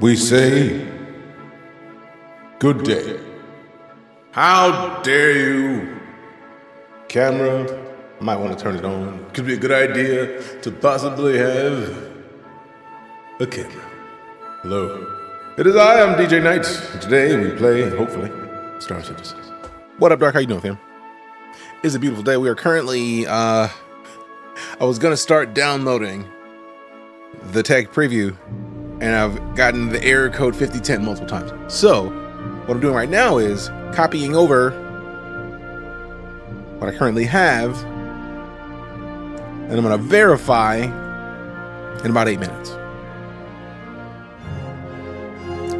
We say, good day. How dare you? Camera, I might want to turn it on. Could be a good idea to possibly have a camera. Hello. It is I'm DeejayKnight, and today we play, hopefully, Star Citizen. What up, Dark? How you doing, fam? It's a beautiful day. We are currently, I was going to start downloading the tech preview, and I've gotten the error code 5010 multiple times. So, what I'm doing right now is copying over what I currently have, and I'm going to verify in about 8 minutes.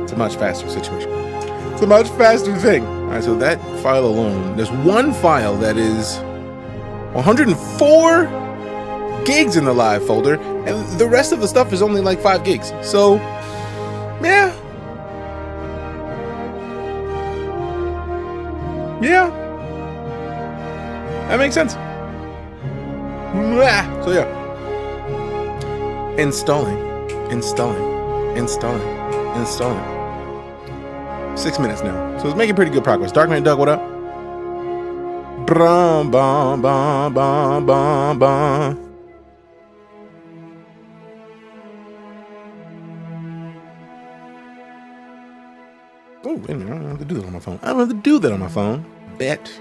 It's a much faster situation. It's a much faster thing. All right, so that file alone, there's one file that is 104 gigs in the live folder, and the rest of the stuff is only like 5 gigs. So, yeah. Yeah. That makes sense. So yeah. Installing. 6 minutes now. So it's making pretty good progress. DeejayKnight Doug, what up? Brum, bum, bum, bum, bum, bum. Oh, wait a minute. I don't have to do that on my phone. Bet.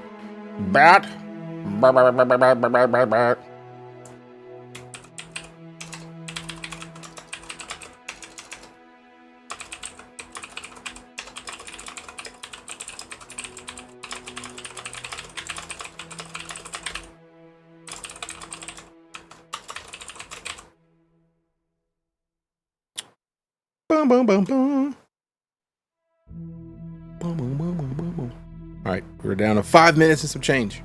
Bum, bum, bum, bum. All right, we're down to 5 minutes and some change.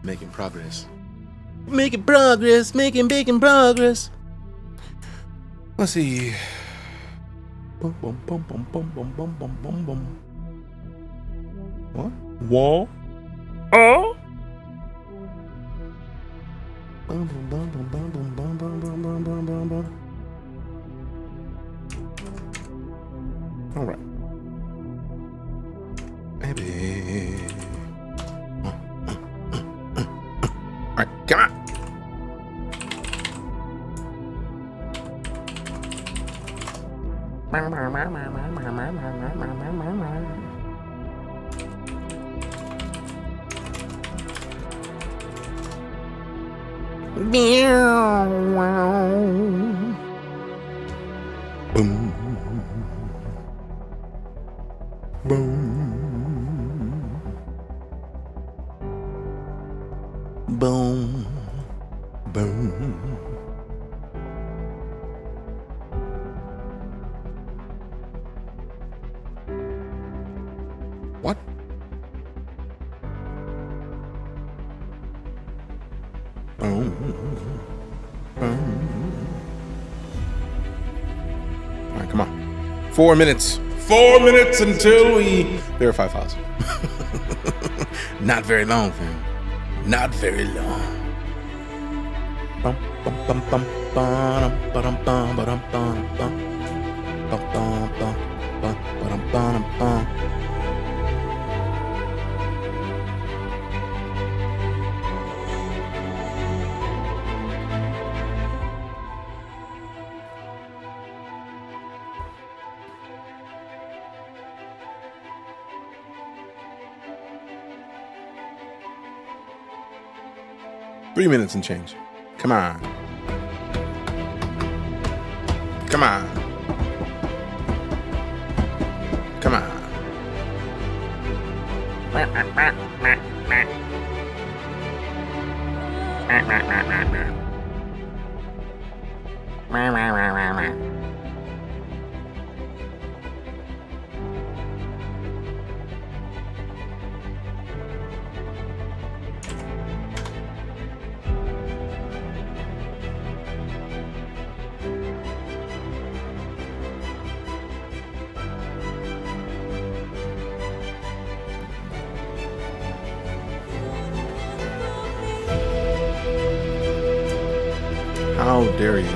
Making progress. Making progress. Let's see. Bum, bum, bum, bum, bum, bum, bum, bum, bum, bum. What? Wall? Oh? Bum, bum, bum, bum, bum, bum, bum, bum, bum, bum, bum, bum. All right. Baby. All right, come on. Boom. Boom. Boom. Boom. What? Boom. Boom. All right, come on. 4 minutes. 4 minutes until we verify files. Not very long, fam. Not very long. Bum, bum, bum, bum, bum, bum, bum, bum, bum, bum, bum, bum, bum, bum, bum. Three minutes and change. Come on. Come on. Come on. How dare you?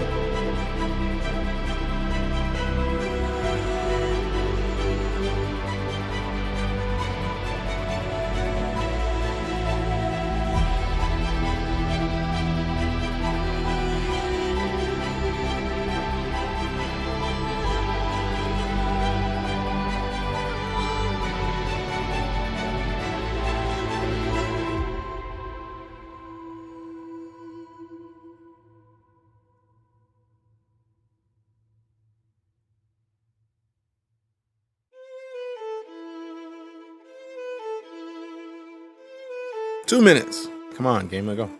2 minutes. Come on, game, let go.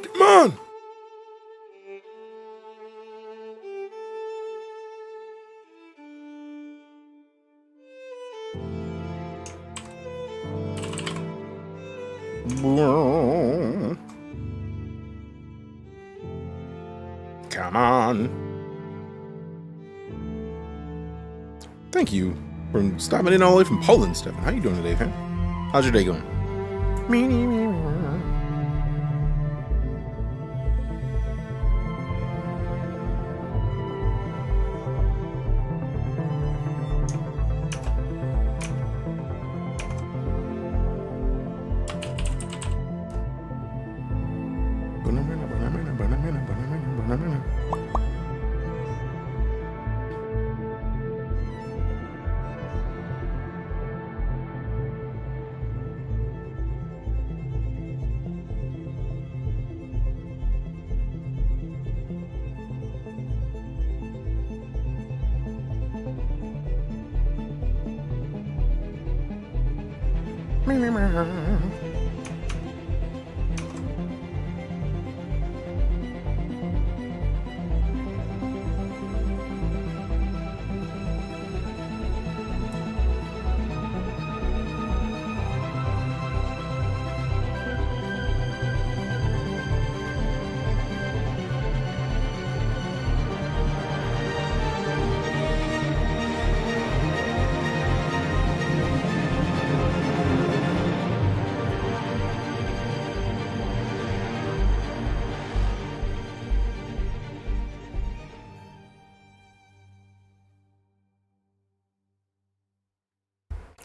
Come on. Come on. Thank you for stopping in all the way from Poland, Stefan. How you doing today, fam? How's your day going?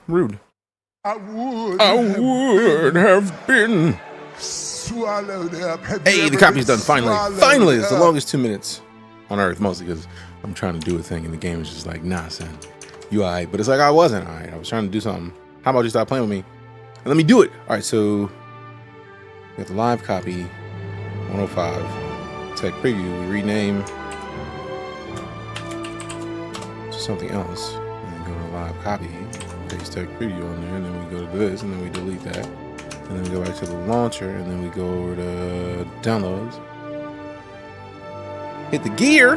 Rude. I would have been swallowed up. Hey, the copy's done finally. Finally, it's the longest 2 minutes on Earth, mostly because I'm trying to do a thing and the game is just like, nah, son, you alright. But it's like I wasn't alright. I was trying to do something. How about you stop playing with me and let me do it? All right, so we have the live copy, 105 tech preview. We rename to something else, and then go to live copy. Paste tech preview on there, and then we go to this, and then we delete that, and then we go back to the launcher, and then we go over to downloads, hit the gear,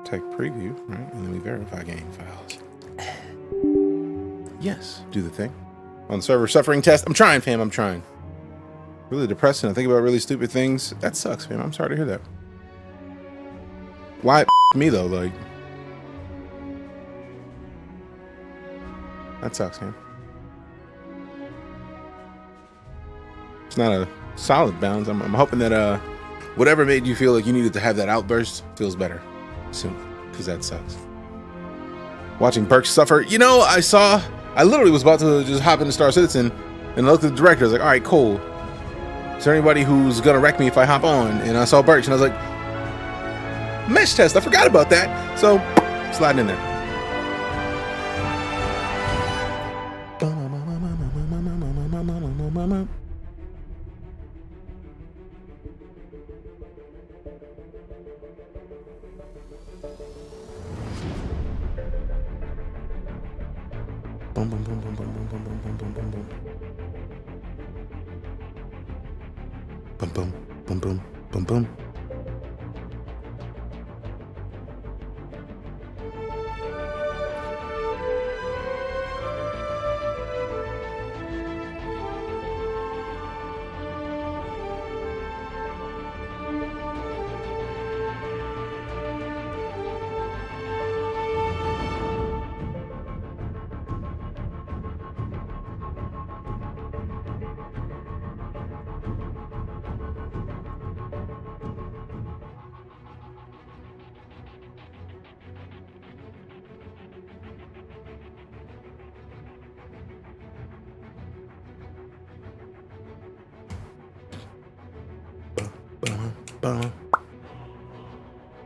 tech preview, right, and then we verify game files. Yes, do the thing on server suffering test. I'm trying, fam. I'm trying. Really depressing. I think about really stupid things. That sucks, fam. I'm sorry to hear that. Why me though? Like. That sucks, man. It's not a solid bounce. I'm hoping that whatever made you feel like you needed to have that outburst feels better soon, because that sucks. Watching Burke suffer. You know, I literally was about to just hop into Star Citizen and look at the director. I was like, all right, cool. Is there anybody who's gonna wreck me if I hop on? And I saw Burke, and I was like, mesh test. I forgot about that. So sliding in there. Boom, boom, boom, boom, boom, boom, boom, boom, boom, boom, boom. Boom, boom, boom, boom, boom, boom.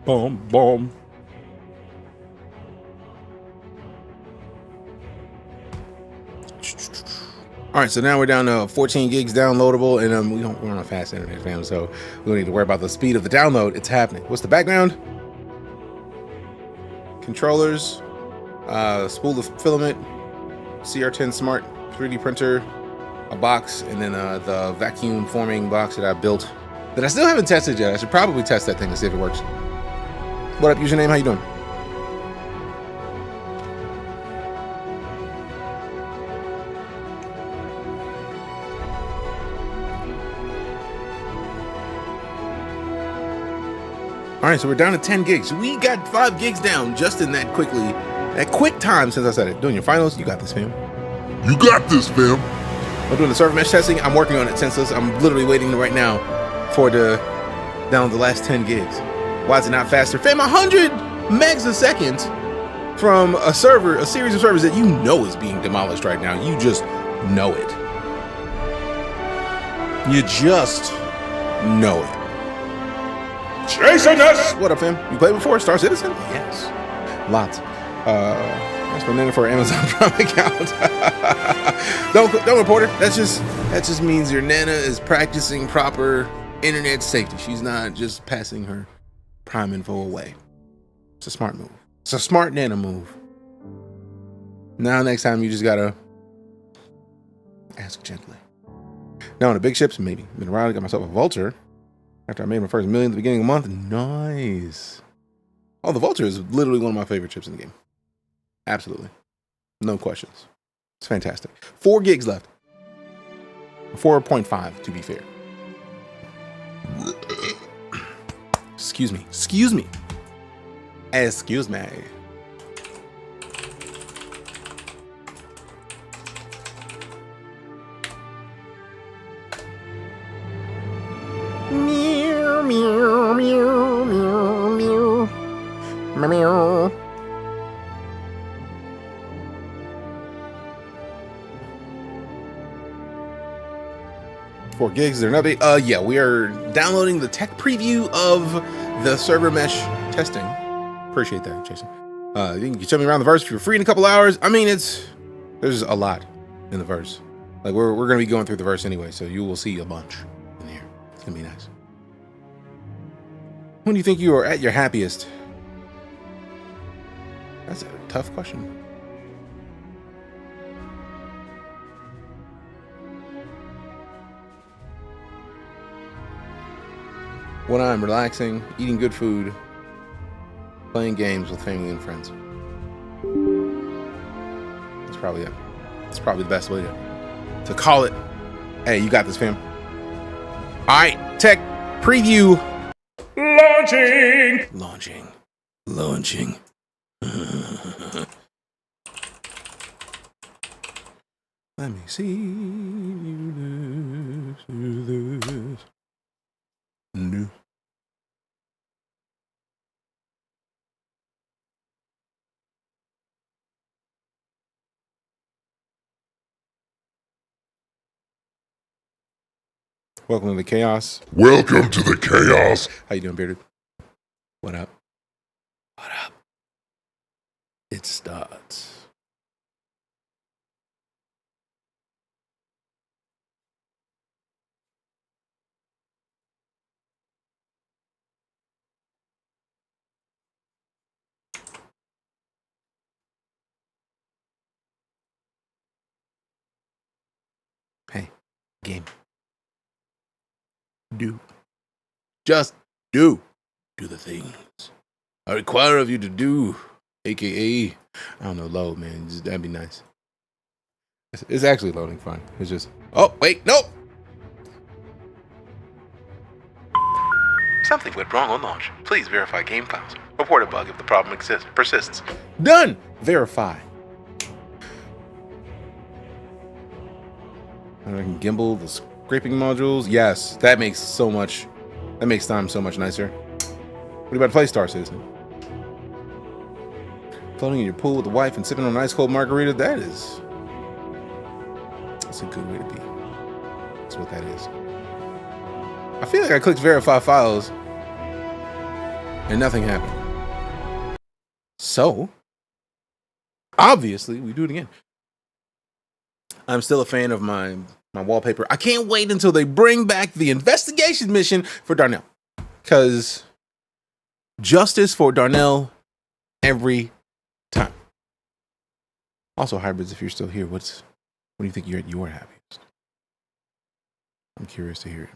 Boom, boom. All right, so now we're down to 14 gigs downloadable, and we're on a fast internet, fam, so we don't need to worry about the speed of the download. It's happening. What's the background? Controllers, spool of filament, CR10 Smart 3D printer, a box, and then the vacuum forming box that I built that I still haven't tested yet. I should probably test that thing to see if it works. What up, username? How you doing? All right, so we're down to 10 gigs. We got 5 gigs down just in that quick time since I said it. Doing your finals, you got this, fam. You got this, fam. I'm doing the server mesh testing. I'm working on it senseless. I'm literally waiting right now for the down the last 10 gigs. Why is it not faster? Fam, 100 megs a second from a server, a series of servers that you know is being demolished right now. You just know it. You just know it. Chasing us! What up, fam? You played before? Star Citizen? Yes. Lots. That's my name for an Amazon Prime account. don't report her. That just means your Nana is practicing proper internet safety. She's not just passing her Prime info away. It's a smart move. It's a smart Nana move. Now next time you just gotta ask gently. Now on the big ships, maybe. Been around, got myself a Vulture. After I made my first million at the beginning of the month. Nice. Oh, the Vulture is literally one of my favorite chips in the game. Absolutely. No questions. It's fantastic. 4 gigs left. 4.5 to be fair. Excuse me. Excuse me. Excuse me. Meow, meow, meow, meow, meow. Meow. Four gigs. Is there another? Yeah, we are downloading the tech preview of the server mesh testing. Appreciate that, Jason. You can show me around the verse if you're free in a couple hours. I mean, there's a lot in the verse. Like we're gonna be going through the verse anyway, so you will see a bunch in here. It's gonna be nice. When do you think you are at your happiest? That's a tough question. When I'm relaxing, eating good food, playing games with family and friends. That's probably it. That's probably the best way to call it. Hey, you got this, fam. All right, tech preview. Launching. Let me see you do this. No. Welcome to the chaos. Welcome to the chaos. How you doing, Bearded? What up? What up? It starts. Hey, game. Just do the things I require of you to do, aka, I don't know, load, man. That'd be nice. It's actually loading fine. It's just, oh wait, nope. Something went wrong on launch. Please verify game files. Report a bug if the problem persists. Done. Verify. And I can gimbal the scraping modules. Yes, that makes time so much nicer. What are you about to play, Star Citizen? Floating in your pool with the wife and sipping on an ice cold margarita. That's a good way to be. That's what that is. I feel like I clicked verify files and nothing happened. So, obviously, we do it again. I'm still a fan of my wallpaper. I can't wait until they bring back the investigation mission for Darnell. Because justice for Darnell every time. Also, hybrids, if you're still here, what's When do you think you're at your happiest? I'm curious to hear it.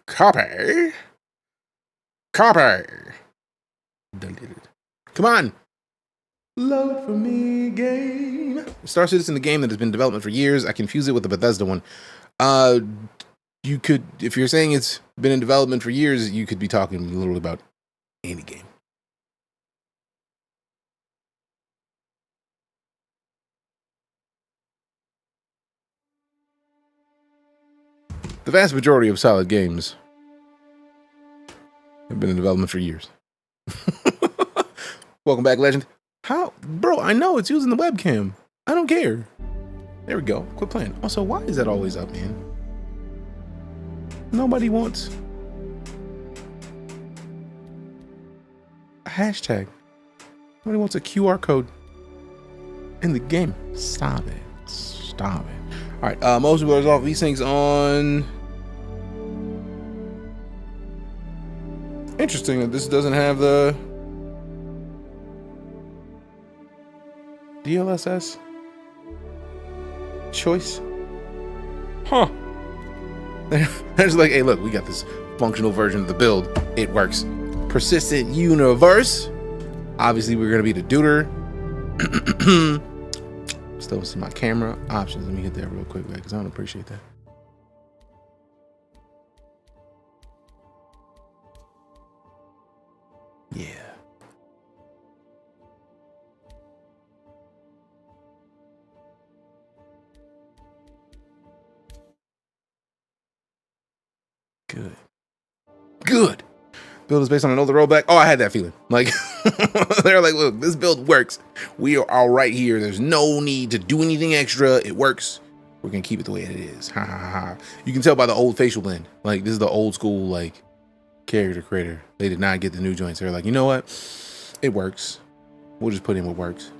Copy. Deleted. Come on. Load for me game. Star Citizen, the game that has been in development for years. I confuse it with the Bethesda one. You could, if you're saying it's been in development for years, you could be talking literally about any game. The vast majority of solid games have been in development for years. Welcome back, Legend. How? Bro, I know it's using the webcam. I don't care. There we go. Quit playing. Also, why is that always up, man? Nobody wants a hashtag. Nobody wants a QR code in the game. Stop it. Stop it. All right. Most people are off these things on. Interesting that this doesn't have the DLSS choice. Huh. They're just like, hey, look, we got this functional version of the build. It works. Persistent universe. Obviously, we're going to be the duder. Still see my camera options. Let me hit that real quick, because I don't appreciate that. Yeah. Good. Build is based on an older rollback. Oh, I had that feeling. Like, they're like, look, this build works. We are all right here. There's no need to do anything extra. It works. We're going to keep it the way it is. Ha ha ha. You can tell by the old facial blend. Like, this is the old school, like, character creator. They did not get the new joints. They're like, you know what? It works. We'll just put in what works.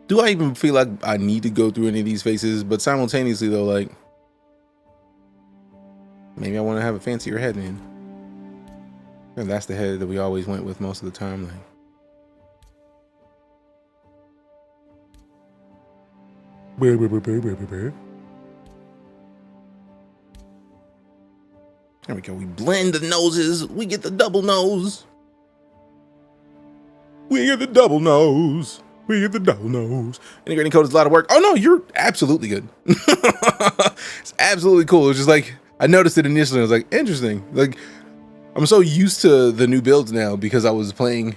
Do I even feel like I need to go through any of these faces? But simultaneously, though, like, maybe I want to have a fancier head, man. And that's the head that we always went with most of the time. Like, there we go. We blend the noses. We get the double nose. We get the double nose. We get the double nose. Integrating code is a lot of work. Oh, no, you're absolutely good. It's absolutely cool. It's just like, I noticed it initially. I was like, interesting. Like, I'm so used to the new builds now because I was playing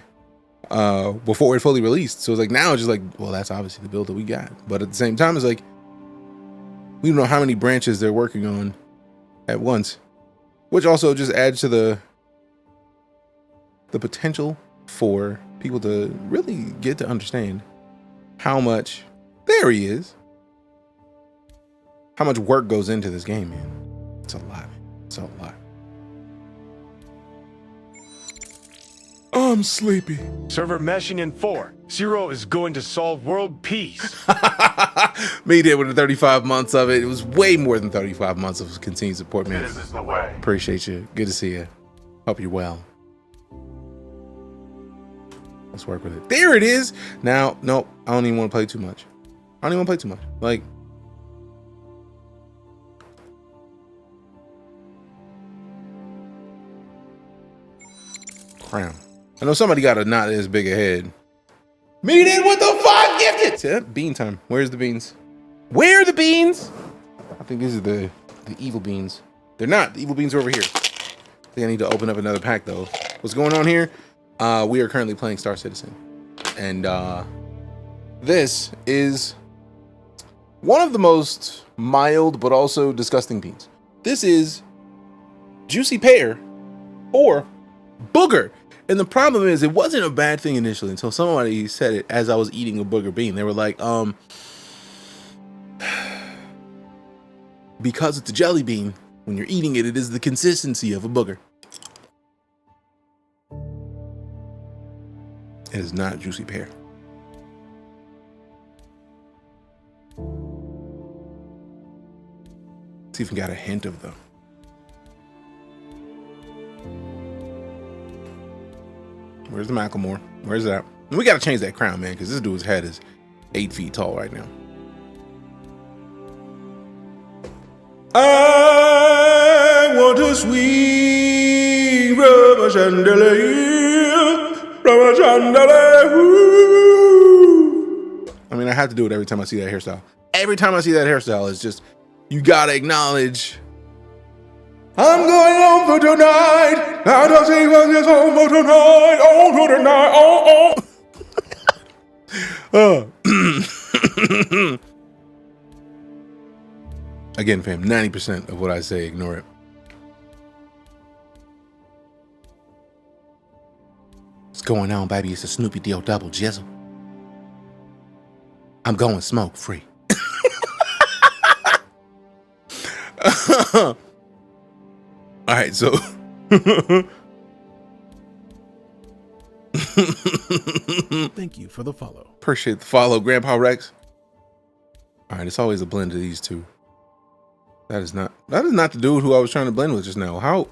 before it fully released. So it's like, now it's just like, well, that's obviously the build that we got. But at the same time, it's like, we don't know how many branches they're working on at once, which also just adds to the potential for people to really get to understand how much, there he is, how much work goes into this game, man. It's a lot, man. It's a lot. I'm sleepy. Server meshing in 4. Zero is going to solve world peace. Made it with the 35 months of it. It was way more than 35 months of continued support, man. This is the way. Appreciate you. Good to see you. Hope you're well. Let's work with it. There it is. Now, nope. I don't even want to play too much. I don't even want to play too much. Like, crown. I know somebody got a not as big a head. Meet it with the 5 gifted. See that? Bean time. Where's the beans? Where are the beans? I think these are the evil beans. They're not. The evil beans are over here. I think I need to open up another pack though. What's going on here? We are currently playing Star Citizen. And this is one of the most mild but also disgusting beans. This is juicy pear or booger. And the problem is, it wasn't a bad thing initially until somebody said it as I was eating a booger bean. They were like, because it's a jelly bean, when you're eating it, it is the consistency of a booger. It is not juicy pear. It's even got a hint of the. Where's the Macklemore? Where's that? And we got to change that crown, man, because this dude's head is 8 feet tall right now. I want a sweet rubber chandelier, rubber chandelier. Ooh. I mean, I have to do it every time I see that hairstyle. Every time I see that hairstyle, it's just, you gotta acknowledge, I'm going home for tonight. I don't see what is home for tonight. Oh, for tonight. Oh. Again, fam, 90% of what I say, ignore it. What's going on, baby? It's a Snoopy Dio double jizzle. I'm going smoke free. All right, so Thank you for the follow. Appreciate the follow, Grandpa Rex. All right, it's always a blend of these two. That is not the dude who I was trying to blend with just now. How?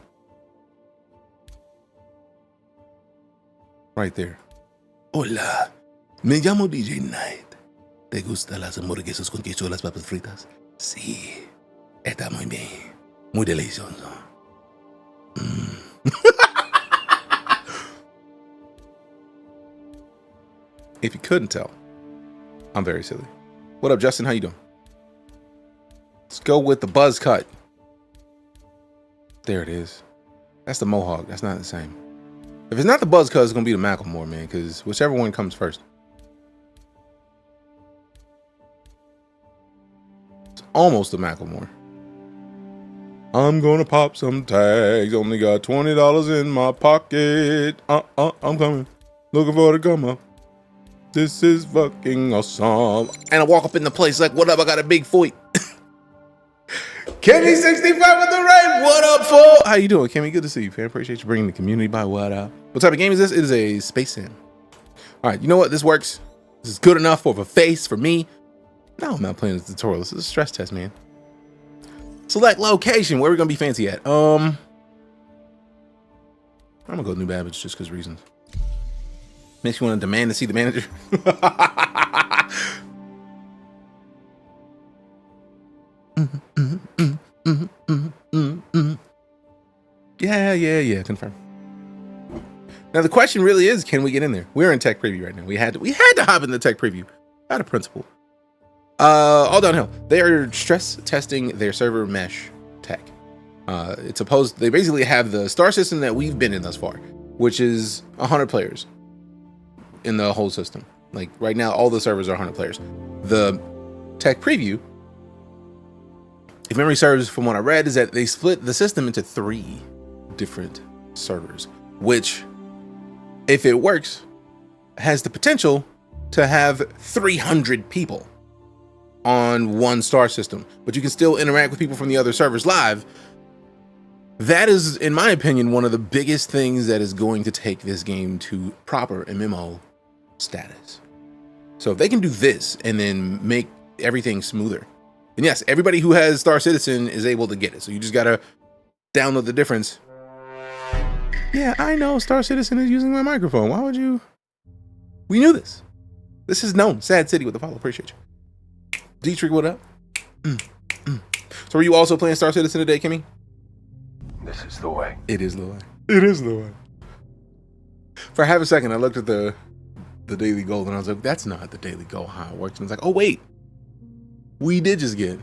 Right there. Hola, me llamo DeejayKnight. ¿Te gustan las hamburguesas con queso y las papas fritas? Sí, está muy bien, muy delicioso. If you couldn't tell, I'm very silly. What up, Justin? How you doing? Let's go with the buzz cut. There it is. That's the mohawk. That's not the same. If it's not the buzz cut, it's gonna be the Macklemore, man, because whichever one comes first. It's almost the Macklemore. I'm gonna pop some tags. Only got $20 in my pocket. I'm coming. Looking for the come up. This is fucking awesome. And I walk up in the place like, what up? I got a big foot. Kimmy65 with the rain. What up, fool? How you doing, Kimmy? Good to see you, fam. Appreciate you bringing the community by. What up? What type of game is this? It is a space sim. All right, you know what? This works. This is good enough for a face for me. No, I'm not playing this tutorial. This is a stress test, man. Select location. Where are we gonna be fancy at? I'm gonna go New Babbage just because reasons. Makes you want to demand to see the manager. Yeah. Confirm. Now the question really is, can we get in there? We're in tech preview right now. We had to hop in the tech preview. Out of principle. All downhill. They are stress testing their server mesh tech. It's supposed they basically have the star system that we've been in thus far, which is 100 players in the whole system. Like right now, all the servers are 100 players. The tech preview, if memory serves from what I read, is that they split the system into 3 different servers, which, if it works, has the potential to have 300 people on one star system, but you can still interact with people from the other servers live. That is, in my opinion, one of the biggest things that is going to take this game to proper MMO status. So if they can do this and then make everything smoother, then yes, everybody who has Star Citizen is able to get it. So you just gotta download the difference. Yeah, I know Star Citizen is using my microphone. Why would you? We knew this. This is known. Sad City with the follow. Appreciate you. Dietrich, what up? So are you also playing Star Citizen today, Kimmy? This is the way. It is the way. It is the way. For half a second, I looked at the daily goal and I was like, that's not the daily goal, how it works. And it's like, oh wait, we did just get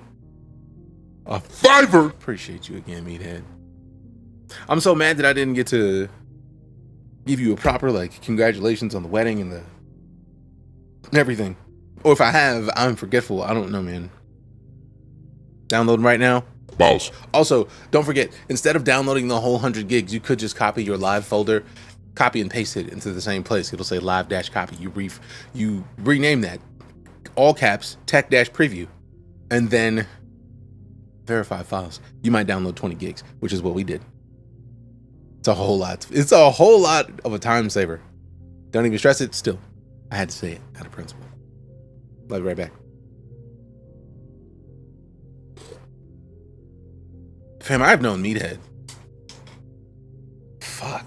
a $5. Appreciate you again, meathead. I'm so mad that I didn't get to give you a proper, like, congratulations on the wedding and the everything. Or if I have, I'm forgetful. I don't know, man. Downloading right now. Boss. Also, don't forget, instead of downloading the whole 100 gigs, you could just copy your live folder, copy and paste it into the same place. It'll say live-copy. You rename that, all caps, tech-preview, and then verify files. You might download 20 gigs, which is what we did. It's a whole lot. It's a whole lot of a time saver. Don't even stress it. Still, I had to say it out of principle. Love you right back. Fam, I've known Meathead. Fuck.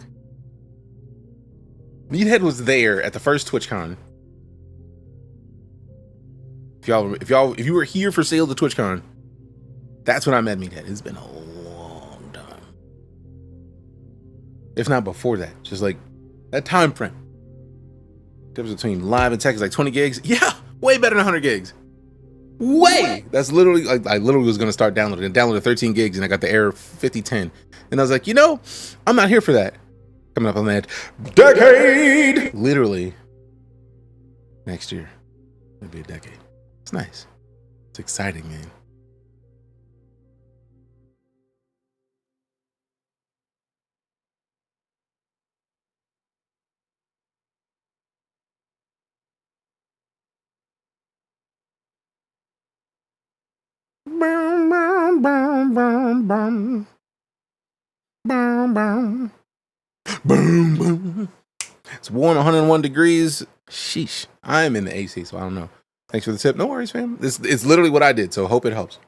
Meathead was there at the first TwitchCon. If you were here for sale to TwitchCon, that's when I met Meathead. It's been a long time. If not before that, just like that time frame. Difference between live and tech is like 20 gigs. Yeah, way better than 100 gigs. Way. That's literally like I literally was gonna start downloading. I downloaded 13 gigs and I got the error 5010. And I was like, I'm not here for that. Coming up on that decade. Literally next year. It'll be a decade. It's nice. It's exciting, man. Boom, boom, boom, boom, boom. Boom, boom. Boom, boom. It's warm, 101 degrees. Sheesh. I am in the AC, so I don't know. Thanks for the tip. No worries, fam. It's literally what I did, so hope it helps.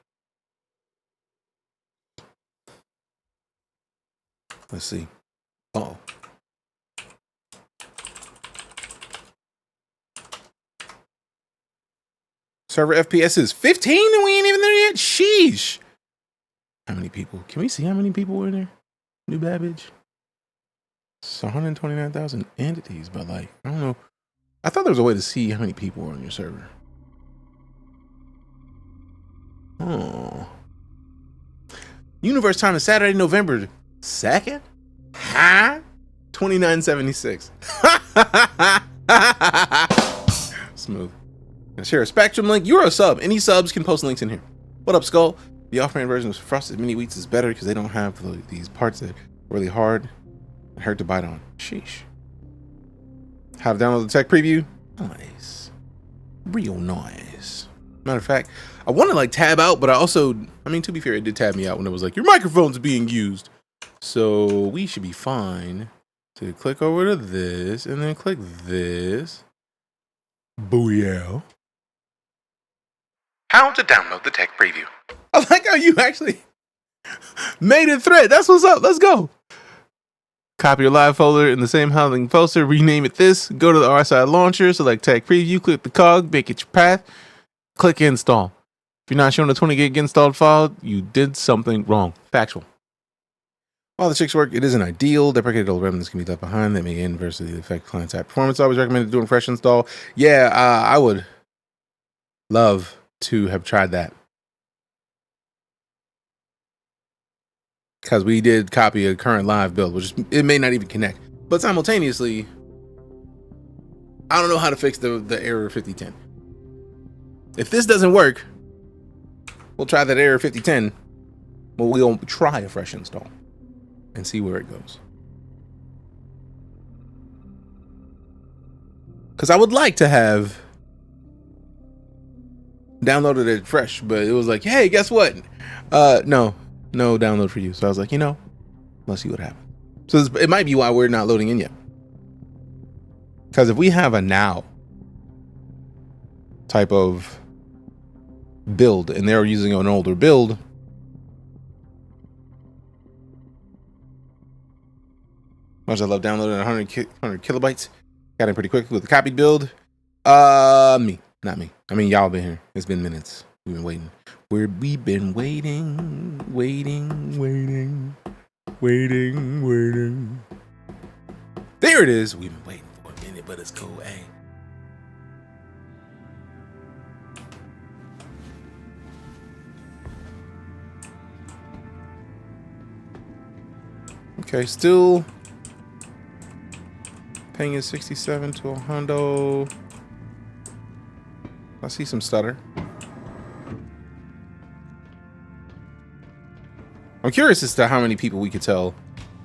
Let's see. Uh-oh. Server FPS is 15 and we ain't even there yet? Sheesh. How many people? Can we see how many people were in there? New Babbage. It's 129,000 entities, but like, I don't know. I thought there was a way to see how many people were on your server. Oh. Universe time is Saturday, November 2nd? Huh? 2976. Smooth. Now share a Spectrum link. You're a sub. Any subs can post links in here. What up, Skull? The off-brand version of Frosted Mini Wheats is better because they don't have these parts that are really hard and hurt to bite on. Sheesh. Have downloaded the tech preview. Nice. Real nice. Matter of fact, I want to like tab out, but to be fair, it did tab me out when it was like, your microphone's being used. So we should be fine to click over to this and then click this. Booyah. How to download the tech preview. I like how you actually made a thread. That's what's up. Let's go. Copy your live folder in the same housing folder. Rename it this. Go to the RSI launcher. Select tech preview. Click the cog. Make it your path. Click install. If you're not showing a 20 gig installed file, you did something wrong. Factual. While the chicks work, it isn't ideal. Deprecated old remnants can be left behind that may adversely affect client-side performance. I always recommend doing fresh install. Yeah, I would love to have tried that. Because we did copy a current live build, which it may not even connect. But simultaneously, I don't know how to fix the error 5010. If this doesn't work, we'll try that error 5010. Well, we'll try a fresh install and see where it goes. Because I would like to have downloaded it fresh, but it was like, hey, guess what? No download for you. So I was like, let's see what happens. So it might be why we're not loading in yet. Because if we have a now type of build and they're using an older build, much I love downloading 100 kilobytes. Got it pretty quickly with the copied build. Not me. I mean, y'all been here. It's been minutes. We've been waiting. We've been waiting. There it is. We've been waiting for a minute, but it's cool. Hey. Okay, still paying is 67 to a hundo. I see some stutter. I'm curious as to how many people we could tell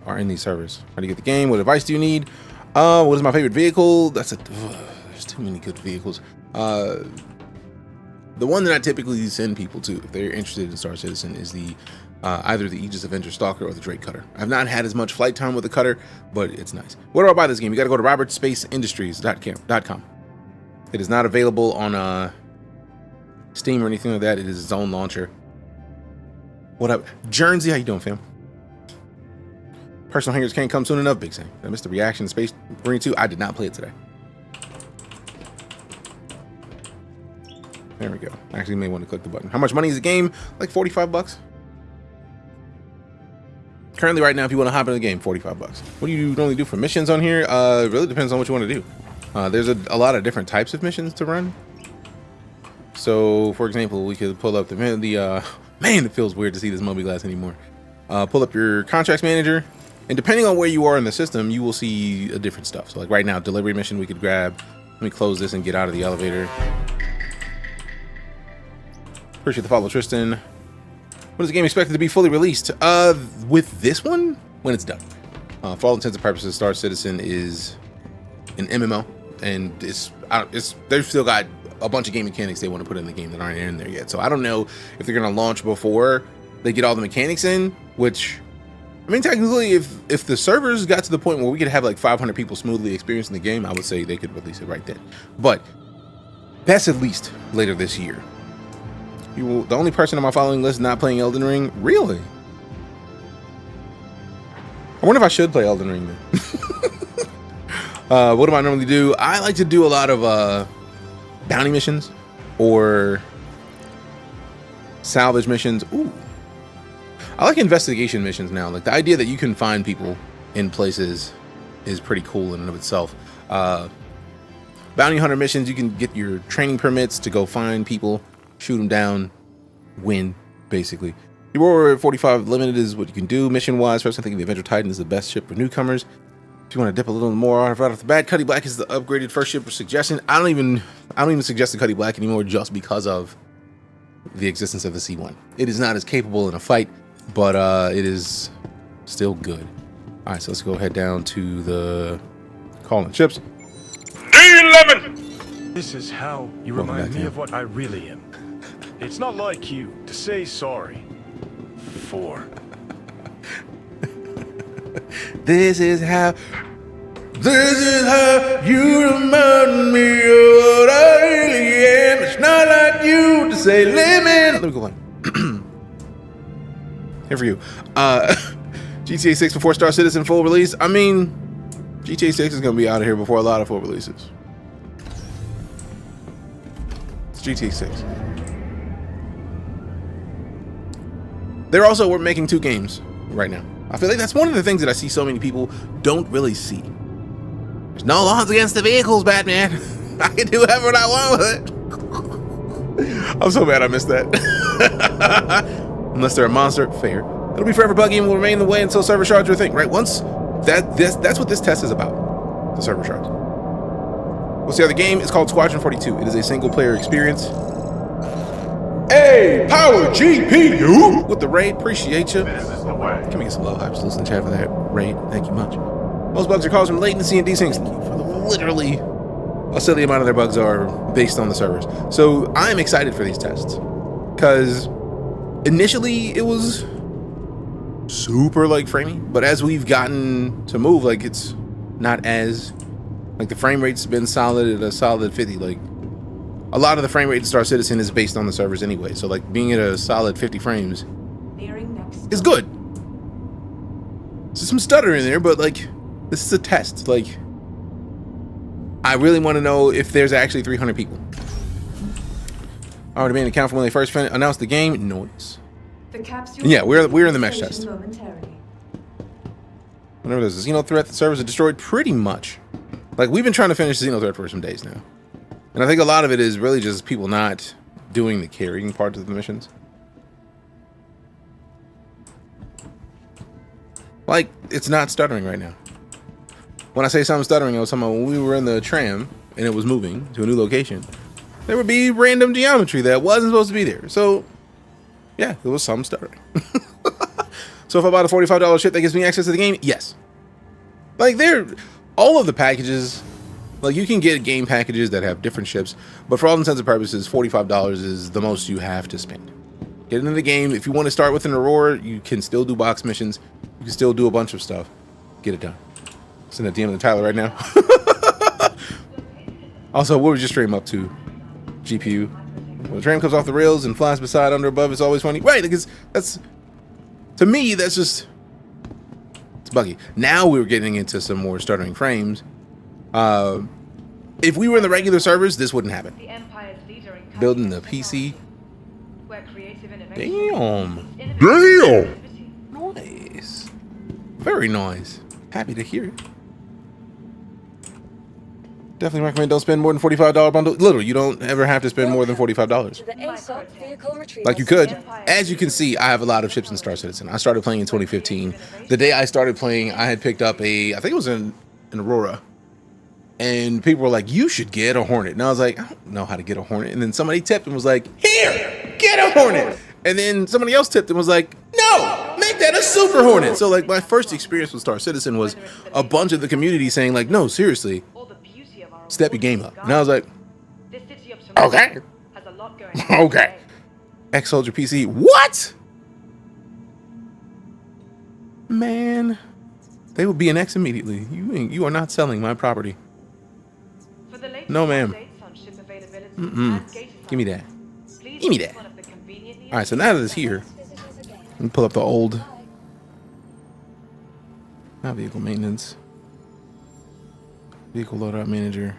are in these servers. How do you get the game? What advice do you need? What is my favorite vehicle? There's too many good vehicles. The one that I typically send people to if they're interested in Star Citizen is the either the Aegis Avenger Stalker or the Drake Cutter. I've not had as much flight time with the Cutter, but it's nice. Where do I buy this game? You got to go to robertspaceindustries.com. It is not available on Steam or anything like that. It is its own launcher. What up, Jersey? How you doing, fam? Personal hangers can't come soon enough. Big Sam. I missed the reaction to Space Marine 2. I did not play it today. There we go. Actually, you may want to click the button. How much money is the game? Like 45 bucks. Currently, right now, if you want to hop into the game, 45 bucks. What do you normally do for missions on here? It really depends on what you want to do. There's a lot of different types of missions to run. So, for example, we could pull up man, it feels weird to see this Moby Glass anymore. Pull up your contracts manager, and depending on where you are in the system, you will see a different stuff. So, like right now, delivery mission we could grab. Let me close this and get out of the elevator. Appreciate the follow, Tristan. When is the game expected to be fully released? With this one, when it's done. For all intents and purposes, Star Citizen is an MMO, and they've still got a bunch of game mechanics they want to put in the game that aren't in there yet. So I don't know if they're gonna launch before they get all the mechanics in. Which, I mean, technically, if the servers got to the point where we could have like 500 people smoothly experiencing the game, I would say they could release it right then. But that's at least later this year. The only person on my following list not playing Elden Ring? Really? I wonder if I should play Elden Ring then. What do I normally do? I like to do a lot of bounty missions or salvage missions. Ooh. I like investigation missions now. Like the idea that you can find people in places is pretty cool in and of itself. Bounty hunter missions, you can get your training permits to go find people, shoot them down, win, basically. Your Warrior 45 Limited is what you can do mission-wise. First, I think the Avenger Titan is the best ship for newcomers. If you want to dip a little more right off the bat, Cuddy Black is the upgraded first ship for suggestion. I don't even suggest the Cuddy Black anymore just because of the existence of the C1. It is not as capable in a fight, but it is still good. All right, so let's go ahead down to the calling ships. D-Lemon! This is how you Welcome remind back, me of what I really am. It's not like you to say sorry. For. This is how you remind me of what I really am. It's not like you to say lemon. Let me go on. Here for you. GTA 6 before Star Citizen full release. I mean, GTA 6 is going to be out of here before a lot of full releases. It's GTA 6. We're making 2 games right now. I feel like that's one of the things that I see so many people don't really see. There's no laws against the vehicles, Batman. I can do whatever I want with it. I'm so mad I missed that. Unless they're a monster, fair. It'll be forever buggy and will remain the way until server shards are a thing, right? Once that's what this test is about. The server shards. What's the other game? It's called Squadron 42. It is a single player experience. Hey, Power GPU with the raid. Appreciate you. Can we get some love hypes? Listen to chat for that raid. Thank you much. Most bugs are caused from latency and desyncs. Literally, a silly amount of their bugs are based on the servers. So I'm excited for these tests because initially it was super like framey, but as we've gotten to move, like it's not as like the frame rate's been solid at a solid 50. Like a lot of the frame rate in Star Citizen is based on the servers anyway. So like being at a solid 50 frames is good. There's some stutter in there, but like this is a test. Like I really want to know if there's actually 300 people. Already made an account for when they first announced the game. Noise. Yeah, we're in the mesh test. Whenever there's a XenoThreat, the servers are destroyed pretty much. Like we've been trying to finish XenoThreat for some days now. And I think a lot of it is really just people not doing the carrying part of the missions. Like, it's not stuttering right now. When I say something stuttering, I was talking about when we were in the tram and it was moving to a new location. There would be random geometry that wasn't supposed to be there. So, yeah, there was some stuttering. So if I bought a $45 ship that gives me access to the game, yes. Like, all of the packages Like, you can get game packages that have different ships, but for all intents and purposes, $45 is the most you have to spend. Get into the game. If you want to start with an Aurora, you can still do box missions. You can still do a bunch of stuff. Get it done. Send a DM to Tyler right now. Also, what was your stream up to? GPU. When the train comes off the rails and flies beside, under, above, it's always funny. Right, because that's, to me, that's just, it's buggy. Now we're getting into some more stuttering frames. If we were in the regular servers, this wouldn't happen. Building the PC. Damn. Damn! Nice. Very nice. Happy to hear it. Definitely recommend don't spend more than $45 bundle. Literally, you don't ever have to spend more than $45. Like you could. As you can see, I have a lot of ships in Star Citizen. I started playing in 2015. The day I started playing, I had picked up I think it was an Aurora. And people were like, you should get a Hornet. And I was like, I don't know how to get a Hornet. And then somebody tipped and was like, here, get a Hornet. And then somebody else tipped and was like, no, make that a Super Hornet. So like my first experience with Star Citizen was a bunch of the community saying like, no, seriously, step your game up. And I was like, okay. Okay. Ex-Soldier PC. What? Man, they would be an X immediately. You are not selling my property. No, ma'am. Give me that. Give me that. All right, so now that it's here, let me pull up the old vehicle maintenance, vehicle loadout manager.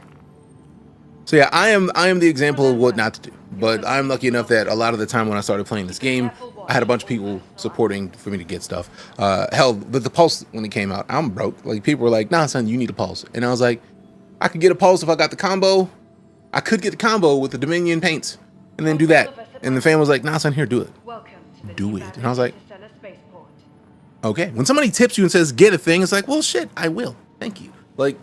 So yeah, I am the example of what not to do. But I'm lucky enough that a lot of the time when I started playing this game, I had a bunch of people supporting for me to get stuff. Hell, but the Pulse, when it came out, I'm broke. Like, people were like, nah, son, you need a Pulse. And I was like, I could get a Pulse if I got the combo. I could get the combo with the Dominion paints and then do that. And the fan was like, nah, son, here, do it. Do it. And I was like, okay. When somebody tips you and says, get a thing, it's like, well, shit, I will. Thank you. Like,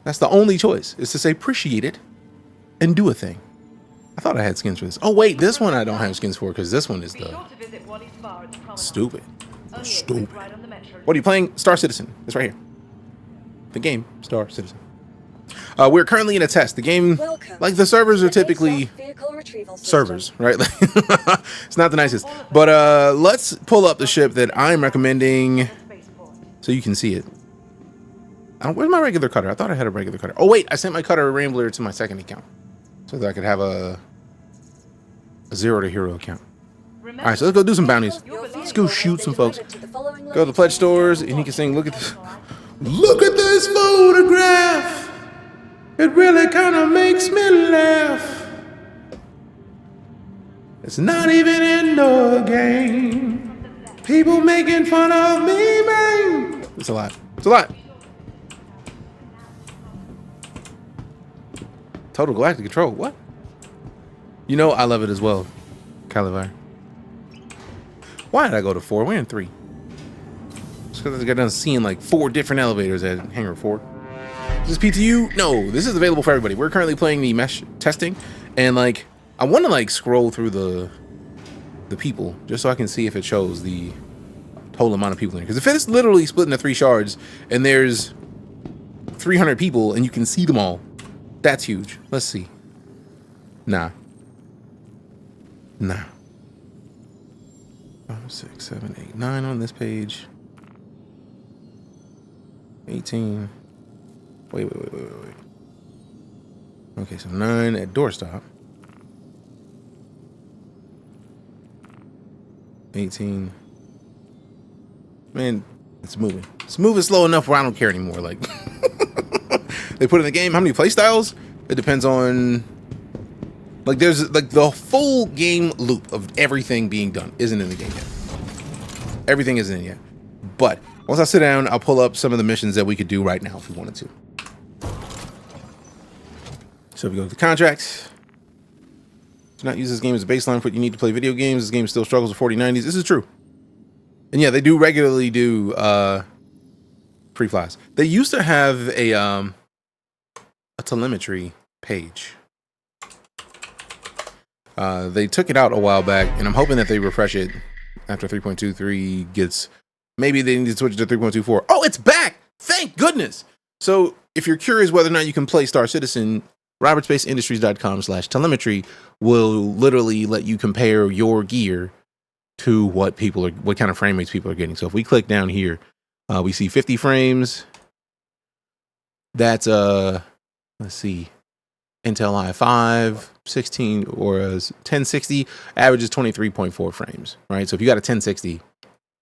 that's the only choice, is to say, appreciate it and do a thing. I thought I had skins for this. Oh, wait, this one I don't have skins for because this one is the stupid. Stupid. What are you playing? Star Citizen. It's right here. The game, Star Citizen. We're currently in a test. The game, like the servers are typically servers, right? It's not the nicest. But let's pull up the ship that I'm recommending so you can see it. Where's my regular cutter? I thought I had a regular cutter. Oh, wait, I sent my cutter Rambler to my second account so that I could have a zero to hero account. All right, so let's go do some bounties. Let's go shoot some folks. Go to the pledge stores, and he can sing, look at this. Look at this photograph. It really kind of makes me laugh. It's not even in the game. People making fun of me, man. It's a lot. It's a lot. Total Galactic Control. What? You know I love it as well. Calivar. Why did I go to 4? We're in 3. Just because I got done seeing like 4 different elevators at Hangar 4. Is this PTU? No, this is available for everybody. We're currently playing the mesh testing, and like I want to like scroll through the people just so I can see if it shows the total amount of people in here. Because if it's literally split into 3 shards and there's 300 people and you can see them all, that's huge. Let's see. Nah. 5, 6, 7, 8, 9 on this page. 18. Wait. Okay, so 9 at doorstop. 18. Man, it's moving. It's moving slow enough where I don't care anymore. Like, they put in the game. How many play styles? It depends on. Like, there's like the full game loop of everything being done isn't in the game yet. Everything isn't in yet. But once I sit down, I'll pull up some of the missions that we could do right now if we wanted to. So if we go to the contract, do not use this game as a baseline for what you need to play video games. This game still struggles with 4090s. This is true. And yeah, they do regularly do free flies. They used to have a telemetry page. They took it out a while back, and I'm hoping that they refresh it after 3.23 gets. Maybe they need to switch to 3.24. Oh, it's back! Thank goodness! So if you're curious whether or not you can play Star Citizen, robertspaceindustriescom/telemetry will literally let you compare your gear to what kind of frame rates people are getting. So if we click down here, we see 50 frames. That's let's see, Intel i5 16 or 1060 averages 23.4 frames, right? So if you got a 1060,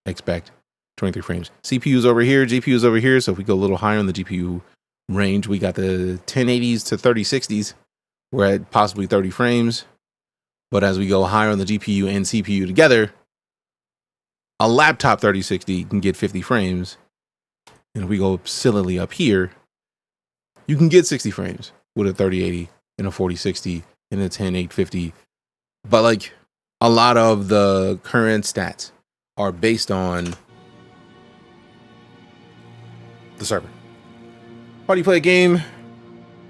expect 23 frames. CPU's over here, GPU's over here. So if we go a little higher on the GPU range, we got the 1080s to 3060s. We're at possibly 30 frames. But as we go higher on the GPU and CPU together, a laptop 3060 can get 50 frames. And if we go sillily up here, you can get 60 frames with a 3080 and a 4060 and a 10850. But like a lot of the current stats are based on the server. Why do you play a game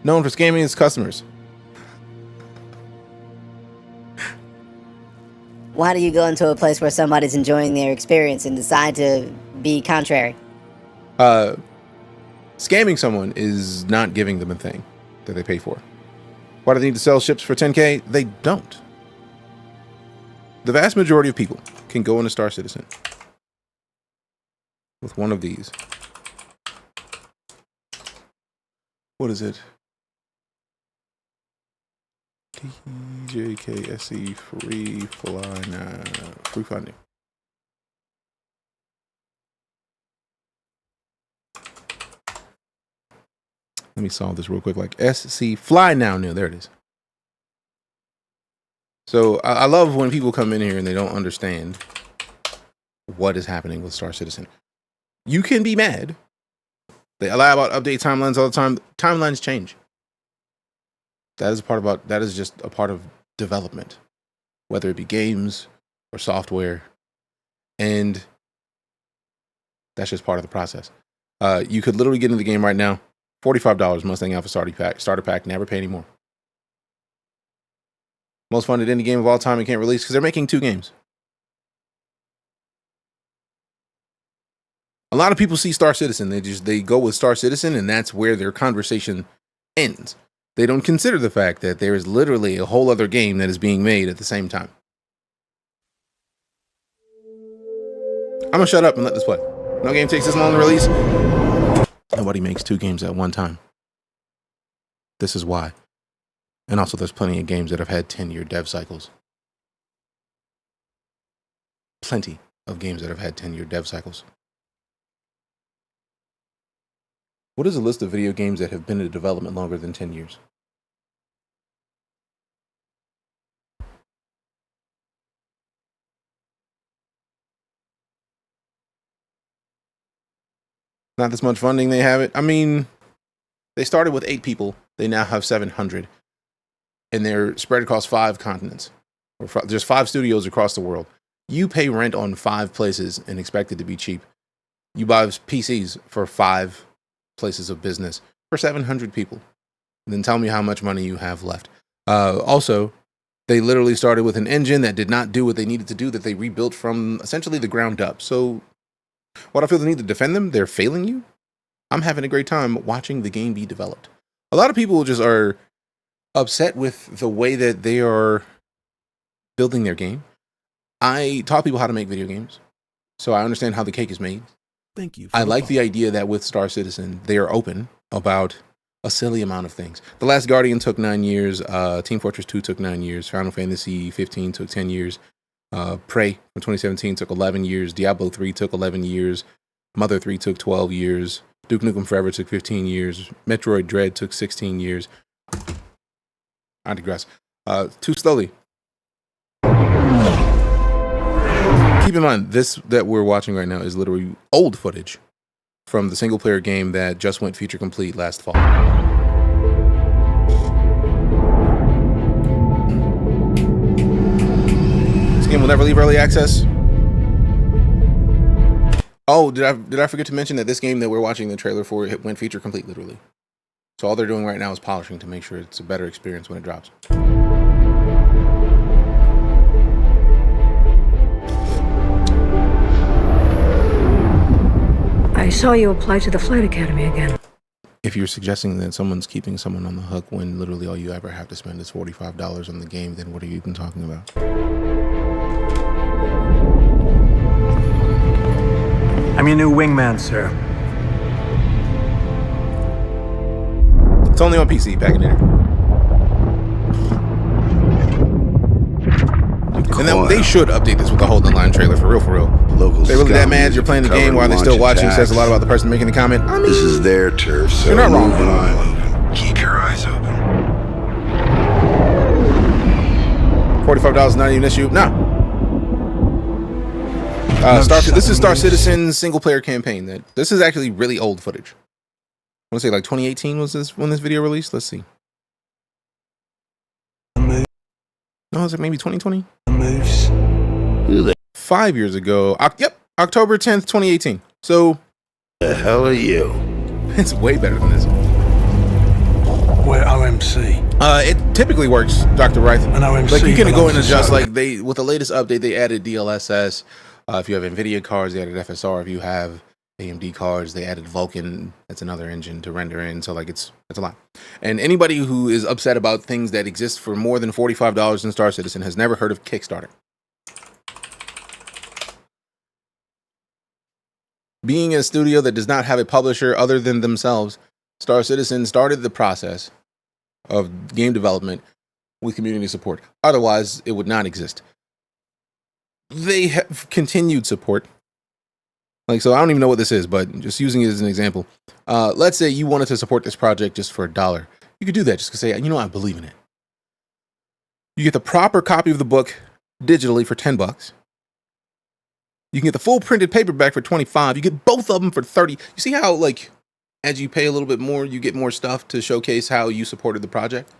known for scamming its customers? Why do you go into a place where somebody's enjoying their experience and decide to be contrary? Scamming someone is not giving them a thing that they pay for. Why do they need to sell ships for 10K? They don't. The vast majority of people can go into Star Citizen with one of these. What is it? DJKSE free funding. Let me solve this real quick. Like SC Fly Now New. There it is. So I love when people come in here and they don't understand what is happening with Star Citizen. You can be mad. They allow about update timelines all the time. Timelines change. That is just a part of development, whether it be games or software, and that's just part of the process. You could literally get into the game right now. $45 Mustang Alpha starter pack, never pay anymore. Most funded indie game of all time and can't release because they're making 2 games. A lot of people see Star Citizen. They go with Star Citizen and that's where their conversation ends. They don't consider the fact that there is literally a whole other game that is being made at the same time. I'm gonna shut up and let this play. No game takes this long to release. Nobody makes 2 games at one time. This is why. And also there's plenty of games that have had 10-year dev cycles. Plenty of games that have had 10-year dev cycles. What is a list of video games that have been in development longer than 10 years? Not this much funding they have it. I mean, they started with 8 people. They now have 700. And they're spread across 5 continents. There's 5 studios across the world. You pay rent on 5 places and expect it to be cheap. You buy PCs for 5 places of business for 700 people. And then tell me how much money you have left. Also, they literally started with an engine that did not do what they needed to do, that they rebuilt from essentially the ground up. So what I feel the need to defend them, they're failing you. I'm having a great time watching the game be developed. A lot of people just are upset with the way that they are building their game. I taught people how to make video games, so I understand how the cake is made. Thank you. I like the idea that with Star Citizen, they are open about a silly amount of things. The Last Guardian took 9 years. Team Fortress 2 took 9 years. Final Fantasy 15 took 10 years. Prey from 2017 took 11 years. Diablo 3 took 11 years. Mother 3 took 12 years. Duke Nukem Forever took 15 years. Metroid Dread took 16 years. I digress. Too slowly. Keep in mind, this that we're watching right now is literally old footage from the single player game that just went feature complete last fall. This game will never leave early access. Oh, did I forget to mention that this game that we're watching the trailer for went feature complete literally. So all they're doing right now is polishing to make sure it's a better experience when it drops. I saw you apply to the Flight Academy again. if you're suggesting that someone's keeping someone on the hook when literally all you ever have to spend is $45 on the game, then what are you even talking about? I'm your new wingman, sir. It's only on PC, back in there. And then they should update this with the Hold the Line trailer, for real, for real. Local They're really that scum mad use you're it playing the for game cover while they're still launch watching. attacks. Says a lot about the person making the comment. I mean, This is their turf, so you're not wrong. move an island. Keep your eyes open. $45 not even an issue. No. This is Star Citizen's single player campaign. This is actually really old footage. I want to say like 2018 was this when this video released. Let's see. No, is it maybe 2020? Moves. Who the 5 years ago. Yep, October 10th, 2018. So hell are you? it's way better than this. We're OMC. It typically works, Dr. Wright. An OMC Like you can go and belongs to adjust. Sony. Like with the latest update, they added DLSS. If you have NVIDIA cards, they added FSR. If you have AMD cards, they added Vulkan. That's another engine to render in. So like it's a lot. And anybody who is upset about things that exist for more than $45 in Star Citizen has never heard of Kickstarter. Being a studio that does not have a publisher other than themselves, Star Citizen started the process of game development with community support. Otherwise, it would not exist. They have continued support. Like, so I don't even know what this is, but just using it as an example. Let's say you wanted to support this project just for $1. You could do that just to say, you know, I believe in it. You get the proper copy of the book digitally for $10. You can get the full printed paperback for $25. You get both of them for $30. You see how, like, as you pay a little bit more, you get more stuff to showcase how you supported the project?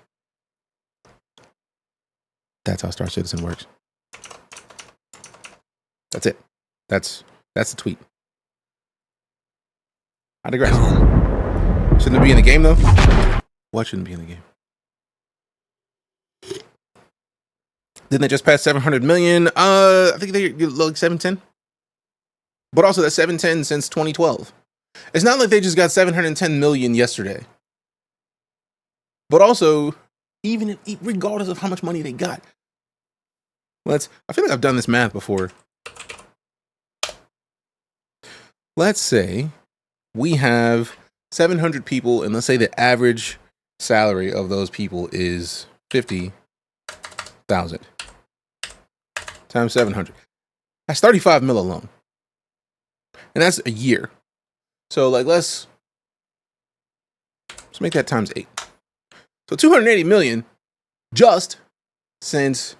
That's how Star Citizen works. That's it. That's the tweet. I digress. Shouldn't it be in the game, though? What shouldn't be in the game? Didn't they just pass 700 million? I think they're like 710. But also that's 710 since 2012. It's not like they just got 710 million yesterday. But also, even regardless of how much money they got, I feel like I've done this math before. Let's say we have 700 people, and let's say the average salary of those people is 50,000 times 700. That's 35 mil alone. And that's a year. So like let's make that times 8. So 280 million just since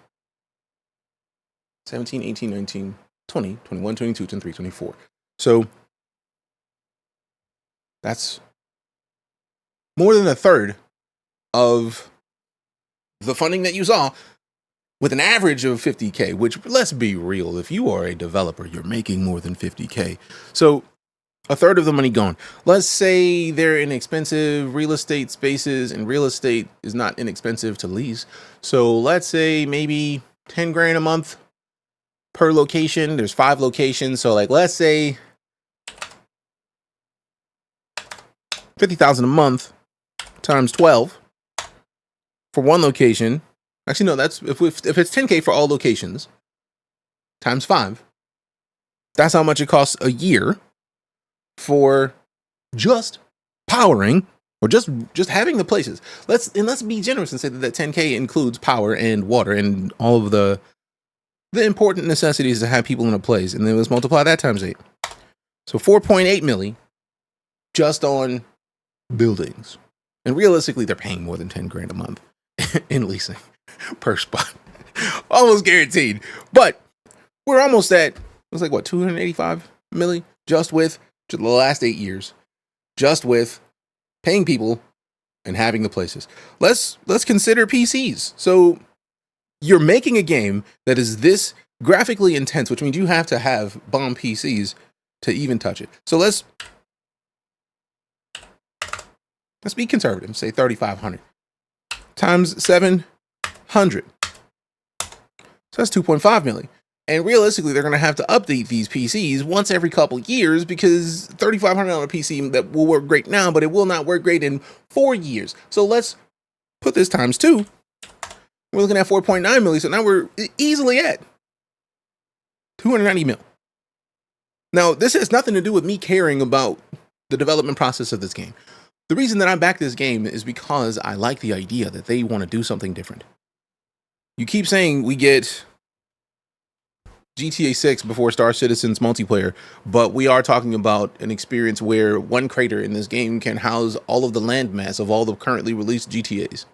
17, 18, 19, 20, 21, 22, 23, 24. So that's more than a third of the funding that you saw, with an average of 50K, which, let's be real, if you are a developer, you're making more than 50K. So a third of the money gone. Let's say they're in expensive real estate spaces, and real estate is not inexpensive to lease. So let's say maybe 10 grand a month per location. There's 5 locations. So like, let's say 50,000 a month times 12 for one location. Actually, no, that's if it's 10K for all locations times 5. That's how much it costs a year for just powering or just having the places. Let's be generous and say that 10K includes power and water and all of the important necessities to have people in a place, and then let's multiply that times 8. So 4.8 milli just on buildings. And realistically, they're paying more than 10 grand a month in leasing per spot. Almost guaranteed. But we're almost at, it's like what, 285 milli just with the last 8 years, just with paying people and having the places. Let's consider PCs. So you're making a game that is this graphically intense, which means you have to have bomb PCs to even touch it. So let's be conservative, say 3,500 times 700. So that's 2.5 million. And realistically, they're going to have to update these PCs once every couple years because $3,500 PC that will work great now, but it will not work great in 4 years. So let's put this times 2. We're looking at 4.9 milli. So now we're easily at 290 mil. Now, this has nothing to do with me caring about the development process of this game. The reason that I back this game is because I like the idea that they want to do something different. You keep saying we get GTA 6 before Star Citizen's multiplayer, but we are talking about an experience where one crater in this game can house all of the landmass of all the currently released GTAs.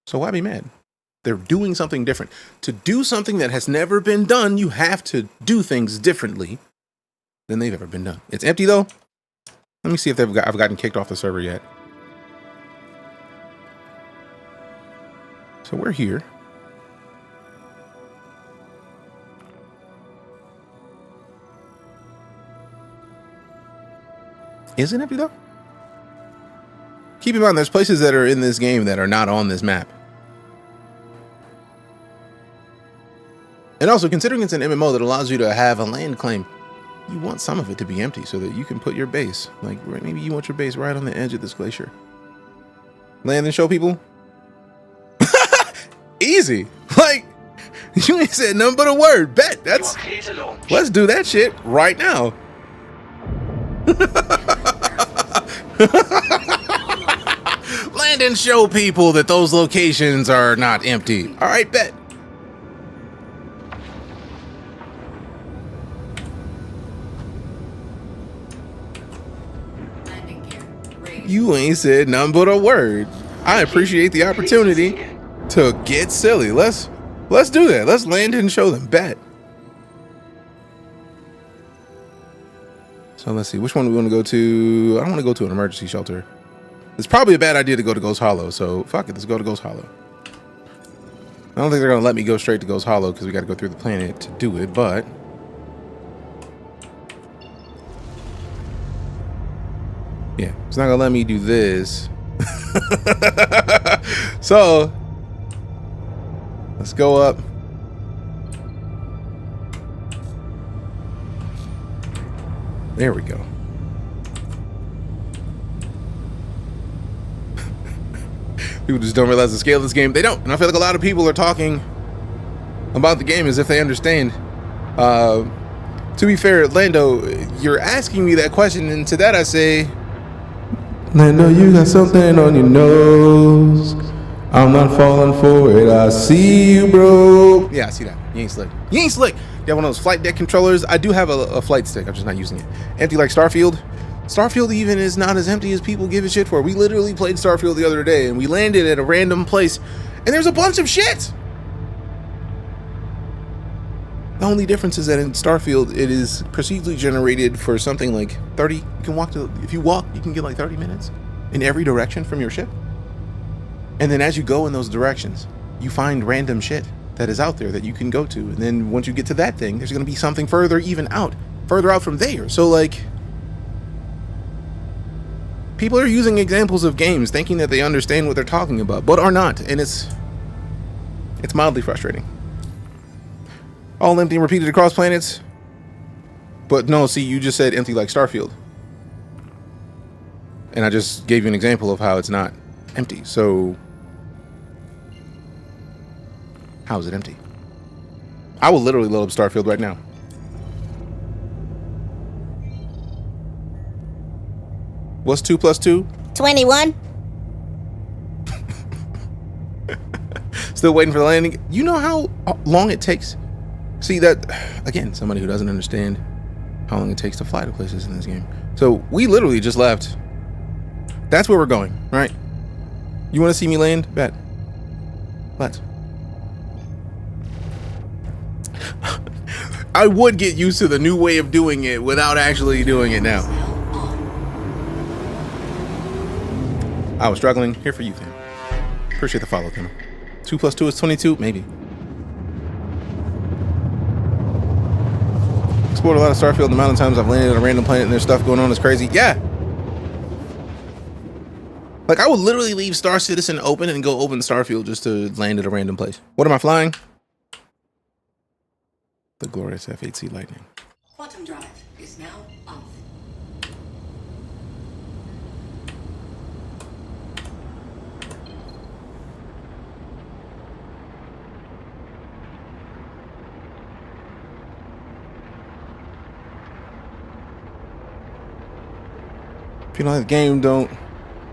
So why be mad? They're doing something different. To do something that has never been done, you have to do things differently than they've ever been done. It's empty though. Let me see if I've gotten kicked off the server yet. So we're here. Is it empty though? Keep in mind, there's places that are in this game that are not on this map. And also, considering it's an MMO that allows you to have a land claim, you want some of it to be empty so that you can put your base. Like, maybe you want your base right on the edge of this glacier. Land and show people. Easy. Like, you ain't said nothing but a word. Bet. Let's do that shit right now. Land and show people that those locations are not empty. All right, bet. You ain't said nothing but a word. I appreciate the opportunity to get silly. Let's do that. Let's land and show them. Bet. So let's see. Which one do we want to go to? I don't want to go to an emergency shelter. It's probably a bad idea to go to Ghost Hollow. So fuck it. Let's go to Ghost Hollow. I don't think they're going to let me go straight to Ghost Hollow because we got to go through the planet to do it. But yeah, it's not going to let me do this. So let's go up. There we go. People just don't realize the scale of this game. They don't. And I feel like a lot of people are talking about the game as if they understand. To be fair, Lando, you're asking me that question, and to that I say, Lando, you got something on your nose. I'm not falling for it. I see you, bro. Yeah, I see that. You ain't slick. You ain't slick. You have one of those flight deck controllers. I do have a flight stick. I'm just not using it. Empty like Starfield. Starfield even is not as empty as people give a shit for. We literally played Starfield the other day, and we landed at a random place, and there's a bunch of shit. The only difference is that in Starfield, it is procedurally generated for something like 30. You can walk to, if you walk, you can get like 30 minutes in every direction from your ship. And then as you go in those directions, you find random shit that is out there that you can go to. And then once you get to that thing, there's going to be something further out from there. So like, people are using examples of games thinking that they understand what they're talking about, but are not. And it's mildly frustrating. All empty and repeated across planets. But no, see, you just said empty like Starfield. And I just gave you an example of how it's not empty. So how is it empty? I will literally load up Starfield right now. What's 2 plus 2? 21. Still waiting for the landing. You know how long it takes? See that, again, somebody who doesn't understand how long it takes to fly to places in this game. So we literally just left. That's where we're going, right? You want to see me land? Bet. Let's. I would get used to the new way of doing it without actually doing it now. I was struggling. Here for you, fam. Appreciate the follow, fam. 2 plus 2 is 22, maybe. Explored a lot of Starfield. The amount of times I've landed on a random planet and there's stuff going on is crazy. Yeah. Like, I would literally leave Star Citizen open and go open Starfield just to land at a random place. What am I flying? The glorious F-8C Lightning. Quantum drive is now off. If you don't like the game, don't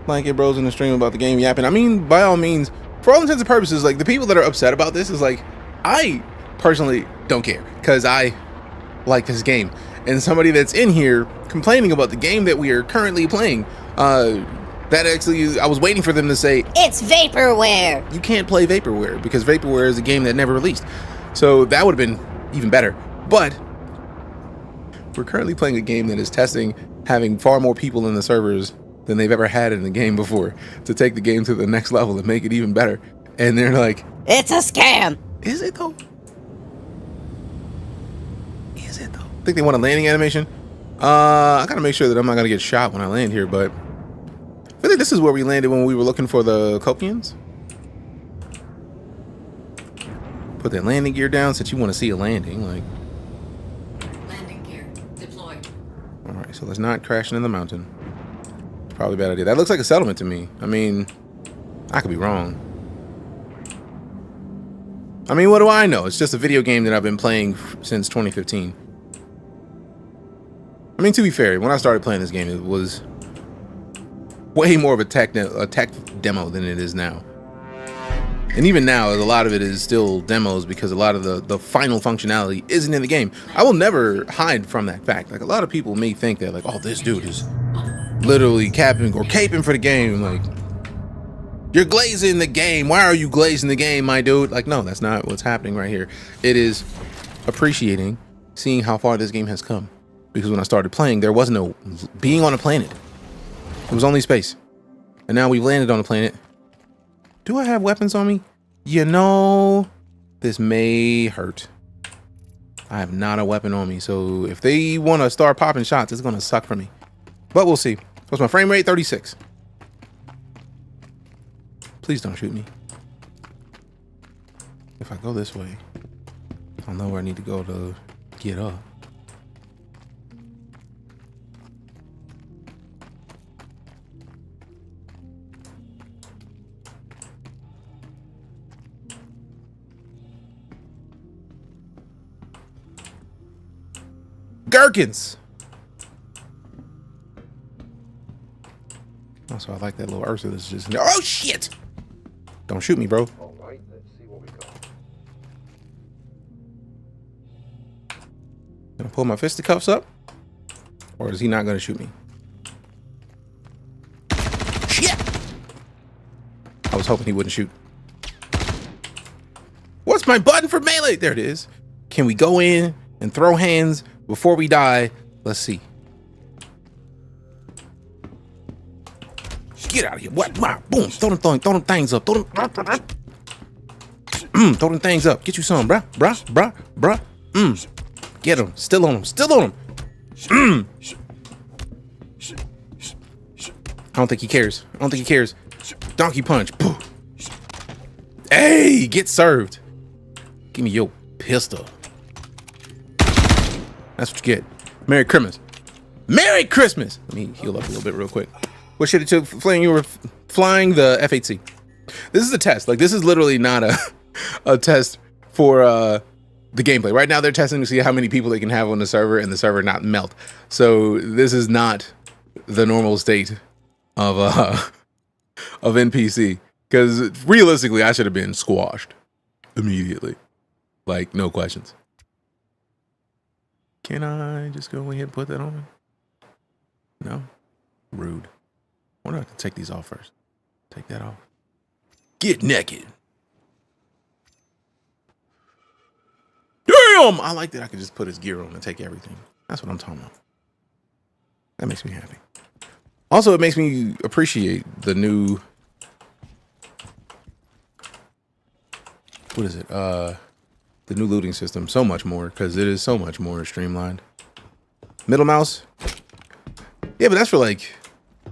like it, bros in the stream about the game yapping. I mean, by all means, for all intents and purposes, like, the people that are upset about this is like, I personally don't care because I like this game. And somebody that's in here complaining about the game that we are currently playing, that actually, I was waiting for them to say, It's vaporware! you can't play vaporware because vaporware is a game that never released. So that would have been even better. But we're currently playing a game that is testing having far more people in the servers than they've ever had in the game before to take the game to the next level and make it even better. And they're like, It's a scam! is it though? Is it though? I think they want a landing animation. I gotta make sure that I'm not gonna get shot when I land here, but I feel like this is where we landed when we were looking for the Copians. Put that landing gear down since you want to see a landing, like. Landing gear deployed. All right, so let's not crash into the mountain. Probably a bad idea. That looks like a settlement to me. I mean, I could be wrong. I mean, what do I know? It's just a video game that I've been playing since 2015. I mean, to be fair, when I started playing this game, it was way more of a tech demo than it is now. And even now, a lot of it is still demos because a lot of the final functionality isn't in the game. I will never hide from that fact. Like, a lot of people may think that, like, oh, this dude is literally capping or caping for the game. Like, you're glazing the game. Why are you glazing the game, my dude? Like, no, that's not what's happening right here. It is appreciating seeing how far this game has come. Because when I started playing, there was no being on a planet. It was only space. And now we've landed on a planet. Do I have weapons on me? You know, this may hurt. I have not a weapon on me. So if they want to start popping shots, it's going to suck for me. But we'll see. What's my frame rate? 36. Please don't shoot me. If I go this way, I'll know where I need to go to get up. Gherkins. Also, I like that little Ursa that's just in there. Oh shit! Don't shoot me, bro. All right, let's see what we got. Gonna pull my fisticuffs up, or is he not gonna shoot me? Shit! I was hoping he wouldn't shoot. What's my button for melee? There it is. Can we go in and throw hands before we die? Let's see. Get out of here. What? Boom. Throw them things up. Throw them things up. Get you some, bruh. Get them. Still on them. I don't think he cares. Donkey punch. Hey, get served. Give me your pistol. That's what you get. Merry Christmas. Let me heal up a little bit real quick. What shit it took? Flame, you were flying the F-8C. This is a test. Like, this is literally not a test for the gameplay. Right now, they're testing to see how many people they can have on the server and the server not melt. So this is not the normal state of NPC. Because realistically, I should have been squashed immediately. Like, no questions. Can I just go ahead and put that on? No? Rude. I wonder if I have to take these off first. Take that off. Get naked. Damn! I like that I could just put his gear on and take everything. That's what I'm talking about. That makes me happy. Also, it makes me appreciate the new... What is it? The new looting system so much more, because it is so much more streamlined. Middle mouse. Yeah, but that's for like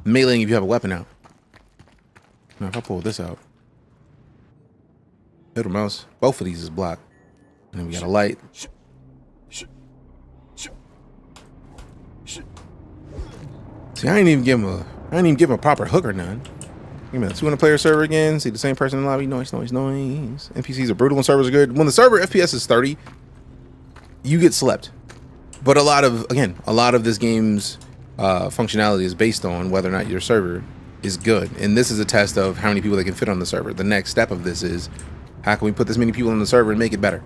meleeing if you have a weapon out. Now if I pull this out, middle mouse, both of these is blocked. And then we got a light. See, I ain't even give him a proper hook or none. Give me a 200 player server again. See the same person in the lobby. Noise. NPCs are brutal when servers are good. When the server FPS is 30, you get slept. But a lot of this game's functionality is based on whether or not your server is good. And this is a test of how many people they can fit on the server. The next step of this is, how can we put this many people on the server and make it better?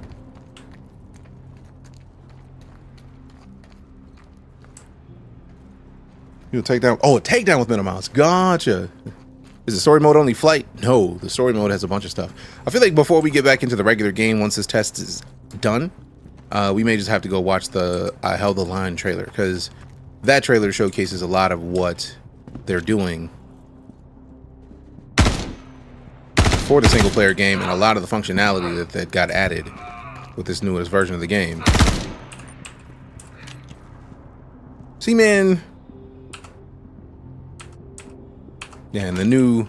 You'll take down. Oh, a takedown with middle mouse. Gotcha. Is the story mode only flight? No, the story mode has a bunch of stuff. I feel like before we get back into the regular game, once this test is done, we may just have to go watch the I Held the Line trailer, because that trailer showcases a lot of what they're doing for the single player game and a lot of the functionality that got added with this newest version of the game. See, man. Yeah, and the new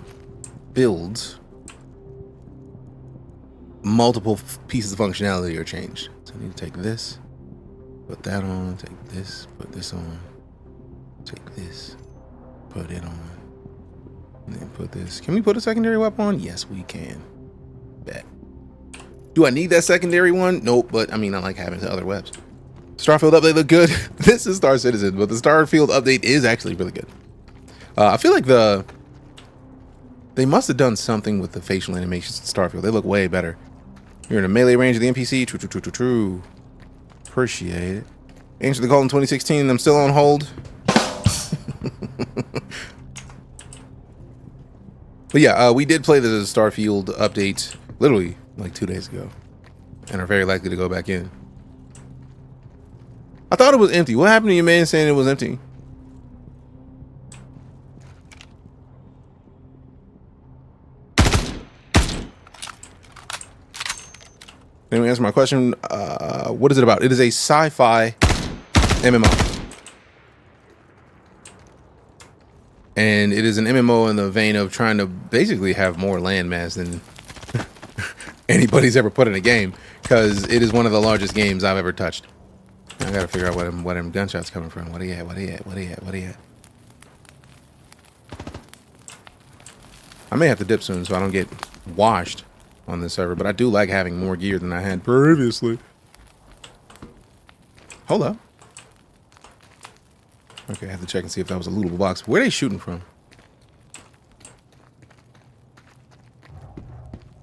builds, multiple pieces of functionality are changed. So I need to take this, put that on, take this, put this on, take this, put it on, and then put this. Can we put a secondary weapon on? Yes, we can. Bet. Do I need that secondary one? Nope, but I mean, I like having the other webs. Starfield update look good. This is Star Citizen, but the Starfield update is actually really good. I feel like they must have done something with the facial animations in Starfield. They look way better. You're in a melee range of the NPC. True. Appreciate it. Answered the call in 2016. I'm still on hold. But yeah, we did play the Starfield update literally like 2 days ago, and are very likely to go back in. I thought it was empty. What happened to your man saying it was empty? Let me answer my question. What is it about? It is a sci-fi MMO. And it is an MMO in the vein of trying to basically have more landmass than anybody's ever put in a game, because it is one of the largest games I've ever touched. I gotta figure out where them gunshots coming from. What are you at? I may have to dip soon so I don't get washed on this server, but I do like having more gear than I had previously. Hold up. Okay, I have to check and see if that was a lootable box. Where are they shooting from?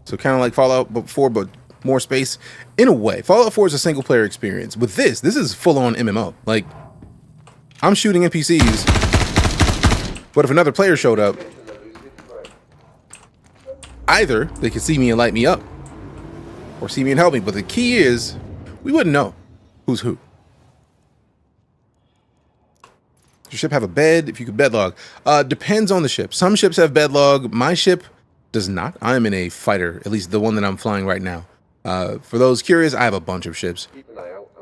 So kind of like Fallout 4, but more space. In a way, Fallout 4 is a single player experience. With this is full on MMO. Like, I'm shooting NPCs, but if another player showed up, either they could see me and light me up, or see me and help me. But the key is, we wouldn't know who's who. Does your ship have a bed? If you could bedlog. Depends on the ship. Some ships have bedlog. My ship does not. I am in a fighter, at least the one that I'm flying right now. For those curious, I have a bunch of ships.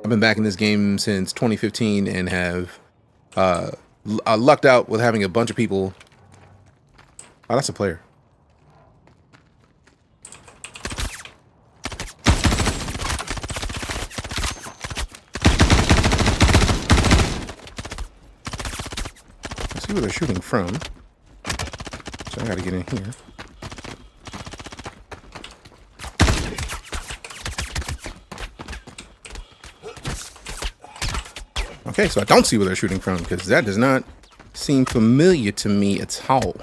I've been back in this game since 2015 and have lucked out with having a bunch of people. Oh, that's a player. Let's see where they're shooting from. So I gotta get in here. Okay, so I don't see where they're shooting from, because that does not seem familiar to me at all.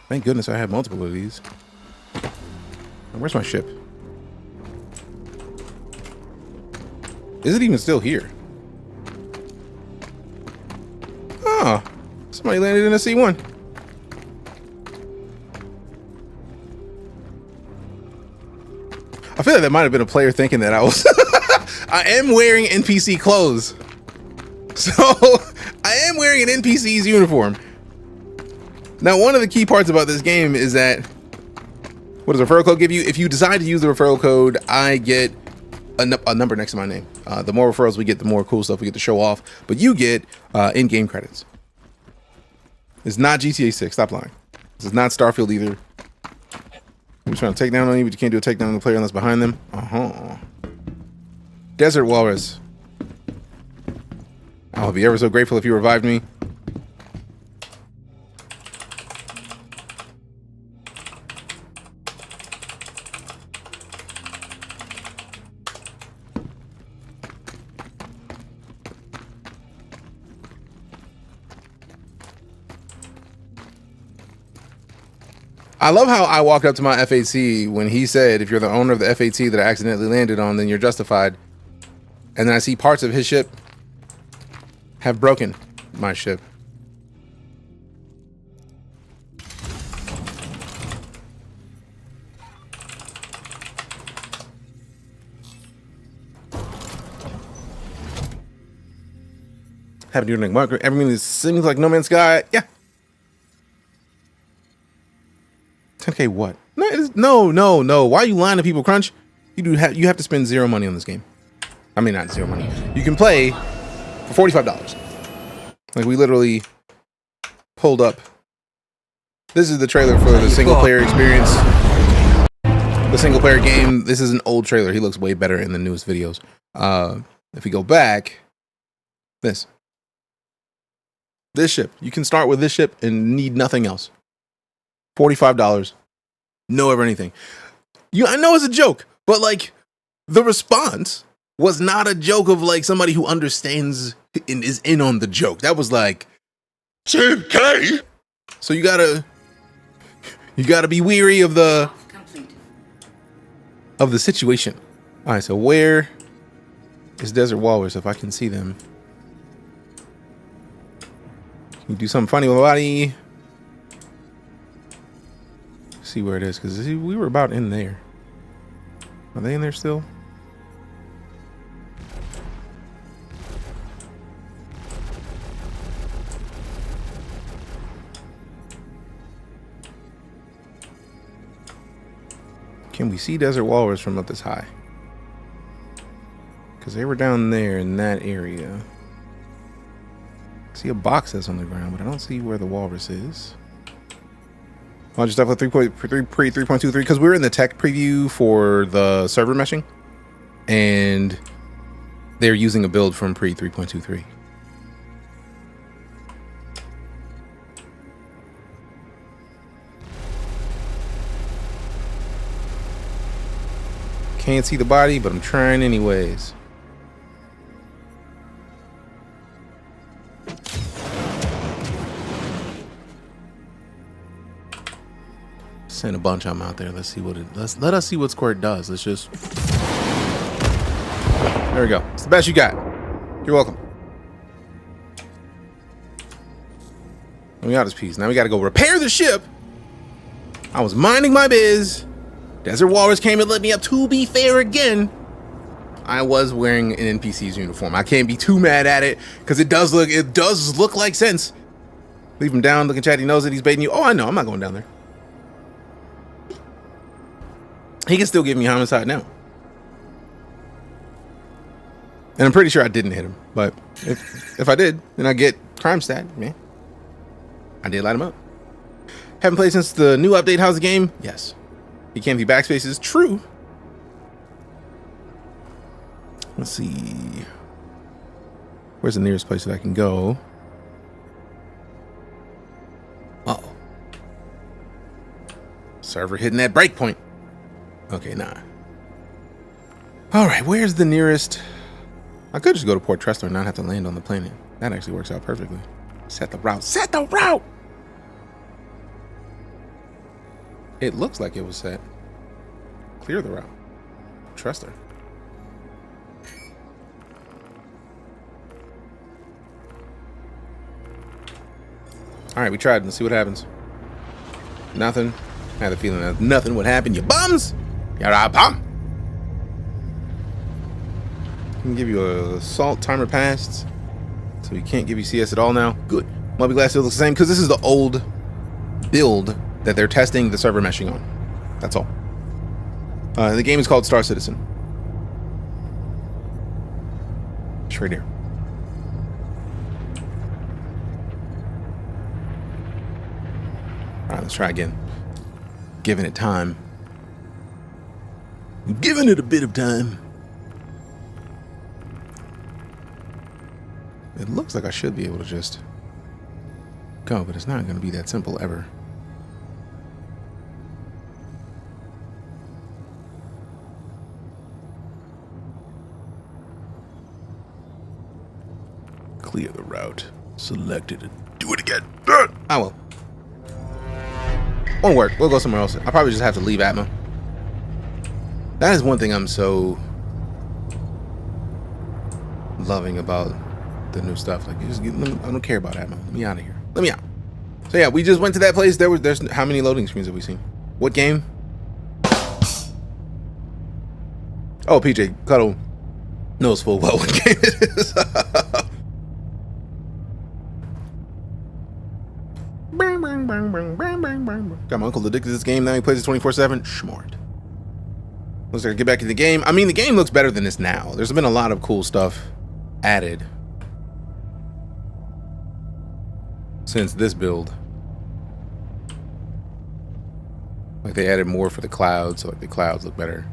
Thank goodness I have multiple of these. Where's my ship? Is it even still here? Oh, somebody landed in a C1. I feel like that might have been a player thinking that I was. I am wearing NPC clothes. So, I am wearing an NPC's uniform. Now, one of the key parts about this game is that, what does the referral code give you? If you decide to use the referral code, I get a number next to my name. The more referrals we get, the more cool stuff we get to show off. But you get in-game credits. It's not GTA 6. Stop lying. This is not Starfield either. We're trying to take down on you, but you can't do a takedown on the player unless behind them. Desert Walrus. I'll be ever so grateful if you revived me. I love how I walked up to my FAT when he said, if you're the owner of the FAT that I accidentally landed on, then you're justified. And then I see parts of his ship have broken my ship. Haven't do anything. Everything seems like No Man's Sky. Yeah. 10K what? No. Why are you lying to people, Crunch? You have to spend zero money on this game. I mean, not zero money. You can play for $45. Like, we literally pulled up. This is the trailer for the single player experience. The single player game. This is an old trailer. He looks way better in the newest videos. If we go back, this ship. You can start with this ship and need nothing else. $45. No ever anything. I know it's a joke, but like the response was not a joke of like somebody who understands and is in on the joke. That was like 10K. So you gotta be weary of the situation. All right, so where is Desert Walrus? If I can see them, can you do something funny with the body? See where it is, because we were about in there. Are they in there still? Can we see Desert Walrus from up this high? Because they were down there in that area. I see a box that's on the ground, but I don't see where the walrus is. I'll just have a 3.23 because we were in the tech preview for the server meshing, and they're using a build from pre 3.23. Can't see the body, but I'm trying anyways. Send a bunch of them out there. Let's see what let us see what Squirt does. Let's just. There we go. It's the best you got. You're welcome. Let me out this piece. Now we got to go repair the ship. I was minding my biz. Desert Walrus came and lit me up. To be fair, again, I was wearing an NPC's uniform. I can't be too mad at it because it does look like sense. Leave him down. Look at Chad. He knows that he's baiting you. Oh, I know. I'm not going down there. He can still give me homicide now. And I'm pretty sure I didn't hit him. But if I did, then I get crime stat, man. I did light him up. Haven't played since the new update. How's the game? Yes. He can't be backspaces. True. Let's see. Where's the nearest place that I can go? Uh-oh. Server hitting that breakpoint. Okay, nah. All right, where's the nearest? I could just go to Port Trester and not have to land on the planet. That actually works out perfectly. Set the route. Set the route! It looks like it was set. Clear the route. Trester. All right, we tried. Let's see what happens. Nothing. I had a feeling that nothing would happen. You bums! You're a bum! I can give you a assault timer passed. So we can't give you CS at all now. Good. Moby Glass still looks the same because this is the old build that they're testing the server meshing on. That's all. The game is called Star Citizen. right here. All right, let's try again. Giving it time. Giving it a bit of time. It looks like I should be able to just go, but it's not going to be that simple ever. Clear the route. Selected and do it again. I will. Won't work. We'll go somewhere else. I'll probably just have to leave Atma. That is one thing I'm so loving about the new stuff. Like, I don't care about Atma. Let me out of here. Let me out. So yeah, we just went to that place. There's how many loading screens have we seen? What game? Oh, PJ Cuddle knows full well what game it is. Got my uncle addicted to this game. Now he plays it 24/7. Smart. Looks like I get back in the game. I mean, the game looks better than this now. There's been a lot of cool stuff added since this build. Like, they added more for the clouds, so like the clouds look better.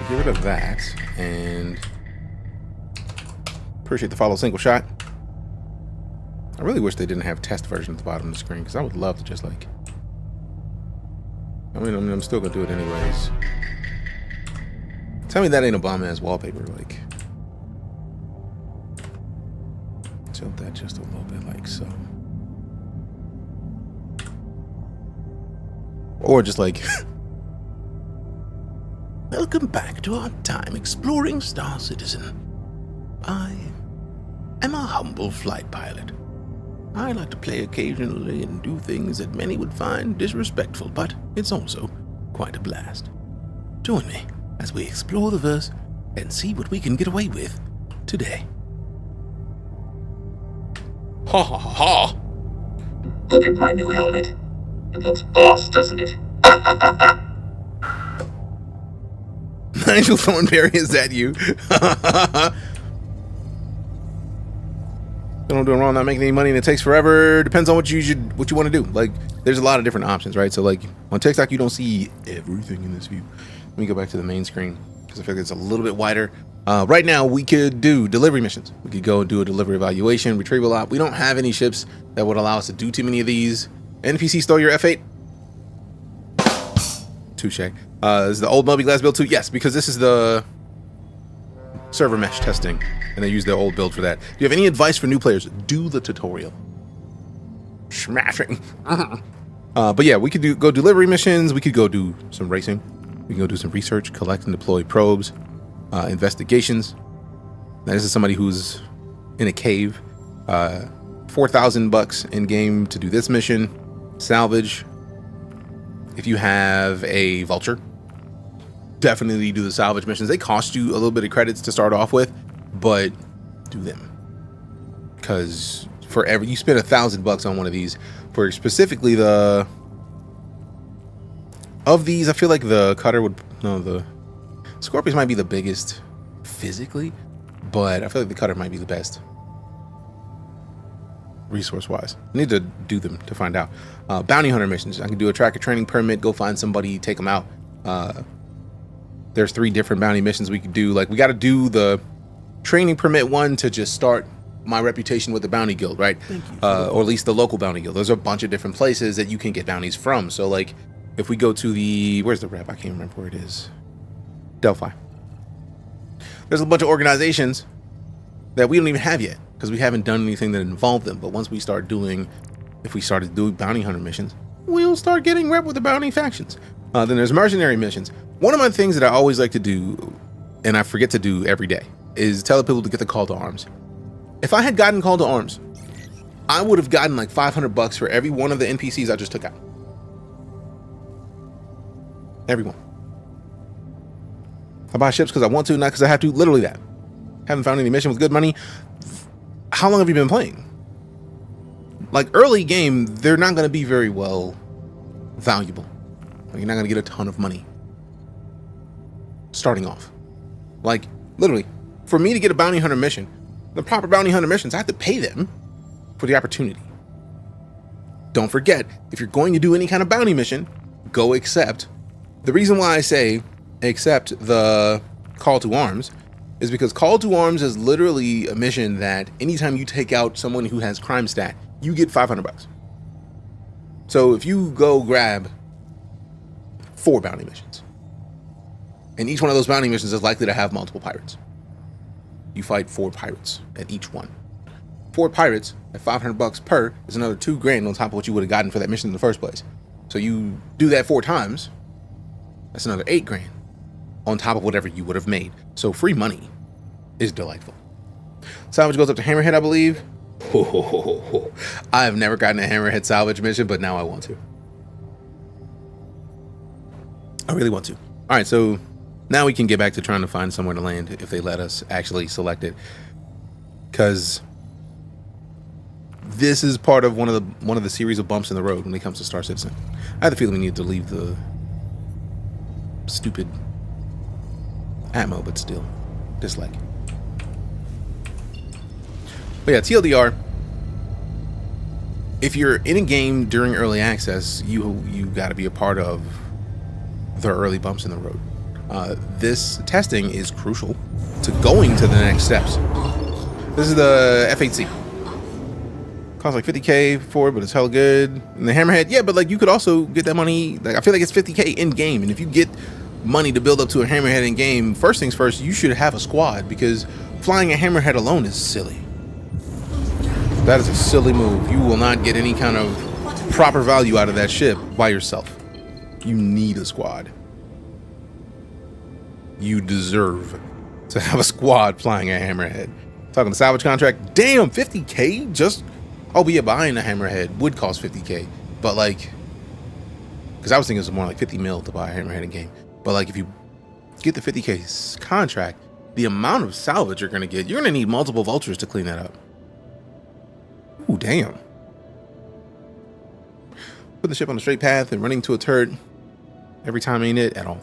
Get rid of that, and appreciate the follow single shot. I really wish they didn't have test version at the bottom of the screen, because I would love to just like, I mean, I'm still gonna do it anyways. Tell me that ain't a bomb ass wallpaper. Like, tilt that just a little bit, like so. Or just like, welcome back to our time exploring Star Citizen. I am a humble flight pilot. I like to play occasionally and do things that many would find disrespectful, but it's also quite a blast. Join me as we explore the verse and see what we can get away with today. Ha ha ha ha! Look at my new helmet. It looks boss, doesn't it? Nigel Thornberry, is that you? I'm doing wrong, not making any money, and it takes forever. Depends on what you want to do. Like, there's a lot of different options, right? So like on TikTok, you don't see everything in this view. Let me go back to the main screen because I feel like it's a little bit wider. Right now, we could do delivery missions. We could go and do a delivery evaluation, retrieval op. We don't have any ships that would allow us to do too many of these. NPC stole your F8. Touche. This is the old Moby Glass build too. Yes, because this is the server mesh testing, and they use their old build for that. Do you have any advice for new players? Do the tutorial. Smashing. But yeah, we could go delivery missions. We could go do some racing. We can go do some research, collect and deploy probes, investigations. Now, this is somebody who's in a cave. $4,000 in game to do this mission. Salvage. If you have a vulture, definitely do the salvage missions. They cost you a little bit of credits to start off with, but do them, because forever you spend $1,000 on one of these. For specifically of these, I feel like the cutter the Scorpions might be the biggest physically, but I feel like the cutter might be the best resource wise. I need to do them to find out. Bounty hunter missions. I can do a tracker training permit, go find somebody, take them out. There's 3 different bounty missions we could do. Like, we got to do the training permit one to just start my reputation with the bounty guild, right? Or at least the local bounty guild. There's a bunch of different places that you can get bounties from. So like, if we go to where's the rep? I can't remember where it is. Delphi. There's a bunch of organizations that we don't even have yet because we haven't done anything that involved them. But once we start doing, if we started doing bounty hunter missions, we'll start getting rep with the bounty factions. Then there's mercenary missions. One of my things that I always like to do, and I forget to do every day, is tell people to get the call to arms. If I had gotten call to arms, I would have gotten like $500 for every one of the NPCs I just took out. Everyone. I buy ships because I want to, not because I have to. Literally that. Haven't found any mission with good money. How long have you been playing? Like, early game, they're not going to be very well valuable. You're not going to get a ton of money starting off. Like, literally, for me to get a bounty hunter mission, the proper bounty hunter missions, I have to pay them for the opportunity. Don't forget, if you're going to do any kind of bounty mission, go accept. The reason why I say accept the call to arms is because call to arms is literally a mission that anytime you take out someone who has crime stat, you get $500. So if you go grab 4 bounty missions, and each one of those bounty missions is likely to have multiple pirates, you fight 4 pirates at each one. 4 pirates at $500 per is another $2 grand on top of what you would have gotten for that mission in the first place. So you do that 4 times, that's another $8 grand on top of whatever you would have made. So free money is delightful. Salvage goes up to Hammerhead, I believe. I have never gotten a Hammerhead salvage mission, but now I want to. I really want to. All right, so now we can get back to trying to find somewhere to land if they let us actually select it. Because this is part of one of the series of bumps in the road when it comes to Star Citizen. I have the feeling we need to leave the stupid Atmo, but still, dislike. But yeah, TLDR, if you're in a game during early access, you got to be a part of the early bumps in the road. This testing is crucial to going to the next steps. This is the F8C. Costs like 50K for it, but it's hella good. And the Hammerhead, yeah, but like you could also get that money. Like I feel like it's 50K in game, and if you get money to build up to a Hammerhead in game, first things first, you should have a squad, because flying a Hammerhead alone is silly. That is a silly move. You will not get any kind of proper value out of that ship by yourself. You need a squad. You deserve to have a squad flying a Hammerhead. Talking to salvage contract, damn, 50K just, albeit buying a Hammerhead would cost 50K, but like, because I was thinking it was more like 50 mil to buy a Hammerhead in game. But like, if you get the 50K contract, the amount of salvage you're gonna get, you're gonna need multiple vultures to clean that up. Ooh, damn. Put the ship on the straight path and running to a turret every time ain't it at all.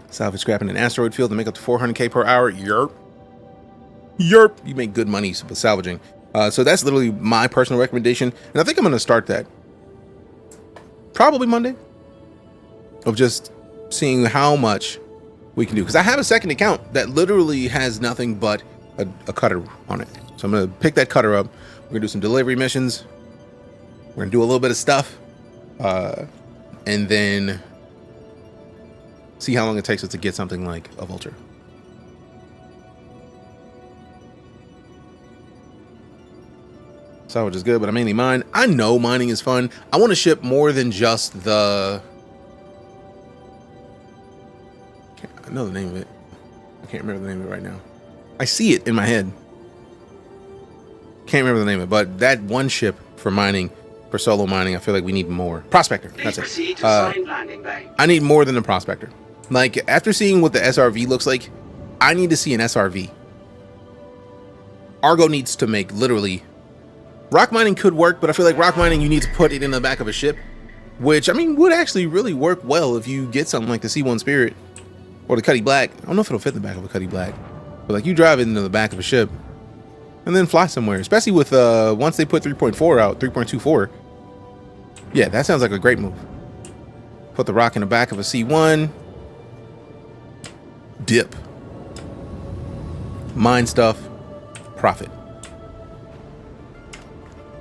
Salvage scrapping an asteroid field to make up to 400K per hour. Yerp. Yerp. You make good money with salvaging. So that's literally my personal recommendation. And I think I'm going to start that probably Monday, of just seeing how much we can do. Because I have a second account that literally has nothing but a cutter on it. So I'm going to pick that cutter up. We're going to do some delivery missions. We're going to do a little bit of stuff. And then see how long it takes us to get something like a vulture. Salvage is good, but I mainly mine. I know mining is fun. I want to ship more than just the... I know the name of it. I can't remember the name of it right now. I see it in my head. Can't remember the name of it, but that one ship for mining, for solo mining, I feel like we need more. Prospector, that's it. I need more than a prospector. Like, after seeing what the SRV looks like, I need to see an SRV. Argo needs to make literally... Rock mining could work, but I feel like rock mining, you need to put it in the back of a ship, which, I mean, would actually really work well if you get something like the C1 Spirit or the Cuddy Black. I don't know if it'll fit in the back of a Cuddy Black, but like you drive it into the back of a ship and then fly somewhere, especially with once they put 3.4 out, 3.24. Yeah, that sounds like a great move. Put the rock in the back of a C1, dip, mine stuff, profit.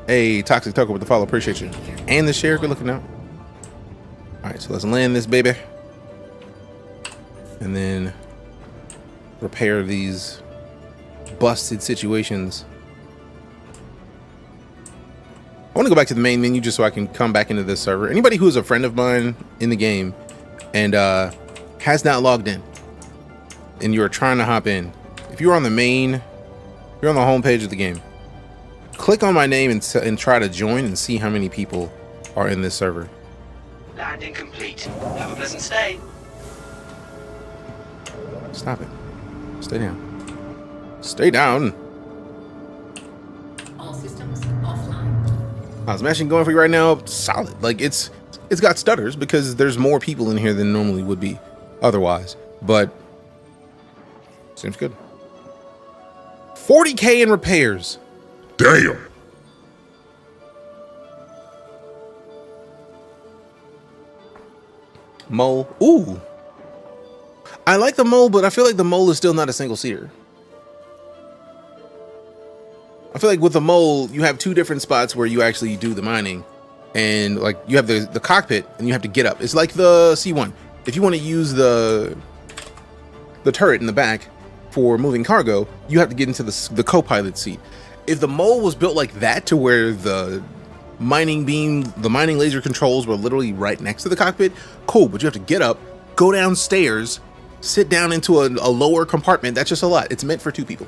Hey, Toxic Tucker with the follow, appreciate you. And the share, good looking out. All right, so let's land this baby. And then repair these busted situations. I want to go back to the main menu just so I can come back into this server. Anybody who is a friend of mine in the game and has not logged in and you're trying to hop in, if you're on the main, you're on the home page of the game, click on my name and try to join and see how many people are in this server. Landing complete. Have a pleasant stay. Stop it. Stay down. Stay down. All systems offline. How's mashing going for you right now? Solid. Like, it's It's got stutters because there's more people in here than normally would be otherwise, but seems good. 40K in repairs. Damn. Mole. Ooh. I like the mole, but I feel like the mole is still not a single seater. I feel like with the mole, you have 2 different spots where you actually do the mining. And like you have the cockpit and you have to get up. It's like the C1. If you want to use the turret in the back for moving cargo, you have to get into the co-pilot seat. If the mole was built like that, to where the mining beam, the mining laser controls were literally right next to the cockpit, cool, but you have to get up, go downstairs, sit down into a lower compartment. That's just a lot. It's meant for 2 people.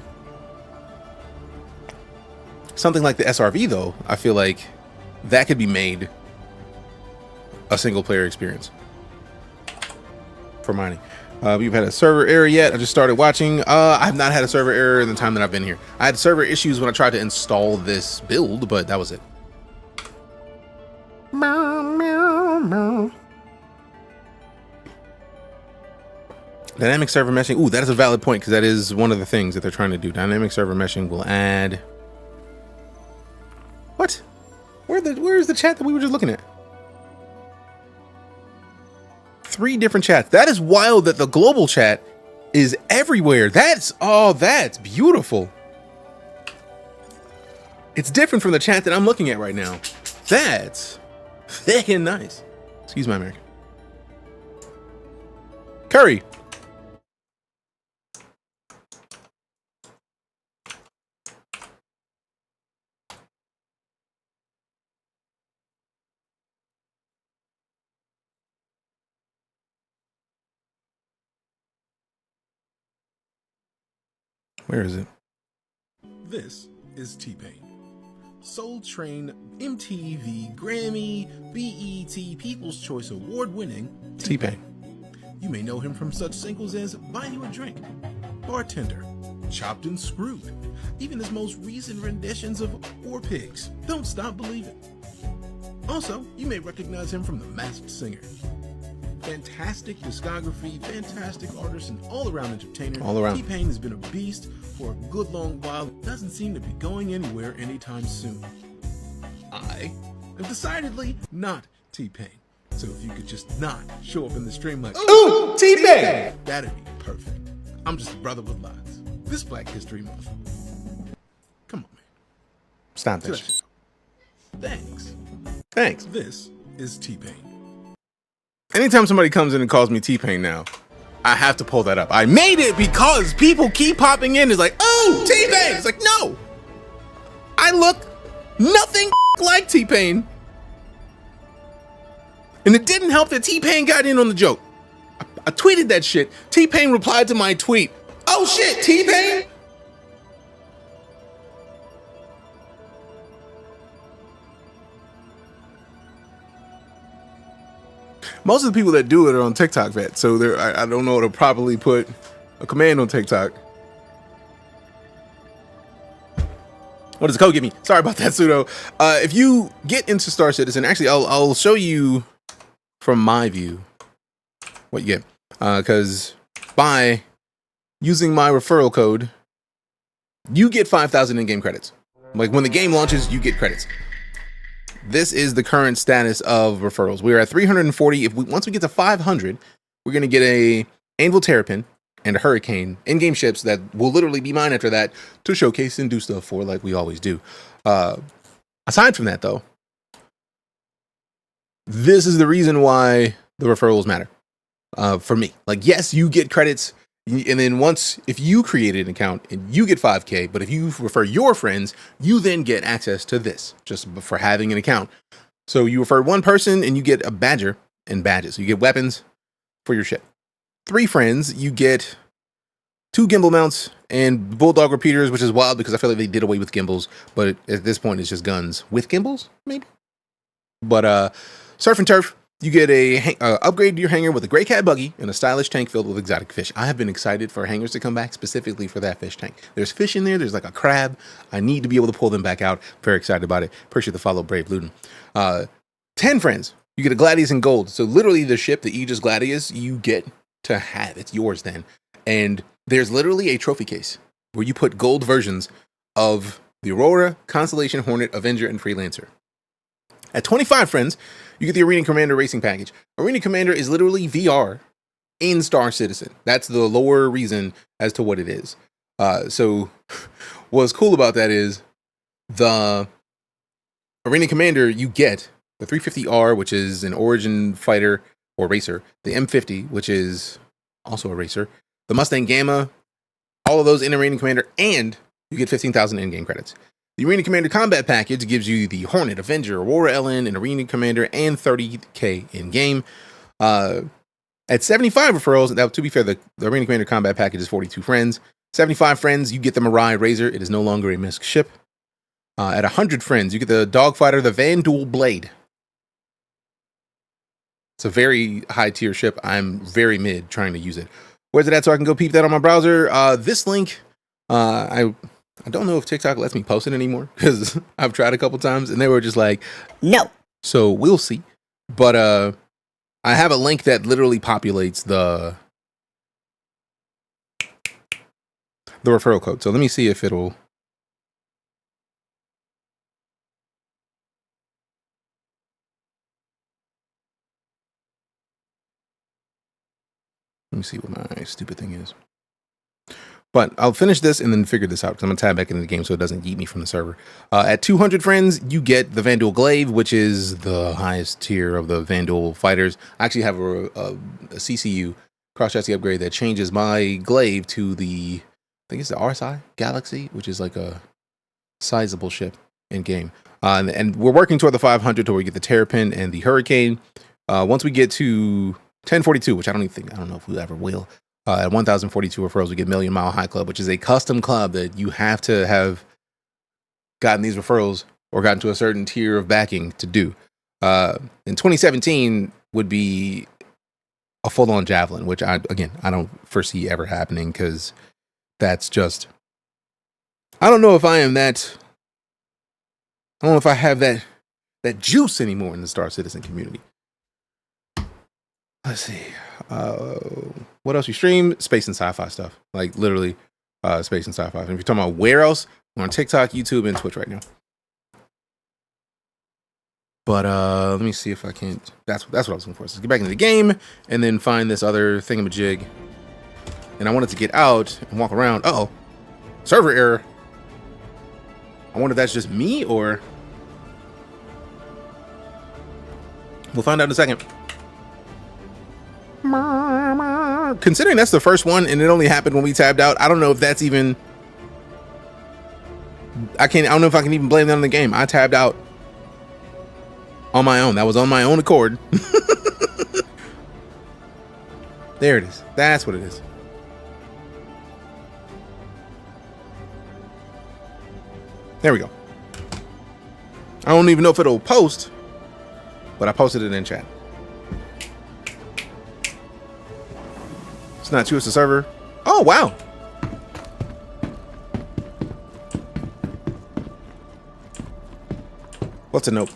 Something like the SRV though, I feel like that could be made a single player experience for mining. We've had a server error yet. I just started watching. I have not had a server error in the time that I've been here. I had server issues when I tried to install this build, but that was it. Dynamic server meshing. Ooh, that is a valid point, because that is one of the things that they're trying to do. Dynamic server meshing will add... What? Where is the chat that we were just looking at? 3 different chats. That is wild that the global chat is everywhere. That's beautiful. It's different from the chat that I'm looking at right now. That's fucking nice. Excuse my American. Curry. Where is it? This is T-Pain. Soul Train, MTV, Grammy, BET, People's Choice Award winning T-Pain. You may know him from such singles as Buy You a Drink, Bartender, Chopped and Screwed, even his most recent renditions of Four Pigs, Don't Stop Believing. Also, you may recognize him from The Masked Singer. Fantastic discography, fantastic artist, and all-around entertainer. All around. T-Pain has been a beast for a good long while. Doesn't seem to be going anywhere anytime soon. I am decidedly not T-Pain. So if you could just not show up in the stream like, Ooh, T-Pain! That'd be perfect. I'm just a brother with lines. This Black History Month. Come on, man. Stop that shit. Thanks. Thanks. This is T-Pain. Anytime somebody comes in and calls me T-Pain now, I have to pull that up. I made it because people keep popping in. It's like, oh, T-Pain. It's like, no. I look nothing like T-Pain. And it didn't help that T-Pain got in on the joke. I tweeted that shit. T-Pain replied to my tweet. Oh shit, T-Pain? Most of the people that do it are on TikTok, vet. So I don't know how to properly put a command on TikTok. What does the code give me? Sorry about that, Pseudo. If you get into Star Citizen, actually, I'll show you from my view what you get. Because by using my referral code, you get 5,000 in-game credits. Like when the game launches, you get credits. This is the current status of referrals. We are at 340. Once we get to 500, we're going to get a Anvil Terrapin and a Hurricane in-game ships that will literally be mine after that to showcase and do stuff for, like we always do. Aside from that, though, this is the reason why the referrals matter for me. Like, yes, you get credits. And then if you create an account and you get 5K, but if you refer your friends, you then get access to this just for having an account. So you refer one person and you get a badger and badges. You get weapons for your ship. 3 friends, you get 2 gimbal mounts and bulldog repeaters, which is wild because I feel like they did away with gimbals, but at this point it's just guns with gimbals, maybe. But surf and turf. You get a upgrade to your hangar with a Grey Cat buggy and a stylish tank filled with exotic fish. I have been excited for hangars to come back specifically for that fish tank. There's fish in there. There's like a crab. I need to be able to pull them back out. Very excited about it. Appreciate the follow, Brave Luton. 10 friends. You get a Gladius in gold. So literally the ship, the Aegis Gladius, you get to have. It's yours then. And there's literally a trophy case where you put gold versions of the Aurora, Constellation, Hornet, Avenger, and Freelancer. At 25 friends, you get the Arena Commander Racing Package. Arena Commander is literally VR in Star Citizen. That's the lower reason as to what it is. So what's cool about that is the Arena Commander, you get the 350R, which is an Origin fighter or racer, the M50, which is also a racer, the Mustang Gamma, all of those in Arena Commander, and you get 15,000 in-game credits. The Arena Commander Combat Package gives you the Hornet, Avenger, Aurora LN, and Arena Commander, and 30k in-game. At 75 referrals, now to be fair, the Arena Commander Combat Package is 42 friends. 75 friends, you get the Mirai Razor. It is no longer a misc ship. At 100 friends, you get the Dogfighter, the Vanduul Blade. It's a very high tier ship. I'm very mid trying to use it. Where's it at so I can go peep that on my browser? This link, I don't know if TikTok lets me post it anymore because I've tried a couple times and they were just like, no. So we'll see. But I have a link that literally populates the referral code. So let me see if it'll. Let me see what my stupid thing is. But I'll finish this and then figure this out because I'm going to tab back into the game so it doesn't yeet me from the server. At 200 friends, you get the Vanduul Glaive, which is the highest tier of the Vanduul fighters. I actually have a CCU, cross-chassis upgrade, that changes my Glaive to the, I think it's the RSI Galaxy, which is like a sizable ship in game. And we're working toward the 500 to where we get the Terrapin and the Hurricane. Once we get to 1042, which I don't know if we ever will. At 1,042 referrals, we get Million Mile High Club, which is a custom club that you have to have gotten these referrals or gotten to a certain tier of backing to do. In 2017 would be a full-on Javelin, which I don't foresee ever happening because that's just, I don't know if I am that, I don't know if I have that juice anymore in the Star Citizen community. Let's see. What else we stream? Space and sci-fi stuff. Like literally space and sci-fi. And if you're talking about where else, we're on TikTok, YouTube, and Twitch right now. But let me see if I can't. That's what I was looking for. So let's get back into the game and then find this other thingamajig. And I wanted to get out and walk around. Uh-oh. Server error. I wonder if that's just me or... We'll find out in a second. Considering that's the first one and it only happened when we tabbed out, I don't know if that's even, I don't know if I can even blame that on the game. I tabbed out on my own. That was on my own accord. There it is. That's what it is. There we go. I don't even know if it'll post, but I posted it in chat. It's not you, it's the server. Oh, wow. What's a note?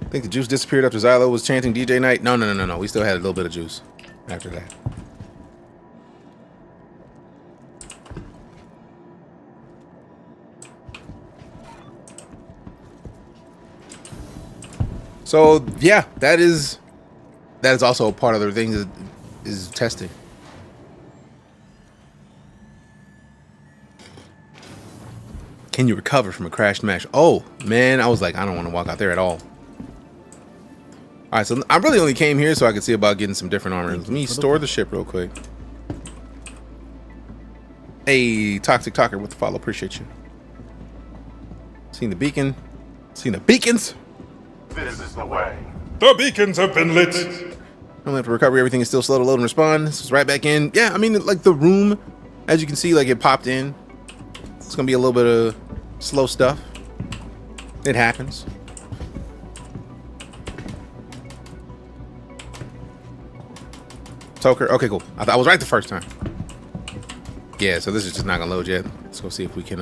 I think the juice disappeared after Xylo was chanting DeejayKnight. No. We still had a little bit of juice after that. So, yeah, that is also a part of the thing is testing. Can you recover from a crashed match? Oh, man, I was like, I don't want to walk out there at all. All right, so I really only came here so I could see about getting some different armor. Let me store the ship real quick. Hey, Toxic Talker with the follow. Appreciate you. Seen the beacon. Seen the beacons. This is the way. The beacons have been lit. Only after recovery, everything is still slow to load and respond. This is right back in. Yeah, I mean, like the room, as you can see, like it popped in. It's gonna be a little bit of slow stuff. It happens. Toker. Okay, cool. I was right the first time. Yeah, so this is just not gonna load yet. Let's go see if we can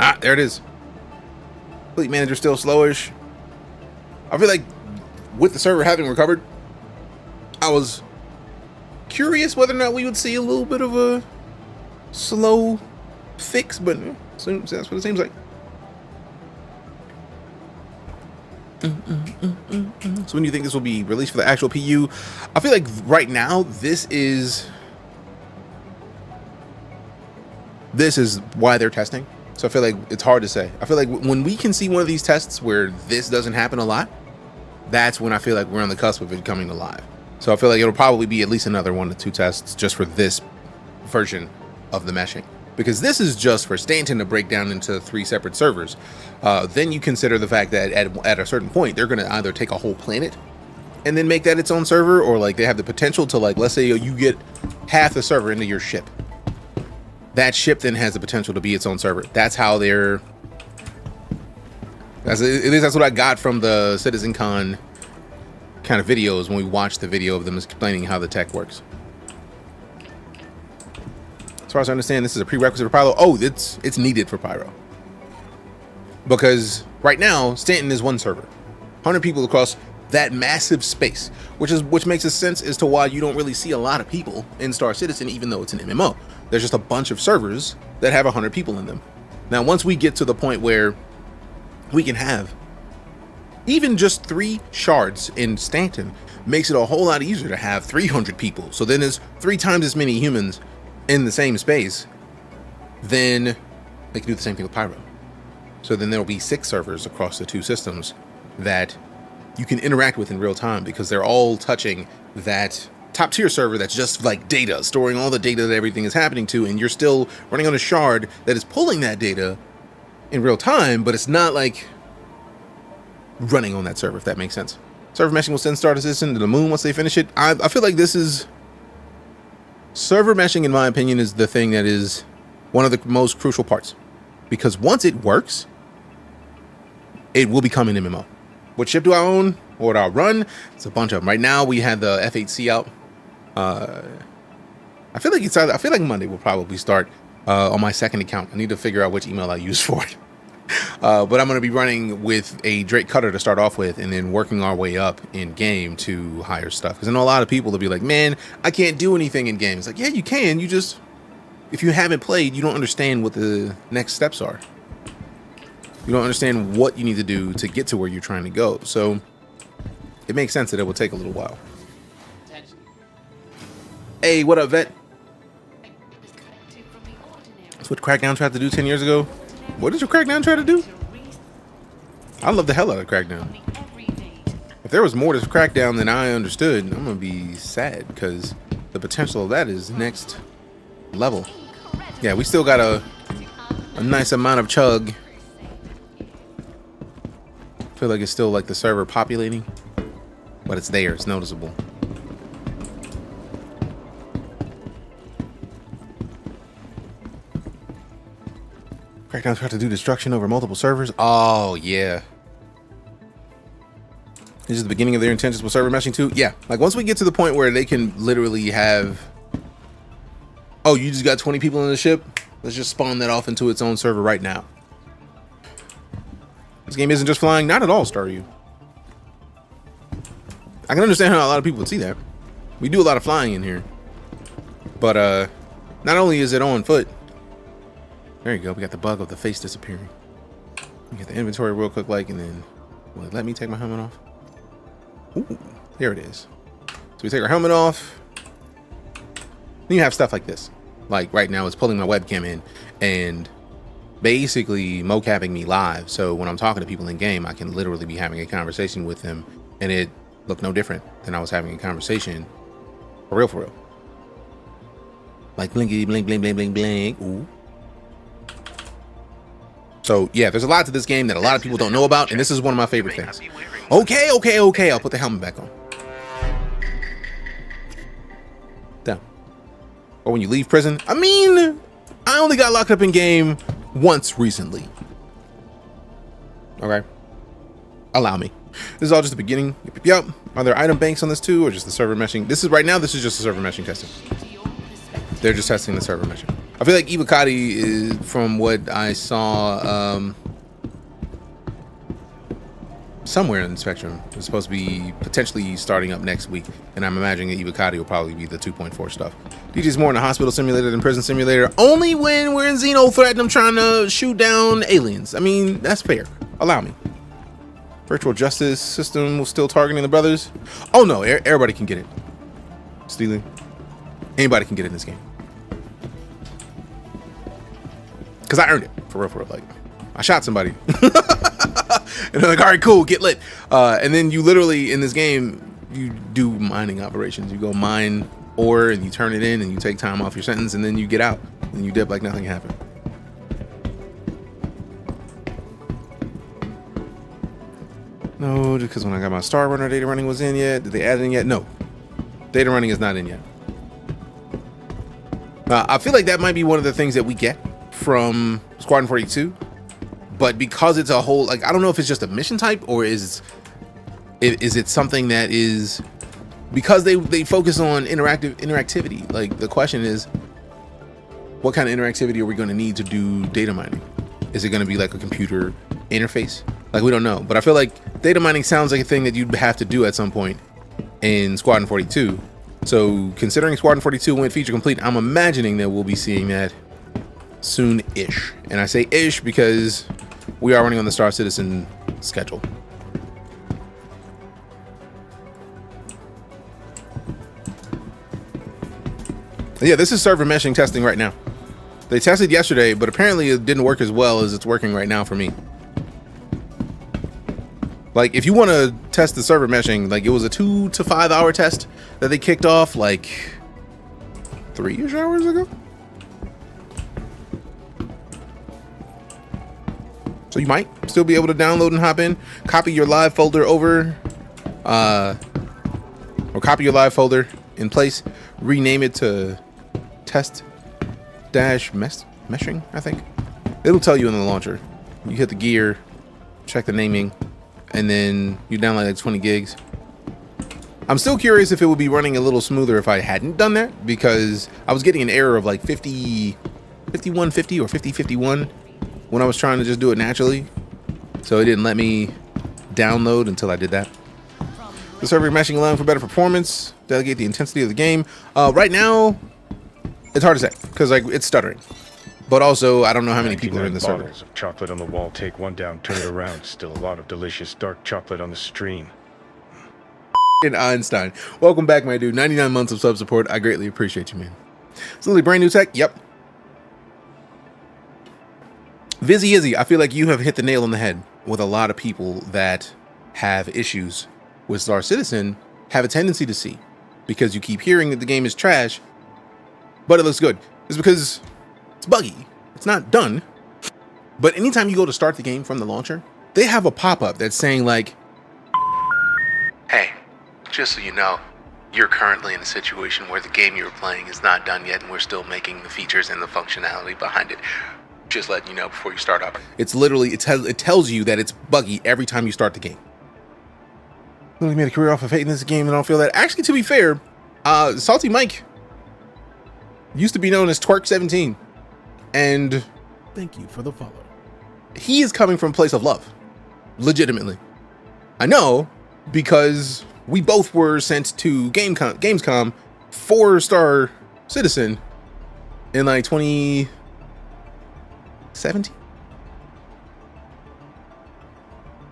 Ah, there it is. Fleet manager still slowish. I feel like with the server having recovered, I was curious whether or not we would see a little bit of a slow fix, but that's what it seems like. So when do you think this will be released for the actual PU? I feel like right now this is why they're testing. So I feel like it's hard to say. I feel like when we can see one of these tests where this doesn't happen a lot, that's when I feel like we're on the cusp of it coming to live. So I feel like it'll probably be at least another 1 to 2 tests just for this version of the meshing. Because this is just for Stanton to break down into 3 separate servers. Then you consider the fact that at a certain point, they're going to either take a whole planet and then make that its own server, or like they have the potential to, like, let's say you get half the server into your ship. That ship then has the potential to be its own server. That's how they're... At least that's what I got from the CitizenCon kind of videos when we watched the video of them explaining how the tech works. As far as I understand, this is a prerequisite for Pyro. Oh, it's needed for Pyro. Because right now, Stanton is 1 server. 100 people across that massive space, which makes a sense as to why you don't really see a lot of people in Star Citizen, even though it's an MMO. There's just a bunch of servers that have 100 people in them. Now, once we get to the point where we can have even just 3 shards in Stanton, makes it a whole lot easier to have 300 people. So then there's 3 times as many humans in the same space. Then they can do the same thing with Pyro. So then there'll be 6 servers across the 2 systems that you can interact with in real time, because they're all touching that top tier server that's just like data, storing all the data that everything is happening to, and you're still running on a shard that is pulling that data in real time, but it's not like running on that server, if that makes sense. Server meshing will send Star Citizen to the moon once they finish it. I feel like this is... Server meshing, in my opinion, is the thing that is one of the most crucial parts. Because once it works, it will become an MMO. What ship do I own? What do I run? It's a bunch of them. Right now, we had the F8C out. I feel like Monday will probably start on my 2nd account. I need to figure out which email I use for it. But I'm going to be running with a Drake Cutter to start off with, and then working our way up in game to higher stuff. Because I know a lot of people will be like, man, I can't do anything in game. It's like, yeah, you can. You just, if you haven't played, you don't understand what the next steps are. You don't understand what you need to do to get to where you're trying to go. So it makes sense that it will take a little while. Hey, what up, vet? That's what Crackdown tried to do 10 years ago. What did your Crackdown try to do? I love the hell out of Crackdown. If there was more to Crackdown than I understood, I'm gonna be sad, because the potential of that is next level. Yeah, we still got a nice amount of chug. I feel like it's still like the server populating, but it's there, it's noticeable. Crackdown's trying to do destruction over multiple servers. Oh, yeah. This is the beginning of their intentions with server meshing too. Yeah, like once we get to the point where they can literally have... Oh, you just got 20 people in the ship? Let's just spawn that off into its own server right now. This game isn't just flying. Not at all, Staryu. I can understand how a lot of people would see that. We do a lot of flying in here. But not only is it on foot... There you go. We got the bug of the face disappearing. We get the inventory real quick, like, and then will it let me take my helmet off? Ooh, there it is. So we take our helmet off. Then you have stuff like this. Like right now, it's pulling my webcam in and basically mocapping me live. So when I'm talking to people in game, I can literally be having a conversation with them, and it looked no different than I was having a conversation for real, for real. Like blinky, blink, blink, blink, blink, blink. Ooh. So yeah, there's a lot to this game that a lot of people don't know about, and this is one of my favorite things. Okay. I'll put the helmet back on. Down. Or when you leave prison. I mean, I only got locked up in game once recently. Okay. Allow me. This is all just the beginning. Yep. Are there item banks on this too, or just the server meshing? This is right now. This is just the server meshing testing. They're just testing the server meshing. I feel like Evocati is, from what I saw, somewhere in the spectrum, is supposed to be potentially starting up next week, and I'm imagining that Evocati will probably be the 2.4 stuff. DJ's more in a hospital simulator than prison simulator, only when we're in XenoThreat and I'm trying to shoot down aliens. I mean, that's fair. Allow me. Virtual justice system was still targeting the brothers. Oh no, everybody can get it. Stealing. Anybody can get it in this game. Because I earned it, for real, like, I shot somebody. And they're like, all right, cool, get lit. And then you literally, in this game, you do mining operations. You go mine ore, and you turn it in, and you take time off your sentence, and then you get out, and you dip like nothing happened. No, because when I got my Star Runner, data running was in yet. Did they add it in yet? No. Data running is not in yet. I feel like that might be one of the things that we get from Squadron 42, but because it's a whole, like, I don't know if it's just a mission type, or is it something that is, because they focus on interactivity. Like, the question is, what kind of interactivity are we going to need to do data mining? Is it going to be like a computer interface? Like, we don't know, but I feel like data mining sounds like a thing that you'd have to do at some point in Squadron 42. So considering Squadron 42 went feature complete, I'm imagining that we'll be seeing that soon-ish. And I say ish because we are running on the Star Citizen schedule. Yeah, this is server meshing testing right now. They tested yesterday, but apparently it didn't work as well as it's working right now for me. Like, if you want to test the server meshing, like, it was a 2 to 5 hour test that they kicked off like 3-ish hours ago. So you might still be able to download and hop in, copy your live folder over, or copy your live folder in place, rename it to test-meshing, I think. It'll tell you in the launcher. You hit the gear, check the naming, and then you download like 20 gigs. I'm still curious if it would be running a little smoother if I hadn't done that, because I was getting an error of like 5150 or 5051 when I was trying to just do it naturally. So it didn't let me download until I did that. The server meshing allowing for better performance, delegate the intensity of the game. Right now, it's hard to say because like it's stuttering. But also, I don't know how many people are in the server. Bottles of chocolate on the wall. Take one down, turn it around. Still a lot of delicious dark chocolate on the stream. In Einstein. Welcome back, my dude. 99 months of sub support. I greatly appreciate you, man. It's literally brand new tech. Yep. Vizzy Izzy, I feel like you have hit the nail on the head with a lot of people that have issues with Star Citizen have a tendency to see, because you keep hearing that the game is trash, but it looks good. It's because it's buggy. It's not done. But anytime you go to start the game from the launcher, they have a pop-up that's saying like, hey, just so you know, you're currently in a situation where the game you're playing is not done yet, and we're still making the features and the functionality behind it. Just letting you know before you start up. It's literally, it tells you that it's buggy every time you start the game. Literally made a career off of hating this game and I don't feel that. Actually, to be fair, Salty Mike used to be known as Twerk17. And thank you for the follow. He is coming from a place of love. Legitimately. I know, because we both were sent to Gamescom for Star Citizen in like 2017. I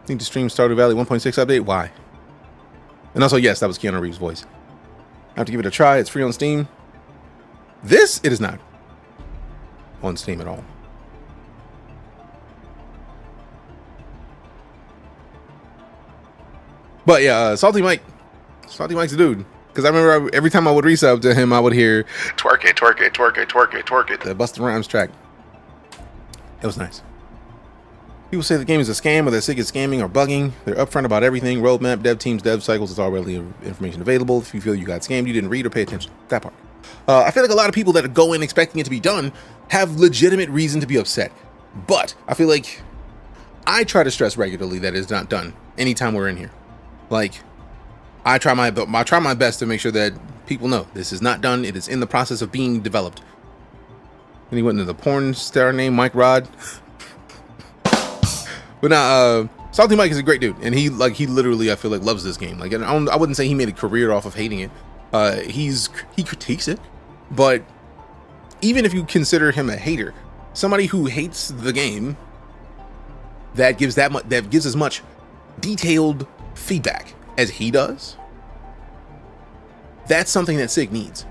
think the stream Stardew Valley 1.6 update. Why? And also, yes, that was Keanu Reeves' voice. I have to give it a try. It's free on Steam. This, it is not on Steam at all. But yeah, Salty Mike's a dude. Because I remember every time I would resub to him, I would hear twerk it, twerk it, twerk it, twerk it, twerk it. The Busta Rhymes track. It was nice. People say the game is a scam, or they're sick of scamming or bugging. They're upfront about everything. Roadmap, dev teams, dev cycles, is all readily information available. If you feel you got scammed, you didn't read or pay attention. That part. I feel like a lot of people that go in expecting it to be done have legitimate reason to be upset. But I feel like I try to stress regularly that it's not done anytime we're in here. Like, I try my best to make sure that people know this is not done. It is in the process of being developed. And he went into the porn star named Mike Rod. But now, Salty Mike is a great dude, and he literally, I feel like, loves this game. Like, I wouldn't say he made a career off of hating it. He critiques it, but even if you consider him a hater, somebody who hates the game that gives as much detailed feedback as he does, that's something that SIG needs.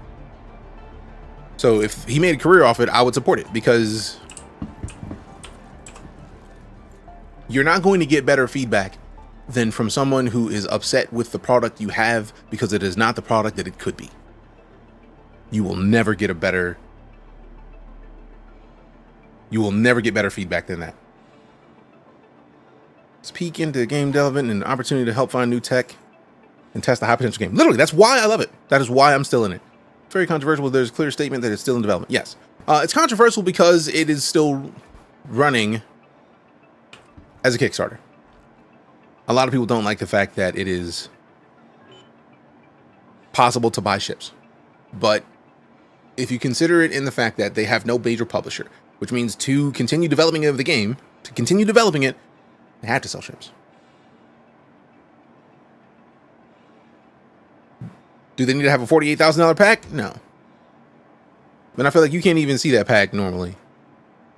So if he made a career off it, I would support it, because you're not going to get better feedback than from someone who is upset with the product you have because it is not the product that it could be. You will never get better feedback than that. Let's peek into game development and an opportunity to help find new tech and test the high potential game. Literally, that's why I love it. That is why I'm still in it. Very controversial, but there's a clear statement that it's still in development. Yes. It's controversial because it is still running as a Kickstarter. A lot of people don't like the fact that it is possible to buy ships. But if you consider it in the fact that they have no major publisher, which means to continue developing of the game, to continue developing it, they have to sell ships. Do they need to have a $48,000 pack? No. And I feel like you can't even see that pack normally.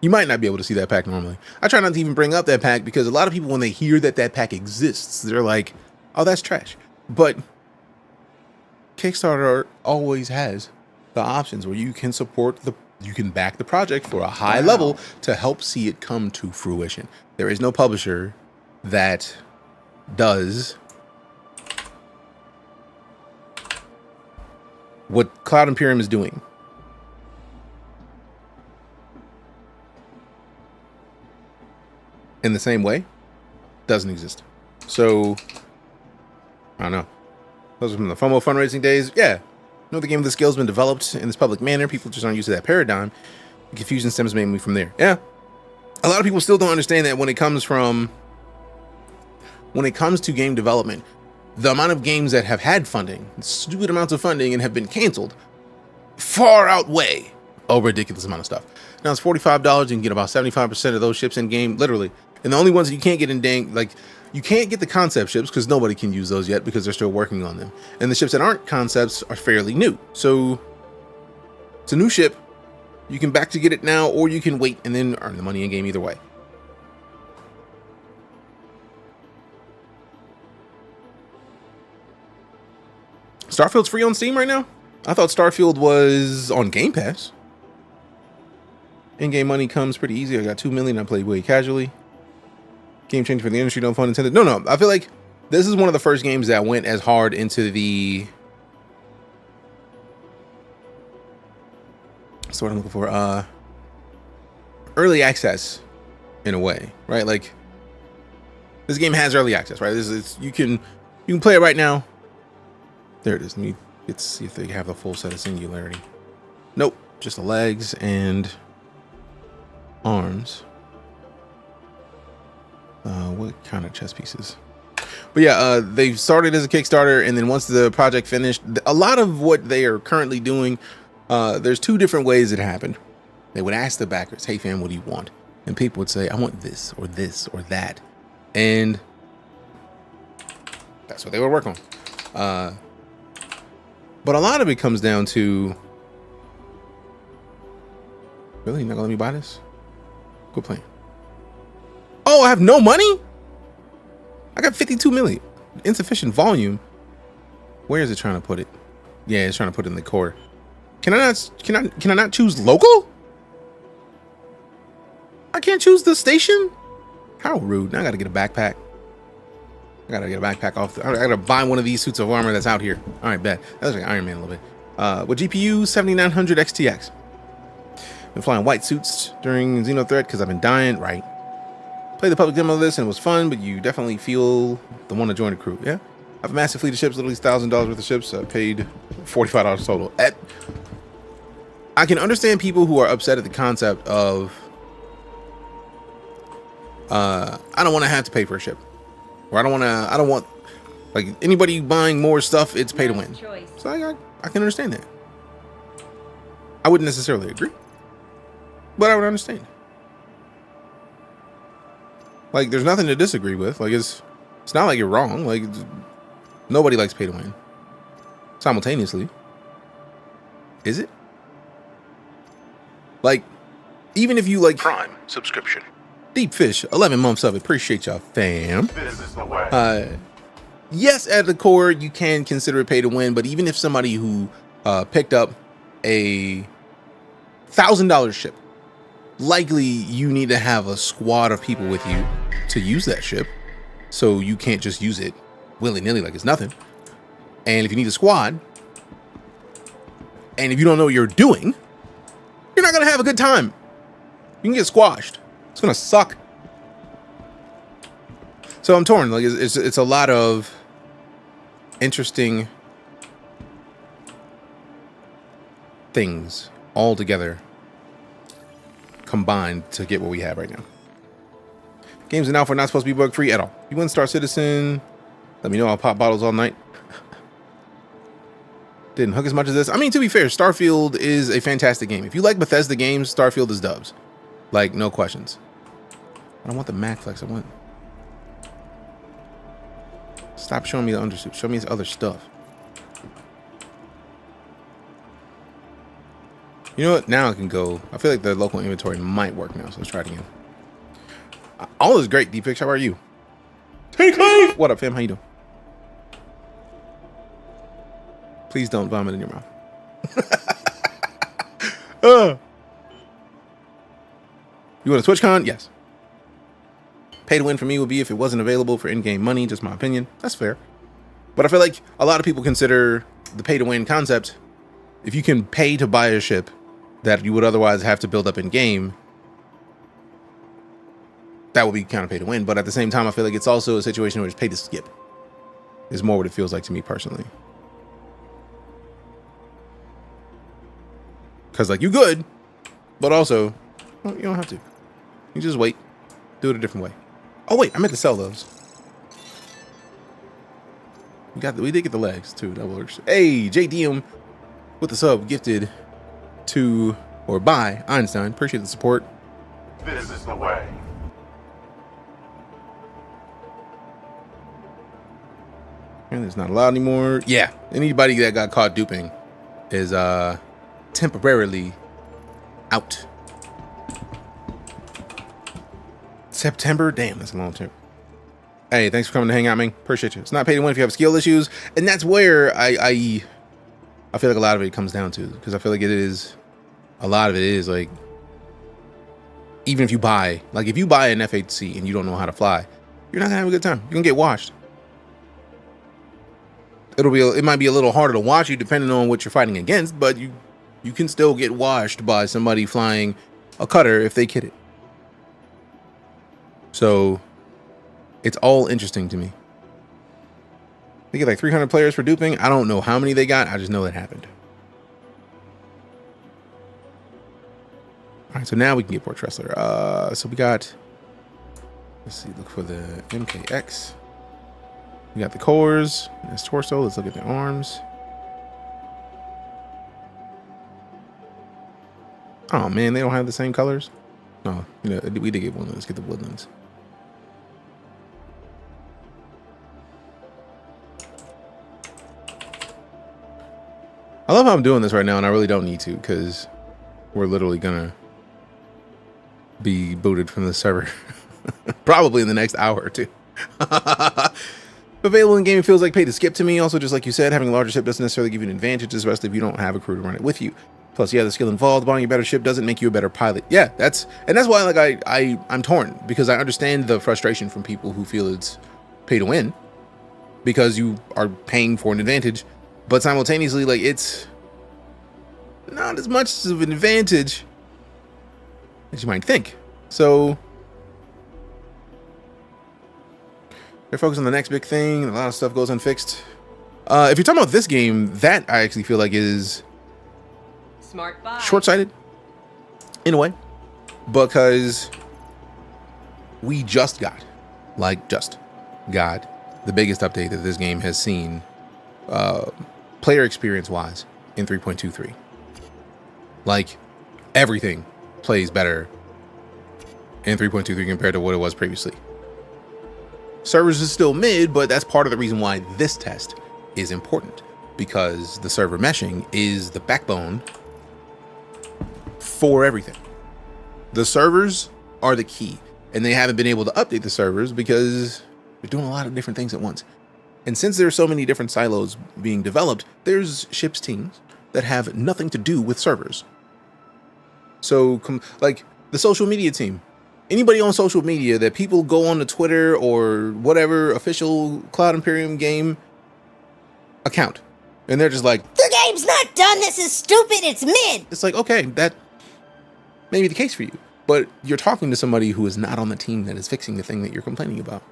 You might not be able to see that pack normally. I try not to even bring up that pack because a lot of people, when they hear that that pack exists, they're like, oh, that's trash. But Kickstarter always has the options where you can you can back the project for a high level to help see it come to fruition. There is no publisher that does what Cloud Imperium is doing. In the same way, doesn't exist. So, I don't know. Those are from the FOMO fundraising days. Yeah. The game of the scale has been developed in this public manner. People just aren't used to that paradigm. The confusion stems mainly from there. Yeah. A lot of people still don't understand that when it comes to game development, the amount of games that have had funding, stupid amounts of funding, and have been canceled far outweigh a ridiculous amount of stuff. Now it's $45. You can get about 75% of those ships in game, literally. And the only ones that you can't get in you can't get the concept ships because nobody can use those yet because they're still working on them. And the ships that aren't concepts are fairly new. So it's a new ship. You can back to get it now, or you can wait and then earn the money in game either way. Starfield's free on Steam right now? I thought Starfield was on Game Pass. In-game money comes pretty easy. I got 2 million. I played way casually. Game changer for the industry. No fun intended. No. I feel like this is one of the first games that went as hard into the... That's what I'm looking for. Early access, in a way, right? Like, this game has early access, right? You can play it right now. There it is. Let's see if they have the full set of Singularity. Nope, just the legs and arms. What kind of chess pieces? But yeah, they started as a Kickstarter, and then once the project finished, a lot of what they are currently doing, there's two different ways it happened. They would ask the backers, hey fam, what do you want? And people would say, I want this or that. And that's what they would work on. But a lot of it comes down to, really? You're not gonna let me buy this? Quit playing. Oh, I have no money? I got 52 million. Insufficient volume. Where is it trying to put it? Yeah, it's trying to put it in the core. Can I not choose local? I can't choose the station? How rude. Now I gotta get a backpack. I gotta get a backpack off. I gotta buy one of these suits of armor that's out here. All right, bet. That's like Iron Man a little bit. With GPU 7900 XTX. Been flying white suits during XenoThreat because I've been dying. Right. Played the public demo of this and it was fun, but you definitely feel the one to join the crew. Yeah. I have a massive fleet of ships, literally $1,000 worth of ships. I paid $45 total. I can understand people who are upset at the concept of I don't want to have to pay for a ship. Or I don't want like anybody buying more stuff, it's pay to win. So I can understand that. I wouldn't necessarily agree. But I would understand. Like, there's nothing to disagree with. Like, it's not like you're wrong. Like, nobody likes pay to win. Simultaneously. Is it? Like, even if you like Prime subscription. Deep Fish, 11 months of it. Appreciate y'all, fam. This is the way. Yes, at the core, you can consider it pay to win, but even if somebody who picked up a $1,000 ship, likely you need to have a squad of people with you to use that ship, so you can't just use it willy-nilly like it's nothing. And if you need a squad, and if you don't know what you're doing, you're not gonna have a good time. You can get squashed. It's gonna suck. So I'm torn. Like, it's a lot of interesting things all together combined to get what we have right now. Games in alpha are not supposed to be bug free at all. You win Star Citizen, let me know. I'll pop bottles all night. Didn't hook as much as this. I mean, to be fair, Starfield is a fantastic game. If you like Bethesda games, Starfield is dubs. Like, no questions. I don't want the Mac Flex. I want... Stop showing me the undersuit. Show me his other stuff. You know what? Now I can go. I feel like the local inventory might work now, so let's try it again. All is great, D-Pix. How are you? Hey, Clive! What up, fam? How you doing? Please don't vomit in your mouth. You want a TwitchCon? Yes. Pay to win for me would be if it wasn't available for in-game money. Just my opinion. That's fair. But I feel like a lot of people consider the pay to win concept. If you can pay to buy a ship that you would otherwise have to build up in game, that would be kind of pay to win. But at the same time, I feel like it's also a situation where it's pay to skip. Is more what it feels like to me personally. Because, like, you good, but also, well, you don't have to. You just wait. Do it a different way. Oh, wait, I meant to sell those. We did get the legs, too. That works. Hey, JDM with the sub gifted to, or by, Einstein. Appreciate the support. This is the way. And it's not allowed anymore. Yeah, anybody that got caught duping is temporarily out. September? Damn, that's a long term. Hey, thanks for coming to hang out, man. Appreciate you. It's not pay to win if you have skill issues. And that's where I feel like a lot of it comes down to. Because I feel like a lot of it is like, even if you buy, like if you buy an F8C and you don't know how to fly, you're not gonna have a good time. You're gonna get washed. It might be a little harder to watch you depending on what you're fighting against, but you can still get washed by somebody flying a cutter if they kid it. So it's all interesting to me. They get like 300 players for duping. I don't know how many they got. I just know it happened. All right, so now we can get Port Tressler. So we got, let's see, look for the MKX. We got the cores. That's torso. Let's look at the arms. Oh man, they don't have the same colors. No, you know, we did get one. Let's get the woodlands. I love how I'm doing this right now, and I really don't need to because we're literally gonna be booted from the server probably in the next hour or two. Available in game, it feels like pay to skip to me. Also, just like you said, having a larger ship doesn't necessarily give you an advantage, especially if you don't have a crew to run it with you. Plus, yeah, the skill involved. Buying a better ship doesn't make you a better pilot. Yeah, that's why like I'm torn, because I understand the frustration from people who feel it's pay to win because you are paying for an advantage, but simultaneously, like, it's not as much of an advantage as you might think. So they're focused on the next big thing. A lot of stuff goes unfixed. If you're talking about this game, that I actually feel like is Smart buy. short-sighted in a way, because we just got the biggest update that this game has seen, player experience-wise, in 3.23. Like, everything plays better in 3.23 compared to what it was previously. Servers is still mid, but that's part of the reason why this test is important, because the server meshing is the backbone for everything. The servers are the key, and they haven't been able to update the servers because they're doing a lot of different things at once. And since there's so many different silos being developed, there's ships teams that have nothing to do with servers. So like the social media team, anybody on social media that people go on to Twitter or whatever official Cloud Imperium game account, and they're just like, The game's not done. This is stupid. It's mid. it's like, okay, that may be the case for you, but you're talking to somebody who is not on the team that is fixing the thing that you're complaining about.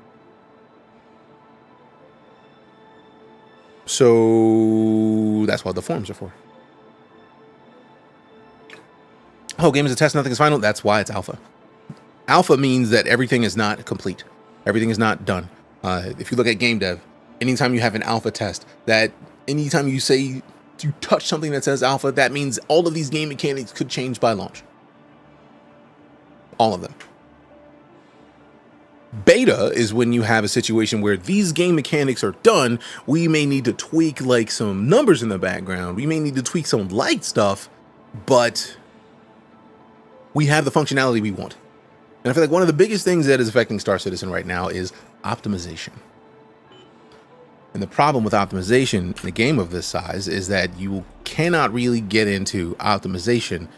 So that's what the forums are for. Oh, game is a test, nothing is final. That's why it's alpha. Alpha means that everything is not complete. Everything is not done. If you look at game dev, anytime you have an alpha test, that anytime you say you touch something that says alpha, that means all of these game mechanics could change by launch. All of them. Beta is when you have a situation where these game mechanics are done. We may need to tweak like some numbers in the background. We may need to tweak some light stuff, but we have the functionality we want. And I feel like one of the biggest things that is affecting Star Citizen right now is optimization. And the problem with optimization in a game of this size is that you cannot really get into optimization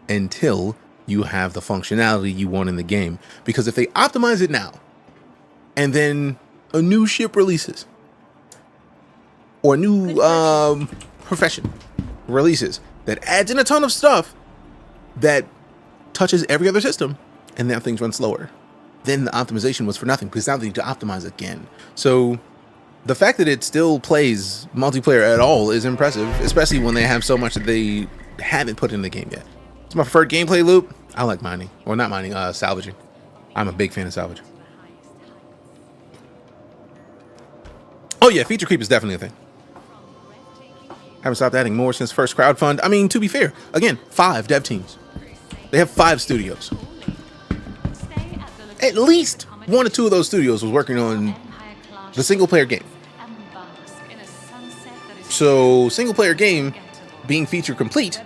until you have the functionality you want in the game. Because if they optimize it now, and then a new ship releases, or a new profession releases that adds in a ton of stuff that touches every other system, and now things run slower, then the optimization was for nothing, because now they need to optimize again. So the fact that it still plays multiplayer at all is impressive, especially when they have so much that they haven't put in the game yet. It's my preferred gameplay loop. I like mining, or not mining, salvaging. I'm a big fan of salvage. Oh yeah, feature creep is definitely a thing. Haven't stopped adding more since first crowdfund. I mean, to be fair, again, 5 dev teams. They have 5 studios. At least 1 or 2 of those studios was working on the single player game. So single player game being feature complete,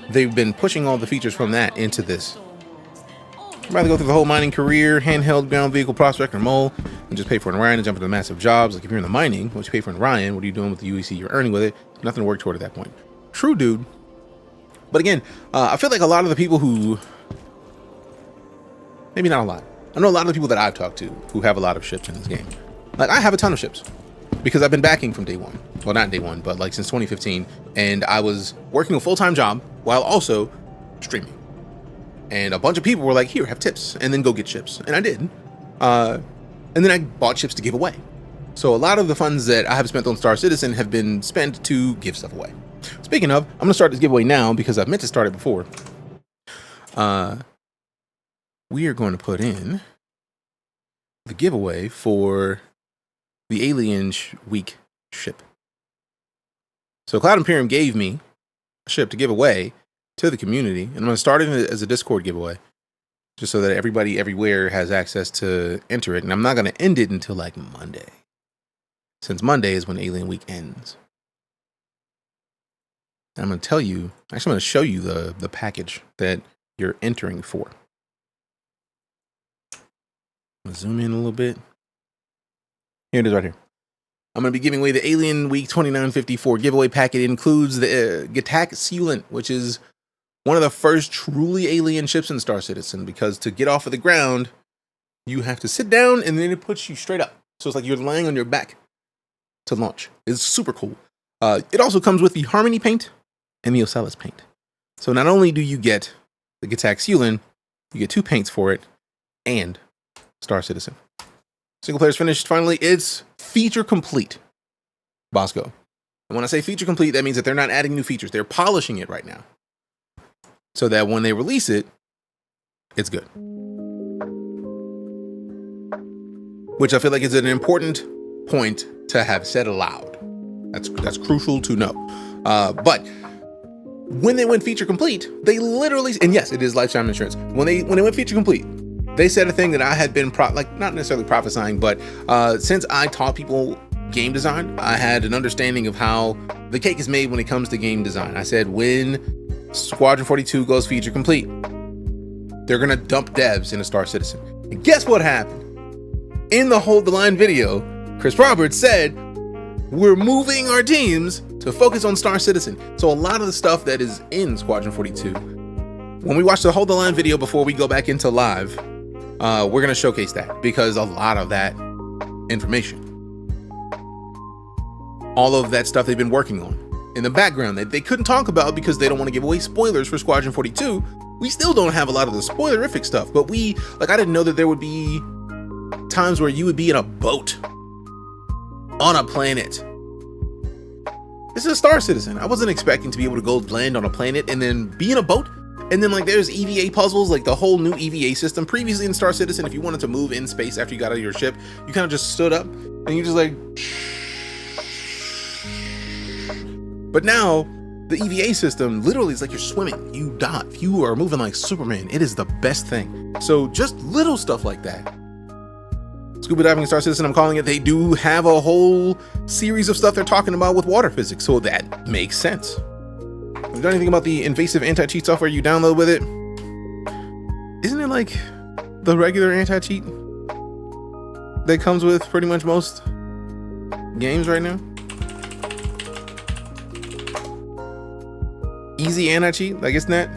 they've been pushing all the features from that into this. I'd rather go through the whole mining career, handheld, ground vehicle, prospect, or mole, and just pay for an Orion and jump into massive jobs. Like if you're in the mining, what you pay for an Orion, what are you doing with the UEC you're earning with it? Nothing to work toward at that point. True, dude. But again, I feel like a lot of the people who, maybe not a lot, I know a lot of the people that I've talked to who have a lot of ships in this game. Like I have a ton of ships because I've been backing from day one. Well, not day one, but like since 2015. And I was working a full-time job while also streaming. And a bunch of people were like, here, have tips, and then go get ships. And I did. And then I bought ships to give away. So a lot of the funds that I have spent on Star Citizen have been spent to give stuff away. Speaking of, I'm going to start this giveaway now because I meant to start it before. We are going to put in the giveaway for the Alien Week ship. So Cloud Imperium gave me a ship to give away to the community, and I'm going to start it as a Discord giveaway just so that everybody everywhere has access to enter it. And I'm not going to end it until like Monday, since Monday is when Alien Week ends. And I'm going to tell you, actually I'm going to show you the package that you're entering for. I'm going to zoom in a little bit. Here it is right here. I'm going to be giving away the Alien Week 2954 giveaway packet. It includes the XenoThreat, which is one of the first truly alien ships in Star Citizen, because to get off of the ground, you have to sit down and then it puts you straight up. So it's like you're lying on your back to launch. It's super cool. It also comes with the Harmony paint and the Ocellus paint. So not only do you get the XenoThreat, you get 2 paints for it and Star Citizen. Single player's finished. Finally, it's feature complete. Bosco. And when I say feature complete, that means that they're not adding new features. They're polishing it right now, so that when they release it, it's good. Which I feel like is an important point to have said aloud. That's crucial to know. But When they went feature complete, they literally, and yes, it is lifetime insurance. When they went feature complete, they said a thing that I had been not necessarily prophesying, but since I taught people game design, I had an understanding of how the cake is made when it comes to game design. I said when Squadron 42 goes feature complete, they're gonna dump devs into Star Citizen. And guess what happened? In the Hold the Line video, Chris Roberts said, we're moving our teams to focus on Star Citizen. So a lot of the stuff that is in Squadron 42, when we watch the Hold the Line video before we go back into live, we're gonna showcase that, because a lot of that information, all of that stuff they've been working on in the background that they couldn't talk about because they don't want to give away spoilers for Squadron 42. We still don't have a lot of the spoilerific stuff, but I didn't know that there would be times where you would be in a boat on a planet. This is Star Citizen. I wasn't expecting to be able to go land on a planet and then be in a boat. And then like there's EVA puzzles, like the whole new EVA system. Previously in Star Citizen, if you wanted to move in space after you got out of your ship, you kind of just stood up and you just like. But now the EVA system literally is like you're swimming. You dive. You are moving like Superman. It is the best thing. So just little stuff like that. Scuba diving in Star Citizen, I'm calling it. They do have a whole series of stuff they're talking about with water physics, so that makes sense. Have you done anything about the invasive anti-cheat software you download with it? Isn't it like the regular anti-cheat that comes with pretty much most games right now? Easy anti-cheat? Like, isn't that?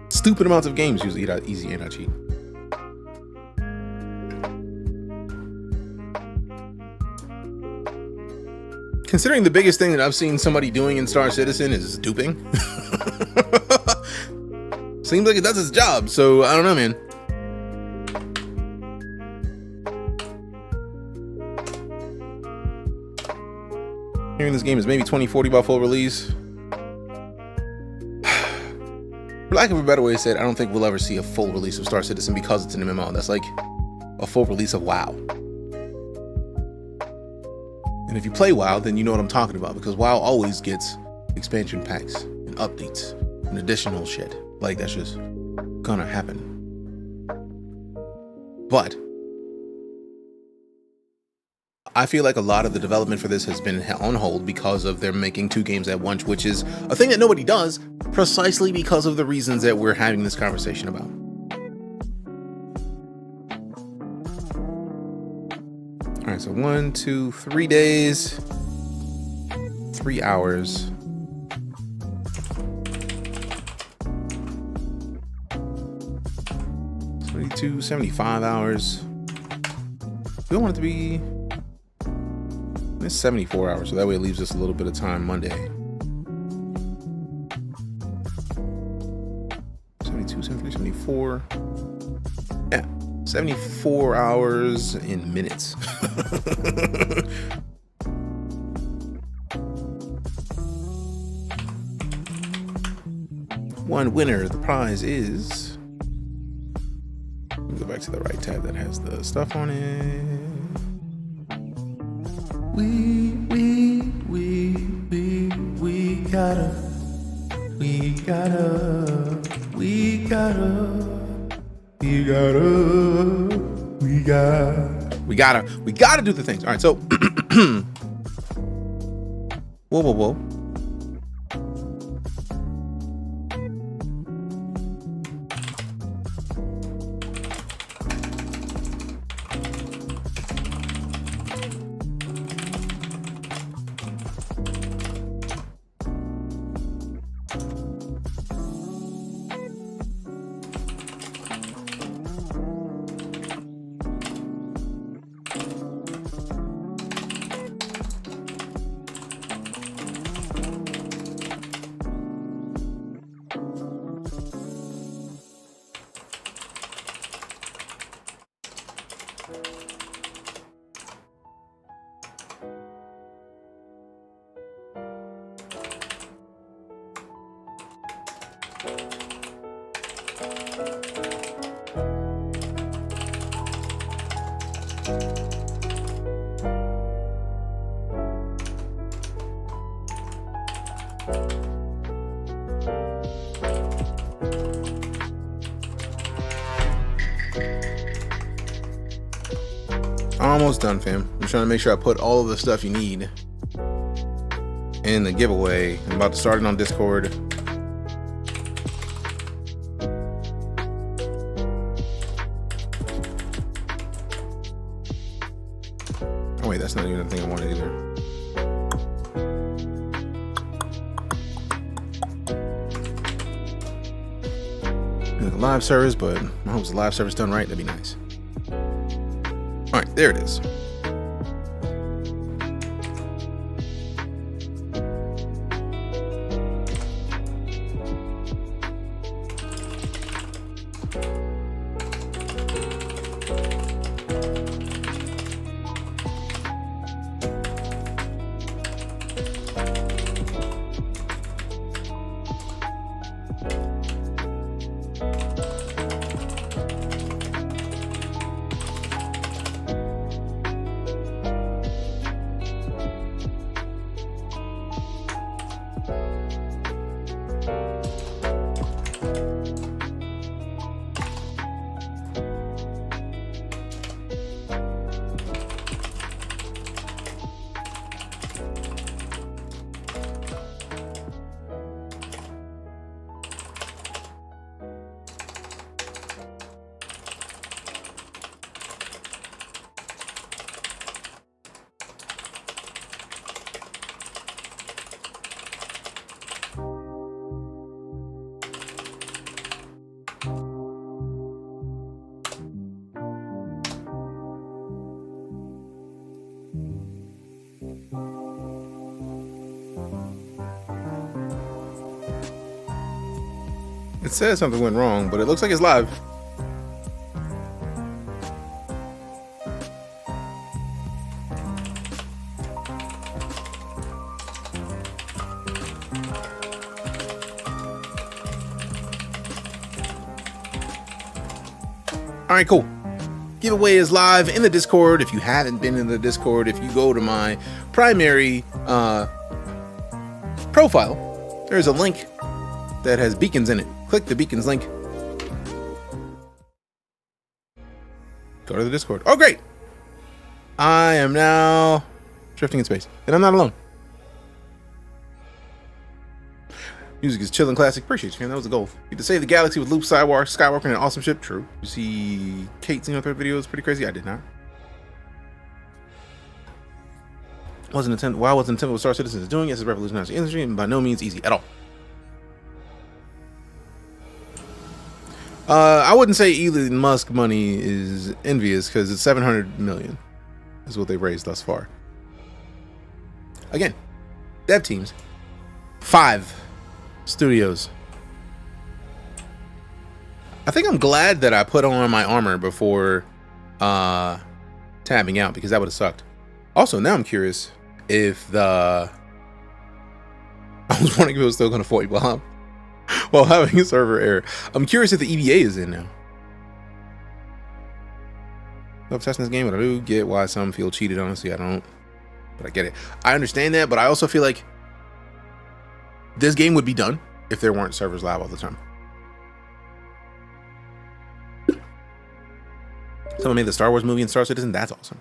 Stupid amounts of games usually got easy anti-cheat. Considering the biggest thing that I've seen somebody doing in Star Citizen is duping. Seems like it does its job, so I don't know, man. Hearing this game is maybe 2040 by full release. For lack of a better way to say it, I don't think we'll ever see a full release of Star Citizen because it's an MMO. That's like a full release of WoW. And if you play WoW, then you know what I'm talking about, because WoW always gets expansion packs and updates and additional shit. Like, that's just gonna happen. But I feel like a lot of the development for this has been on hold because of them making 2 games at once, which is a thing that nobody does, precisely because of the reasons that we're having this conversation about. All right, so 1, 2, 3 days, 3 hours. $72, 75 hours. We don't want it to be. It's 74 hours, so that way it leaves us a little bit of time Monday. 72, 73, 74. Yeah. 74 hours in minutes. One winner. The prize is. Let me go back to the right tab that has the stuff on it. We gotta do the things. All right, so whoa. Almost done, fam. I'm trying to make sure I put all of the stuff you need in the giveaway. I'm about to start it on Discord. Oh wait, that's not even the thing I wanted either. Live service, but I hope it's a live service done right. That'd be nice. All right, there it is. It says something went wrong, but it looks like it's live. All right, cool. Giveaway is live in the Discord. If you haven't been in the Discord, if you go to my primary profile, there's a link that has beacons in it. Click the beacons link. Go to the Discord. Oh, great. I am now drifting in space, and I'm not alone. Music is chill and classic. Appreciate you, man. That was the goal. You to save the galaxy with Luke Skywalker and an awesome ship. True. You see Kate's XenoThreat videos. Pretty crazy. I did not. Why wasn't intended what Star Citizen is doing? Yes, it's revolutionized the industry, and by no means easy at all. I wouldn't say Elon Musk money is envious because it's 700 million is what they've raised thus far. Again, dev teams, 5 studios. I think I'm glad that I put on my armor before tabbing out because that would have sucked. Also, now I'm curious if I was wondering if it was still going to fight while having a server error. I'm curious if the EVA is in now. Love testing this game, but I do get why some feel cheated. Honestly, I don't, but I get it. I understand that, but I also feel like this game would be done if there weren't servers live all the time. Someone made the Star Wars movie and Star Citizen. That's awesome.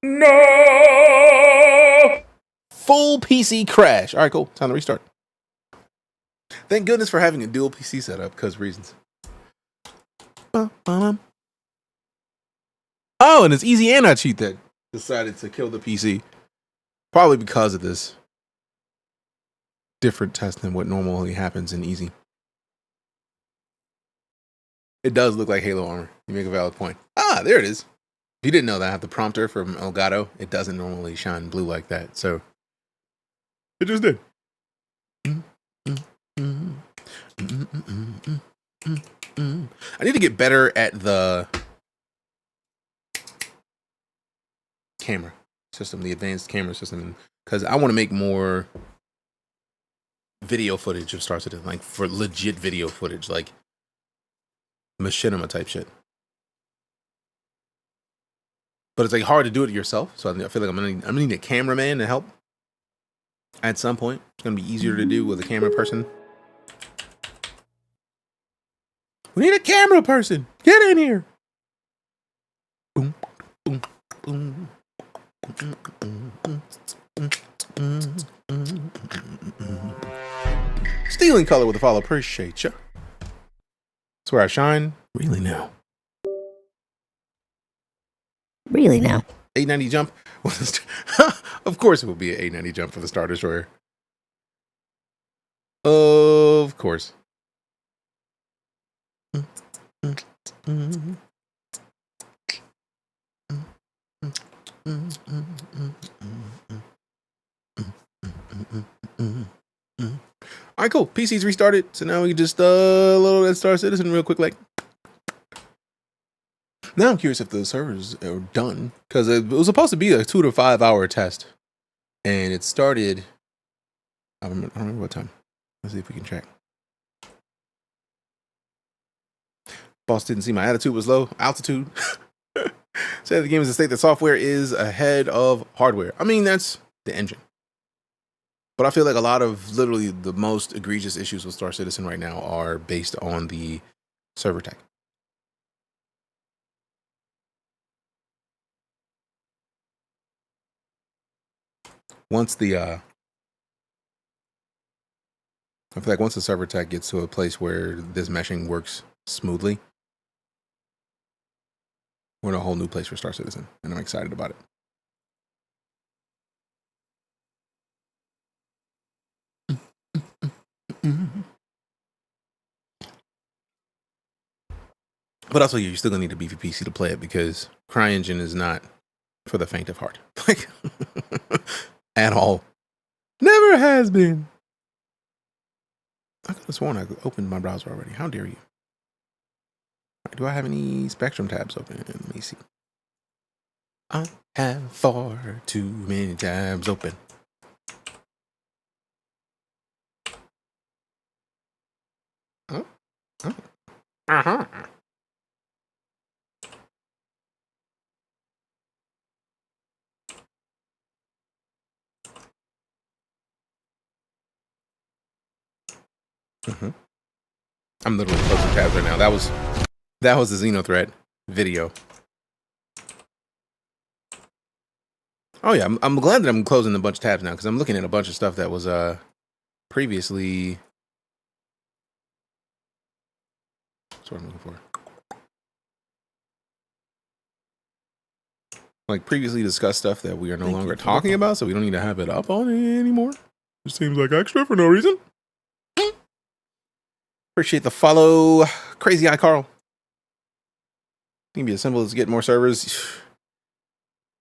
No! Full PC crash. All right, cool. Time to restart. Thank goodness for having a dual PC setup because reasons. Oh, and it's easy and I cheat that decided to kill the PC. Probably because of this different test than what normally happens in easy. It does look like Halo armor. You make a valid point. Ah, there it is. If you didn't know that, I have the prompter from Elgato. It doesn't normally shine blue like that, so it just did. I need to get better at the camera system, the advanced camera system, because I want to make more video footage of Star Citizen, like for legit video footage, like machinima type shit. But it's like hard to do it yourself, so I feel like I'm gonna need a cameraman to help at some point. It's gonna be easier to do with a camera person. We need a camera person. Get in here. Boom. Stealing color with a follow. Appreciate ya. That's where I shine. Really now. Really now. 890 jump. Of course it will be an 890 jump for the Star Destroyer. Of course. Alright, cool. PC's restarted. So now we can just load that Star Citizen real quick. Like, now I'm curious if the servers are done, because it was supposed to be a 2 to 5 hour test, and it started. I don't remember what time. Let's see if we can check. Boss didn't see my attitude was low. Altitude. Said the game is a state that software is ahead of hardware. I mean, that's the engine. But I feel like a lot of literally the most egregious issues with Star Citizen right now are based on the server tech. Once the I feel like once the server tech gets to a place where this meshing works smoothly, we're in a whole new place for Star Citizen, and I'm excited about it. But also, you're still gonna need a beefy PC to play it, because CryEngine is not for the faint of heart, like at all. Never has been. I could have sworn I opened my browser already. How dare you? Do I have any Spectrum tabs open? Let me see. I have far too many tabs open. Oh. Oh. Uh-huh. Mm-hmm. I'm literally closing tabs right now. That was the XenoThreat video. Oh yeah, I'm glad that I'm closing a bunch of tabs now, because I'm looking at a bunch of stuff that was previously. That's what I'm looking for. Like previously discussed stuff that we are no longer talking about, so we don't need to have it up on it anymore. It seems like extra for no reason. Appreciate the follow, Crazy Eye Carl. It can be as simple as get more servers.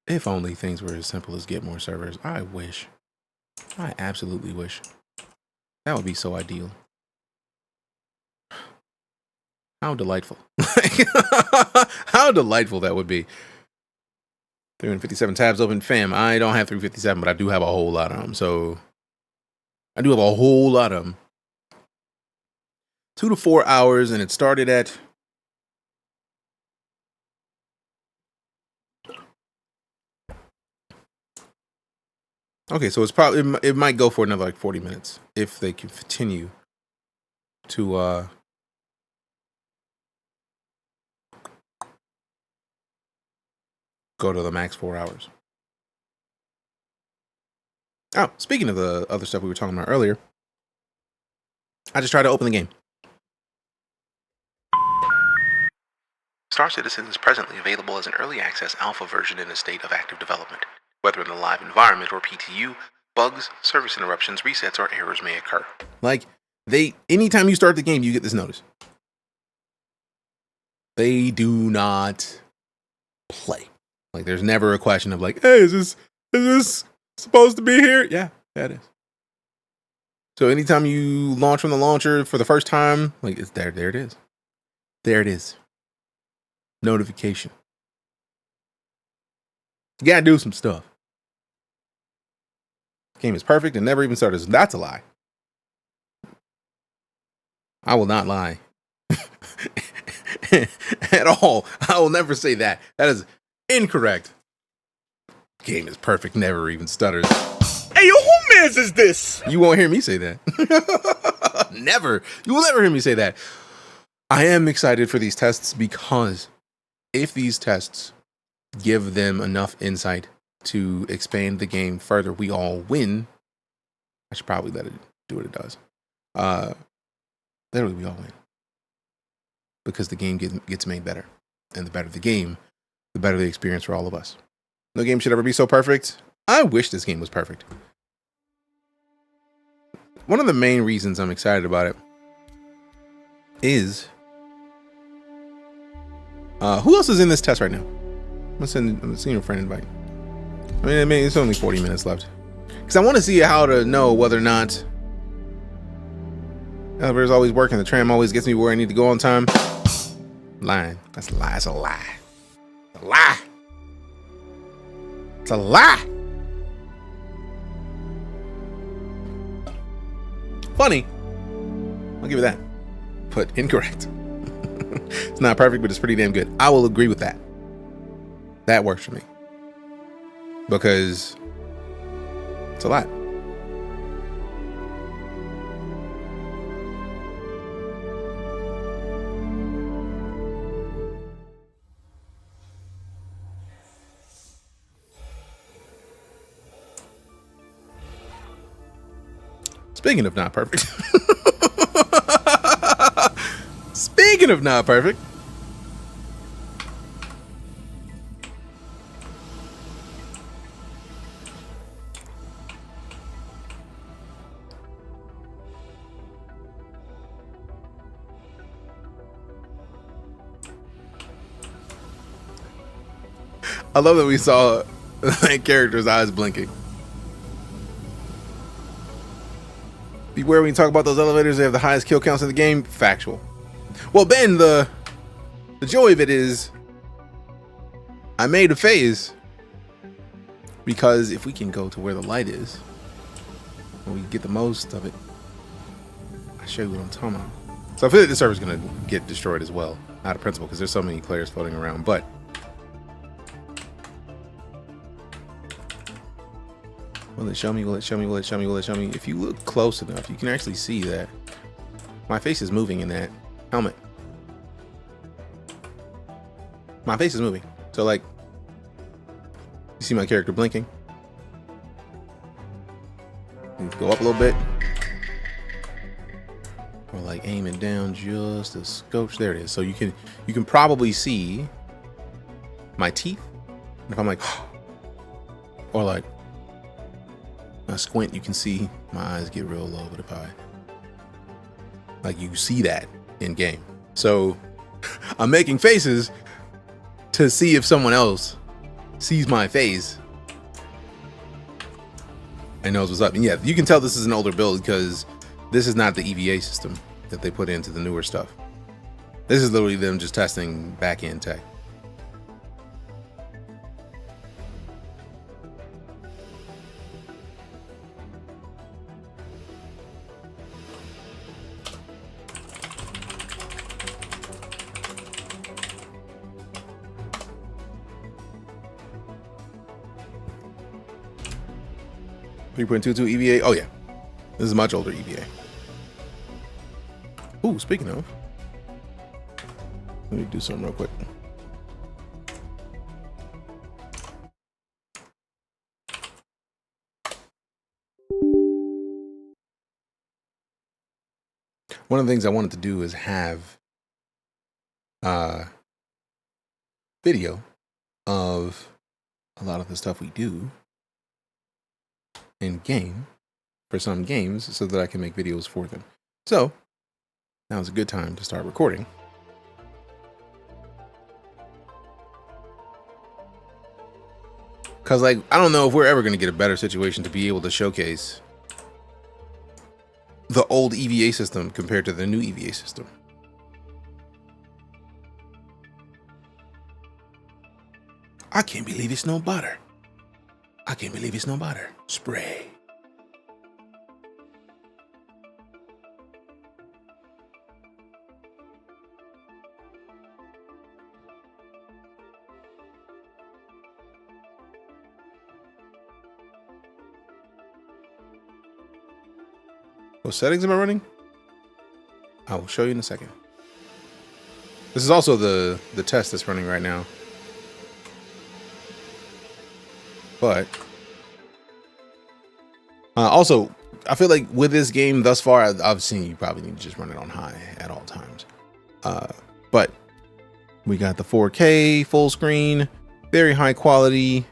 If only things were as simple as get more servers. I wish. I absolutely wish. That would be so ideal. How delightful. How delightful that would be. 357 tabs open. Fam, I don't have 357, but I do have a whole lot of them. So I do have a whole lot of them. 2 to 4 hours, and it started at okay, so it's probably, it might go for another like 40 minutes if they can continue to go to the max 4 hours. Oh, speaking of the other stuff we were talking about earlier, I just tried to open the game. Star Citizen is presently available as an early access alpha version in a state of active development. Whether in the live environment or PTU, bugs, service interruptions, resets, or errors may occur. Like, anytime you start the game, you get this notice. They do not play. Like, there's never a question of like, hey, is this supposed to be here? Yeah, it is. So anytime you launch from the launcher for the first time, like, it's there it is. There it is. Notification. You gotta do some stuff. Game is perfect and never even started. That's a lie. I will not lie. At all. I will never say that. That is incorrect. Game is perfect, never even stutters. Hey, yo, who mans is this? You won't hear me say that. Never. You will never hear me say that. I am excited for these tests, because if these tests give them enough insight to expand the game further, we all win. I should probably let it do what it does. Literally, we all win. Because the game gets made better. And the better the game, the better the experience for all of us. No game should ever be so perfect. I wish this game was perfect. One of the main reasons I'm excited about it is... who else is in this test right now? I'm seeing a friend invite. I mean, it's only 40 minutes left. Because I want to see how to know whether or not elevator's always working. The tram always gets me where I need to go on time. Lying. That's a lie. That's a lie. It's a lie. It's a lie. Funny. I'll give it that. But incorrect. It's not perfect, but it's pretty damn good. I will agree with that. That works for me. Because it's a lot. Speaking of not perfect. Speaking of not perfect. I love that we saw that character's eyes blinking. Beware when you talk about those elevators, they have the highest kill counts in the game. Factual. Well, Ben, the joy of it is I made a phase because if we can go to where the light is and we get the most of it, I'll show you what I'm talking about. So I feel like the server's going to get destroyed as well, out of principle, because there's so many players floating around. But will it show me? Will it show me? Will it show me? Will it show me? If you look close enough, you can actually see that my face is moving in that helmet. My face is moving. So, like, you see my character blinking. Go up a little bit. Or like aim it down just a scotch. There it is. So you can probably see my teeth. And if I'm like, or like, I squint, you can see my eyes get real low, but if I, like, you see that in game. So I'm making faces to see if someone else sees my face and knows what's up. And yeah, you can tell this is an older build because this is not the EVA system that they put into the newer stuff. This is literally them just testing back-end tech. 3.22 EVA. Oh yeah, this is a much older EVA. Ooh, speaking of, let me do something real quick. One of the things I wanted to do is have video of a lot of the stuff we do in game for some games so that I can make videos for them. So now is a good time to start recording. Because, like, I don't know if we're ever going to get a better situation to be able to showcase the old EVA system compared to the new EVA system. I can't believe it's no butter. I can't believe it's no butter. Spray. What settings am I running? I will show you in a second. This is also the test that's running right now. But also, I feel like with this game thus far, I've seen you probably need to just run it on high at all times. But we got the 4K full screen, very high quality,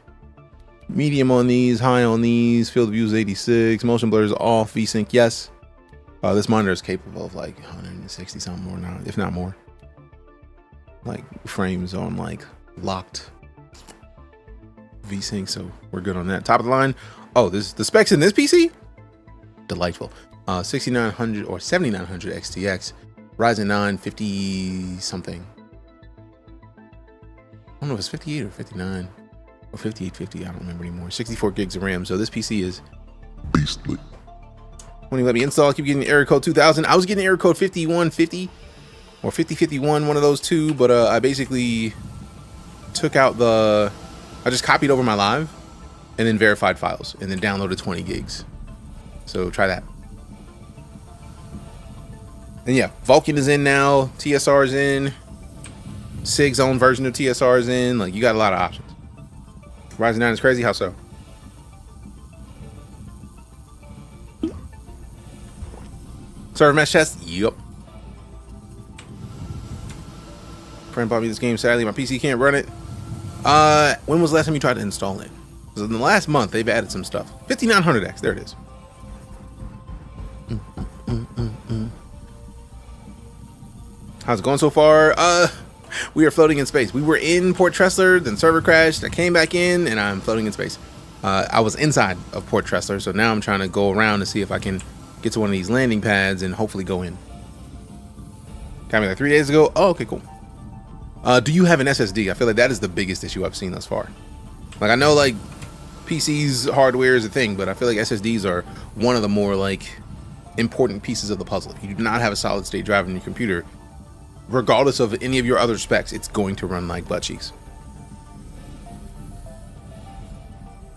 medium on these, high on these, field of view is 86, motion blur is off, VSync, yes. This monitor is capable of like 160 something more now, if not more. Like frames on like locked VSync, so we're good on that. Top of the line. Oh, the specs in this PC? Delightful. 6900 or 7900 XTX, Ryzen 9 50 something. I don't know if it's 58 or 59 or 5850. I don't remember anymore. 64 gigs of RAM. So this PC is beastly. When you let me install, I keep getting error code 2000. I was getting error code 5150 or 5051, one of those two. But I basically took out I just copied over my live and then verified files and then downloaded 20 gigs. So try that. And yeah, Vulkan is in now. TSR is in. SIG's own version of TSR is in. Like, you got a lot of options. Ryzen 9 is crazy. How so? Server mesh test? Yup. Friend bought me this game. Sadly, my PC can't run it. When was the last time you tried to install it? Because in the last month, they've added some stuff. 5900X. There it is. How's it going so far? We are floating in space. We were in Port Tressler, then server crashed. I came back in, and I'm floating in space. I was inside of Port Tressler, so now I'm trying to go around to see if I can get to one of these landing pads and hopefully go in. Got me like 3 days ago. Oh, okay, cool. Do you have an SSD? I feel like that is the biggest issue I've seen thus far. Like, I know like PC's hardware is a thing, but I feel like SSDs are one of the more like important pieces of the puzzle. If you do not have a solid state drive in your computer, regardless of any of your other specs, it's going to run like butt cheeks.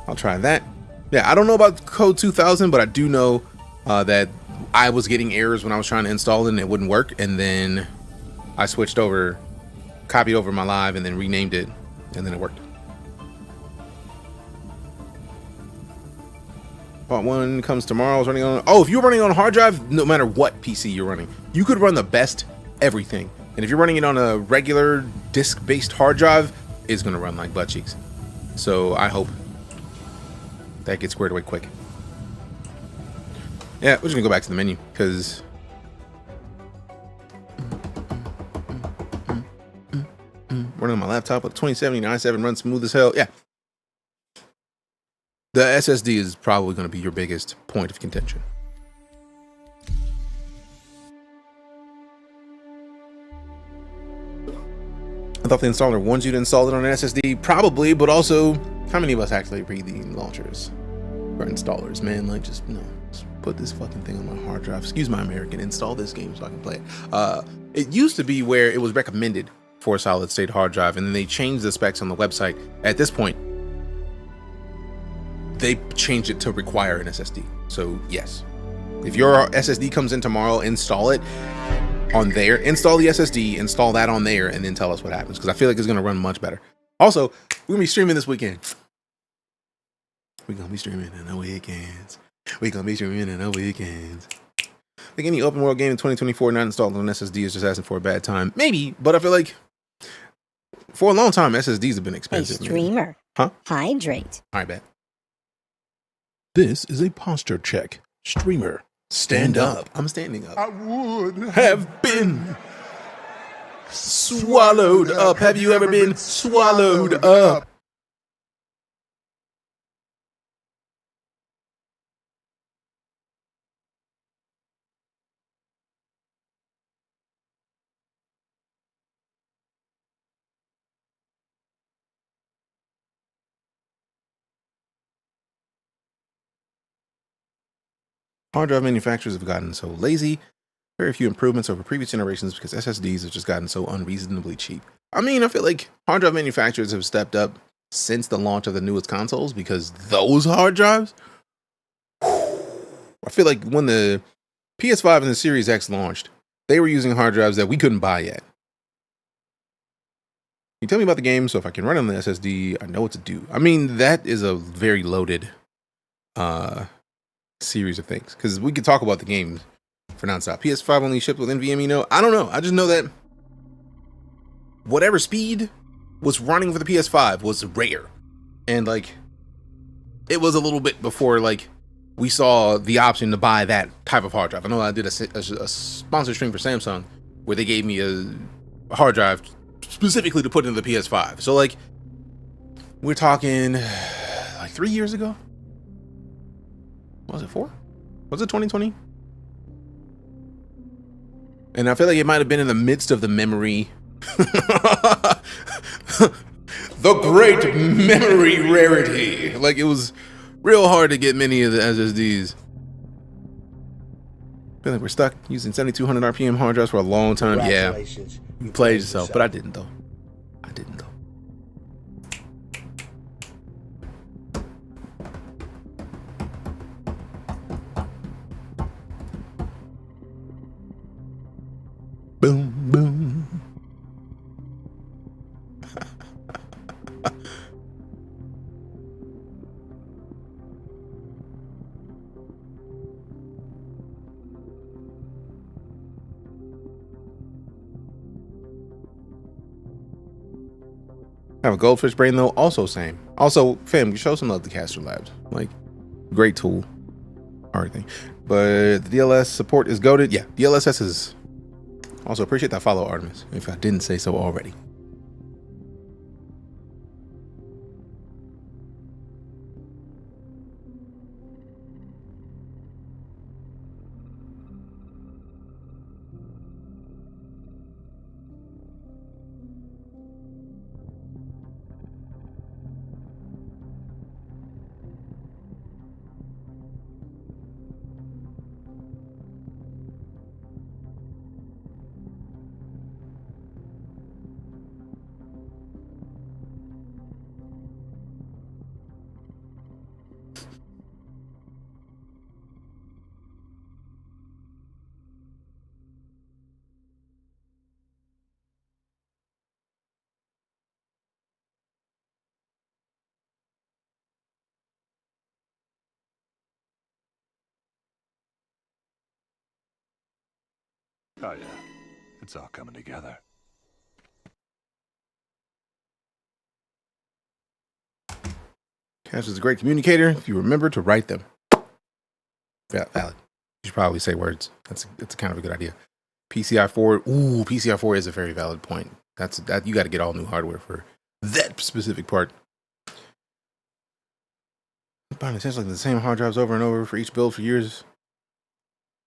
I'll try that. Yeah, I don't know about code 2000, but I do know that I was getting errors when I was trying to install it and it wouldn't work. And then I switched over, copied over my live, and then renamed it, and then it worked. Part 1 comes tomorrow. It's running on. Oh, if you're running on a hard drive, no matter what PC you're running, you could run the best everything. And if you're running it on a regular disk-based hard drive, it's going to run like butt cheeks. So I hope that gets squared away quick. Yeah, we're just going to go back to the menu because running on my laptop with 2070 i7 runs smooth as hell. Yeah. The SSD is probably going to be your biggest point of contention. I thought the installer warns you to install it on an SSD. Probably, but also, how many of us actually read the launchers or installers? Man, like, just put this fucking thing on my hard drive. Excuse my American. Install this game so I can play it. It used to be where it was recommended for a solid state hard drive, and then they changed the specs on the website. At this point, they changed it to require an SSD. So yes, if your SSD comes in tomorrow, install it on there, install the SSD, install that on there, and then tell us what happens, because I feel like it's going to run much better. Also, we're going to be streaming this weekend. We're going to be streaming in the weekends. We're going to be streaming in the weekends. I think any open world game in 2024 not installed on an SSD is just asking for a bad time. Maybe, but I feel like for a long time, SSDs have been expensive. Hey, streamer. Huh? Hydrate. All right, bet. This is a posture check. Streamer, stand up. I'm standing up. I would have been swallowed up. Have you ever been swallowed up? Hard drive manufacturers have gotten so lazy. Very few improvements over previous generations because SSDs have just gotten so unreasonably cheap. I mean, I feel like hard drive manufacturers have stepped up since the launch of the newest consoles, because those hard drives, I feel like when the PS5 and the Series X launched, they were using hard drives that we couldn't buy yet. You tell me about the game, so if I can run on the SSD, I know what to do. I mean, that is a very loaded series of things, because we could talk about the games for nonstop. PS5 only shipped with NVMe. No, I don't know. I just know that whatever speed was running for the PS5 was rare, and like it was a little bit before like we saw the option to buy that type of hard drive. I know I did a sponsor stream for Samsung where they gave me a hard drive specifically to put into the PS5. So like we're talking like 3 years ago. Was it 4? Was it 2020? And I feel like it might have been in the midst of the memory. The great memory rarity. Like it was real hard to get many of the SSDs. I feel like we're stuck using 7200 RPM hard drives for a long time. Yeah, you played yourself, but I didn't though. I didn't though. Boom, boom. I have a goldfish brain though, also same. Also, fam, you show some love to Caster Labs. Like, great tool. Everything. But the DLS support is goated. Yeah, DLSS is. Also appreciate that follow, Artemis, if I didn't say so already. Oh yeah, it's all coming together. Cash is a great communicator if you remember to write them. Valid. You should probably say words. That's kind of a good idea. PCI 4. Ooh, PCI 4 is a very valid point. That you got to get all new hardware for that specific part. Buying essentially the same hard drives over and over for each build for years.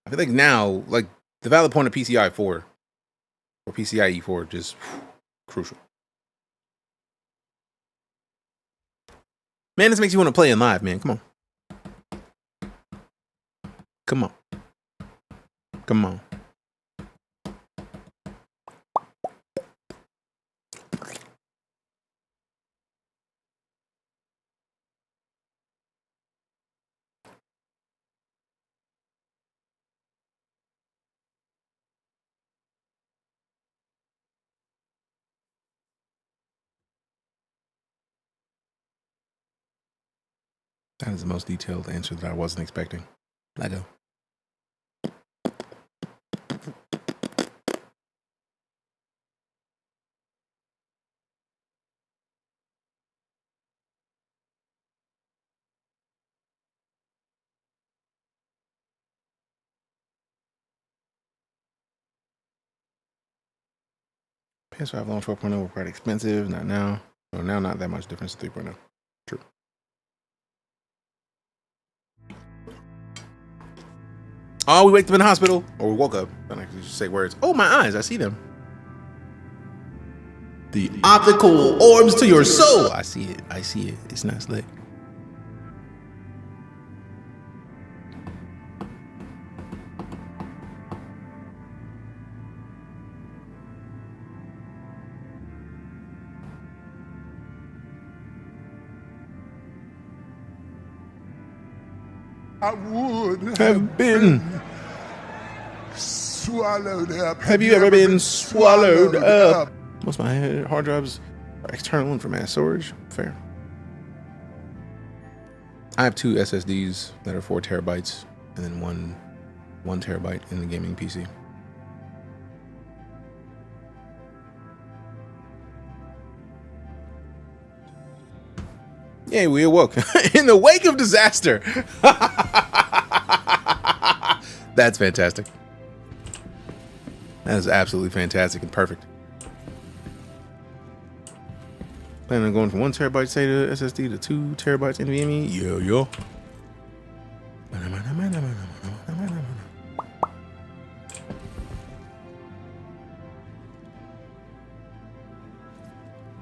I feel like now, like the valid point of PCI 4 or PCIe 4 just crucial. Man, this makes you want to play in live, man. Come on. Come on. Come on. That is the most detailed answer that I wasn't expecting. Lego. PS5 launch 4.0 were quite expensive. Not now. No, now not that much difference to 3.0. True. Oh, we waked up in the hospital. Or we woke up. And I can just say words. Oh, my eyes. I see them. The optical orbs to your soul. I see it. I see it. It's not slick. I would have been swallowed up. Have you ever been swallowed up? Most of my hard drives External and for mass storage. Fair. I have 2 SSDs that are 4 terabytes and then one terabyte in the gaming PC. Yay, we awoke in the wake of disaster. That's fantastic. That is absolutely fantastic and perfect. Planning on going from 1 terabyte SATA SSD to 2 terabytes NVMe. Yo.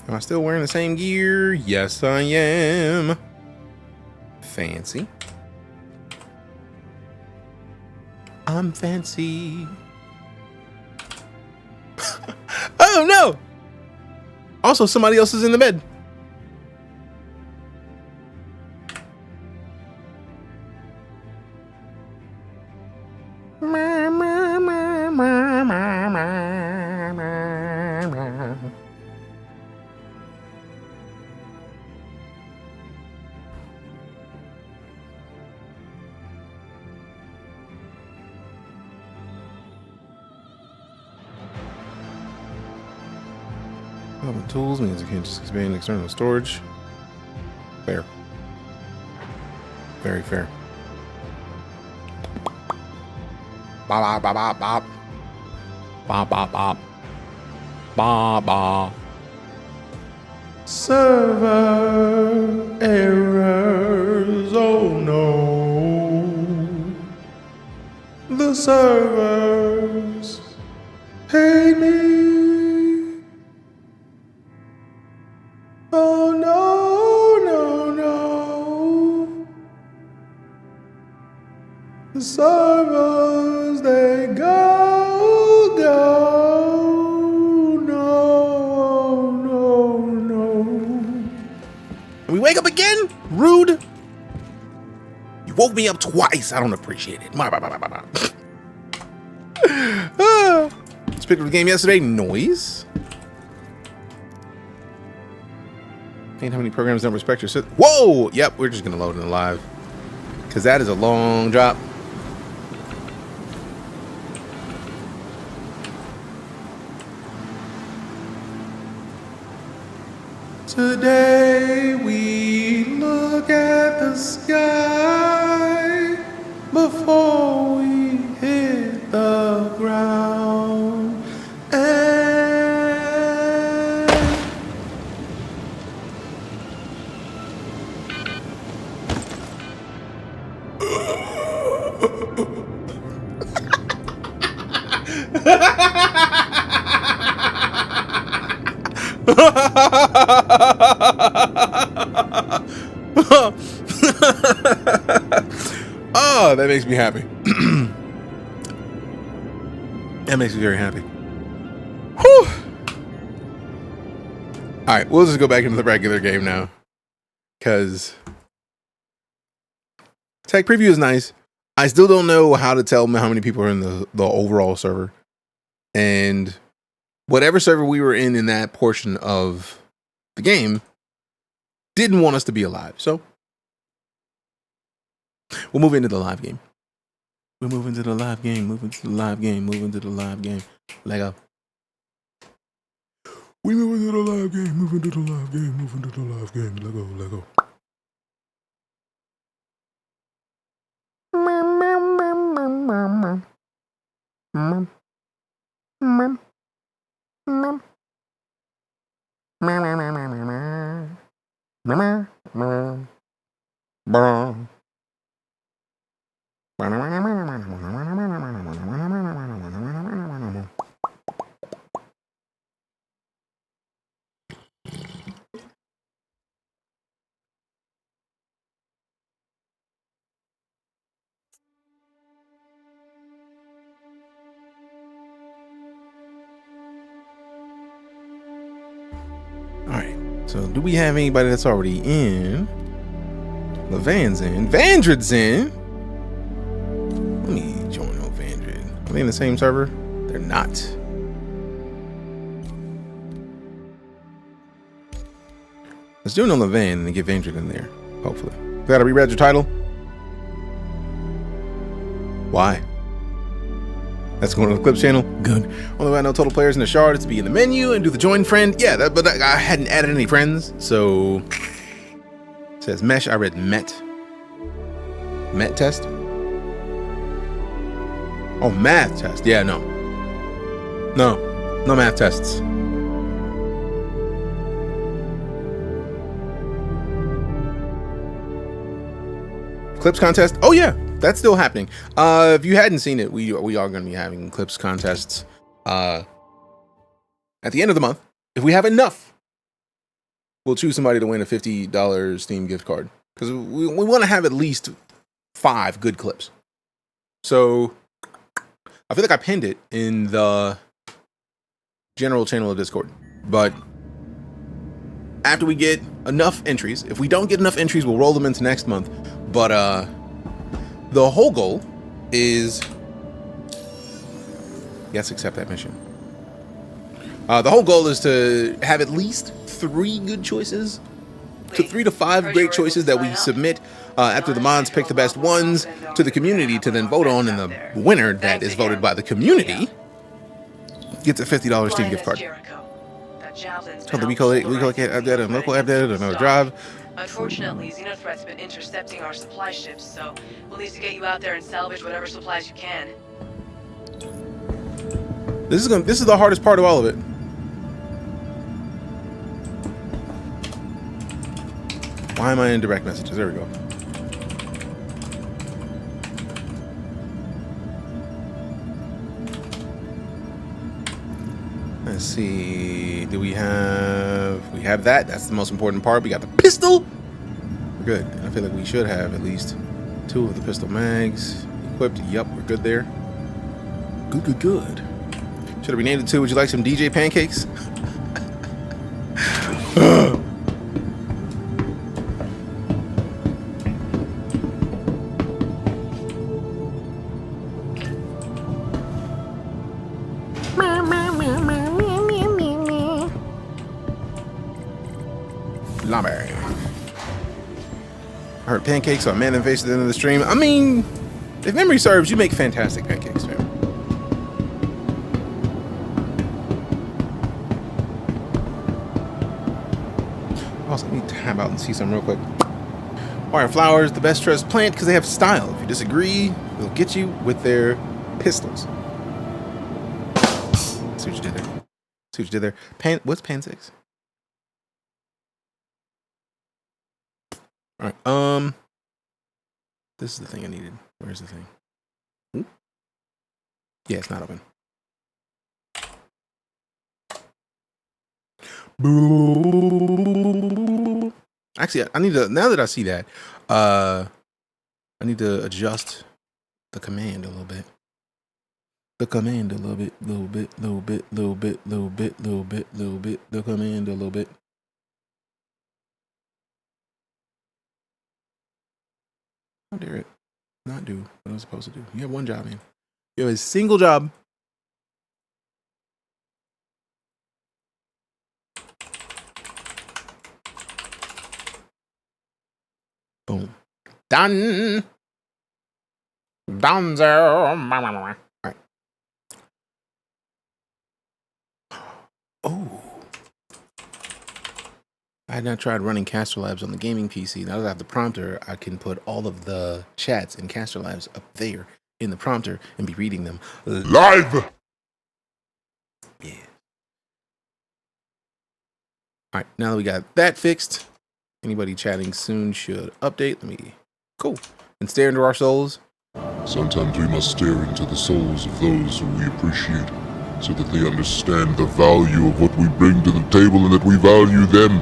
Am I still wearing the same gear? Yes, I am. Fancy. I'm fancy. Oh no! Also, somebody else is in the bed. Tools means you can't just expand external storage. Fair. Very fair. Bop, bop, bop, bop. Bop, bop, bop. Bop, bop. Server errors, oh no. The servers hate me. Oh no, no, no. The servers, they go, no, no. And we wake up again? Rude. You woke me up twice. I don't appreciate it. Let's pick up the game yesterday. Noise. Ain't how many programs don't respect your system. Whoa! Yep, we're just gonna load it in live. Cause that is a long drop. Today we look at the sky before we hit the ground. Oh, that makes me happy. That makes me very happy. Whew. All right, we'll just go back into the regular game now, because tech preview is nice. I still don't know how to tell how many people are in the overall server, and whatever server we were in that portion of the game didn't want us to be alive. So we'll move into the live game. We're moving to the live game, moving to the live game, moving to the live game. Lego. We moving to the live game, moving to the live game, moving to the live game. Lego, Lego. So do we have anybody that's already in? Levan's in. Vandred's in. Let me join Vandred. Are they in the same server? They're not. Let's do it on the van and get Vandred in there, hopefully. Gotta reread your title? Why? That's going to the Clips channel? Good. Only way I know total players in the shard is to be in the menu and do the join friend. Yeah, but I hadn't added any friends, so... It says mesh, I read met. Met test? Oh, math test. Yeah, no. No math tests. Clips contest? Oh yeah, that's still happening. If you hadn't seen it, we are going to be having clips contests at the end of the month. If we have enough, we'll choose somebody to win a $50 Steam gift card, because we want to have at least 5 good clips. So I feel like I pinned it in the general channel of Discord, but after we get enough entries, if we don't get enough entries, we'll roll them into next month. But the whole goal is, yes, accept that mission. The whole goal is to have at least 3 good choices, to 3 to 5 great choices that we submit after the mods pick the best ones to the community to then vote on, and the winner that is voted by the community gets a $50 Steam gift card. So we collect app data and local app data to another drive. Unfortunately, XenoThreat's been intercepting our supply ships, so we'll need to get you out there and salvage whatever supplies you can. This is the hardest part of all of it. Why am I in direct messages? There we go. Let's see. Do we have that? That's the most important part. We got the pistol. We're good. I feel like we should have at least 2 of the pistol mags equipped. Yup, we're good there. Good. Should have renamed it to, would you like some DJ pancakes? I heard pancakes, so I man them face at the end of the stream. I mean, if memory serves, you make fantastic pancakes, fam. Also, let me tab out and see something real quick. Wire Flowers, the best trust plant because they have style. If you disagree, they'll get you with their pistols. See what you did there. See what you did there. What's Pan 6? All right. This is the thing I needed. Where's the thing? Ooh. Yeah, it's not open. Actually, I need to. Now that I see that, I need to adjust the command a little bit. The command a little bit. The command a little bit. How dare it not do what I'm supposed to do? You have one job, man. You have a single job. Boom. Done. Donezo. All right. Oh. I had not tried running Caster Labs on the gaming PC. Now that I have the prompter, I can put all of the chats in Caster Labs up there in the prompter and be reading them live. Yeah. All right, now that we got that fixed, anybody chatting soon should update. Cool. And stare into our souls. Sometimes we must stare into the souls of those who we appreciate, so that they understand the value of what we bring to the table and that we value them.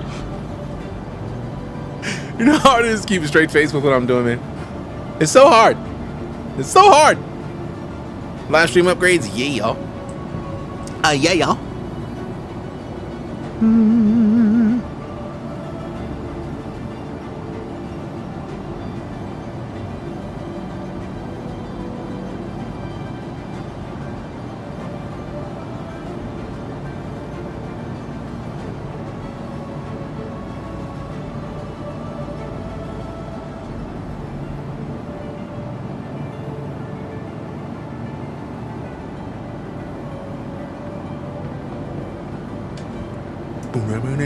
You know how hard it is to keep a straight face with what I'm doing, man? It's so hard. It's so hard. Live stream upgrades, yeah, y'all. Yeah, y'all. Retrieval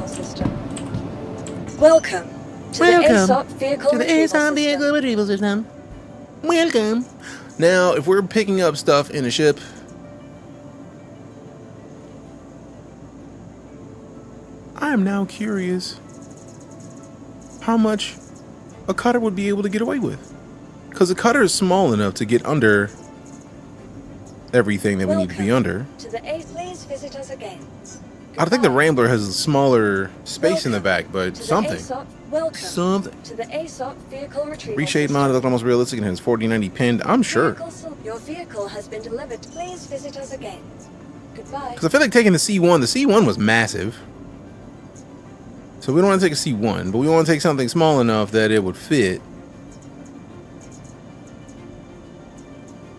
system. Welcome to the ASOP vehicle retrieval system. Welcome. Now, if we're picking up stuff in a ship, I am now curious how much a cutter would be able to get away with. Because a cutter is small enough to get under everything that we need to be under. To the please visit us again. I think the Rambler has a smaller space in the back, but something. Something. To the ASOP vehicle retrieval Reshade model look almost realistic and has 4090 pinned. I'm sure. Your vehicle has been delivered. Please visit us again. Goodbye. Because I feel like taking the C1 was massive. So we don't want to take a C1, but we want to take something small enough that it would fit.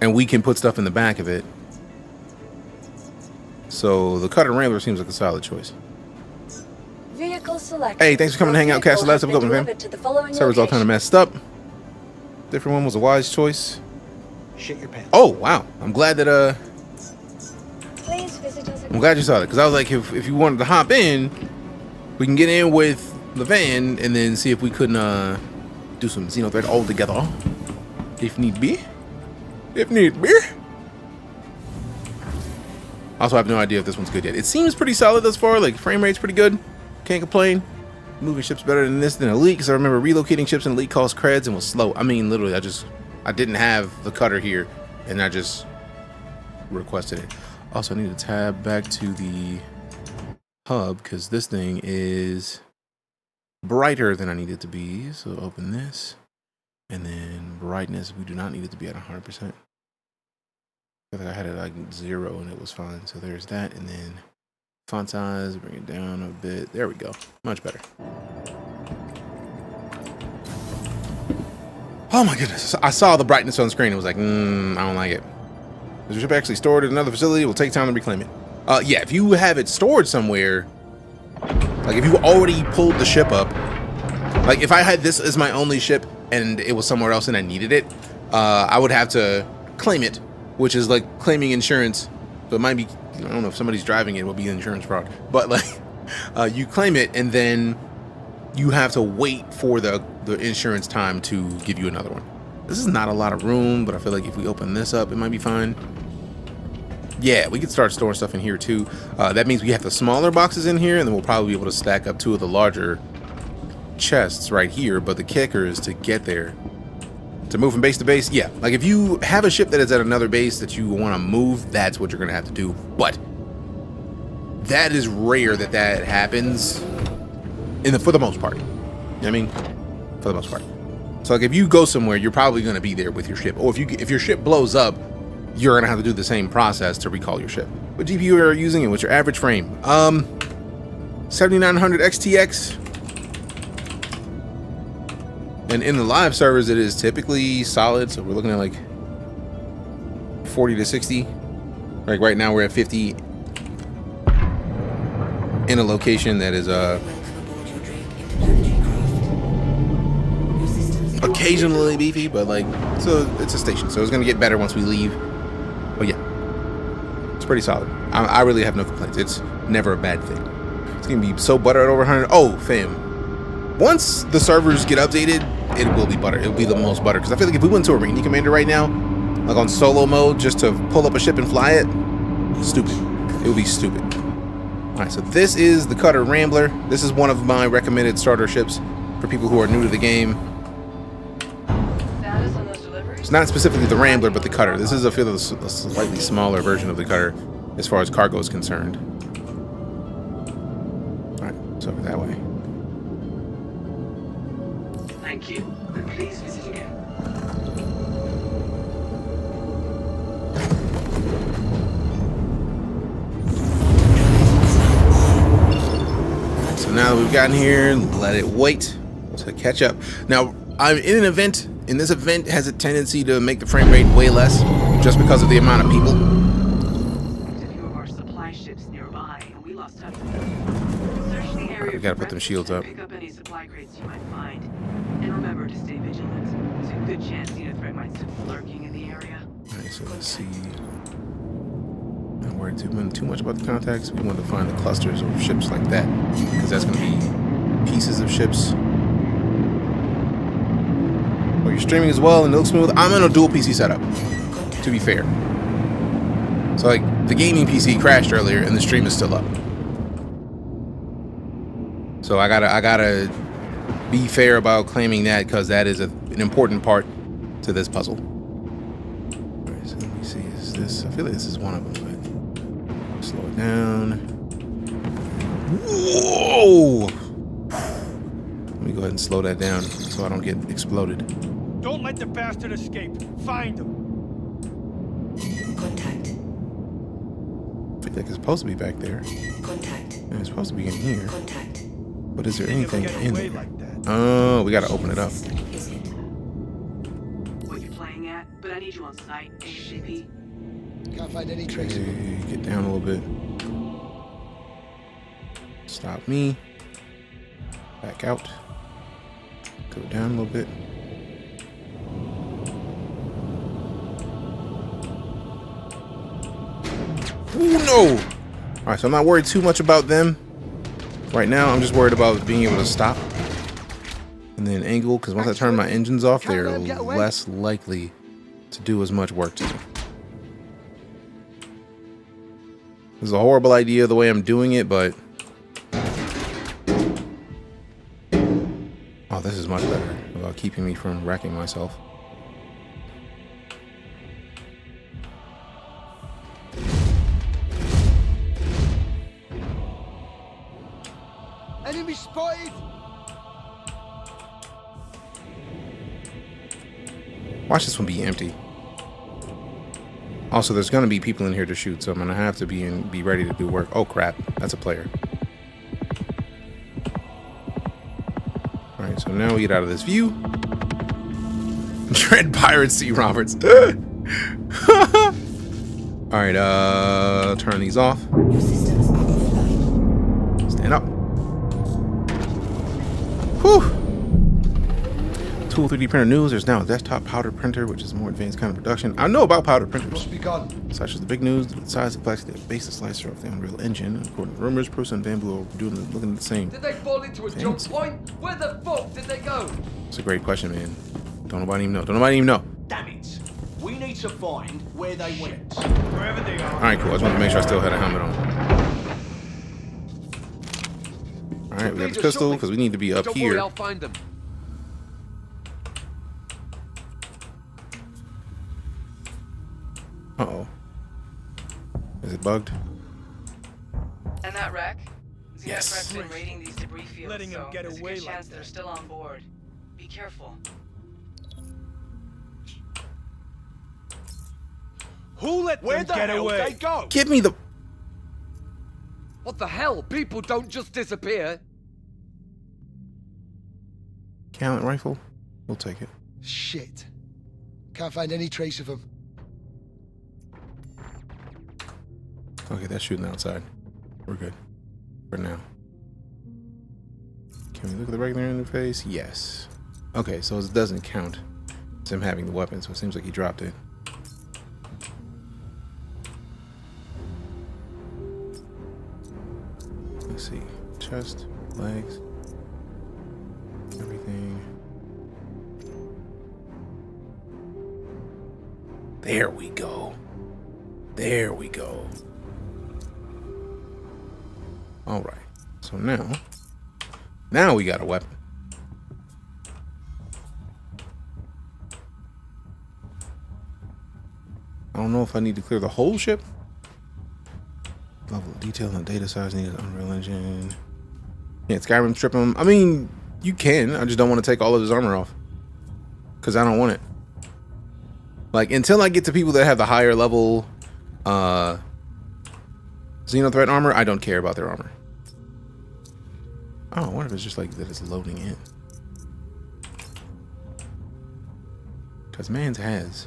And we can put stuff in the back of it. So the Cutter Rambler seems like a solid choice. Vehicle select. Hey, thanks for coming to hang out, Castle. Let's have a good one, fam. Server's all kind of messed up. Different one was a wise choice. Shit your pants. Oh wow, I'm glad that Please visit us again. I'm glad you saw that, because I was like, if you wanted to hop in, we can get in with the van and then see if we couldn't do some XenoThreat all together, if need be. If need be. Also, I have no idea if this one's good yet. It seems pretty solid thus far. Like, frame rate's pretty good. Can't complain. Moving ships better than this than Elite, because I remember relocating ships in Elite cost creds and was slow. I mean, literally, I didn't have the cutter here, and I just requested it. Also, I need to tab back to the hub, because this thing is brighter than I need it to be. So open this, and then brightness, we do not need it to be at 100%. I think I had it like 0 and it was fine. So there's that, and then font size, bring it down a bit. There we go, much better. Oh my goodness, I saw the brightness on the screen. It was like, I don't like it. Is your ship actually stored at another facility? It will take time to reclaim it. Yeah, if you have it stored somewhere, like if you already pulled the ship up, like if I had this as my only ship and it was somewhere else and I needed it, I would have to claim it, which is like claiming insurance. So it might be, I don't know if somebody's driving it, it will be insurance fraud, but like you claim it and then you have to wait for the insurance time to give you another one. This is not a lot of room, but I feel like if we open this up, it might be fine. Yeah, we could start storing stuff in here too. That means we have the smaller boxes in here, and then we'll probably be able to stack up 2 of the larger chests right here. But the kicker is to get there. To move from base to base, yeah. Like if you have a ship that is at another base that you want to move, that's what you're going to have to do. But that is rare that happens for the most part. You know what I mean? For the most part. So like if you go somewhere, you're probably going to be there with your ship. Or if your ship blows up, you're going to have to do the same process to recall your ship. What GPU are you using and what's your average frame? 7900 XTX. And in the live servers, it is typically solid. So we're looking at like 40 to 60. Like right now we're at 50 in a location that is occasionally beefy, but like, so it's a station, so it's gonna get better once we leave. But yeah, it's pretty solid. I really have no complaints. It's never a bad thing. It's gonna be so butter at over 100. Oh fam, once the servers get updated, it will be butter. It'll be the most butter, because I feel like if we went to Arena Commander right now, like on solo mode, just to pull up a ship and fly it, stupid. It would be stupid. All right, so this is the Cutter Rambler. This is one of my recommended starter ships for people who are new to the game. It's not specifically the Rambler, but the Cutter. This is a slightly smaller version of the Cutter as far as cargo is concerned. All right, so over that way. Thank you. And please visit again. So now that we've gotten here, let it wait to catch up. Now, I'm in an event. And this event has a tendency to make the frame rate way less just because of the amount of people. A few of our supply ships nearby, and we lost touch with them. Search the area. We gotta put them shields up. Pick up any supply crates you might find. And remember, to stay vigilant. There's a good chance XenoThreat might still be lurking in the area. Alright, so let's see. Not worried too much about the contacts. We want to find the clusters of ships like that, because that's going to be pieces of ships. Well, you're streaming as well and it looks smooth. I'm in a dual PC setup, to be fair. So like the gaming PC crashed earlier and the stream is still up. So I gotta be fair about claiming that, because that is an important part to this puzzle. Alright, so let me see, is this, I feel like this is one of them, but slow it down. Whoa! Let me go ahead and slow that down so I don't get exploded. Don't let the bastard escape. Find him. Contact. I feel like it's supposed to be back there. Contact. And it's supposed to be in here. Contact. But is there anything Get in away there? like that. Oh, we gotta open it up. What you playing at? But I need you on site, ASAP. Can't find any trace of him. Okay, get down a little bit. Stop me. Back out. Go down a little bit. Ooh, no! Alright, so I'm not worried too much about them. Right now, I'm just worried about being able to stop. And then angle, because once I turn my engines off, they're less likely to do as much work to me. This is a horrible idea the way I'm doing it, but... Oh, this is much better about keeping me from wrecking myself. Enemy spotted! Watch this one be empty. Also, there's gonna be people in here to shoot, so I'm gonna have to be ready to do work. Oh crap, that's a player. Alright, so now we get out of this view. Dread Pirates C. Roberts. Alright, turn these off. Stand up. Whew. Tool 3D printer news. There's now a desktop powder printer, which is a more advanced kind of production. I know about powder printers. Must be gone. Such as the big news, the size, complexity, the basis slicer of the Unreal Engine. And according to rumors, Bruce and Bamboo are looking at the same. Did they fall into a jump point? Where the fuck did they go? It's a great question, man. Don't nobody even know. Don't nobody even know. Damn it. We need to find where they went. Wherever they are. Alright, cool. I just wanted to make sure I still had a helmet on. Alright, we got the pistol because we need to be up Don't here. worry, I'll find them. Uh-oh. Is it bugged? And that wreck? Yes. XenoThreat's been raiding these debris fields, Letting him so get there's a away good like chance they're that. still on board. Be careful. Who let Where them the get hell away? they go? Give me the... What the hell? People don't just disappear. Gallant rifle? We'll take it. Shit. Can't find any trace of them. Okay, that's shooting outside. We're good. For now. Can we look at the regular interface? Yes. Okay, so it doesn't count as him having the weapon, so it seems like he dropped it. Let's see. Chest, legs, everything. There we go. There we go. All right. So now we got a weapon. I don't know if I need to clear the whole ship. Level of detail and data size needed. Unreal Engine. Yeah, Skyrim strip him. I mean, you can. I just don't want to take all of his armor off. Because I don't want it. Like, until I get to people that have the higher level XenoThreat armor, I don't care about their armor. Oh, I wonder if it's just like that it's loading in. Because Mans has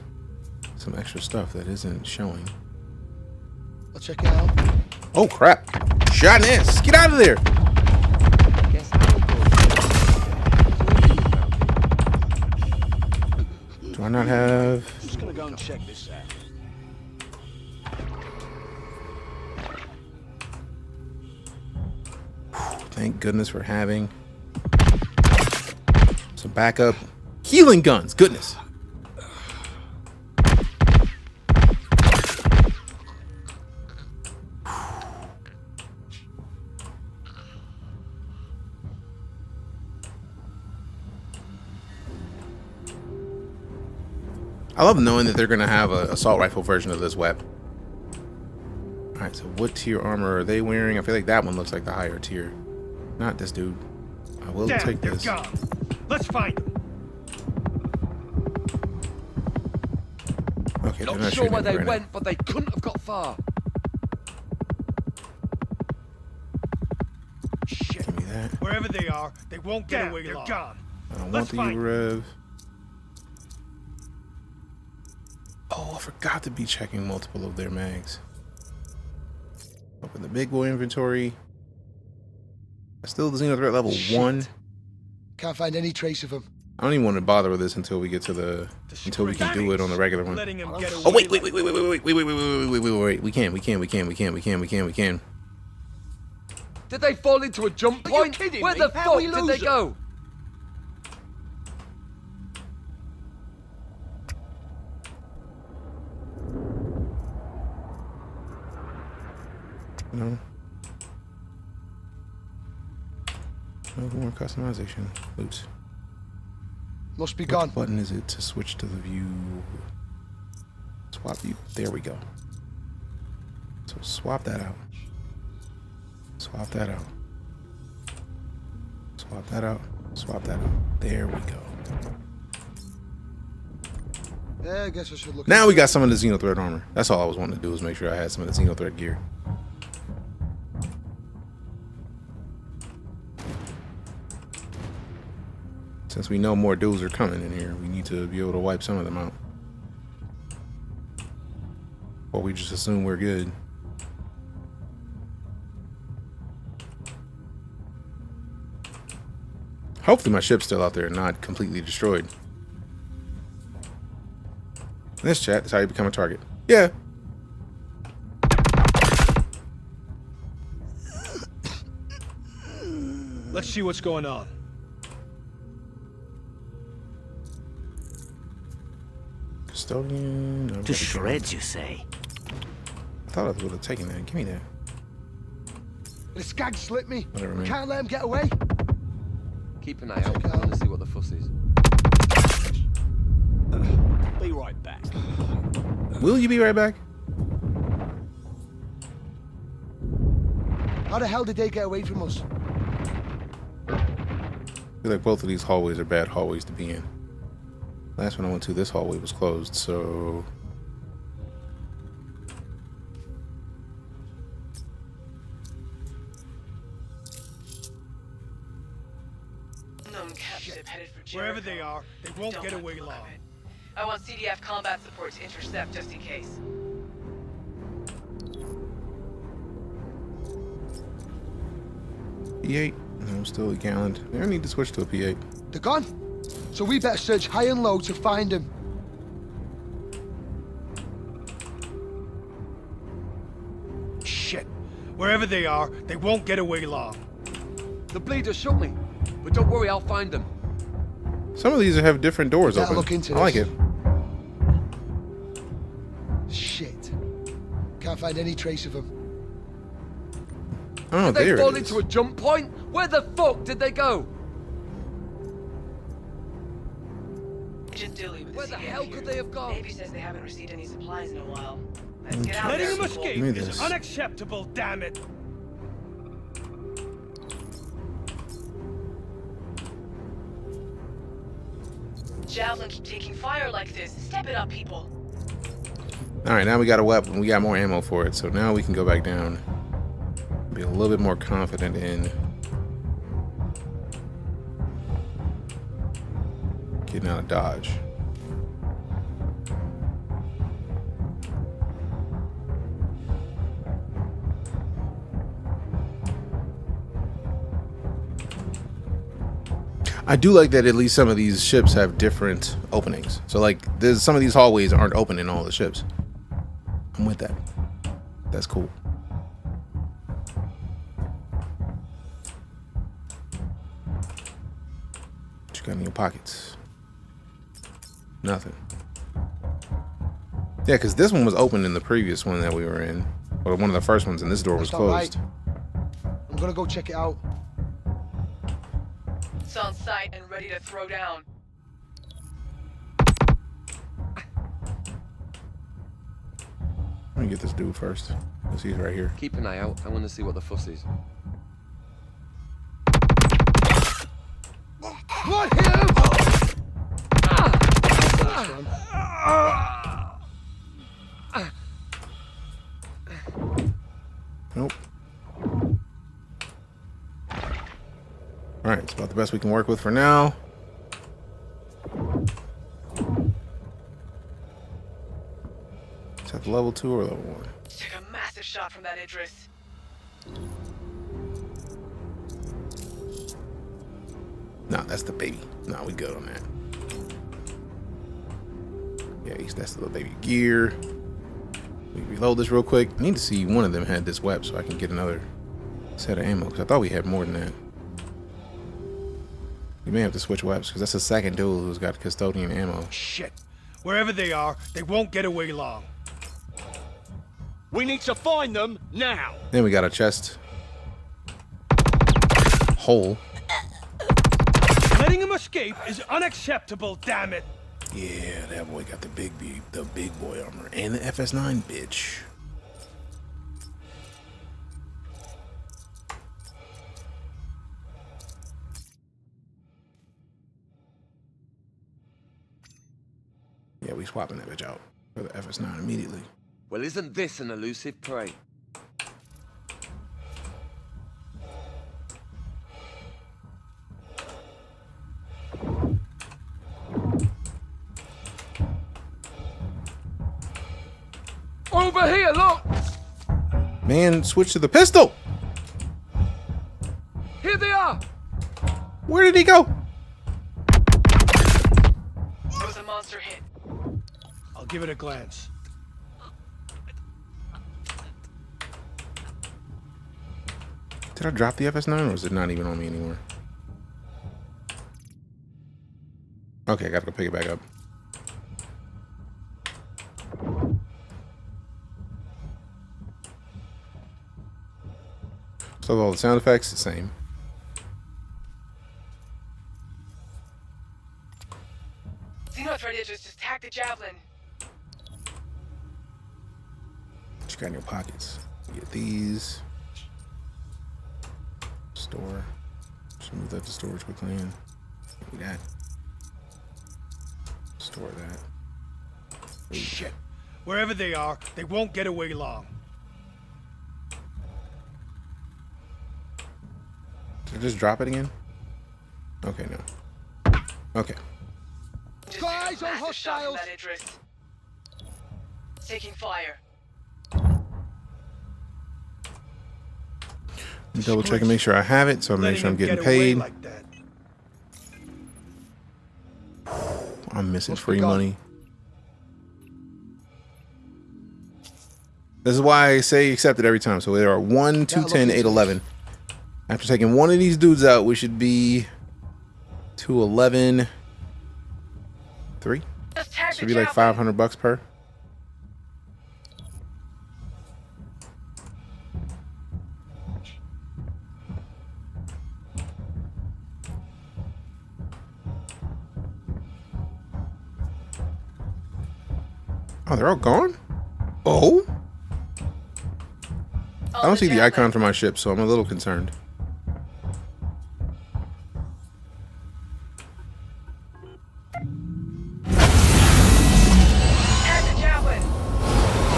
some extra stuff that isn't showing. I'll check it out. Oh, crap. Shot in ass. Get out of there. Do I not have? Just gonna go and check this out. Thank goodness for having some backup healing guns. Goodness. I love knowing that they're going to have an assault rifle version of this weapon. Alright, so what tier armor are they wearing? I feel like that one looks like the higher tier. Not this dude. I will take this. Gone. Let's find them. Okay, they're Not not sure shooting where they right went, but they couldn't have got far. Shit. Give me that. Wherever they are, they won't get away long. They're gone. I don't want the U-Rev. Oh, I forgot to be checking multiple of their mags. Open the big boy inventory. Still the XenoThreat level 1. Can't find any trace of him. I don't even want to bother with this until we get to the until we can do it on the regular one. Oh wait. We can. Did they fall into a jump point? Where the fuck did they go? No. No more customization. Oops. Must be Which gone. button is it to switch to the view? Swap view. There we go. So swap that out. Swap that out. Swap that out. Swap that out. There we go. Yeah, I guess I should look. Now we got some of the XenoThreat armor. That's all I was wanting to do, was make sure I had some of the XenoThreat gear. Since we know more dudes are coming in here, we need to be able to wipe some of them out. Or we just assume we're good. Hopefully my ship's still out there and not completely destroyed. In this chat, that's how you become a target. Yeah. Let's see what's going on. Custodian. No, To shreds, you say? I thought I would have taken that. Give me that. The skag slipped me. Whatever, man. Can't let him get away. Keep an eye out. I want to see what the fuss is. Be right back. Will you be right back? How the hell did they get away from us? I feel like both of these hallways are bad hallways to be in. Last one I went to, this hallway was closed, so... Wherever they are, they won't get away long. I want CDF combat support to intercept just in case. P8. I'm still a gallant. I need to switch to a P8. They're gone. So we better search high and low to find them. Shit. Wherever they are, they won't get away long. The bleeder shot me. But don't worry, I'll find them. Some of these have different doors Better open. look into I like this. it. Shit. Can't find any trace of them. Oh, Did they there fall it is. into a jump point? Where the fuck did they go? Agent Dilly with Where the CDF hell here. could they have gone? Navy says they haven't received any supplies in a while. Let's Okay. get out Letting there. him escape Give me is this. unacceptable, damn it. Javelin keep taking fire like this. Step it up, people. Alright, now we got a weapon. We got more ammo for it. So now we can go back down. Be a little bit more confident in getting out of Dodge. I do like that at least some of these ships have different openings. So like there's some of these hallways aren't open in all the ships. I'm with that. That's cool. What you got in your pockets? Nothing. Yeah, because this one was open in the previous one that we were in. Or one of the first ones, and this door was closed. I'm gonna go check it out. It's on site and ready to throw down. Let me get this dude first. Let's see, he's right here. Keep an eye out. I want to see what the fuss is. What him? Nope. Alright, it's about the best we can work with for now. Is that level 2 or level 1? Took a massive shot from that Idris. Nah, that's the baby. Nah, we good on that. Yeah, that's the little baby gear. We reload this real quick. I need to see one of them had this web so I can get another set of ammo, because I thought we had more than that. We may have to switch webs, because that's the second dude who's got custodian ammo. Shit. Wherever they are, they won't get away long. We need to find them now. Then we got a chest hole. Letting him escape is unacceptable, damn it. Yeah, that boy got the big boy armor and the FS9, bitch. Yeah, we swapping that bitch out for the FS9 immediately. Well, isn't this an elusive prey? Over here, look! Man, switch to the pistol! Here they are! Where did he go? It was a monster hit. I'll give it a glance. Did I drop the FS9 or is it not even on me anymore? Okay, I gotta go pick it back up. So all the sound effects the same. XenoThreat just tagged the javelin. What you got in your pockets? You get these. Store. Just move that to storage quickly and give me that. Store that. Ooh. Shit. Wherever they are, they won't get away long. Did I just drop it again? Okay, no. Okay. Guys on hostiles! Taking fire. Double check and make sure I have it, so I make sure I'm getting paid. Like that. I'm missing free money. This is why I say accept it every time. So there are 1, 2, 10, 8, 11. After taking one of these dudes out, we should be 2, 11, 3. Should be like $500 per. Oh, they're all gone? Oh? I don't see the icon for my ship, so I'm a little concerned.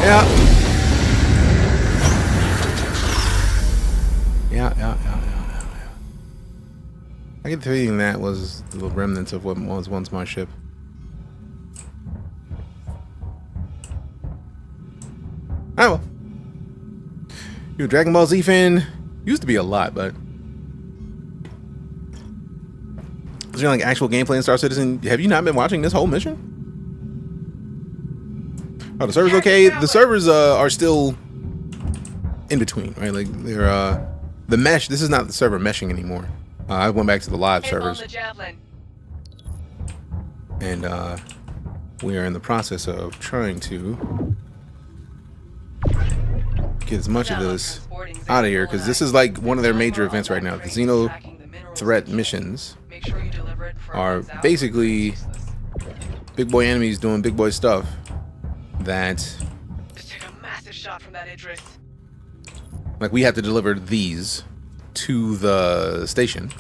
Yeah. Yeah. I get the feeling that was the remnants of what was once my ship. Oh well. Yo, Dragon Ball Z fan used to be a lot, but Is there like actual gameplay in Star Citizen? Have you not been watching this whole mission? Oh, the server's okay. The servers are still in between, right? Like they're the mesh. This is not the server meshing anymore. I went back to the live servers, and we are in the process of trying to get as much of this out of here, because this is like one of their major events right now. The XenoThreat missions are basically big boy enemies doing big boy stuff that, Just took a massive shot from that Idris. like, we have to deliver these to the station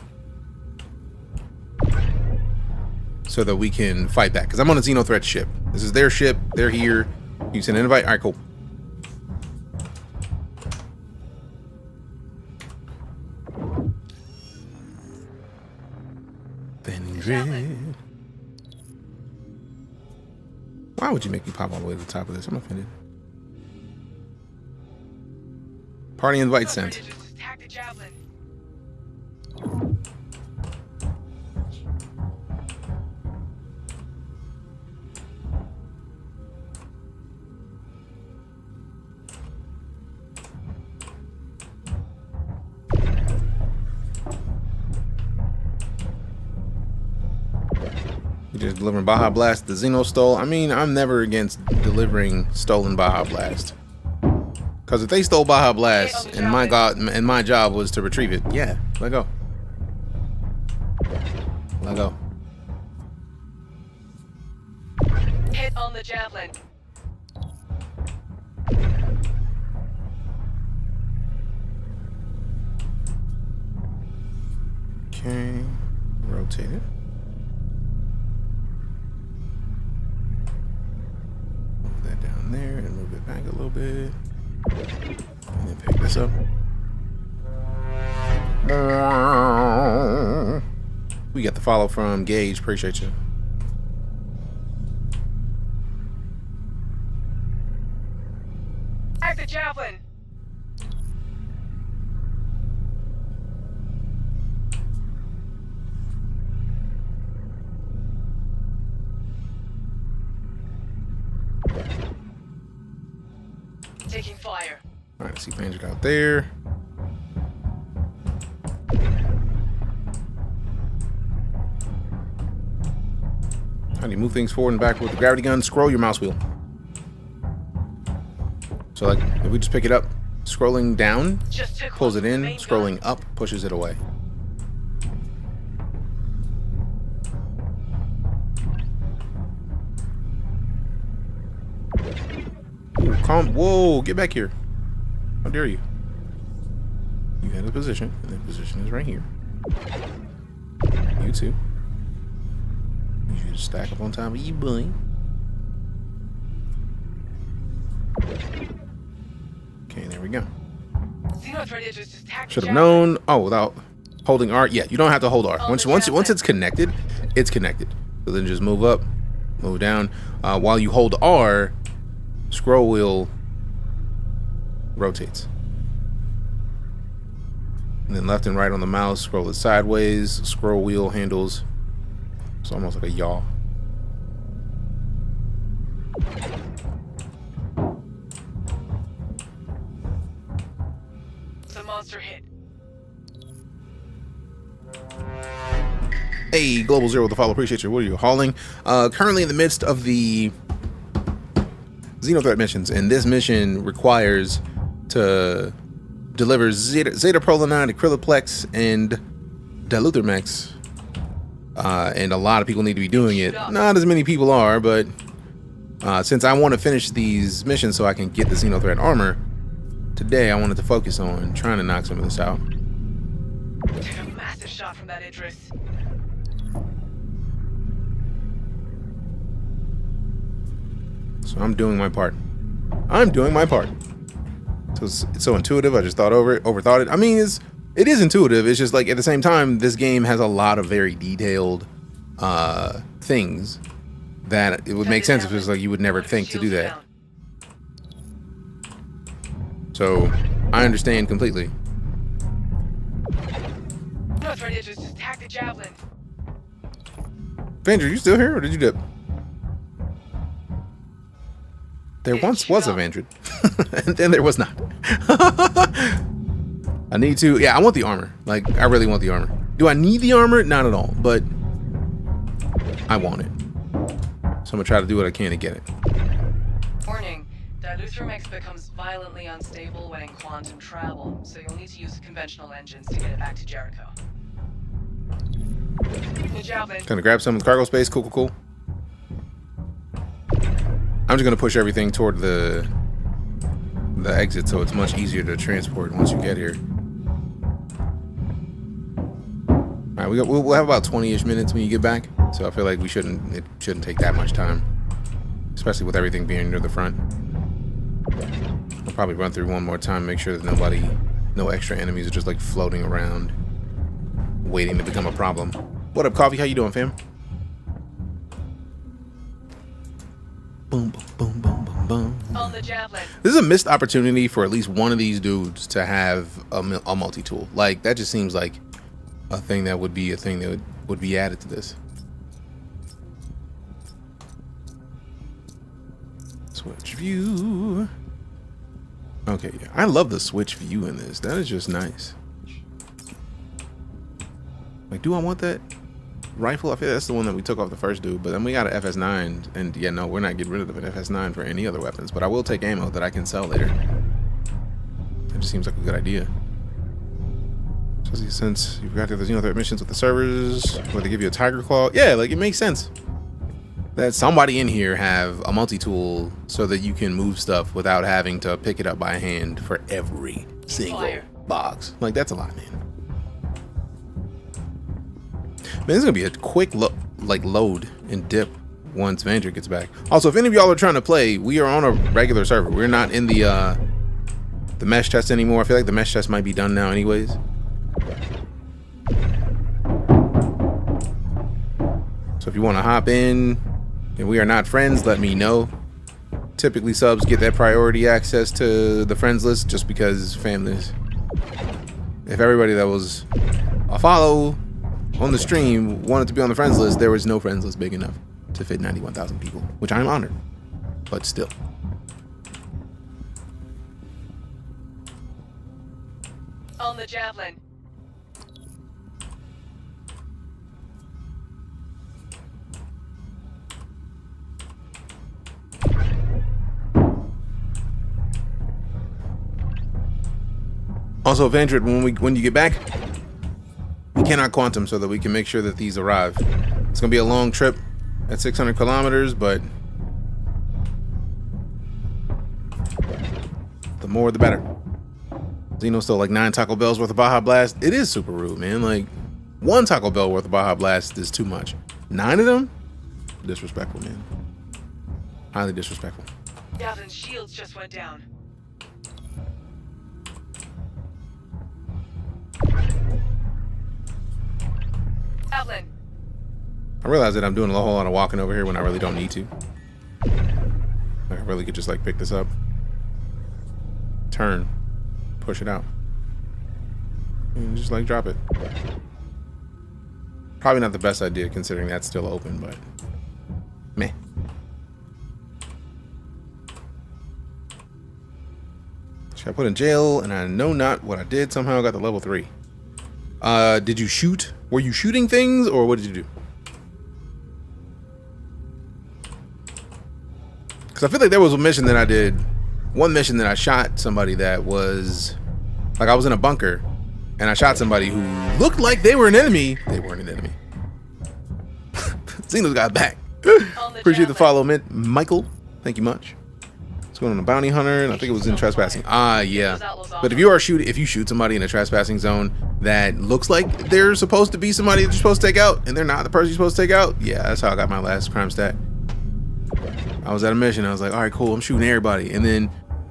so that we can fight back. Because I'm on a XenoThreat ship. This is their ship. They're here. You send an invite. All right, cool. Why would you make me pop all the way to the top of this? I'm offended. Party invite sent. Just delivering Baja Blast, the Xeno stole. I mean, I'm never against delivering stolen Baja Blast. Because if they stole Baja Blast and my job was to retrieve it, yeah, let go. Let go. Hit on the javelin. Okay, rotate it. Move that down there and move it back a little bit. And then pick this up. We got the follow from Gage. Appreciate you. Act the javelin. Taking fire. All right, see Bandit out there. How do you move things forward and back with the gravity gun? Scroll your mouse wheel. So, like, if we just pick it up, scrolling down pulls it in, scrolling up pushes it away. Ooh, calm. Whoa, get back here. How dare you? You had a position, and the position is right here. You too. You should stack up on top of you, boy. Okay, there we go. Should have known. Oh, without holding R. Yeah, you don't have to hold R. Once it's connected, it's connected. So then just move up, move down. While you hold R, scroll wheel rotates. And then left and right on the mouse, scroll it sideways. Scroll wheel handles. It's almost like a yaw. The monster hit. Hey, Global Zero with the follow. Appreciate you. What are you hauling? Currently in the midst of the XenoThreat missions, and this mission requires to deliver Zeta Prolinide, Acryloplex, and Diluthermex. And a lot of people need to be doing it. Not as many people are, but since I want to finish these missions so I can get the XenoThreat armor, today I wanted to focus on trying to knock some of this out. Took a massive shot from that Idris. So I'm doing my part. I'm doing my part. So it's so intuitive. I just overthought it. I mean, it is intuitive. It's just like at the same time, this game has a lot of very detailed things that it would make sense if it was like you would never think to do that. So I understand completely. No threat, just attack the javelin. Vander, you still here or did you dip? There once was a Vandred, and then there was not. I need to, yeah, I want the armor. Like, I really want the armor. Do I need the armor? Not at all, but I want it. So I'm gonna try to do what I can to get it. Warning, Diluther mix becomes violently unstable when in quantum travel, so you'll need to use conventional engines to get it back to Jericho. The Javelin. Gonna grab some cargo space, cool. I'm just gonna push everything toward the exit so it's much easier to transport once you get here. All right, we'll have about 20-ish minutes when you get back, so I feel like it shouldn't take that much time, especially with everything being near the front. I'll probably run through one more time, make sure that no extra enemies are just like floating around, waiting to become a problem. What up, Coffee? How you doing, fam? Boom, boom, boom, boom, boom, boom. On the Javelin. This is a missed opportunity for at least one of these dudes to have a multi-tool. Like, that just seems like a thing that would be would be added to this. Switch view. Okay, yeah. I love the switch view in this. That is just nice. Like, do I want that rifle? I feel that's the one that we took off the first dude, but then we got an FS9, and yeah, no, we're not getting rid of an FS9 for any other weapons, but I will take ammo that I can sell later. That just seems like a good idea. Especially since you've got the XenoThreat missions with the servers, where they give you a Tiger Claw. Yeah, like, it makes sense that somebody in here have a multi-tool so that you can move stuff without having to pick it up by hand for every single box. Like, that's a lot, man. Man, this is gonna be a quick load and dip once Vander gets back. Also, if any of y'all are trying to play, we are on a regular server. We're not in the mesh test anymore. I feel like the mesh test might be done now anyways. So if you want to hop in and we are not friends, let me know. Typically subs get that priority access to the friends list just because families. If everybody that was a follow on the stream wanted to be on the friends list, there was no friends list big enough to fit 91,000 people, which I'm honored, but still. On the Javelin. Also, Vandred, when you get back, we cannot quantum so that we can make sure that these arrive. It's gonna be a long trip at 600 kilometers, but the more the better. Xeno stole like 9 Taco Bells worth of Baja Blast. It is super rude, man. Like, 1 Taco Bell worth of Baja Blast is too much. 9 of them? Disrespectful, man. Highly disrespectful. Javelin's shields just went down. Javelin. I realize that I'm doing a whole lot of walking over here when I really don't need to. Like, I really could just like pick this up, turn, push it out, and just like drop it. Probably not the best idea considering that's still open, but meh. Should I put in jail? And I know not what I did. Somehow I got the level 3. Did you shoot? Were you shooting things, or what did you do? Because I feel like there was a mission that I did. One mission that I shot somebody that was like, I was in a bunker and I shot somebody who looked like they were an enemy. They weren't an enemy. Xeno's got back. Appreciate the follow, Michael. Thank you much. What's going on? A bounty hunter, and I think it was in trespassing. Ah, yeah. But if you shoot somebody in a trespassing zone that looks like they're supposed to be somebody that you're supposed to take out, and they're not the person you're supposed to take out, yeah, that's how I got my last crime stat. I was at a mission. I was like, all right, cool. I'm shooting everybody, and then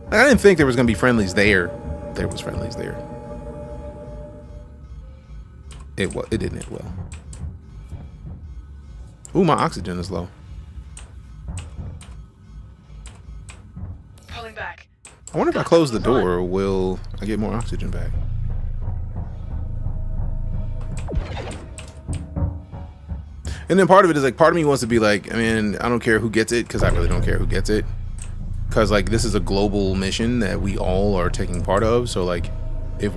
I didn't think there was gonna be friendlies there. There was friendlies there. It didn't end well. Ooh, my oxygen is low. Pulling back. I wonder if I close the door, will I get more oxygen back? And then part of it is like, part of me wants to be like, I mean, I don't care who gets it, because I really don't care who gets it. Because like this is a global mission that we all are taking part of. So like, if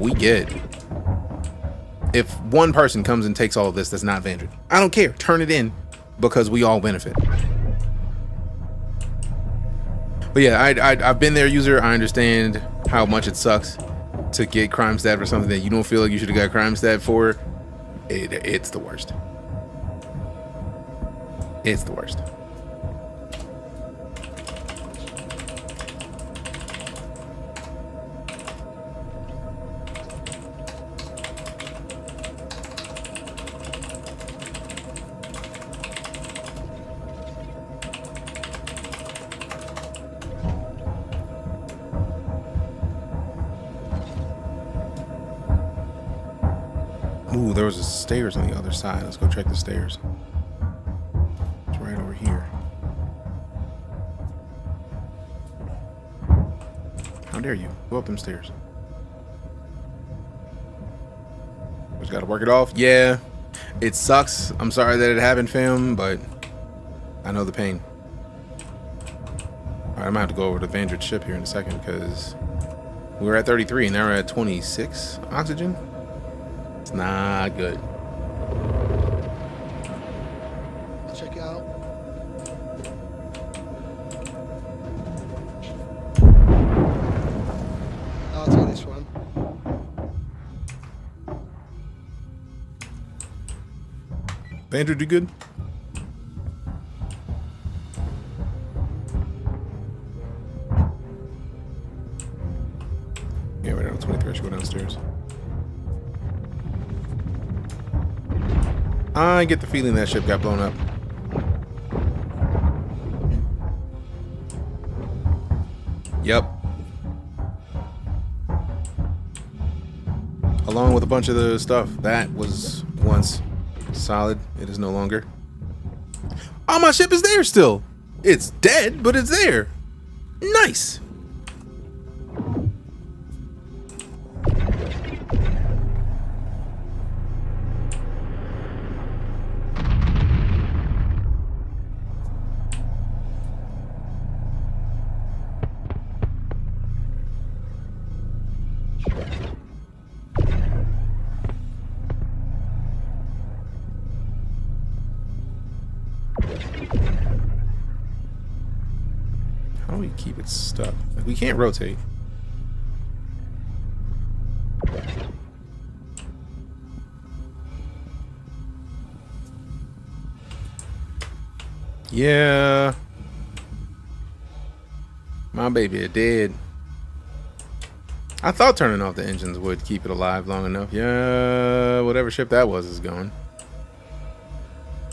one person comes and takes all of this, that's not Vandred. I don't care. Turn it in, because we all benefit. But yeah, I've been their user. I understand how much it sucks to get crime stat for something that you don't feel like you should have got crime stat for. It's the worst. It's the worst. Ooh, there was a stairs on the other side. Let's go check the stairs. It's right over here. How dare you? Go up them stairs. Just gotta work it off. Yeah, it sucks. I'm sorry that it happened, fam, but I know the pain. Alright, I'm gonna have to go over to Vandred's ship here in a second, because we were at 33 and now we're at 26 oxygen. It's not good. Check it out. I'll take this one. Vandred, do good? Yeah, we're down to 23. I should go downstairs. I get the feeling that ship got blown up. Yep. Along with a bunch of the stuff that was once solid, it is no longer. Oh, my ship is there still. It's dead, but it's there. Nice. How do we keep it stuck? Like, we can't rotate. Yeah. My baby is dead. I thought turning off the engines would keep it alive long enough. Yeah, whatever ship that was is gone.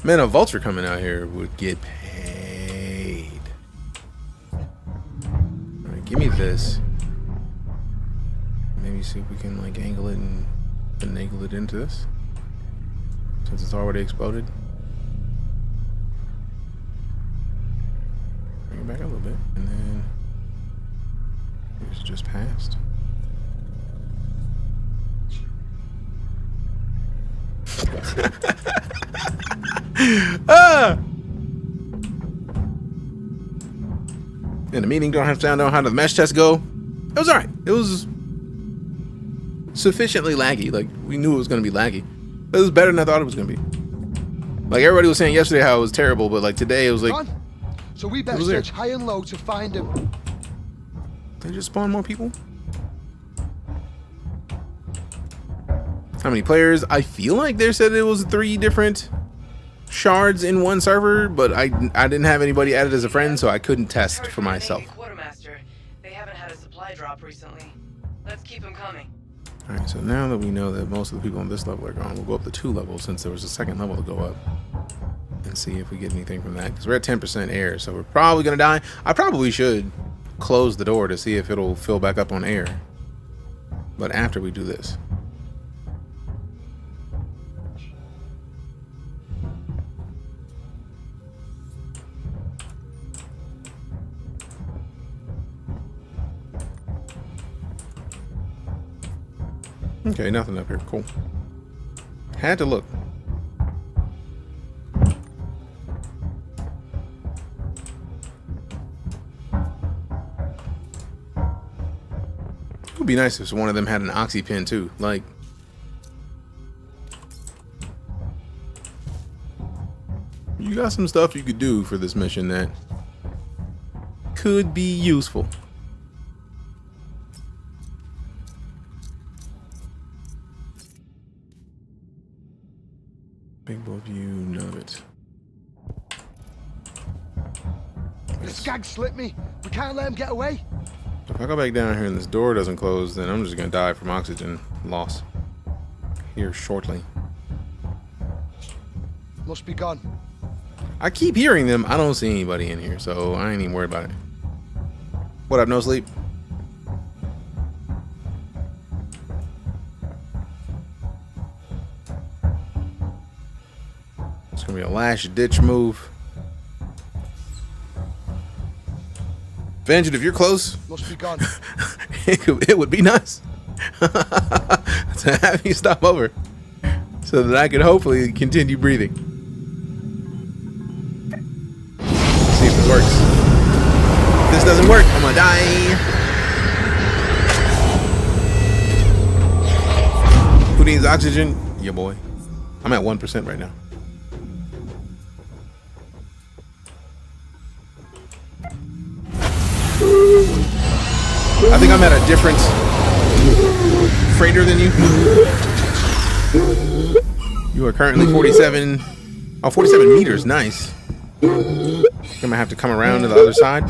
Man, a vulture coming out here would get paid. Alright, give me this. Maybe see if we can like angle it and finagle it into this. Since it's already exploded. Bring it back a little bit, and then it's just passed. In the meeting, don't have to know how the mesh test go. It was alright. It was sufficiently laggy. Like, we knew it was going to be laggy. But it was better than I thought it was going to be. Like, everybody was saying yesterday how it was terrible, but like today it was like... So we better search high and low to find him. They just spawn more people? How many players? I feel like they said it was 3 different shards in one server, but I didn't have anybody added as a friend, so I couldn't test for myself. Quartermaster, they haven't had a supply drop recently. Let's keep them coming. Alright, so now that we know that most of the people on this level are gone, we'll go up to 2 levels since there was a second level to go up. And see if we get anything from that. Because we're at 10% air, so we're probably going to die. I probably should close the door to see if it'll fill back up on air. But after we do this. Okay, nothing up here. Cool. Had to look. It would be nice if one of them had an oxy pin too. Like, you got some stuff you could do for this mission that could be useful. Big boy view, none of it. The skag slipped me. We can't let him get away. If I go back down here and this door doesn't close, then I'm just gonna die from oxygen loss here shortly. Must be gone. I keep hearing them. I don't see anybody in here, so I ain't even worried about it. What up, no sleep? It's gonna be a last ditch move. Vengeance, if you're close, must be gone. it would be nice to have you stop over so that I could hopefully continue breathing. See if this works. If this doesn't work, I'm gonna die. Who needs oxygen? Yeah, boy. I'm at 1% right now. I think I'm at a different freighter than you. You are currently 47. Oh, 47 meters. Nice. I'm gonna have to come around to the other side.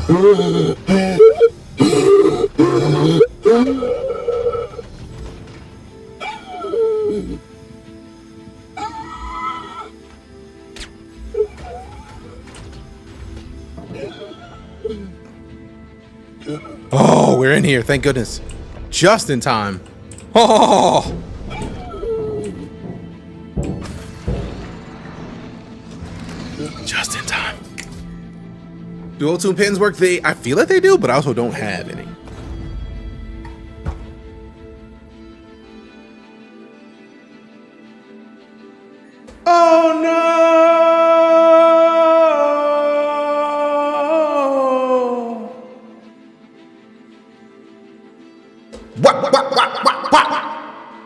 Oh, we're in here. Thank goodness. Just in time. Oh! Just in time. Do O2 pins work? I feel like they do, but I also don't have any. Oh no!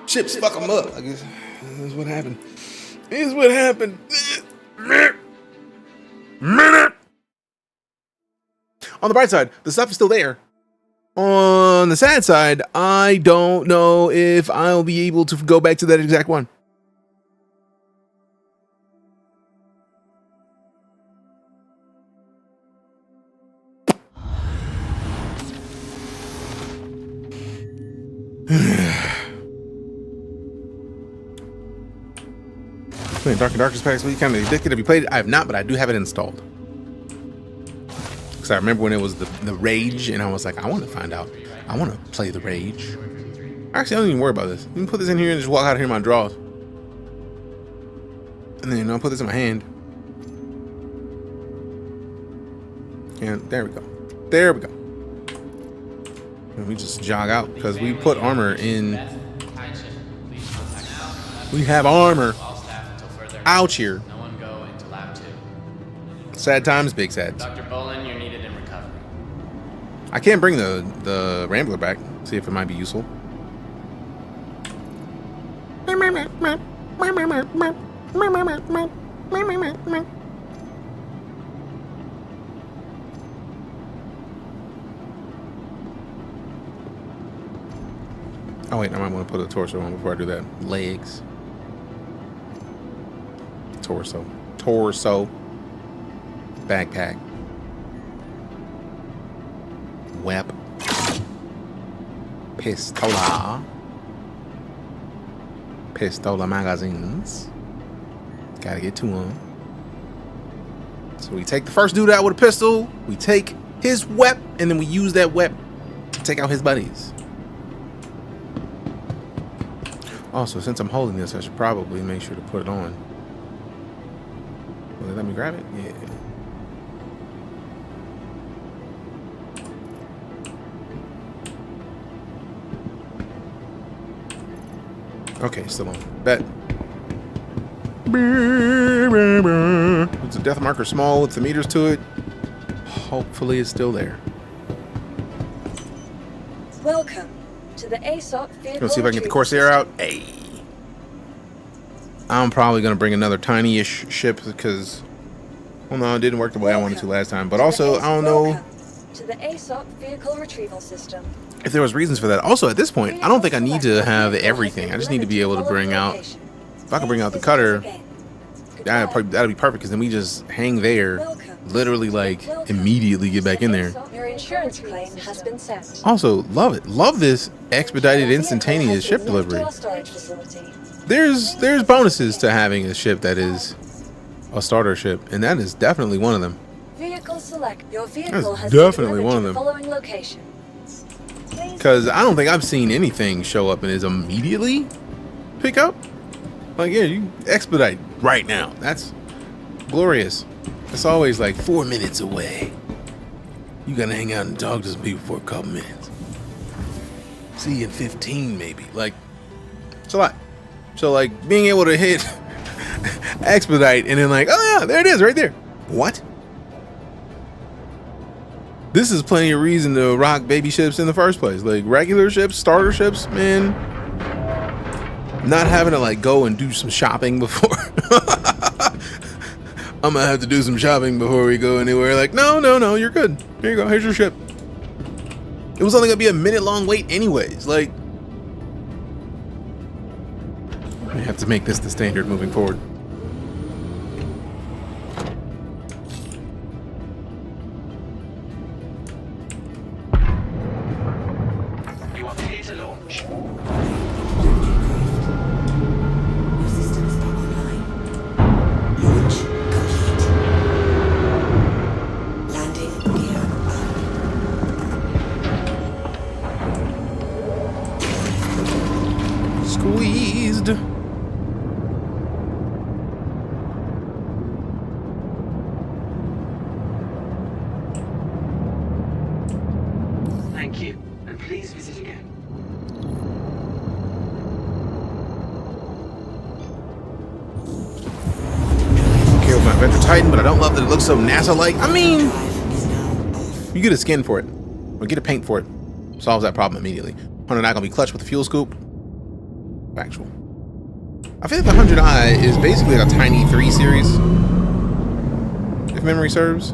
Chips fuck them up. I guess that's what happened. Here's what happened. On the bright side, the stuff is still there. On the sad side, I don't know if I'll be able to go back to that exact one. Playing Dark and Darkest packs, we kind of addicted. Have you played it? I have not, but I do have it installed. Because I remember when it was the Rage, and I was like, I want to find out. I want to play the Rage. Actually, I don't even worry about this. You can put this in here and just walk out here in my drawers. And then I'll put this in my hand. And there we go. There we go. And we just jog out because we put armor in. We have armor. Ouch here. No one go into lab 2. Sad times, big sad. Dr. Bolin, you're needed in recovery. I can't bring the Rambler back. See if it might be useful. Oh wait, I might want to put a torso on before I do that. Legs. Torso. Backpack. Web. Pistola magazines. Gotta get to them. So we take the first dude out with a pistol, we take his wep, and then we use that wep to take out his buddies. Also, since I'm holding this, I should probably make sure to put it on. Will they let me grab it? Yeah. Okay, still on. Bet. It's a death marker small with the meters to it. Hopefully it's still there. Welcome to the ASOP vehicle. Let's see if I can get the Corsair out. Hey. I'm probably going to bring another tiny-ish ship because, well, no, it didn't work the way I wanted to last time. But also, I don't know to the ASOP vehicle retrieval system. If there was reasons for that. Also, at this point, I don't think I need to have everything. I just need to be able to bring out, if I can bring out the cutter, that'd be perfect because then we just hang there, literally like immediately get back in there. Your insurance claim has been sent. Also, love it. Love this expedited instantaneous ship delivery. There's bonuses to having a ship that is a starter ship, and that is definitely one of them. Vehicle select. Your vehicle That's has definitely been one of to the them. following location. Because I don't think I've seen anything show up and is immediately pick up. Like, yeah, you expedite right now. That's glorious. It's always like 4 minutes away. You gotta hang out and talk to some people for a couple minutes. See you in 15 maybe. Like, it's a lot. So like being able to hit expedite and then like, oh yeah, there it is right there. What? This is plenty of reason to rock baby ships in the first place. Like regular ships, starter ships, man. Not having to like go and do some shopping before. I'm gonna have to do some shopping before we go anywhere. Like, no, you're good. Here you go, here's your ship. It was only gonna be a minute-long wait anyways. Like, I have to make this the standard moving forward. You are clear to launch. Squeezed. Thank you, and please visit again. Okay with my Vector Titan, but I don't love that it looks so NASA-like. I mean, you get a skin for it, or get a paint for it. Solves that problem immediately. 100i gonna be clutch with the fuel scoop. Factual. I feel like the 100i is basically like a tiny 3 series, if memory serves.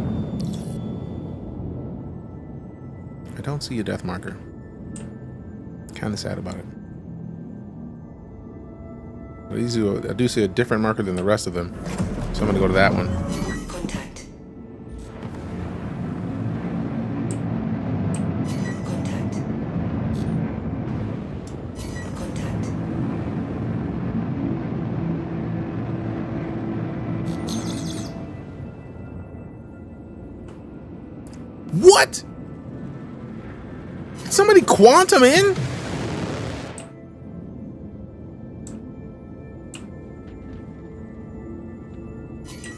I don't see a death marker. Kind of sad about it. But I do see a different marker than the rest of them, so I'm gonna go to that one. What? Did somebody quantum in?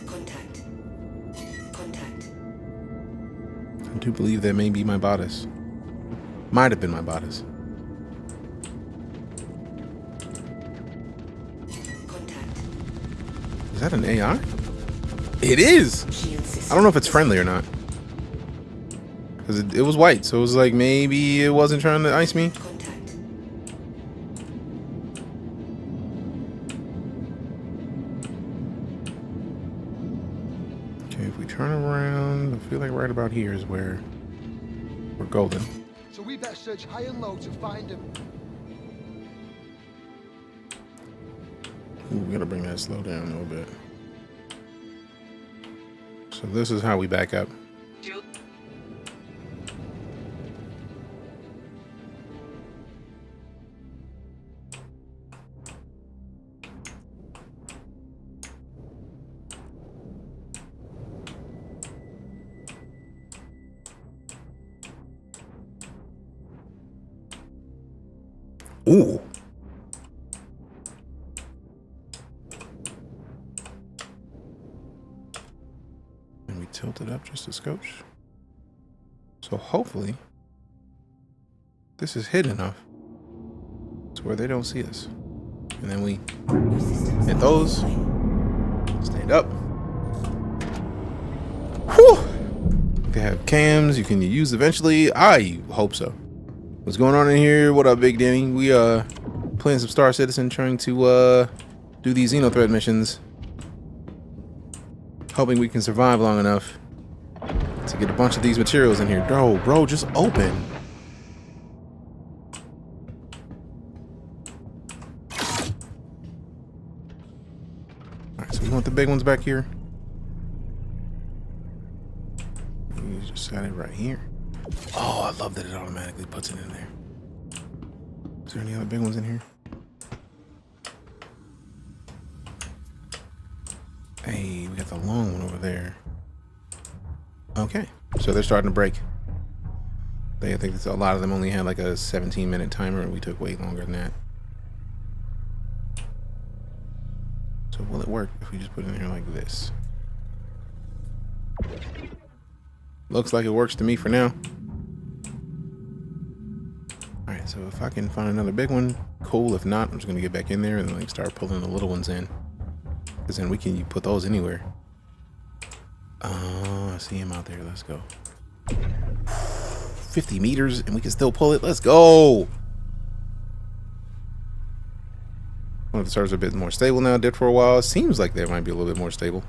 Contact. I do believe that may be my bodice. Might have been my bodice. Is that an AI? It is! I don't know if it's friendly or not. Because it was white, so it was like maybe it wasn't trying to ice me. Okay, if we turn around, I feel like right about here is where we're golden. So we better search high and low to find him. Ooh, we gotta bring that slow down a little bit. So this is how we back up. Ooh. And we tilt it up just a scotch. So hopefully this is hid enough to where they don't see us. And then we hit those. Stand up. Whew. They have cams you can use eventually. I hope so. What's going on in here? What up, Big Danny? We playing some Star Citizen, trying to do these XenoThreat missions. Hoping we can survive long enough to get a bunch of these materials in here. Bro, just open. Alright, so we want the big ones back here. You just got it right here. Oh, I love that it automatically puts it in there. Is there any other big ones in here? Hey, we got the long one over there. Okay, so they're starting to break. I think a lot of them only had like a 17-minute timer, and we took way longer than that. So will it work if we just put it in here like this? Looks like it works to me for now. Alright, so if I can find another big one, cool. If not, I'm just gonna get back in there and like start pulling the little ones in. Because then we can put those anywhere. I see him out there. Let's go. 50 meters and we can still pull it. Let's go. One of the servers are a bit more stable now. Did for a while. It seems like they might be a little bit more stable.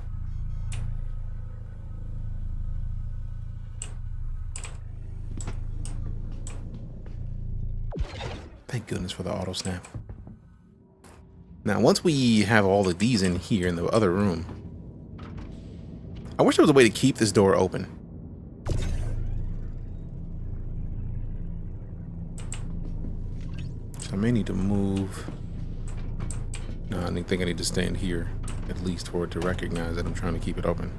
Thank goodness for the auto snap. Now, once we have all of these in here in the other room, I wish there was a way to keep this door open. So I may need to move. No, I think I need to stand here, at least for it to recognize that I'm trying to keep it open.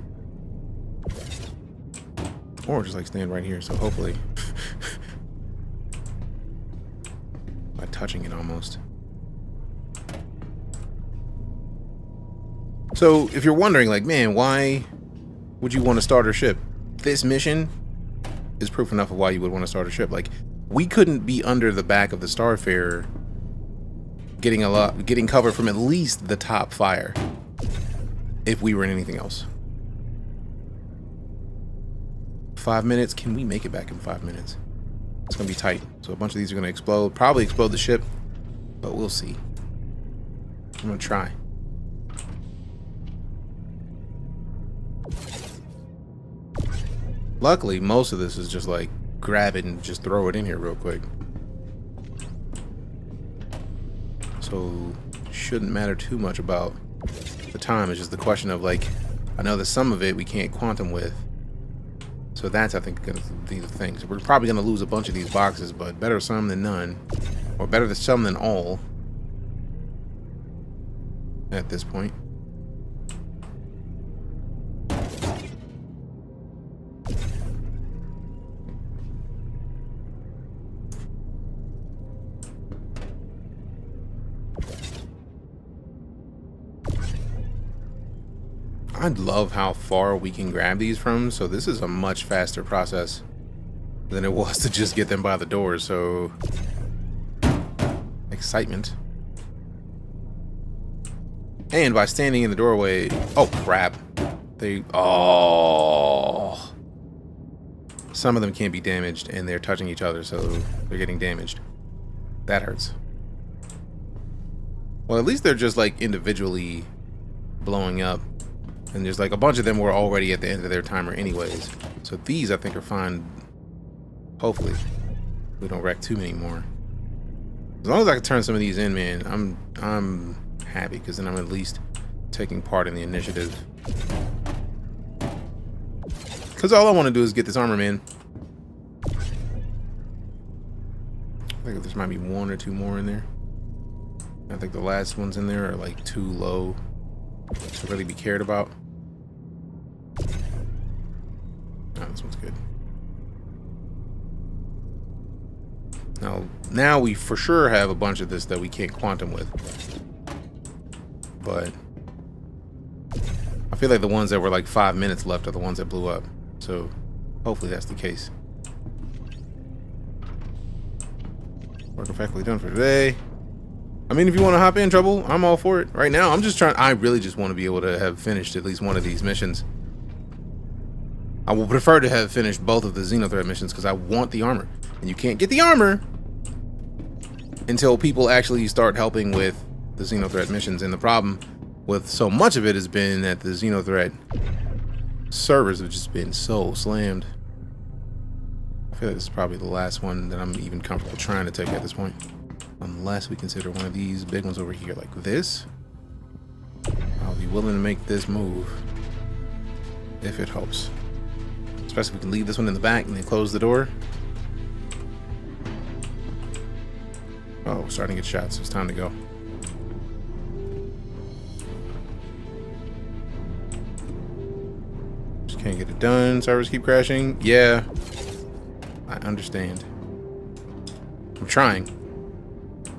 Or just like stand right here, so hopefully... by touching it almost. So, if you're wondering, like, man, why would you want to start a ship? This mission is proof enough of why you would want to start a ship. Like, we couldn't be under the back of the Starfarer getting cover from at least the top fire if we were in anything else. 5 minutes? Can we make it back in 5 minutes? It's gonna be tight. So a bunch of these are gonna explode. Probably explode the ship, but we'll see. I'm gonna try. Luckily, most of this is just like grab it and just throw it in here real quick. So shouldn't matter too much about the time. It's just the question of like, I know that some of it we can't quantum with. So that's, I think, going to be the thing. So we're probably going to lose a bunch of these boxes, but better some than none. Or better than some than all. At this point. I love how far we can grab these from, so this is a much faster process than it was to just get them by the door, so excitement. And by standing in the doorway, oh crap. Some of them can't be damaged and they're touching each other, so they're getting damaged. That hurts. Well, at least they're just like individually blowing up. And there's like a bunch of them were already at the end of their timer anyways. So these I think are fine. Hopefully we don't wreck too many more. As long as I can turn some of these in, man, I'm happy, because then I'm at least taking part in the initiative. Because all I want to do is get this armor, man. I think there might be one or two more in there. I think the last ones in there are like too low to really be cared about. Oh, this one's good. Now we for sure have a bunch of this that we can't quantum with. But I feel like the ones that were like 5 minutes left are the ones that blew up. So hopefully that's the case. Work effectively done for today. I mean, if you want to hop in, Trouble, I'm all for it. Right now, I'm just trying. I really just want to be able to have finished at least one of these missions. I would prefer to have finished both of the XenoThreat missions because I want the armor. And you can't get the armor until people actually start helping with the XenoThreat missions. And the problem with so much of it has been that the XenoThreat servers have just been so slammed. I feel like this is probably the last one that I'm even comfortable trying to take at this point. Unless we consider one of these big ones over here, like this. I'll be willing to make this move if it helps. Especially if we can leave this one in the back and then close the door. Oh, we're starting to get shots, so it's time to go. Just can't get it done. Servers keep crashing. Yeah, I understand. I'm trying.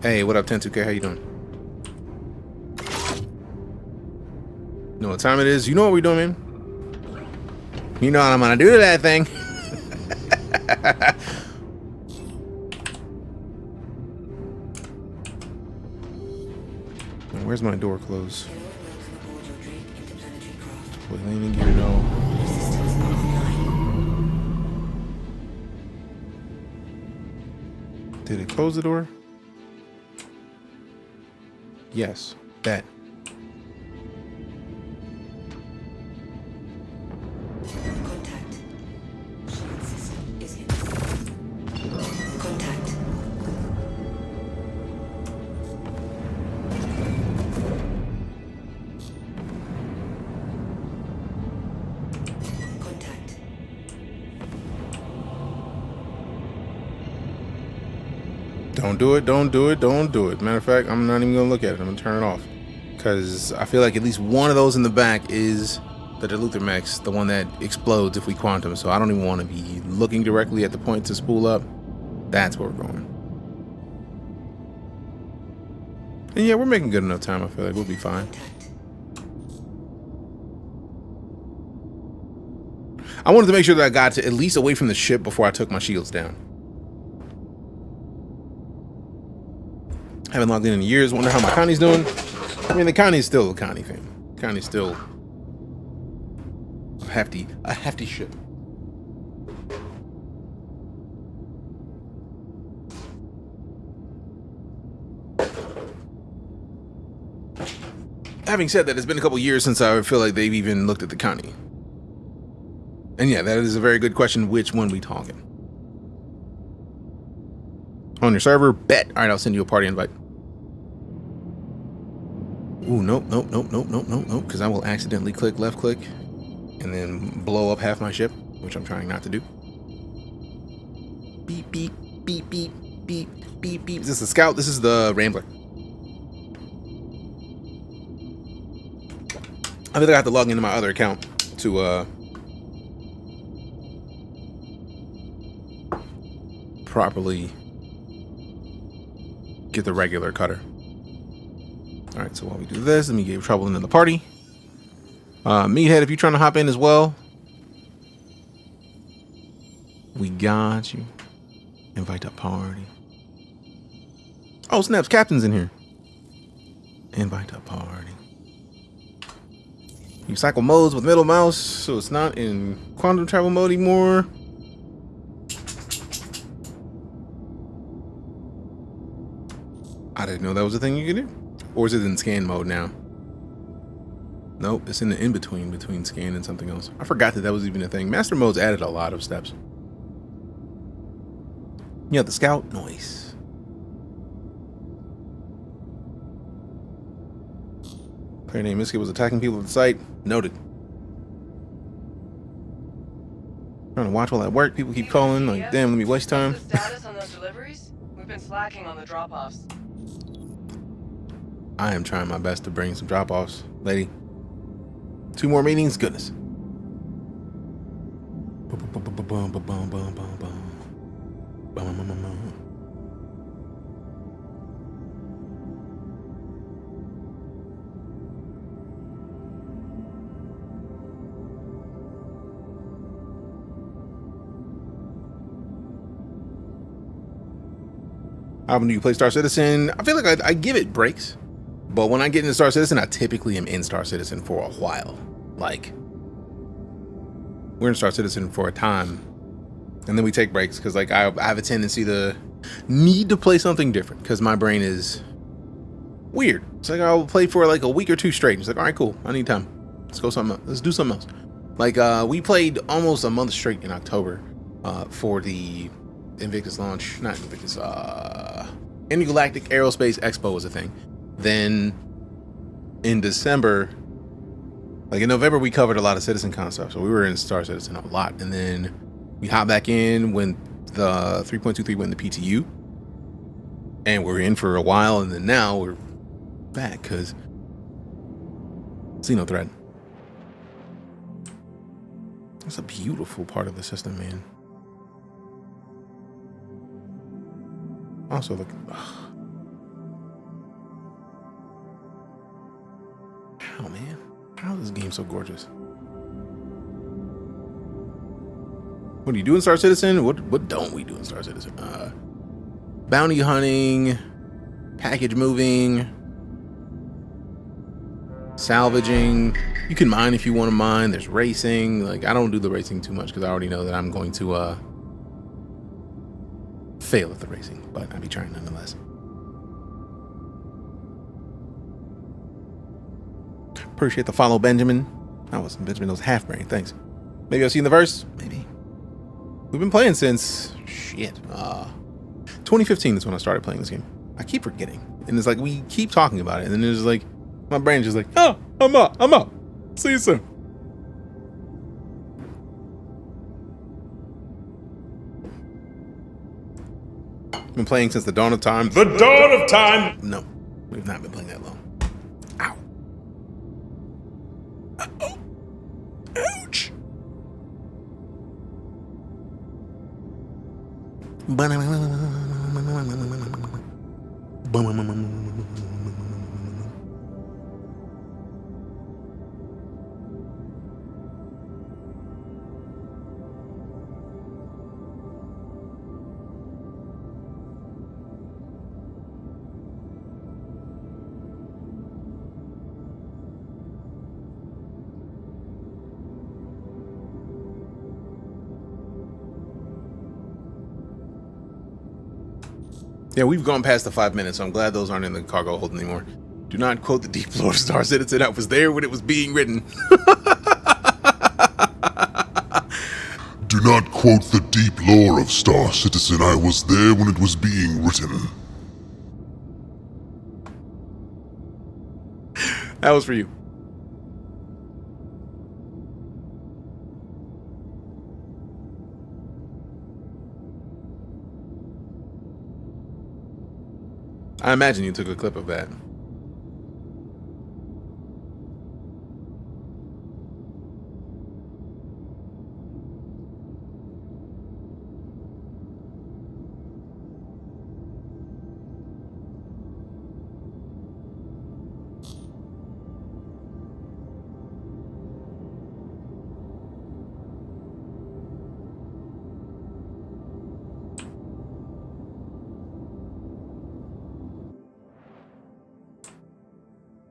Hey, what up, 102K? How you doing? You know what time it is? You know what we're doing, man? You know what I'm gonna do to that thing. Where's my door closed? With landing gear, no. Did it close the door? Yes, that. Don't do it, don't do it, don't do it. Matter of fact, I'm not even gonna look at it. I'm gonna turn it off. Because I feel like at least one of those in the back is the Diluter mechs, the one that explodes if we quantum. So I don't even want to be looking directly at the point to spool up. That's where we're going. And yeah, we're making good enough time. I feel like we'll be fine. I wanted to make sure that I got to at least away from the ship before I took my shields down. Haven't logged in years. Wonder how my Connie's doing. I mean, the Connie's still a Connie fan. Connie's still a hefty ship. Having said that, it's been a couple years since I feel like they've even looked at the Connie. And yeah, that is a very good question. Which one we talking? On your server? Bet. All right, I'll send you a party invite. Ooh, nope, because I will accidentally click left click and then blow up half my ship, which I'm trying not to do. Beep, beep, beep, beep, beep, beep, beep. Is this the Scout? This is the Rambler. I think I have to log into my other account to properly get the regular cutter. All right, so while we do this, let me get trouble into the party. Meathead, if you're trying to hop in as well, we got you. Invite to party. Oh, snaps, Captain's in here. Invite to party. You cycle modes with middle mouse, so it's not in quantum travel mode anymore. I didn't know that was a thing you could do. Or is it in scan mode now? Nope, it's in the in-between between scan and something else. I forgot that that was even a thing. Master mode's added a lot of steps. Yeah, the Scout noise. Player named Miski was attacking people at the site. Noted. Trying to watch while at work. People keep calling. Like, damn, let me waste time. What's the status on those deliveries? We've been slacking on the drop-offs. I am trying my best to bring some drop-offs, lady. 2 more meetings, goodness. How often do you play Star Citizen? I feel like I give it breaks. But when I get into Star Citizen, I typically am in Star Citizen for a while. Like, we're in Star Citizen for a time, and then we take breaks because, like, I have a tendency to need to play something different because my brain is weird. It's like I'll play for like a week or two straight. It's like, all right, cool. I need time. Let's go something else. Let's do something else. Like we played almost a month straight in October for the Invictus launch. Not Invictus. Intergalactic Aerospace Expo was a thing. Then in December, like in November, we covered a lot of CitizenCon stuff. So we were in Star Citizen a lot. And then we hopped back in when the 3.23 went in the PTU. And we're in for a while. And then now we're back because XenoThreat. It's a beautiful part of the system, man. Also, look. How, man? How is this game so gorgeous? What do you do in Star Citizen? What don't we do in Star Citizen? Bounty hunting, package moving, salvaging. You can mine if you want to mine. There's racing. Like, I don't do the racing too much because I already know that I'm going to fail at the racing, but I'll be trying nonetheless. Appreciate the follow, Benjamin. That wasn't Benjamin, that was Half Brain. Thanks. Maybe I'll see you in the verse. Maybe. We've been playing since 2015 is when I started playing this game. I keep forgetting, and it's like we keep talking about it, and then it's like my brain's just like, oh, I'm up. See you soon. Been playing since the dawn of time. The dawn of time! No, we've not been playing that long. Ow. Uh-oh. Ouch. Yeah, we've gone past the 5 minutes, so I'm glad those aren't in the cargo hold anymore. Do not quote the deep lore of Star Citizen. I was there when it was being written. Do not quote the deep lore of Star Citizen. I was there when it was being written. That was for you. I imagine you took a clip of that.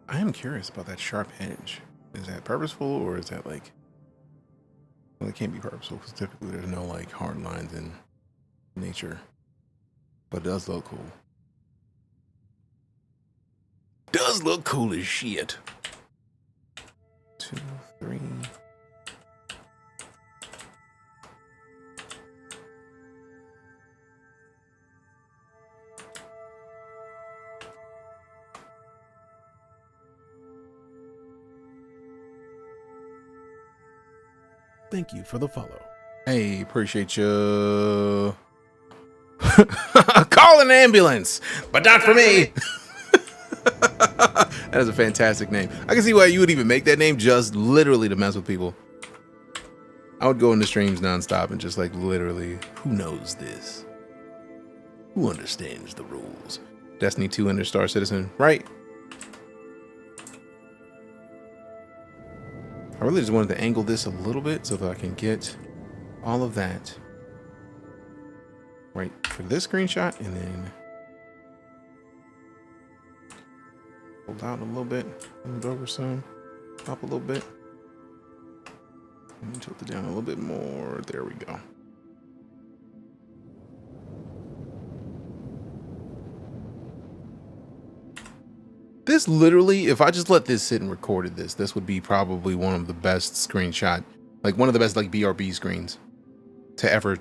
I am curious about that sharp edge. Is that purposeful, or is that like... Well, it can't be purposeful because typically there's no like hard lines in nature. But it does look cool. Does look cool as shit. 2, 3... Thank you for the follow. Hey, appreciate you. Call an ambulance, but not for me. That is a fantastic name. I can see why you would even make that name just literally to mess with people. I would go into streams nonstop and just like literally, who knows this? Who understands the rules? Destiny 2 under Star Citizen, right? I really just wanted to angle this a little bit so that I can get all of that right for this screenshot, and then hold out a little bit, move over some, up a little bit, and tilt it down a little bit more. There we go. This literally, if I just let this sit and recorded this would be probably one of the best screenshot, like one of the best like BRB screens to ever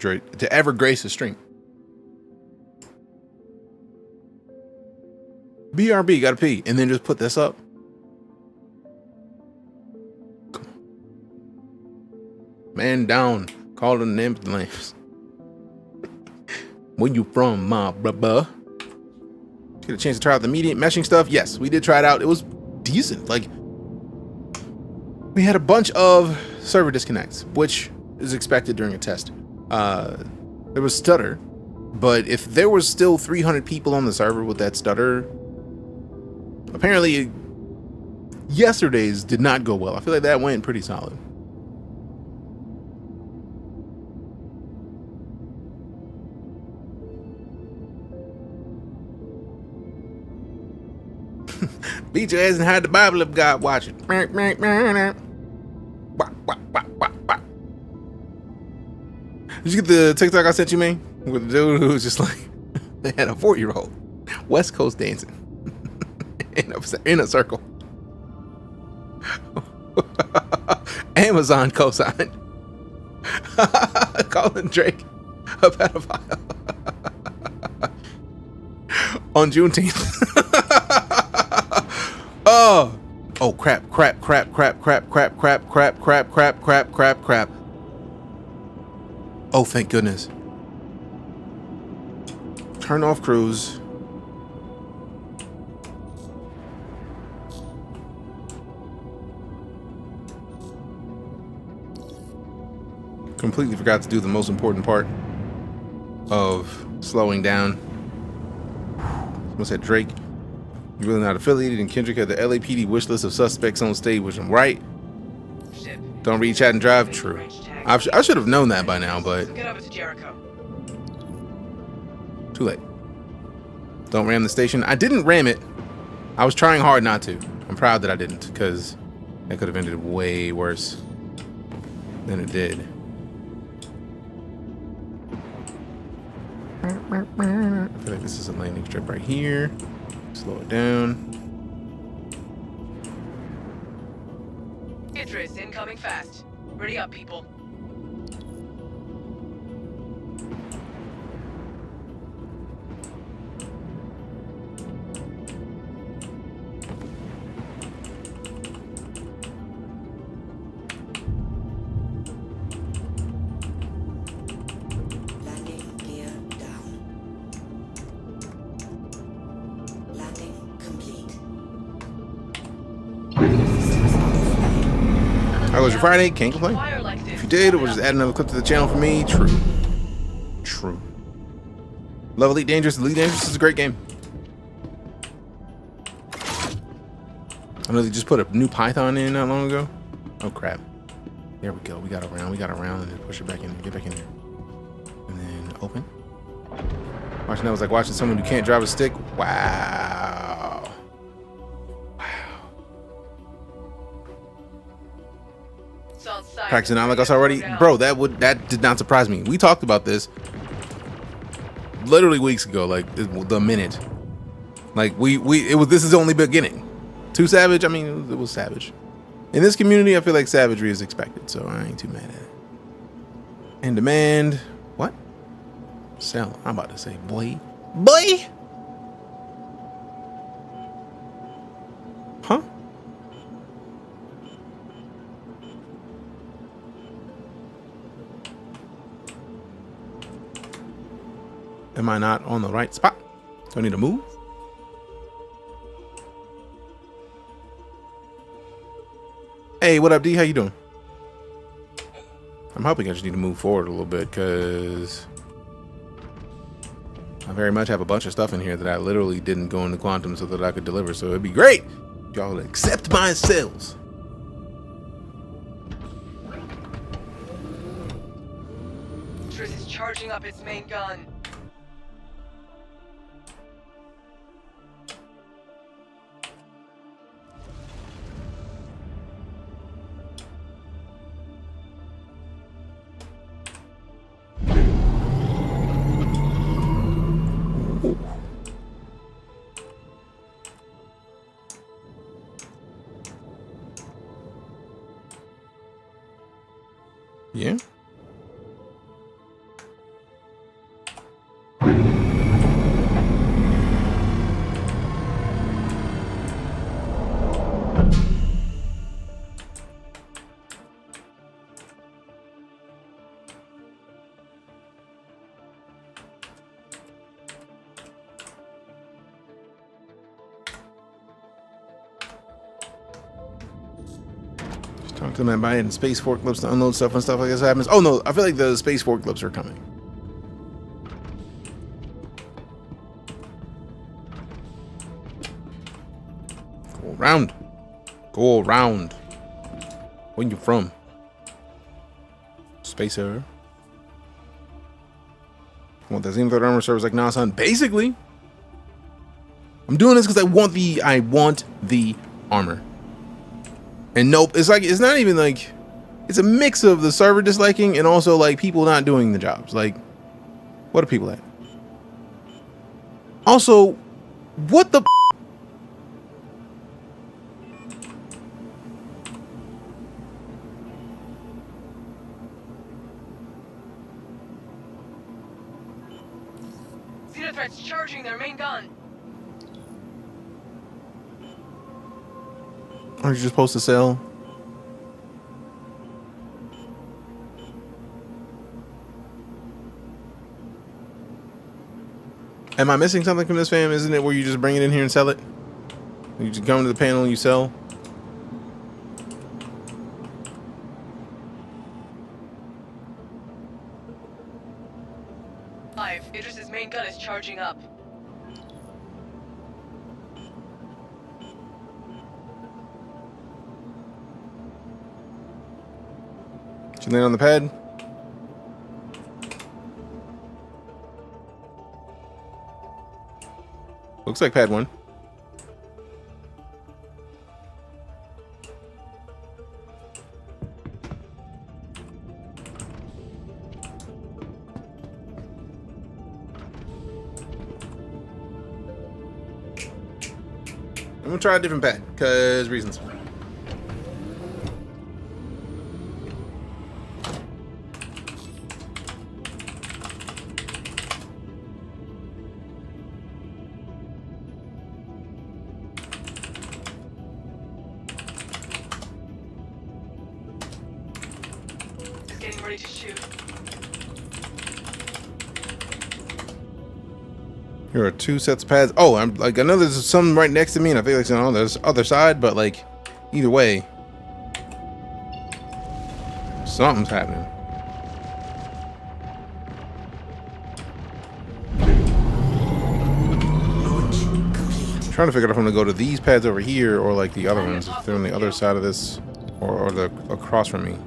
grace a stream. BRB, gotta pee, and then just put this up. Come on. Man down, call the name of the lamps. Where you from, my brother? Get a chance to try out the immediate meshing stuff. Yes, we did try it out. It was decent. Like, we had a bunch of server disconnects, which is expected during a test. There was stutter, but if there was still 300 people on the server with that stutter, apparently yesterday's did not go well. I feel like that went pretty solid. Beat your ass and hide the Bible if God watching. Did you get the TikTok I sent you, man? With the dude who was just like, they had a 4-year-old West Coast dancing in a circle. Amazon co-signed. Calling Drake a pedophile on Juneteenth. Oh crap. Oh, thank goodness. Turn off cruise. Completely forgot to do the most important part of slowing down. Someone said Drake, you're really not affiliated, and Kendrick had the LAPD wish list of suspects on stage, which I'm right. Don't read, chat, and drive. True. I should have known that by now, but Get over to Jericho. too late. Don't ram the station. I didn't ram it. I was trying hard not to. I'm proud that I didn't, because that could have ended way worse than it did. I feel like this is a landing strip right here. Slow it down. Idris, incoming fast. Ready up, people. How was your Friday? Can't complain. If you did, we'll just add another clip to the channel for me. True. True. Love Elite Dangerous. Elite Dangerous is a great game. I know they just put a new Python in not long ago. Oh crap. There we go. We got around, and then push it back in there. Get back in there. And then open. Watching that was like watching someone who can't drive a stick. Wow. Practicing out like us already, bro. That did not surprise me. We talked about this literally weeks ago, like the minute. Like this is only beginning. Too savage. I mean, it was savage. In this community, I feel like savagery is expected, so I ain't too mad at it. And demand, what? Sell. I'm about to say, boy. Huh? Am I not on the right spot? Do I need to move? Hey, what up, D? How you doing? I'm hoping I just need to move forward a little bit, because I very much have a bunch of stuff in here that I literally didn't go into Quantum so that I could deliver. So it'd be great if y'all would accept my sales. Triss is charging up its main gun. Yeah. Talk to them about it and space forklifts to unload stuff and stuff like this happens. Oh no, I feel like the space forklifts are coming. Go around. Go around. Where you from? Spacer. Want that XenoThreat armor serves like nah, son. Basically, I'm doing this because I want the armor. And nope, it's like, it's not even like, it's a mix of the server disliking and also like people not doing the jobs. Like, what are people at? Also, what the XenoThreats charging their main gun. Aren't you just supposed to sell? Am I missing something from this, fam? Isn't it where you just bring it in here and sell it? You just come to the panel and you sell? Idris's main gun is charging up. Did you land on the pad? Looks like pad 1. I'm gonna try a different pad, cause reasons. Getting ready to shoot. Here are 2 sets of pads. Oh, I'm like, I know there's some right next to me, and I feel like on the other side, but like, either way, something's happening. I'm trying to figure out if I'm gonna go to these pads over here or like the other ones, if they're on the other side of this, or the across from me.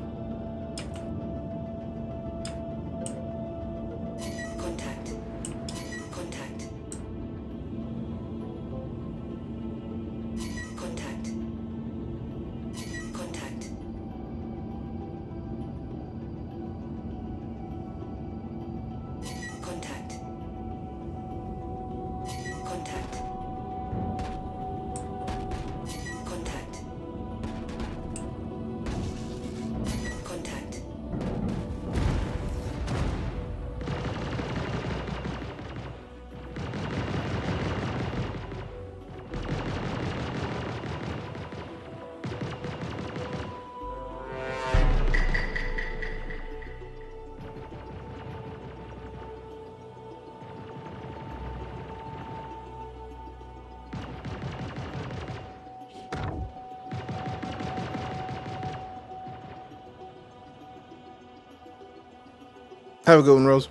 Have a good one, Rose.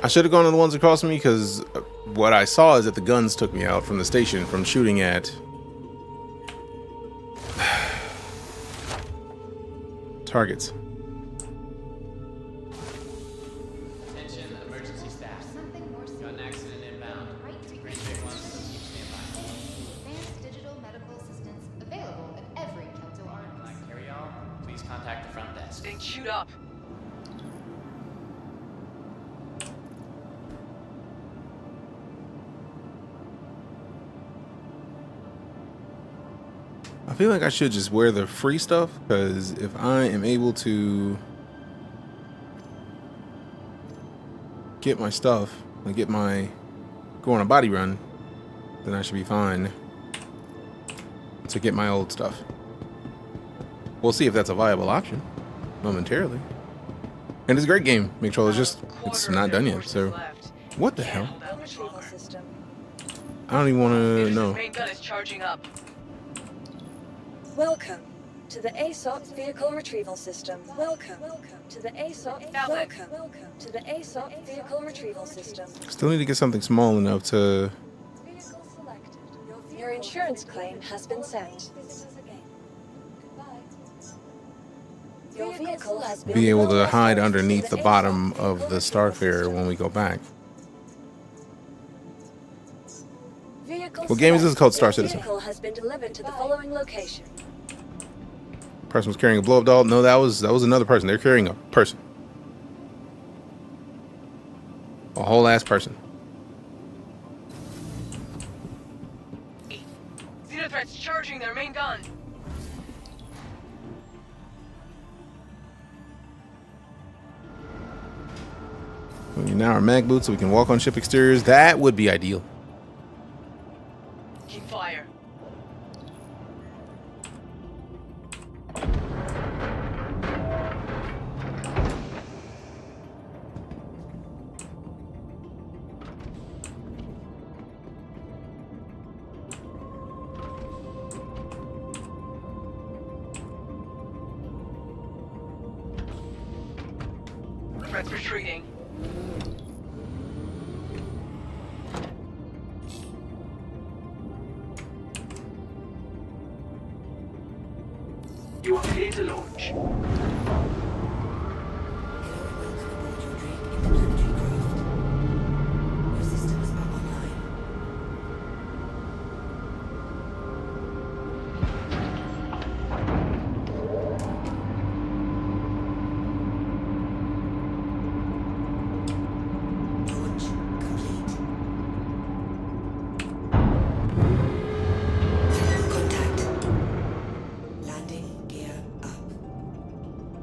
I should have gone to the ones across from me because what I saw is that the guns took me out from the station from shooting at targets. Attention, emergency staff. Got an accident inbound. Green big ones, so keep standby. Advanced digital medical assistance available at every Kelto Arms. Carry on. Please contact the front desk. Being chewed up. I feel like I should just wear the free stuff, because if I am able to get my stuff, like go on a body run, then I should be fine to get my old stuff. We'll see if that's a viable option momentarily. And it's a great game, McTroll. It's not done yet, so what the hell? I don't even want to know. Main gun is charging up. Welcome to the ASOP Vehicle Retrieval System. Welcome to the ASOP. Welcome to the ASOP Vehicle Retrieval System. Still need to get something small enough to. Vehicle selected. Your insurance claim has been sent. Your vehicle has been Be able to hide underneath the bottom of the Starfarer when we go back. What game is this? Called Star Citizen. Vehicle has been delivered to the following location. Person was carrying a blow-up doll. No, that was another person. They're carrying a person. A whole ass person. XenoThreats charging their main gun. We now are mag boots so we can walk on ship exteriors. That would be ideal. Keep fire. Threats retreating. You are clear to launch.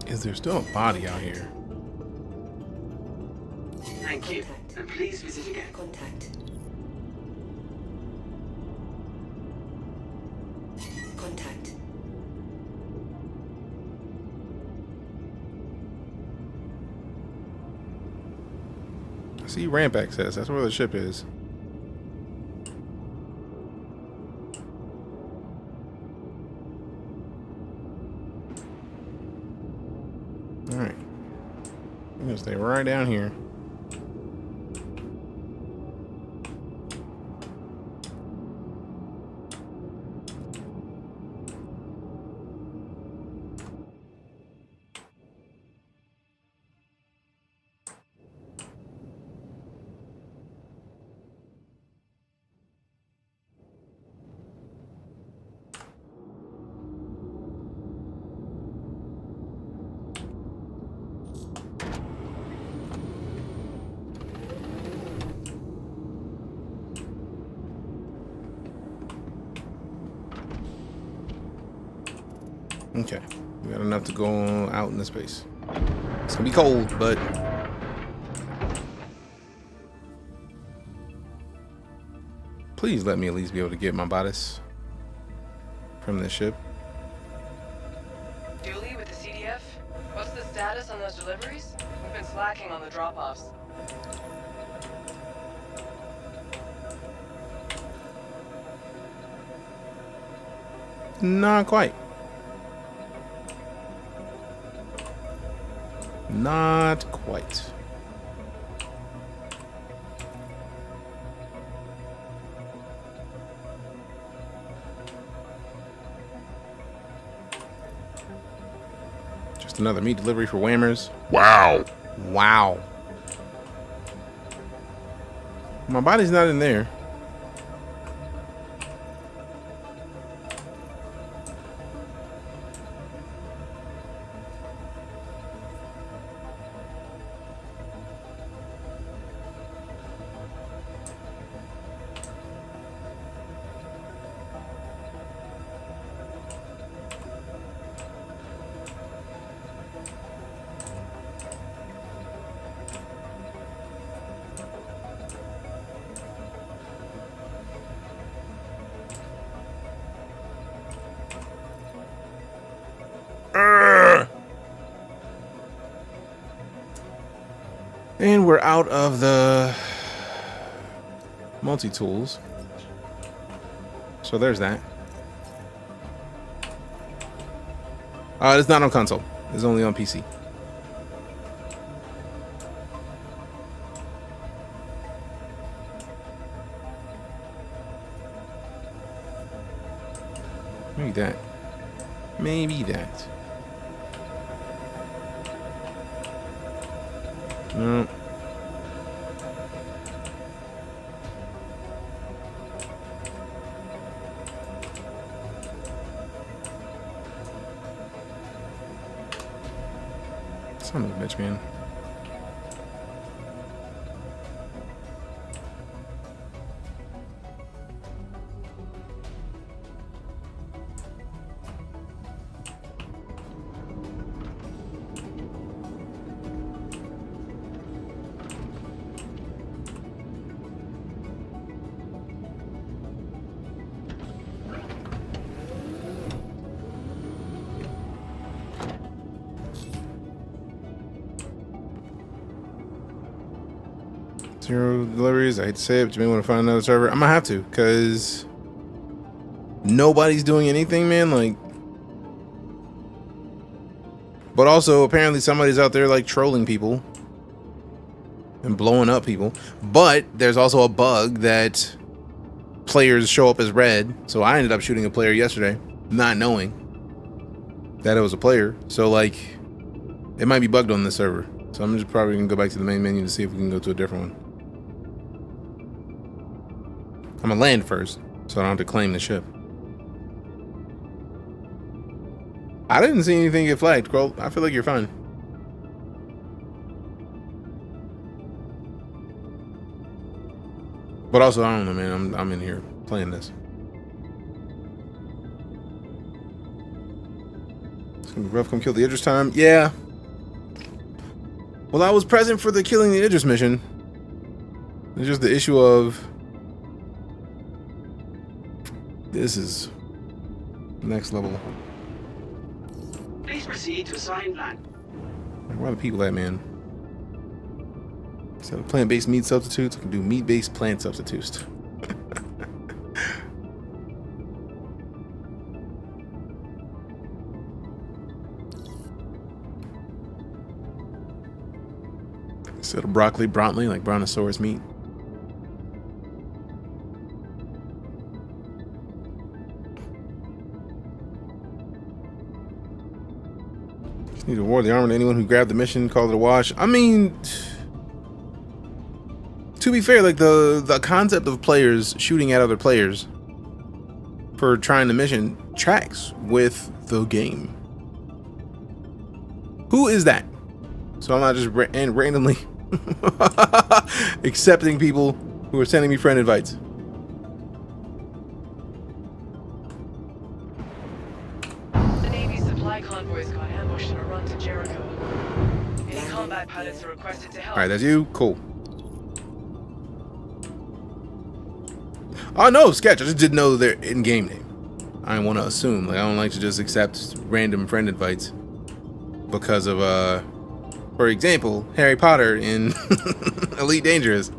Is there still a body out here? Thank you. And please visit again. Contact. I see ramp access. That's where the ship is. Alright. I'm gonna stay right down here. Okay, we got enough to go out in the space. It's gonna be cold, but please let me at least be able to get my bodice from this ship. Dooley with the CDF? What's the status on those deliveries? We've been slacking on the drop-offs. Not quite. Not quite. Just another meat delivery for Whammers. Wow. Wow. My body's not in there. And we're out of the multi-tools. So there's that. It's not on console. It's only on PC. Maybe that. Maybe that. No. Son of a bitch, man. Zero deliveries. I hate to say it, but you may want to find another server. I'm gonna have to, because nobody's doing anything, man. Like, but also apparently somebody's out there like trolling people and blowing up people. But there's also a bug that players show up as red. So I ended up shooting a player yesterday, not knowing that it was a player. So like, it might be bugged on this server. So I'm just probably gonna go back to the main menu to see if we can go to a different one. I'm gonna land first, so I don't have to claim the ship. I didn't see anything get flagged, Crow. I feel like you're fine. But also, I don't know, man. I'm in here playing this. It's gonna be rough. Come kill the Idris time. Yeah. Well, I was present for the killing the Idris mission. It's just the issue of this is next level. Please proceed to assigned land. Where are the people at, man? Instead of plant-based meat substitutes, I can do meat-based plant substitutes. Instead of broccoli, like brontosaurus meat. Need to award the armor to anyone who grabbed the mission, called it a wash. I mean, to be fair, like the concept of players shooting at other players for trying the mission tracks with the game. Who is that? So I'm not just randomly accepting people who are sending me friend invites. The Navy's supply convoys got ambushed in a run to Jericho. Any combat pilots are requested to help. All right, that's you. Cool. Oh no, Sketch. I just didn't know their in-game name. I don't want to assume. Like, I don't like to just accept random friend invites because of for example, Harry Potter in Elite Dangerous.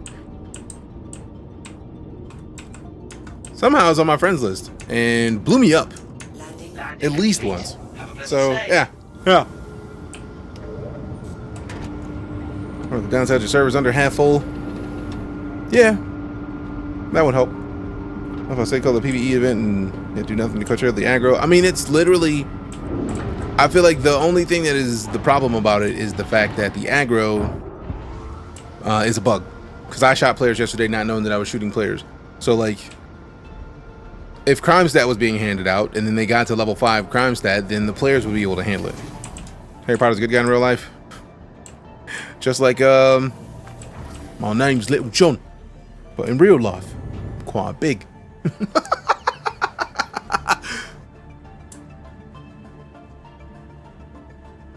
Somehow it's on my friends list and blew me up at least once. So yeah. Or the downside your server's under half full. Yeah, that would help. If I say call the PvE event and do nothing to curtail the aggro. I mean, it's literally. I feel like the only thing that is the problem about it is the fact that the aggro is a bug. Because I shot players yesterday not knowing that I was shooting players. So like, if crime stat was being handed out and then they got to level 5 crime stat, then the players would be able to handle it. Harry Potter's a good guy in real life. Just like my name's Little John, but in real life, I'm quite big.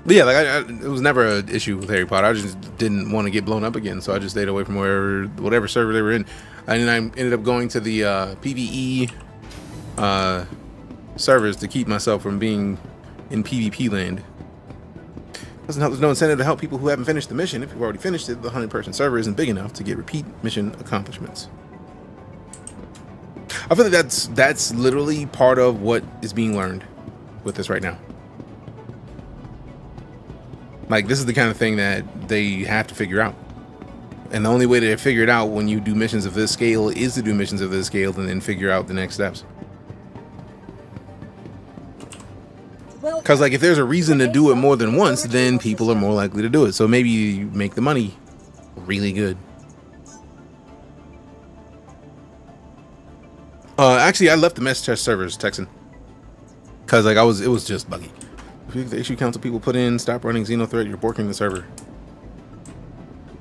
But yeah, like it was never an issue with Harry Potter. I just didn't want to get blown up again, so I just stayed away from whatever server they were in. And then I ended up going to the PvE servers to keep myself from being in PvP land. There's no incentive to help people who haven't finished the mission. If you've already finished it, the 100-person server isn't big enough to get repeat mission accomplishments. I feel like that's literally part of what is being learned with this right now. Like, this is the kind of thing that they have to figure out. And the only way to figure it out when you do missions of this scale is to do missions of this scale and then figure out the next steps. Because, like, if there's a reason to do it more than once, then people are more likely to do it. So maybe you make the money really good. Actually, I left the mess chest servers, Texan. Because, like, it was just buggy. If the issue council people put in, stop running XenoThreat, you're borking the server.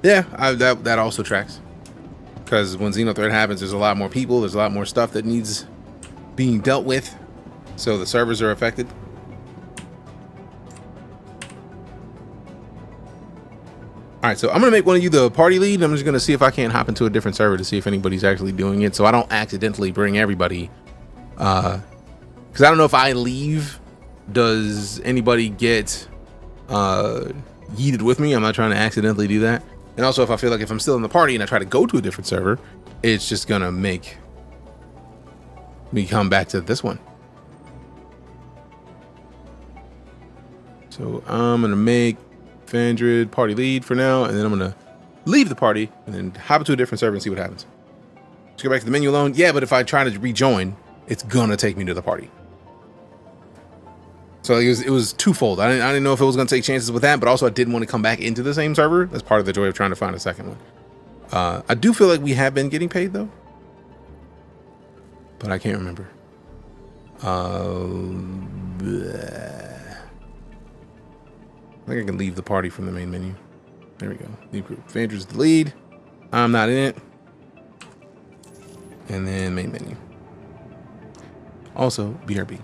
Yeah, that also tracks. Because when XenoThreat happens, there's a lot more people, there's a lot more stuff that needs being dealt with. So the servers are affected. Alright, so I'm going to make one of you the party lead. I'm just going to see if I can't hop into a different server to see if anybody's actually doing it. So I don't accidentally bring everybody. Because I don't know if I leave, does anybody get yeeted with me? I'm not trying to accidentally do that. And also, if I feel like if I'm still in the party and I try to go to a different server, it's just going to make me come back to this one. So I'm going to make Fandrid party lead for now, and then I'm gonna leave the party and then hop into a different server and see what happens. Just go back to the menu alone. Yeah, but if I try to rejoin, it's gonna take me to the party. So it was twofold. I didn't know if it was gonna take chances with that, but also I didn't want to come back into the same server. That's part of the joy of trying to find a second one. I do feel like we have been getting paid though, but I can't remember. I think I can leave the party from the main menu. There we go. Leave group. Fandrid's the lead. I'm not in it. And then main menu. Also, BRB.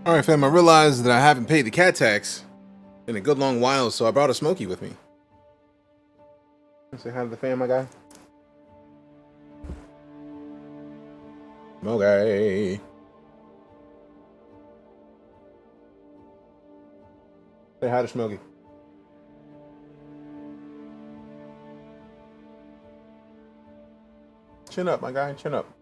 All right, fam, I realized that I haven't paid the cat tax in a good long while, so I brought a Smokey with me. Say hi to the fam, my guy. Smokey. Say hi to Smokey. Chin up, my guy, chin up.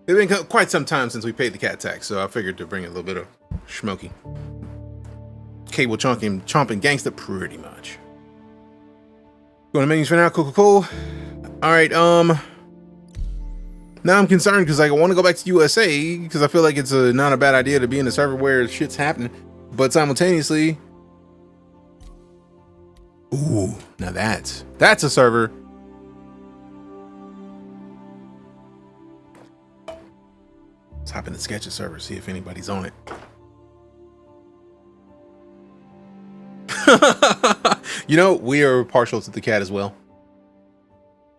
It's been quite some time since we paid the cat tax, so I figured to bring a little bit of schmoky. Cable chomping gangsta pretty much. Going to menus for now, cool. Alright, now I'm concerned because I want to go back to USA because I feel like it's not a bad idea to be in a server where shit's happening, but simultaneously, ooh, now that's a server. Let's hop in the Sketches server, see if anybody's on it. You know, we are partial to the cat as well.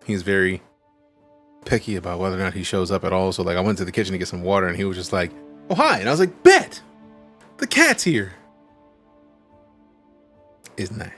He's very picky about whether or not he shows up at all. So like I went to the kitchen to get some water and he was just like, oh hi, and I was like, bet the cat's here. Isn't that?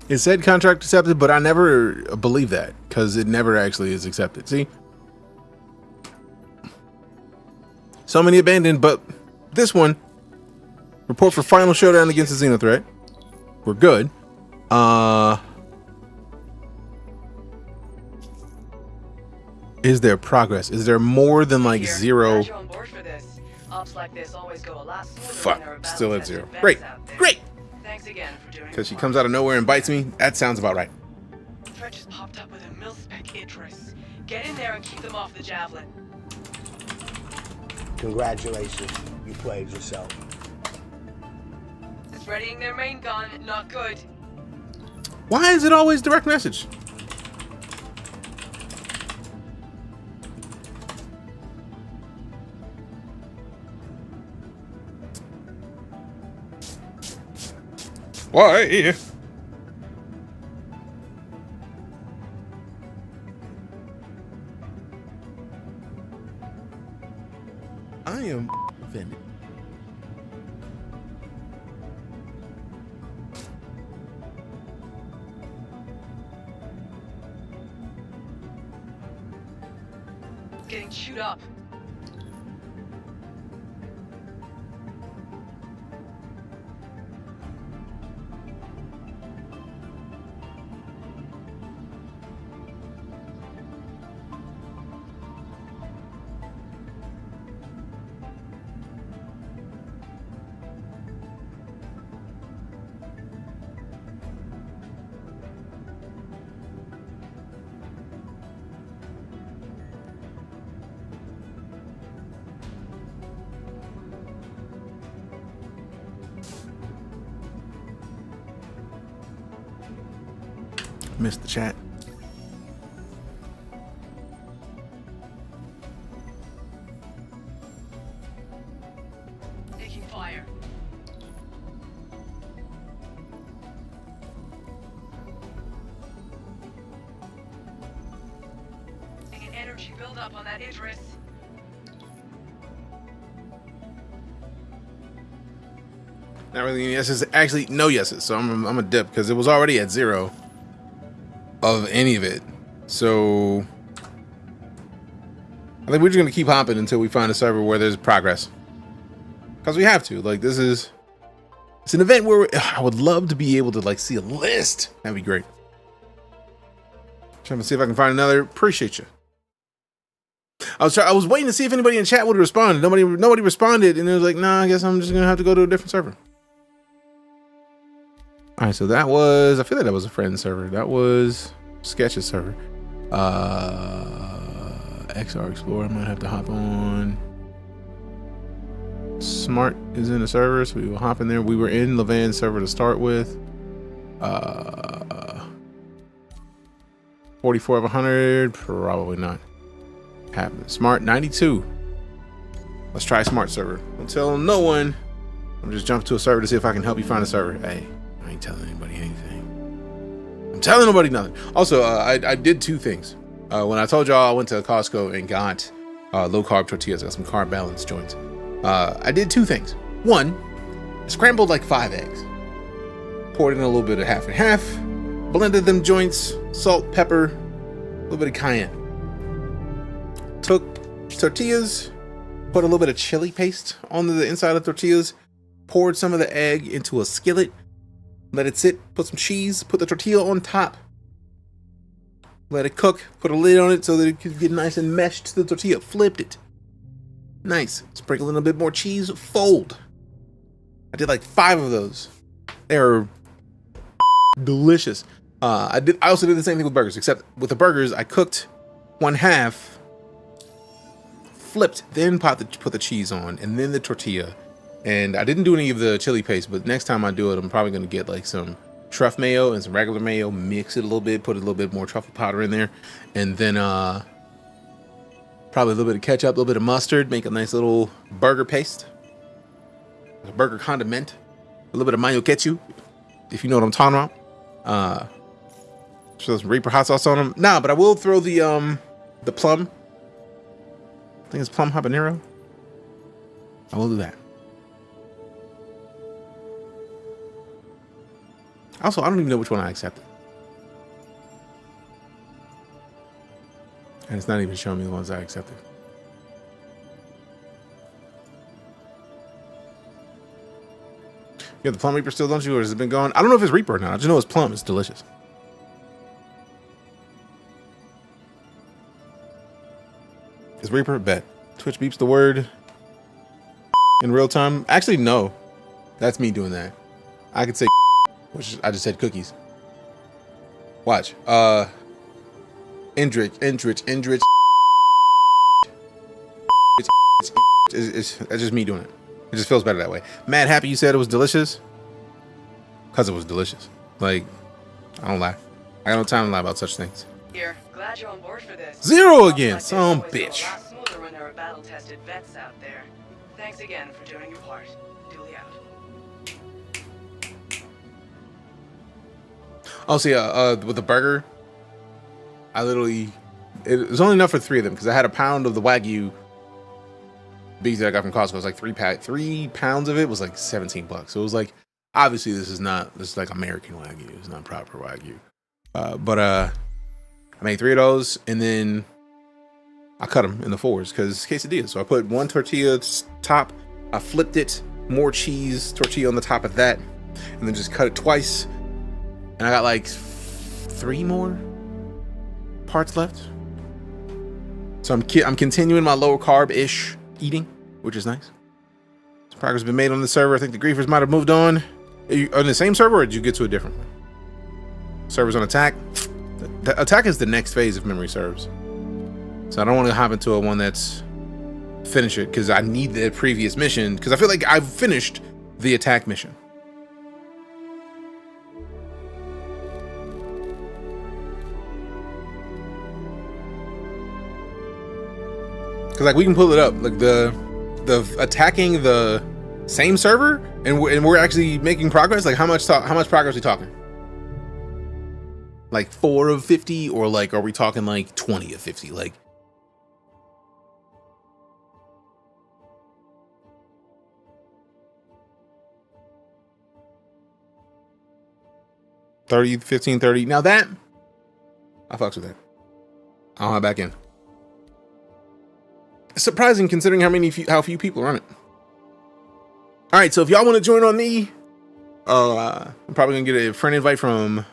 It said contract accepted, but I never believe that because it never actually is accepted. See? So many abandoned, but this one, report for final showdown against the XenoThreat. We're good. Is there progress? Is there more than like zero? Fuck, still at zero. Great. Thanks again for doing Because she comes out of nowhere and bites me. That sounds about right. Threat just popped up with a mil-spec Idris. Get in there and keep them off the javelin. Congratulations, you played yourself. It's readying their main gun, not good. Why is it always direct message? Why? I am offended. Getting chewed up. Missed the chat. Taking fire. Taking energy buildup on that Idris. Not really any yeses. Actually, no yeses. So I'm a dip because it was already at zero of any of it. So I think we're just gonna keep hopping until we find a server where there's progress. Because we have to. Like it's an event where I would love to be able to like see a list. That'd be great. Trying to see if I can find another. Appreciate you. I was waiting to see if anybody in chat would respond. Nobody responded, and it was like, nah, I guess I'm just gonna have to go to a different server. All right, so that was, I feel like that was a friend server. That was Sketches server. XR Explorer, I might have to hop on. Smart is in the server, so we will hop in there. We were in Levan's server to start with. 44 of 100, probably not. Happening. Smart 92. Let's try Smart server. Don't tell no one. I'm just jumping to a server to see if I can help you find a server. Hey, I ain't telling anybody anything. I'm telling nobody nothing. Also, I did two things. When I told y'all I went to Costco and got low carb tortillas, I got some carb balance joints. I did two things. One, scrambled like 5 eggs, poured in a little bit of half and half, blended them joints, salt, pepper, a little bit of cayenne. Took tortillas, put a little bit of chili paste on the inside of tortillas, poured some of the egg into a skillet, let it sit, put some cheese, put the tortilla on top, let it cook, put a lid on it so that it could get nice and meshed to the tortilla, flipped it. Nice. Sprinkle in a bit more cheese, fold. I did like 5 of those. They're delicious. I also did the same thing with burgers, except with the burgers, I cooked 1/2, flipped, then put the cheese on, and then the tortilla. And I didn't do any of the chili paste, but next time I do it, I'm probably going to get like some truffle mayo and some regular mayo, mix it a little bit, put a little bit more truffle powder in there, and then probably a little bit of ketchup, a little bit of mustard, make a nice little burger paste, a burger condiment, a little bit of mayo ketchup, if you know what I'm talking about. Throw some Reaper hot sauce on them. Nah, but I will throw the plum. I think it's plum habanero. I will do that. Also, I don't even know which one I accepted. And it's not even showing me the ones I accepted. You have the plum Reaper still, don't you? Or has it been gone? I don't know if it's Reaper or not. I just know it's plum. It's delicious. Is Reaper? Bet. Twitch beeps the word in real time. Actually, no. That's me doing that. I could say which I just said cookies. Watch. Endrich. It's just me doing it. It just feels better that way. Mad happy you said it was delicious. Cause it was delicious. Like, I don't lie. I got no time to lie about such things. Here, glad you're on board for this. 0 again, some bitch. A lot smoother when there are battle-tested vets out there. Thanks again for doing your part. Duly out. Oh, see, with the burger, I literally, it was only enough for 3 of them because I had a pound of the Wagyu beef that I got from Costco. It was like 3 pounds of it was like $17. So it was like, obviously this is like American Wagyu. It's not proper Wagyu. But I made 3 of those and then I cut them in the 4s because quesadillas. So I put 1 tortilla top, I flipped it, more cheese, tortilla on the top of that, and then just cut it twice. And I got like 3 more parts left. So I'm continuing my lower carb-ish eating, which is nice. Some progress has been made on the server. I think the griefers might have moved on. Are you on the same server or did you get to a different one? Servers on attack. The attack is the next phase if memory serves. So I don't want to hop into a one that's finish it because I need the previous mission because I feel like I've finished the attack mission. Cause like we can pull it up, like the attacking the same server, and we're actually making progress. Like how much progress are we talking? Like 4 of 50, or like are we talking like 20 of 50? Like $30, $15, $30. Now that I fucks with that. I'll hop back in. Surprising considering how few people are on it. All right, so if y'all want to join on me, I'm probably gonna get a friend invite from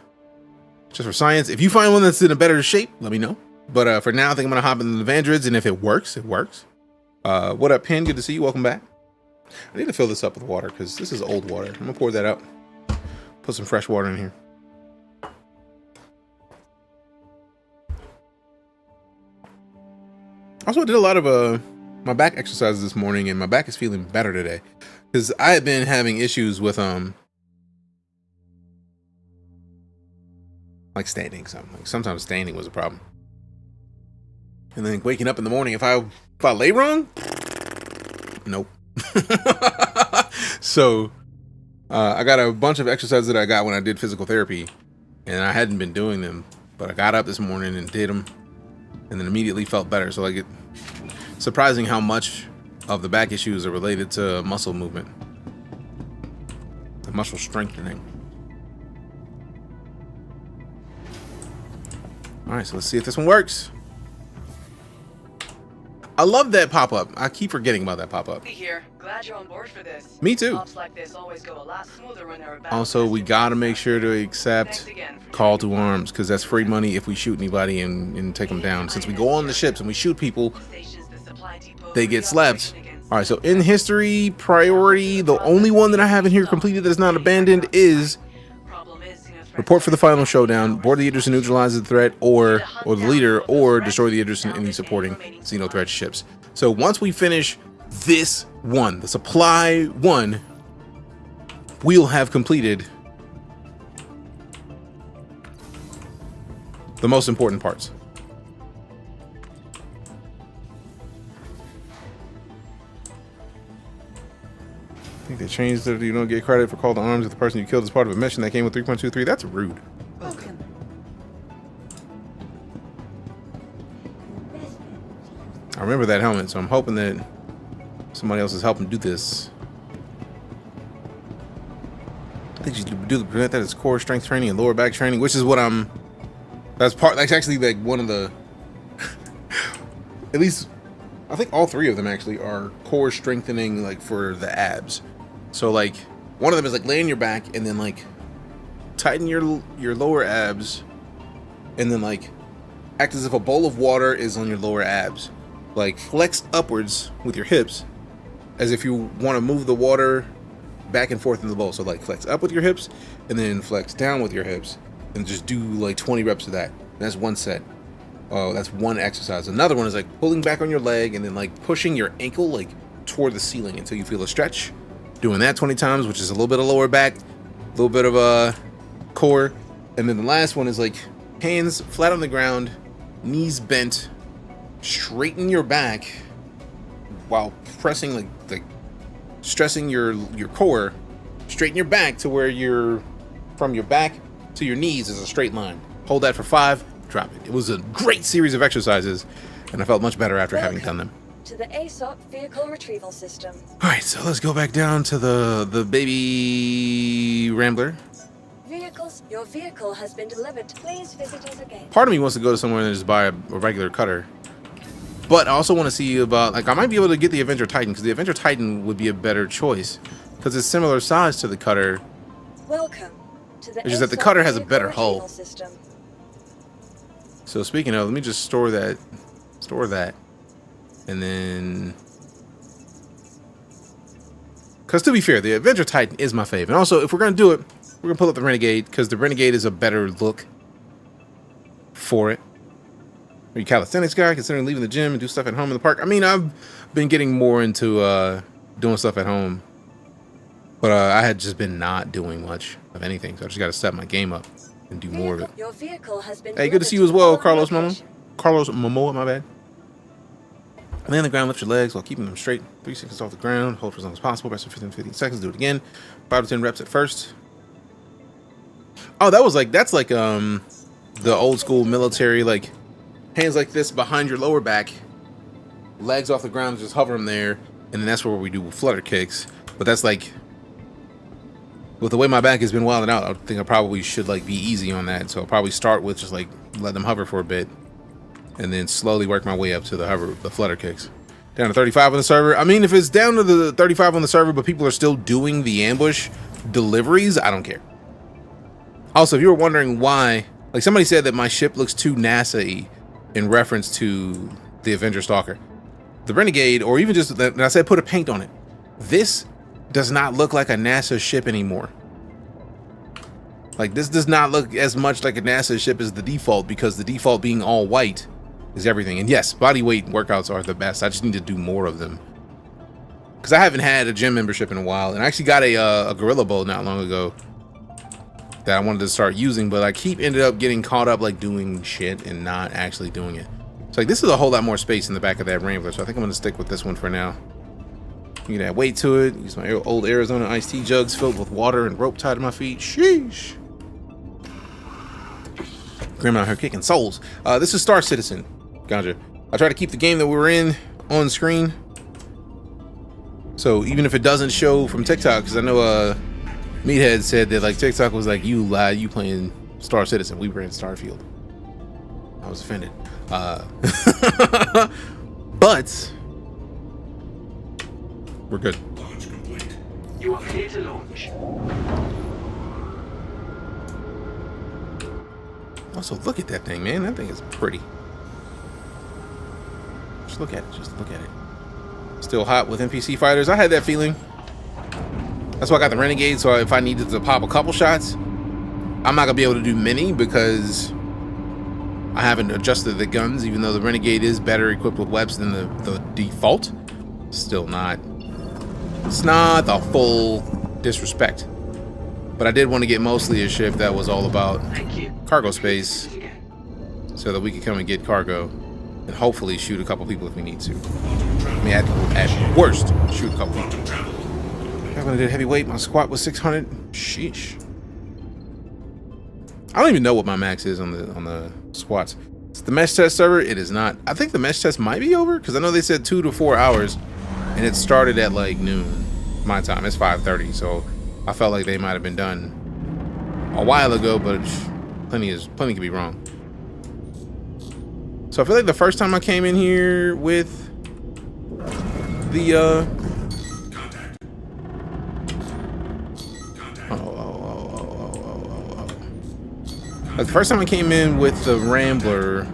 Just for Science. If you find one that's in a better shape, let me know. But for now, I think I'm gonna hop into the Vandrids, and if it works, it works. What up, Pin? Good to see you. Welcome back. I need to fill this up with water because this is old water. I'm gonna pour that out. Put some fresh water in here. Also, I did a lot of my back exercises this morning, and my back is feeling better today because I had been having issues with like standing. Something like sometimes standing was a problem, and then waking up in the morning if I lay wrong, nope. So I got a bunch of exercises that I got when I did physical therapy, and I hadn't been doing them, but I got up this morning and did them. and then immediately felt better. So like surprising how much of the back issues are related to muscle movement, the muscle strengthening. All right, so let's see if this one works. I love that pop-up. I keep forgetting about that pop-up. Here. Glad you're on board for this. Me too. Pops like this always go a lot smoother when they're about Also, we gotta make sure to accept call to arms, because that's free money if we shoot anybody and take them down. Since we go on the ships and we shoot people, they get slept. All right, so in history, priority, the only one that I have in here completed that's not abandoned is report for the final showdown, board the Idris and neutralize the threat, or the leader, or destroy the Idris and any supporting XenoThreat ships. So once we finish this one, the supply one, we'll have completed the most important parts. I think they changed it. You don't get credit for call to arms if the person you killed is part of a mission that came with 3.23. That's rude. Welcome. I remember that helmet, so I'm hoping that somebody else is helping do this. I think you do the prevent that is core strength training and lower back training, which is what that's actually like one of the at least I think all three of them actually are core strengthening, like for the abs. So like one of them is like lay on your back and then like tighten your lower abs and then like act as if a bowl of water is on your lower abs. Like flex upwards with your hips as if you want to move the water back and forth in the bowl. So like flex up with your hips and then flex down with your hips and just do like 20 reps of that. That's one set. Oh, that's one exercise. Another one is like pulling back on your leg and then like pushing your ankle like toward the ceiling until you feel a stretch. Doing that 20 times, which is a little bit of lower back, a little bit of a core. And then the last one is like hands flat on the ground, knees bent, straighten your back while pressing like stressing your core, straighten your back to where you're from your back to your knees is a straight line. Hold that for 5, drop it. It was a great series of exercises and I felt much better after having done them. To the ASOP vehicle retrieval system. All right, so let's go back down to the baby Rambler. Your vehicle has been delivered. Please visit us again. Part of me wants to go to somewhere and just buy a regular cutter. But I also want to see about, like, I might be able to get the Avenger Titan, because the Avenger Titan would be a better choice, because it's similar size to the cutter. Welcome to the It's just that the cutter has a better hull. System. So speaking of, let me just store that, and then, because to be fair, the Avenger Titan is my fave. And also, if we're going to do it, we're going to pull up the Renegade, because the Renegade is a better look for it. Are you a calisthenics guy, considering leaving the gym and do stuff at home in the park? I mean, I've been getting more into doing stuff at home, but I had just been not doing much of anything, so I just got to step my game up and do more of it. Your vehicle has been hey, good to see you as well, Carlos Momoa, my bad. Lay on the ground, lift your legs while keeping them straight. 3 seconds off the ground, hold for as long as possible, rest for 15 seconds, do it again. 5 to 10 reps at first. Oh, that's like the old school military, like hands like this behind your lower back, legs off the ground, just hover them there, and then that's where we do flutter kicks. But that's like, with the way my back has been wilding out, I think I probably should like be easy on that. So I'll probably start with just like let them hover for a bit, and then slowly work my way up to the flutter kicks. Down to 35 on the server. I mean, if it's down to the 35 on the server, but people are still doing the ambush deliveries, I don't care. Also, if you were wondering why, like somebody said that my ship looks too NASA-y in reference to the Avenger Stalker. The Renegade, or even just, and I said put a paint on it. This does not look like a NASA ship anymore. Like, this does not look as much like a NASA ship as the default, because the default being all white is everything. And yes, body weight workouts are the best. I just need to do more of them, because I haven't had a gym membership in a while, and I actually got a gorilla bow not long ago that I wanted to start using, but I ended up getting caught up like doing shit and not actually doing it. So like, this is a whole lot more space in the back of that Rambler, so I think I'm gonna stick with this one for now. You can add weight to it. Use my old Arizona iced tea jugs filled with water and rope tied to my feet. Sheesh. Grandma out here kicking souls. This is Star Citizen. Gotcha. I try to keep the game that we're in on screen. So even if it doesn't show from TikTok, because I know Meathead said that like TikTok was like, you lied, you playing Star Citizen. We were in Starfield. I was offended. But we're good. Launch complete. You are clear to launch. Also, look at that thing, man. That thing is pretty. Just look at it. Just look at it. Still hot with NPC fighters. I had that feeling. That's why I got the Renegade. So if I needed to pop a couple shots, I'm not gonna be able to do many because I haven't adjusted the guns. Even though the Renegade is better equipped with webs than the default, still not. It's not the full disrespect. But I did want to get mostly a ship that was all about cargo space, so that we could come and get cargo and hopefully shoot a couple people if we need to. I mean, at worst, shoot a couple people. Back when I did heavyweight, my squat was 600. Sheesh. I don't even know what my max is on the squats. It's the mesh test server. It is not. I think the mesh test might be over because I know they said 2 to 4 hours, and it started at like noon my time. It's 5:30, so I felt like they might have been done a while ago, but plenty could be wrong. So I feel like the first time I came in here with the like the first time I came in with the Rambler,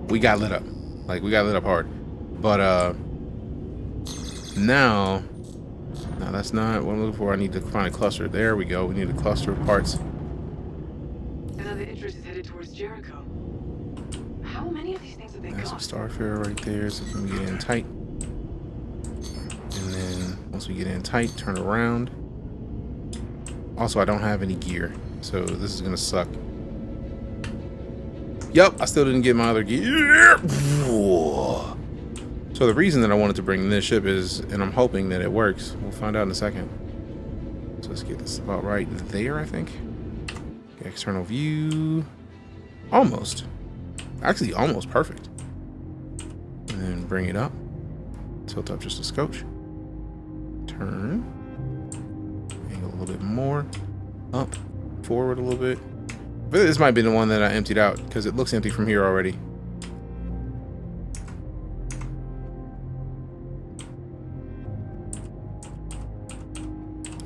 we got lit up. Like we got lit up hard. But now that's not what I'm looking for. I need to find a cluster. There we go. We need a cluster of parts. Another interest is headed towards Jericho. How many of these things have they That's a got? Starfarer right there, so can we get in tight? And then once we get in tight, turn around. Also, I don't have any gear, so this is gonna suck. Yep, I still didn't get my other gear. So the reason that I wanted to bring this ship is, and I'm hoping that it works. We'll find out in a second. So let's get this about right there, I think. Okay, external view. Almost. Actually, almost perfect. And then bring it up. Tilt up just a scotch. Turn. Angle a little bit more. Up. Forward a little bit. But this might be the one that I emptied out because it looks empty from here already.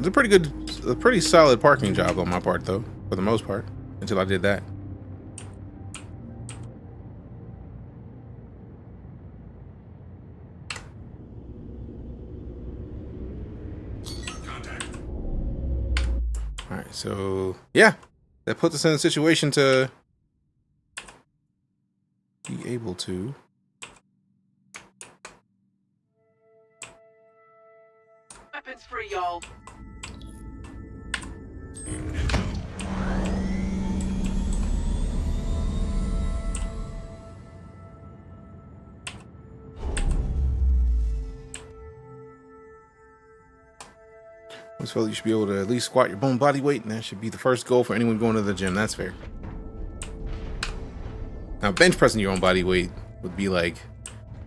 It's a pretty solid parking job on my part though, for the most part, until I did that. All right, so yeah, that puts us in a situation to be able to Weapons free, y'all. I just feel like you should be able to at least squat your own body weight, and that should be the first goal for anyone going to the gym. That's fair. Now, bench pressing your own body weight would be like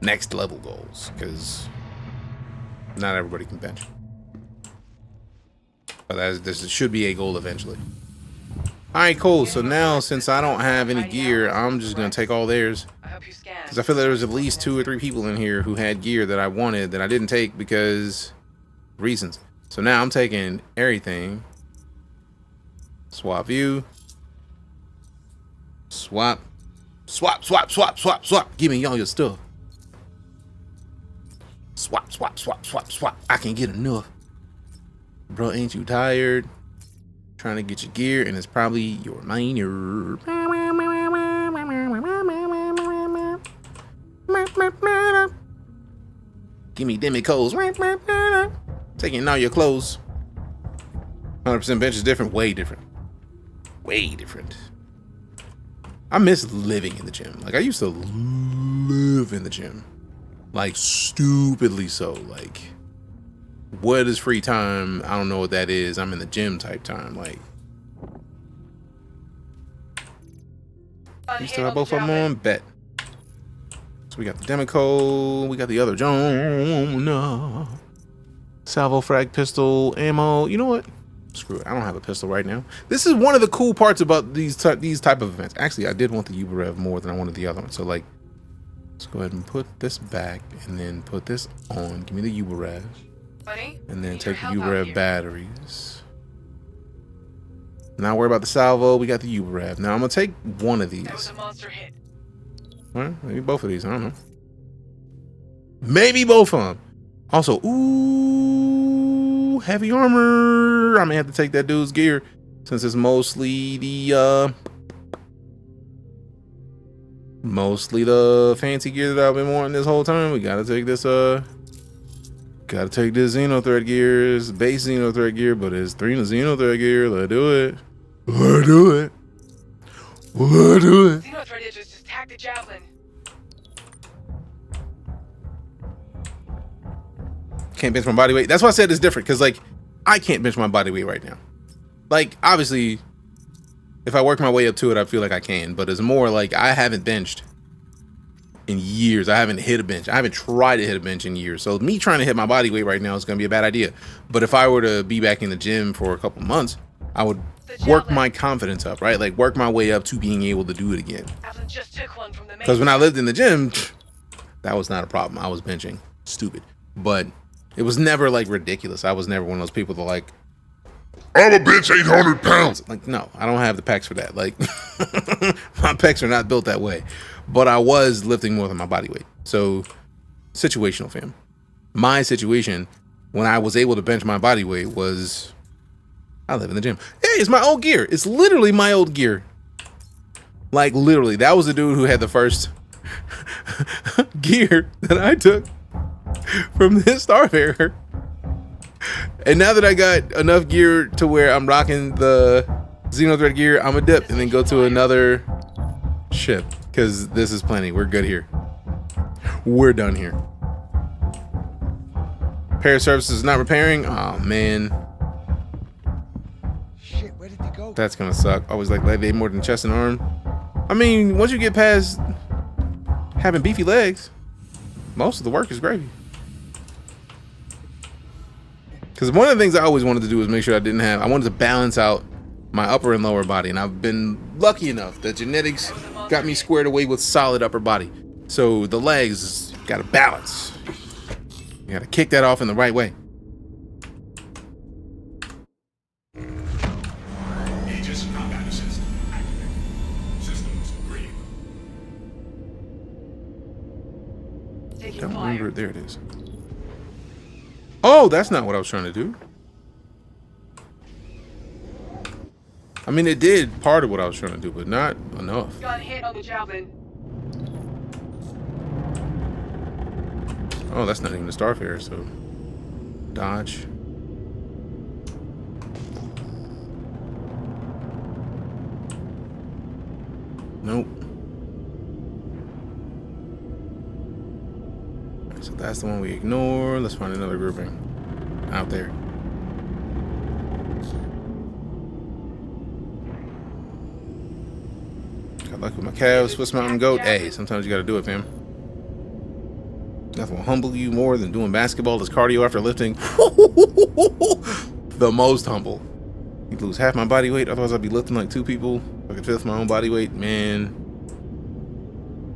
next level goals, because not everybody can bench. But this should be a goal eventually. All right, cool. So now, since I don't have any gear, I'm just gonna take all theirs, because I feel like there was at least 2 or 3 people in here who had gear that I wanted that I didn't take because reasons. So now I'm taking everything. Swap view. Swap. Swap, swap, swap, swap, swap. Give me all your stuff. Swap, swap, swap, swap, swap. I can't get enough. Bro, ain't you tired? Trying to get your gear, and it's probably your minor. Give me demi coals. Taking all your clothes. 100% bench is different. Way different. Way different. I miss living in the gym. Like, I used to live in the gym. Like, stupidly so. Like, what is free time? I don't know what that is. I'm in the gym type time. Like, you still have both of them on? Bet. So we got the Demico, we got the other Jonah. Salvo frag pistol, ammo. You know what? Screw it. I don't have a pistol right now. This is one of the cool parts about these type of events. Actually, I did want the Uber more than I wanted the other one. So like, let's go ahead and put this back and then put this on. Give me the Uber and then take the Uber batteries. Not worry about the salvo. We got the Uber. Now I'm gonna take one of these. Well, maybe both of these. I don't know. Maybe both of them. Also, ooh, heavy armor. I may have to take that dude's gear since it's mostly the fancy gear that I've been wanting this whole time. We gotta take this XenoThreat gear. It's base XenoThreat gear, but it's 3 XenoThreat gear. Let's do it. Let's do it. Let's do it. XenoThreat just attack the javelin. Can't bench my body weight. That's why I said it's different, because like I can't bench my body weight right now. Like obviously if I work my way up to it, I feel like I can, but it's more like I haven't benched in years. I haven't hit a bench. I haven't tried to hit a bench in years. So me trying to hit my body weight right now is going to be a bad idea. But if I were to be back in the gym for a couple months, I would work my confidence up, right? Like work my way up to being able to do it again. Because when I lived in the gym, that was not a problem. I was benching. Stupid. But it was never like ridiculous. I was never one of those people that like, I'm a bench 800 pounds. Like, no, I don't have the pecs for that. Like, my pecs are not built that way. But I was lifting more than my body weight. So, situational, fam. My situation, when I was able to bench my body weight, was I live in the gym. Hey, it's my old gear. It's literally my old gear. Like, literally. That was the dude who had the first gear that I took from this Starfarer. And now that I got enough gear to where I'm rocking the XenoThreat gear, I'm gonna dip and then go to another ship, because this is plenty. We're good here. We're done here. Repair services not repairing. Oh man. Shit, where did they go? That's gonna suck. Always like they more than chest and arm. I mean, once you get past having beefy legs, most of the work is gravy. Because one of the things I always wanted to do was make sure I wanted to balance out my upper and lower body. And I've been lucky enough that genetics got me squared away with solid upper body. So the legs got to balance. You got to kick that off in the right way. Aegis combat assist activated. Systems green. Don't remember it. There it is. Oh, that's not what I was trying to do. I mean, it did part of what I was trying to do, but not enough. Got hit on the javelin. Oh, that's not even the Starfarer, so dodge. Nope. So that's the one we ignore. Let's find another grouping out there. Got lucky with my calves. Swiss Mountain Goat. Hey, sometimes you gotta do it, fam. Nothing will humble you more than doing basketball as cardio after lifting. The most humble. You'd lose half my body weight, otherwise I'd be lifting like 2 people. If I could fifth my own body weight, man.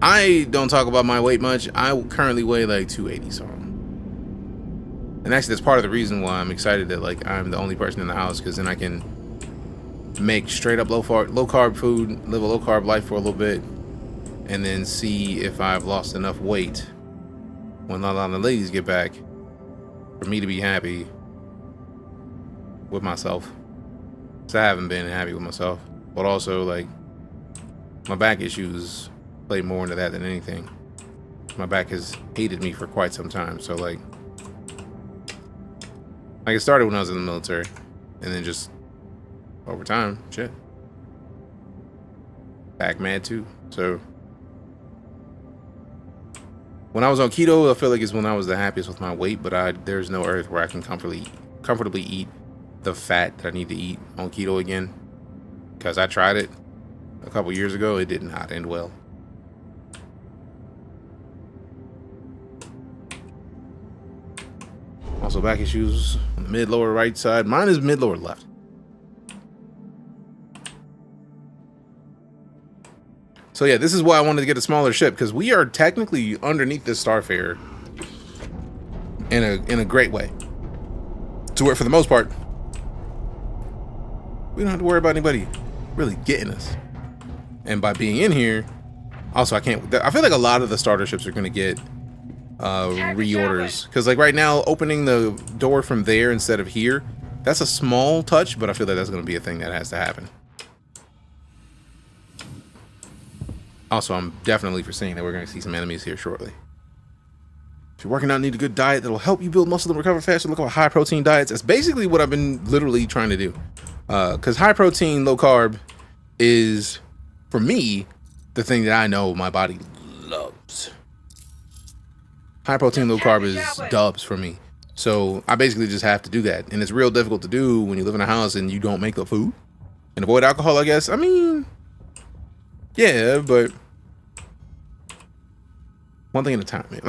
I don't talk about my weight much. I currently weigh like 280 something. And actually that's part of the reason why I'm excited that like I'm the only person in the house, because then I can make straight up low carb food, live a low carb life for a little bit, and then see if I've lost enough weight when a lot of the ladies get back for me to be happy with myself. So I haven't been happy with myself, but also like my back issues play more into that than anything. My back has hated me for quite some time. So like it started when I was in the military, and then just over time, shit, back mad too. So when I was on keto, I feel like it's when I was the happiest with my weight, but there's no earth where I can comfortably eat the fat that I need to eat on keto again, because I tried it a couple years ago. It did not end well. Also back issues on the mid lower right side. Mine is mid lower left. So yeah, this is why I wanted to get a smaller ship, because we are technically underneath this Starfarer in a great way. To where for the most part, we don't have to worry about anybody really getting us. And by being in here, also I feel like a lot of the starter ships are gonna get reorders. Because like right now, opening the door from there instead of here, that's a small touch, but I feel like that's gonna be a thing that has to happen. Also, I'm definitely foreseeing that we're going to see some enemies here shortly. If you're working out and need a good diet that'll help you build muscle and recover faster, look at high protein diets. That's basically what I've been literally trying to do. Because high protein, low carb is, for me, the thing that I know my body loves. High protein, low carb is dubs for me. So I basically just have to do that. And it's real difficult to do when you live in a house and you don't make the food. And avoid alcohol, I guess. I mean... yeah, but one thing at a time, man.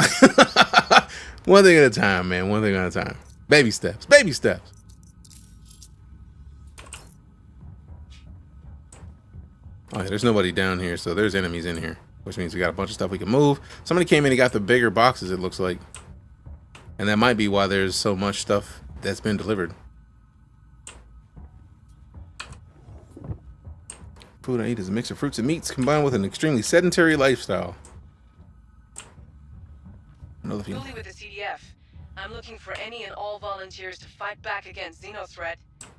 One thing at a time, man. One thing at a time. Baby steps. Baby steps. Oh, yeah, there's nobody down here, so there's enemies in here, which means we got a bunch of stuff we can move. Somebody came in and got the bigger boxes, it looks like. And that might be why there's so much stuff that's been delivered. Food I eat is a mix of fruits and meats combined with an extremely sedentary lifestyle. Another few. Fully with the CDF. I'm looking for any and all volunteers to fight back against XenoThreat.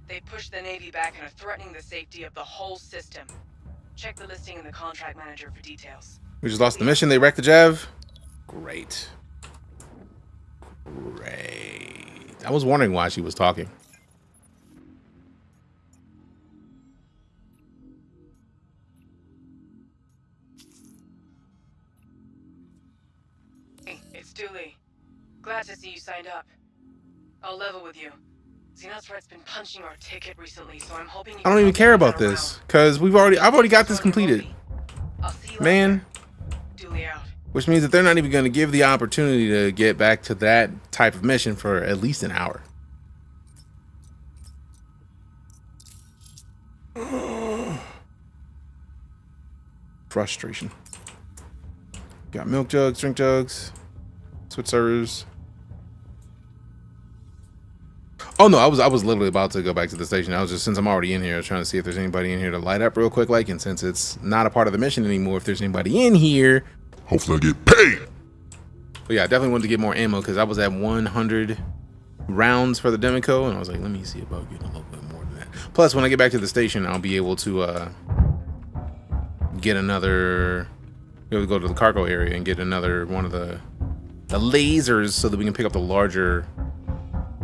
They pushed the Navy back and are threatening the safety of the whole system. Check the listing in the contract manager for details. We just lost the mission. They wrecked the Jav. Great. Great. I was wondering why she was talking. It's Dooley. Glad to see you signed up. I'll level with you. XenoThreat's been punching our ticket recently, so I'm hoping you I don't even care about this, because I've already got this completed. Man. Dooley out. Which means that they're not even going to give the opportunity to get back to that type of mission for at least an hour. Frustration. Got milk jugs, drink jugs, Switzers. Oh no, I was literally about to go back to the station. I was just, since I'm already in here, I was trying to see if there's anybody in here to light up real quick, like, and since it's not a part of the mission anymore, if there's anybody in here, hopefully I get paid. But yeah, I definitely wanted to get more ammo because I was at 100 rounds for the Demico, and I was like, let me see about getting a little bit more than that. Plus, when I get back to the station, I'll be able to get another. We'll go to the cargo area and get another one of the lasers so that we can pick up the larger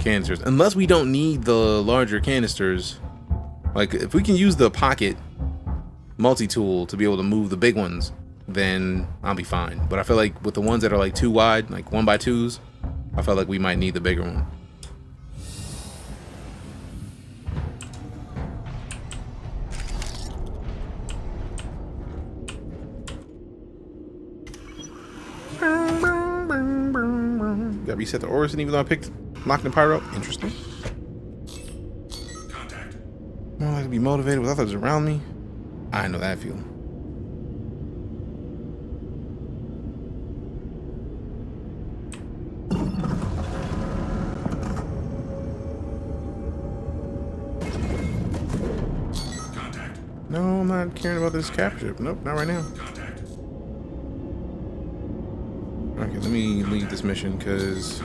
canisters. Unless we don't need the larger canisters. Like, if we can use the pocket multi-tool to be able to move the big ones, then I'll be fine. But I feel like with the ones that are like too wide, like 1x2s, I felt like we might need the bigger one. Got reset the Orison even though I picked Locked and Pyro. Interesting. Contact. More like to be motivated with others around me. I know that feeling. Contact. No, I'm not caring about this capture. Nope, not right now. Contact. Okay, let me leave this mission because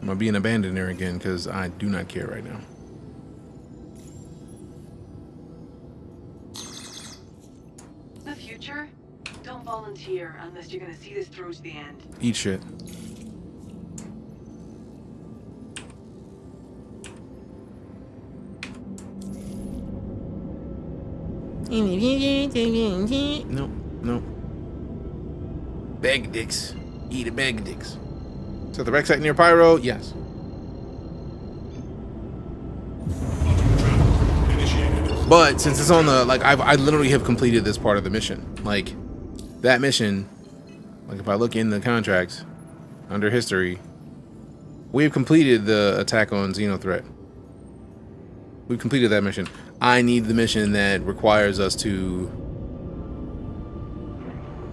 I'm gonna be an abandoner again because I do not care right now. The future? Don't volunteer unless you're gonna see this through to the end. Eat shit. No, no. Bag of dicks. Eat a bag of dicks. So the wreck site near Pyro? Yes. But since it's on the, like, I literally have completed this part of the mission. Like, that mission Like if I look in the contracts under history, we've completed the attack on XenoThreat. We've completed that mission. I need the mission that requires us to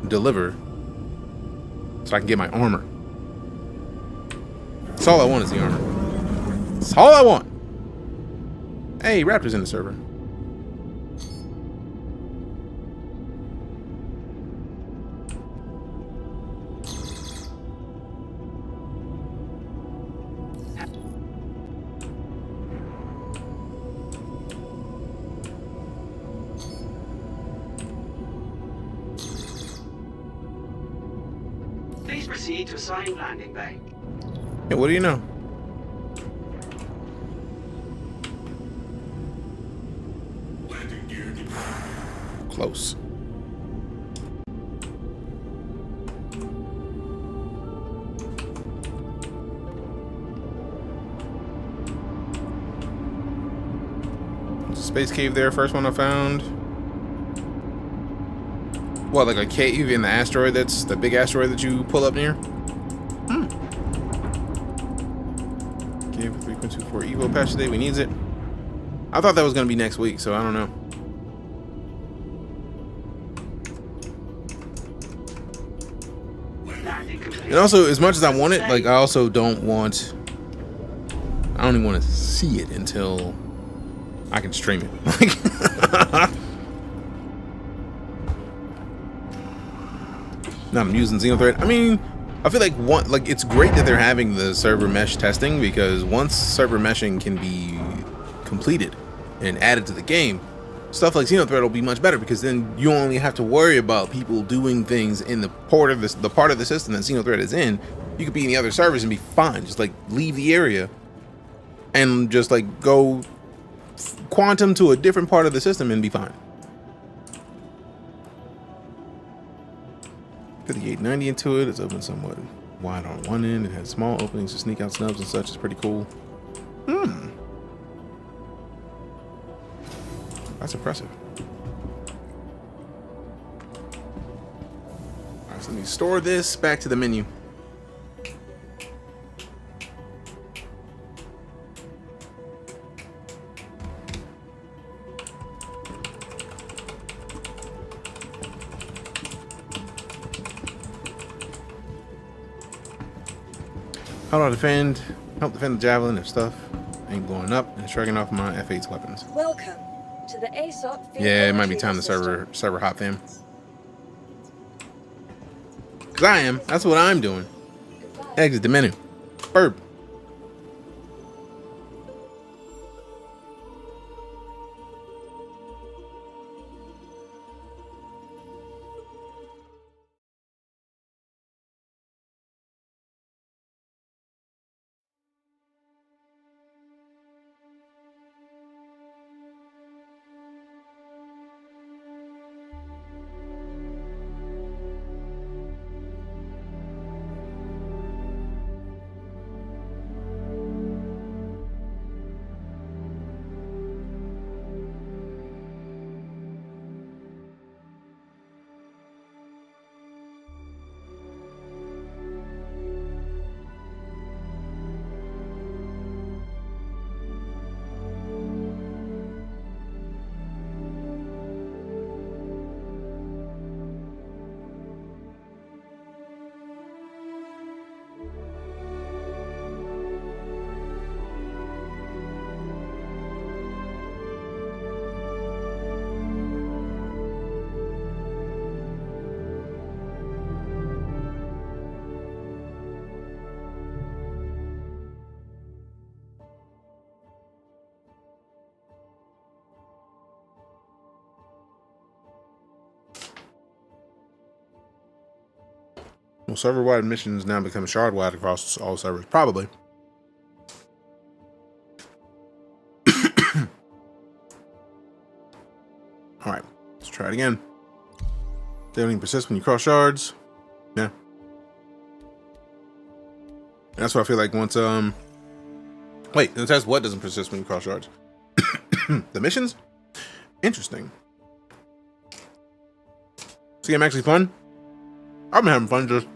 deliver so I can get my armor. That's all I want is the armor. That's all I want. Hey, Raptor's in the server. Please proceed to assigned landing bay. Hey, what do you know? Close. Space cave there, first one I found. What, like a cave in the asteroid that's the big asteroid that you pull up near? Cave 3.24 Evo patch today, we needs it. I thought that was gonna be next week, so I don't know. And also, as much as I want it, like I also don't want, I don't even want to see it until I can stream it. Now I'm using XenoThreat. I mean, I feel like it's great that they're having the server mesh testing, because once server meshing can be completed and added to the game, stuff like XenoThreat will be much better, because then you only have to worry about people doing things in the part of the system that XenoThreat is in. You could be in the other servers and be fine. Just like leave the area and just like go quantum to a different part of the system and be fine. 5890 into it. It's open somewhat wide on one end. It has small openings to sneak out snubs and such. It's pretty cool. That's impressive. Alright, so let me store this back to the menu. How do I defend? Help defend the javelin if stuff ain't blowing up and shrugging off my F8's weapons. Welcome to the ASOP. Yeah, it might be time to server hop them. Cause I am. That's what I'm doing. Exit the menu. Burp. Will server-wide missions now become shard-wide across all servers? Probably. Alright, let's try it again. They don't even persist when you cross shards. Yeah. And that's what I feel like once, wait, the test what doesn't persist when you cross shards? The missions? Interesting. Is the game actually fun? I'm having fun just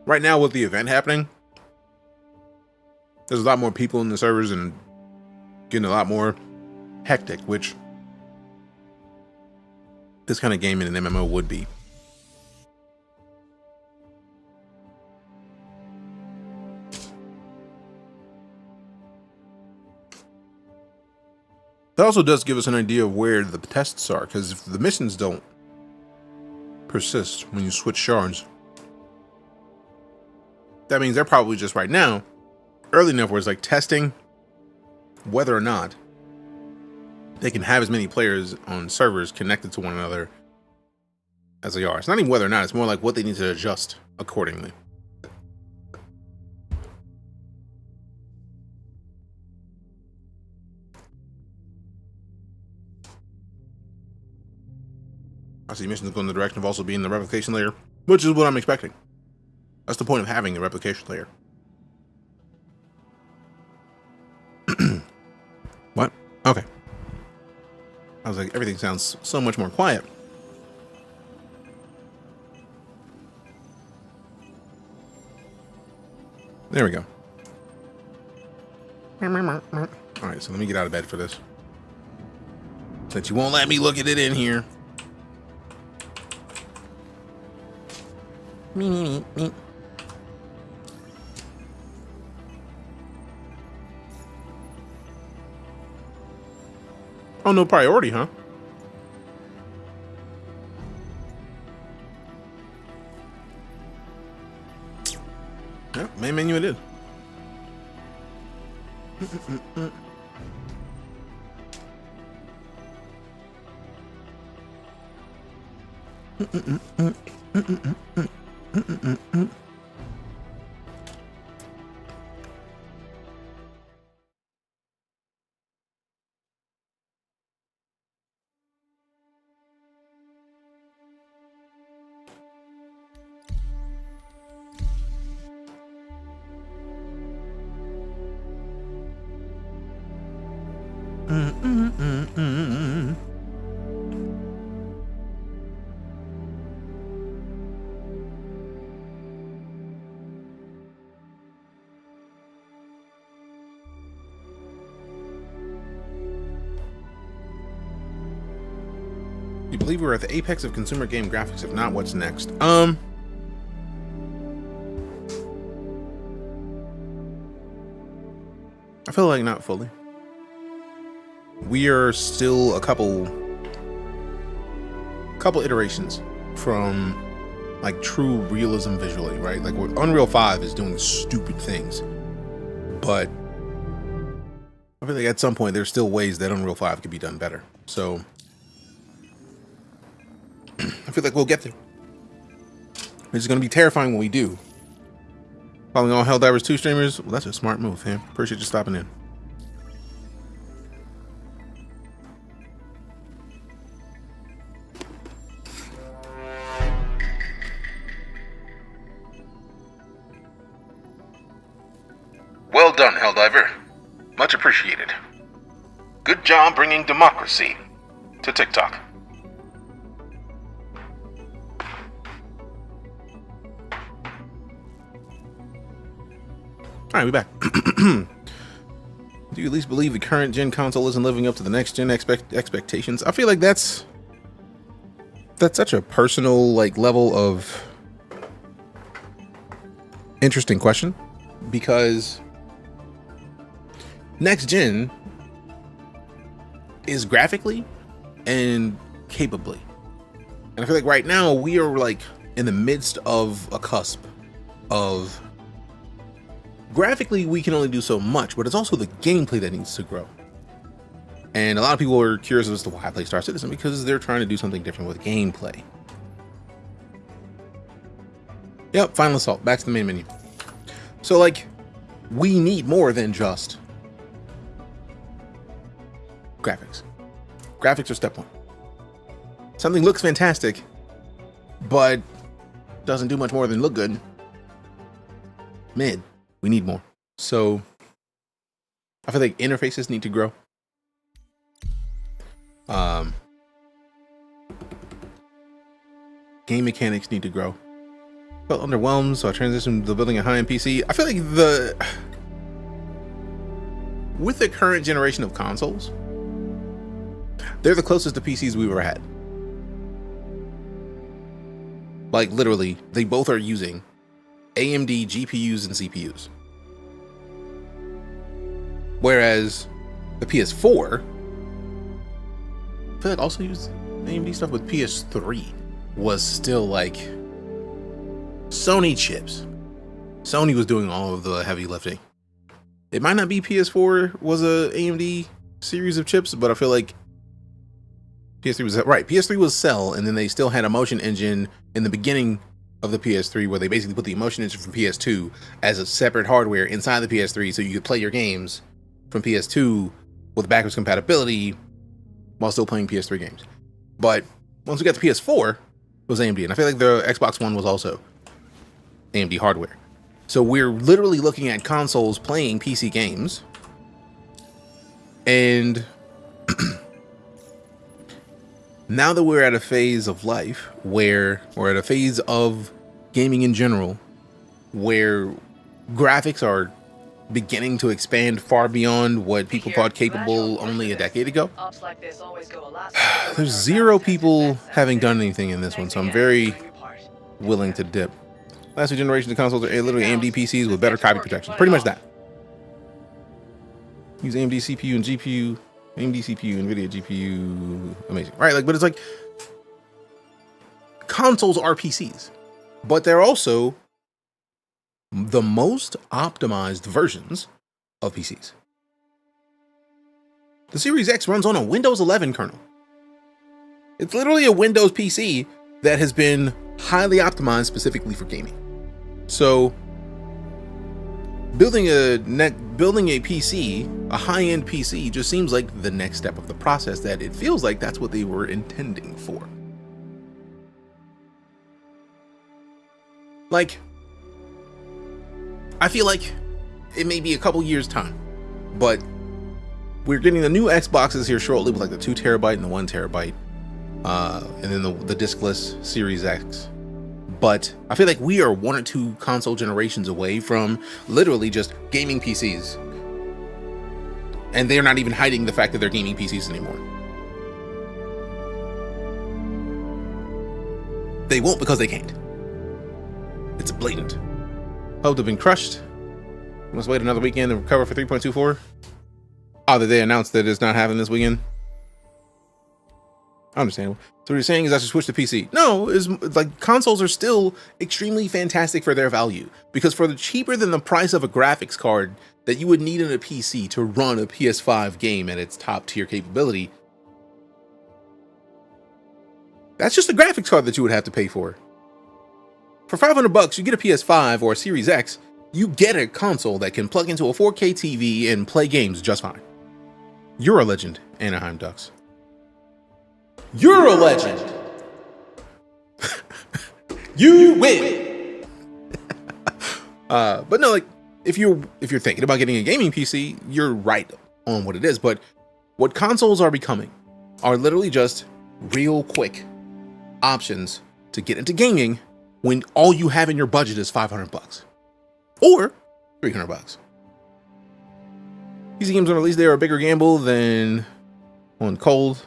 right now with the event happening. There's a lot more people in the servers and getting a lot more hectic, which this kind of game in an MMO would be. That also does give us an idea of where the tests are, because if the missions don't persist when you switch shards, that means they're probably just right now early enough where it's like testing whether or not they can have as many players on servers connected to one another as they are. It's not even whether or not, it's more like what they need to adjust accordingly. I see missions going in the direction of also being the replication layer, which is what I'm expecting. That's the point of having a replication layer. What? Okay. I was like, everything sounds so much more quiet. There we go. Alright, so let me get out of bed for this. Since you won't let me look at it in here. Me. Oh, no priority, huh? Yeah, main menu it is. You believe we're at the apex of consumer game graphics? If not, what's next? I feel like not fully. We are still a couple iterations from like true realism visually, right? Like Unreal 5 is doing stupid things, but I feel like at some point there's still ways that Unreal 5 could be done better. So I feel like we'll get there. It's going to be terrifying when we do. Following all Helldivers 2 streamers, well, that's a smart move, man. Appreciate you stopping in. Well done, Helldiver. Much appreciated. Good job bringing democracy to TikTok. Alright, we back. Do you at least believe the current gen console isn't living up to the next gen expectations? I feel like that's such a personal like level of interesting question, because next gen is graphically and capably, and I feel like right now we are like in the midst of a cusp of graphically we can only do so much, but it's also the gameplay that needs to grow. And a lot of people are curious as to why I play Star Citizen, because they're trying to do something different with gameplay. Yep, Final Assault, back to the main menu. So like, we need more than just graphics. Graphics are step one. Something looks fantastic, but doesn't do much more than look good. Mid. We need more. So I feel like interfaces need to grow. game mechanics need to grow. Felt underwhelmed, so I transitioned to building a high-end PC. I feel like with the current generation of consoles, they're the closest to PCs we've ever had. Like literally, they both are using AMD GPUs and CPUs. Whereas the PS4, I feel like also used AMD stuff, but PS3 was still like Sony chips. Sony was doing all of the heavy lifting. It might not be PS4 was a AMD series of chips, but I feel like PS3 was right. PS3 was Cell, and then they still had a motion engine in the beginning of the PS3 where they basically put the motion engine from PS2 as a separate hardware inside the PS3 so you could play your games from PS2 with backwards compatibility while still playing PS3 games. But once we got the PS4, it was AMD, and I feel like the Xbox One was also AMD hardware. So we're literally looking at consoles playing PC games, and now that we're at a phase of life where we're at a phase of gaming in general, where graphics are beginning to expand far beyond what people thought capable only a decade ago. There's zero people having done anything in this one, so I'm very willing to dip. Last two generations of consoles are literally AMD PCs with better copy protection. Pretty much that. Use AMD CPU and GPU, AMD CPU, NVIDIA GPU, amazing, right? Like, but it's like consoles are PCs, but they're also the most optimized versions of PCs. The Series X runs on a Windows 11 kernel. It's literally a Windows PC that has been highly optimized specifically for gaming. So building a PC, a high-end PC, just seems like the next step of the process, that it feels like that's what they were intending for. Like, I feel like it may be a couple years time, but we're getting the new Xboxes here shortly with like the 2 terabyte and the 1 terabyte, and then the diskless Series X. But I feel like we are 1 or 2 console generations away from literally just gaming PCs. And they're not even hiding the fact that they're gaming PCs anymore. They won't because they can't. It's blatant. Hope have been crushed. Must wait another weekend to recover for 3.24. Oh, that they announced that it's not happening this weekend. Understandable. So what you're saying is I should switch to PC. No, is like consoles are still extremely fantastic for their value, because for the cheaper than the price of a graphics card that you would need in a PC to run a PS5 game at its top tier capability, that's just a graphics card that you would have to pay for. For $500, you get a PS5 or a Series X, you get a console that can plug into a 4K TV and play games just fine. You're a legend, Anaheim Ducks. You're a legend. You win. But no, like if you're thinking about getting a gaming PC, you're right on what it is. But what consoles are becoming are literally just real quick options to get into gaming when all you have in your budget is $500 or $300. PC games on release day are a bigger gamble than on cold.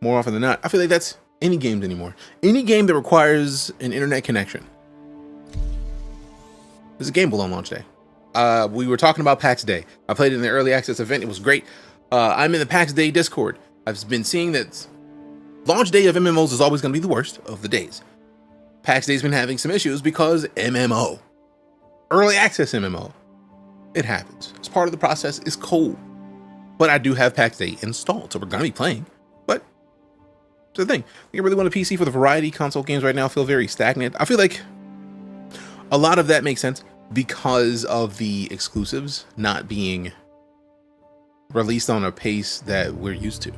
More often than not, I feel like that's any games anymore. Any game that requires an internet connection is a gamble on launch day. We were talking about PAX Day. I played it in the early access event. It was great. I'm in the PAX Day Discord. I've been seeing that launch day of MMOs is always going to be the worst of the days. PAX Day's been having some issues because MMO. Early access MMO. It happens. It's part of the process. It's cool. But I do have PAX Day installed, so we're going to be playing. But it's the thing. I really want a PC for the variety. Console games right now feel very stagnant. I feel like a lot of that makes sense because of the exclusives not being released on a pace that we're used to.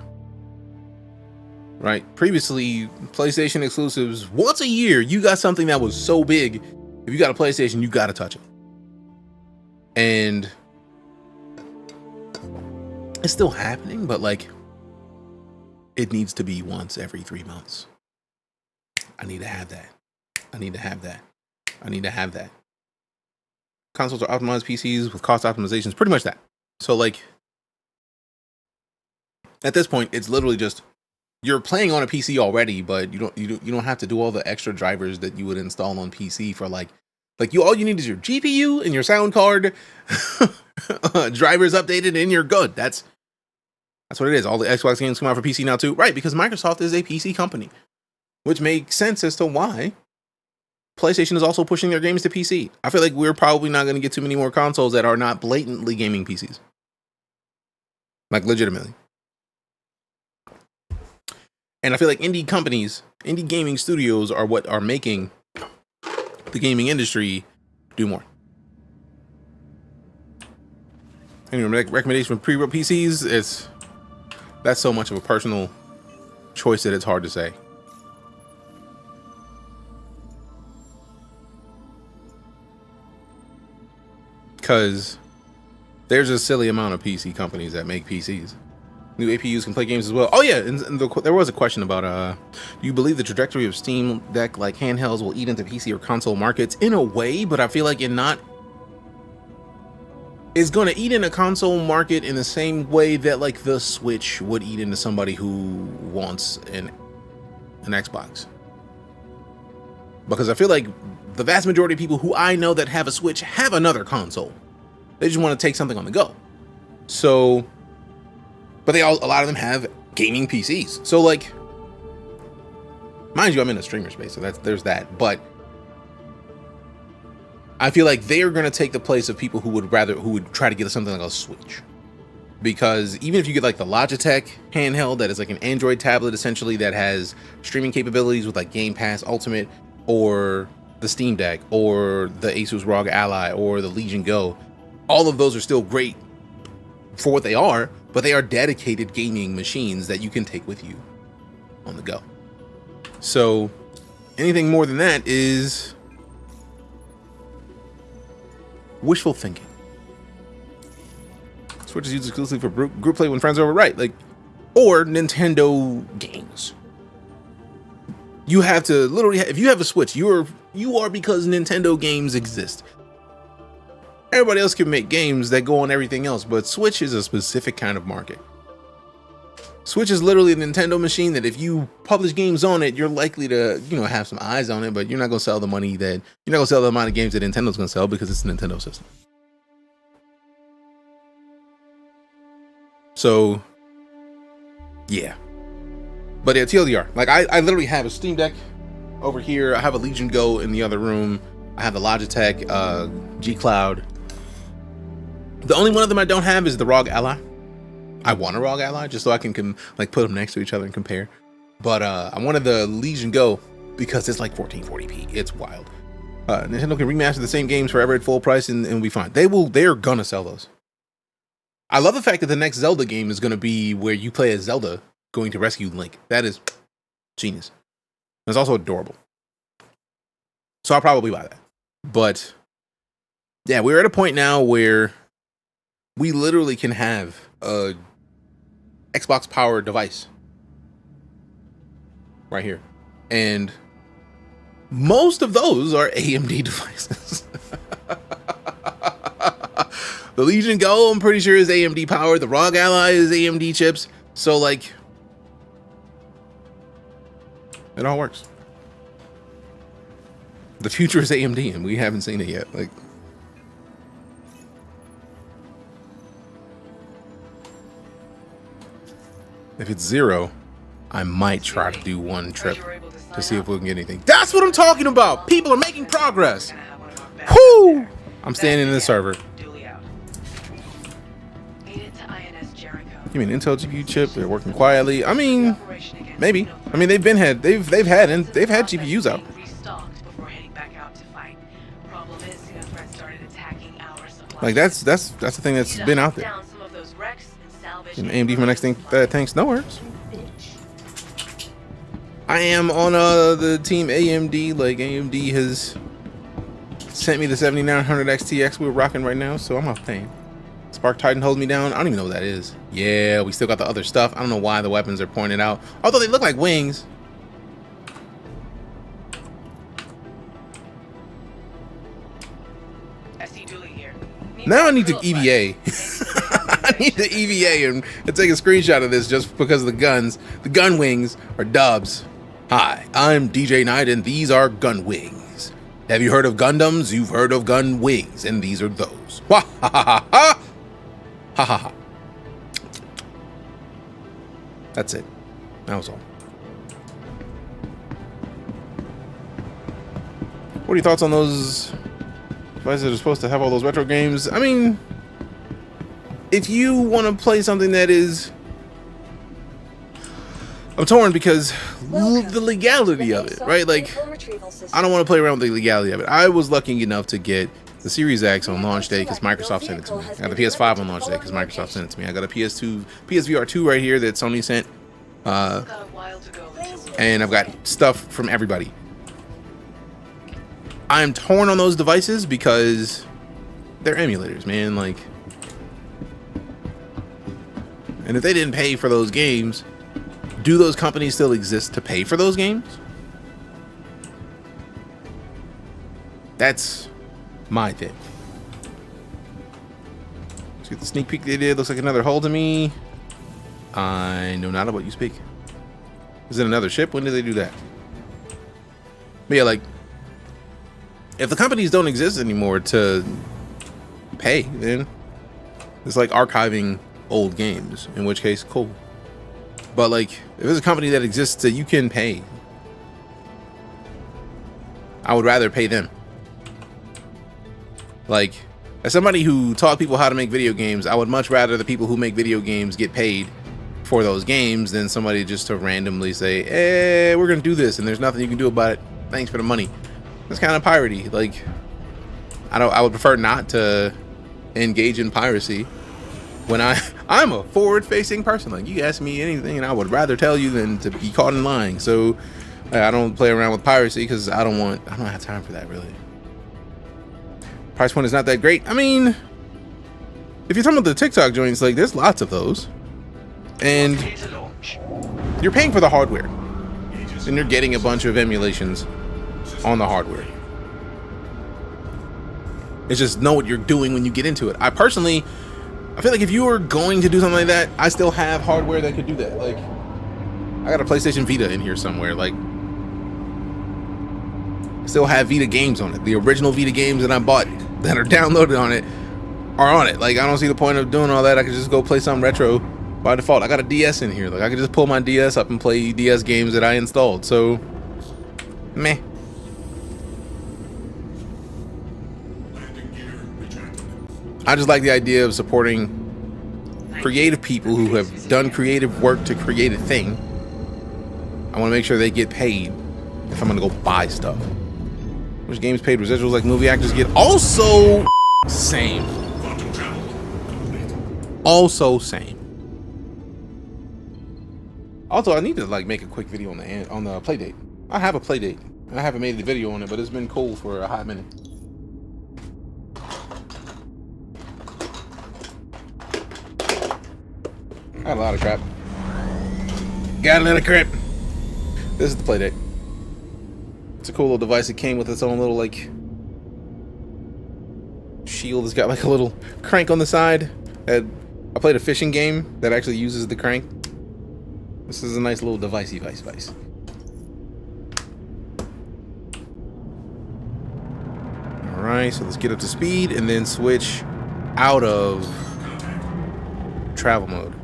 Right? Previously, PlayStation exclusives, once a year, you got something that was so big. If you got a PlayStation, you got to touch it. And it's still happening, but like, it needs to be once every 3 months. I need to have that. I need to have that. I need to have that. Consoles are optimized PCs with cost optimizations, pretty much that. So like, at this point, it's literally just you're playing on a PC already, but you don't have to do all the extra drivers that you would install on PC for like all you need is your GPU and your sound card, drivers updated, and you're good. That's what it is. All the Xbox games come out for PC now too, right? Because Microsoft is a PC company, which makes sense as to why PlayStation is also pushing their games to PC. I feel like we're probably not going to get too many more consoles that are not blatantly gaming PCs, like legitimately. And I feel like indie companies, indie gaming studios are what are making the gaming industry do more. Anyway, recommendation for pre-built PCs, that's so much of a personal choice that it's hard to say. Because there's a silly amount of PC companies that make PCs. New APUs can play games as well. Oh yeah, and there was a question about do you believe the trajectory of Steam Deck like handhelds will eat into PC or console markets? In a way, but I feel like it's going to eat in a console market in the same way that like the Switch would eat into somebody who wants an Xbox. Because I feel like the vast majority of people who I know that have a Switch have another console. They just want to take something on the go. So, but a lot of them have gaming PCs. So like, mind you, I'm in a streamer space, so there's that. But I feel like they're going to take the place of people who would try to get something like a Switch. Because even if you get like the Logitech handheld that is like an Android tablet essentially that has streaming capabilities with like Game Pass Ultimate, or the Steam Deck, or the Asus ROG Ally, or the Legion Go, all of those are still great for what they are, but they are dedicated gaming machines that you can take with you on the go. So anything more than that is wishful thinking. Switch is used exclusively for group play when friends are over, right? Like, or Nintendo games. You have to literally, if you have a Switch, you are because Nintendo games exist. Everybody else can make games that go on everything else, but Switch is a specific kind of market. Switch is literally a Nintendo machine that if you publish games on it, you're likely to, have some eyes on it, but you're not going to sell the money that, you're not going to sell the amount of games that Nintendo's going to sell because it's a Nintendo system. So, yeah. But yeah, TLDR, like I literally have a Steam Deck over here. I have a Legion Go in the other room. I have the Logitech G Cloud. The only one of them I don't have is the ROG Ally. I want a ROG Ally just so I can like put them next to each other and compare. But I wanted the Legion Go because it's like 1440p. It's wild. Nintendo can remaster the same games forever at full price and we'll be fine. They're gonna sell those. I love the fact that the next Zelda game is gonna be where you play as Zelda going to rescue Link. That is genius. It's also adorable. So I'll probably buy that. But yeah, we're at a point now where we literally can have a Xbox powered device right here. And most of those are AMD devices. The Legion Go, I'm pretty sure, is AMD powered. The ROG Ally is AMD chips. So like, it all works. The future is AMD, and we haven't seen it yet. Like, if it's 0, I might try to do one trip to see if we can get anything. That's what I'm talking about. People are making progress. Whoo! I'm staying in the server. You mean Intel GPU chip? They're working quietly. I mean, maybe. I mean, they've had GPUs out. Like that's the thing that's been out there. And AMD for my next thing, thanks. No worries. I am on the team AMD. Like AMD has sent me the 7900 XTX we're rocking right now, so I'm a fan. Spark Titan holds me down. I don't even know what that is. Yeah, we still got the other stuff. I don't know why the weapons are pointed out, although they look like wings. SC Dooley here. Now I need to EVA. I need to EVA and take a screenshot of this just because of the guns. The gun wings are dubs. Hi, I'm DeejayKnight and these are gun wings. Have you heard of Gundams? You've heard of gun wings, and these are those. Ha ha ha ha ha ha ha. That's it. That was all. What are your thoughts on those devices that are supposed to have all those retro games? I mean, if you want to play something that is... I'm torn because the legality of it, right? Like, I don't want to play around with the legality of it. I was lucky enough to get the Series X on launch day because Microsoft sent it to me. I got the PS5 on launch day because Microsoft sent it to me. I got a PSVR 2 right here that Sony sent. And I've got stuff from everybody. I'm torn on those devices because they're emulators, man. Like, and if they didn't pay for those games, do those companies still exist to pay for those games? That's my thing. Let's get the sneak peek they did. Looks like another hull to me. I know not of what you speak. Is it another ship? When did they do that? But yeah, like, if the companies don't exist anymore to pay, then it's like archiving old games, in which case, cool. But like, if there's a company that exists that you can pay, I would rather pay them. Like, as somebody who taught people how to make video games, I would much rather the people who make video games get paid for those games than somebody just to randomly say, hey, we're gonna do this and there's nothing you can do about it. Thanks for the money. That's kind of piratey. Like, I would prefer not to engage in piracy when I'm a forward-facing person. Like, you ask me anything and I would rather tell you than to be caught in lying. So I don't play around with piracy because I don't have time for that, really. Price point is not that great. I mean, if you're talking about the TikTok joints, like, there's lots of those. And you're paying for the hardware. And you're getting a bunch of emulations on the hardware. It's just know what you're doing when you get into it. I feel like if you were going to do something like that, I still have hardware that could do that. Like, I got a PlayStation Vita in here somewhere. Like, I still have Vita games on it. The original Vita games that I bought that are downloaded on it are on it. Like, I don't see the point of doing all that. I could just go play some retro by default. I got a DS in here. Like, I could just pull my DS up and play DS games that I installed. So, meh. I just like the idea of supporting creative people who have done creative work to create a thing. I want to make sure they get paid if I'm going to go buy stuff. Which games paid residuals like movie actors get? Also same. Also same. Also, I need to like make a quick video on the play date. I have a play date. I haven't made a video on it, but it's been cool for a hot minute. Got a lot of crap. Got a lot of crap. This is the Playdate. It's a cool little device. It came with its own little like shield. It's got like a little crank on the side. I played a fishing game that actually uses the crank. This is a nice little device. Alright, so let's get up to speed and then switch out of travel mode.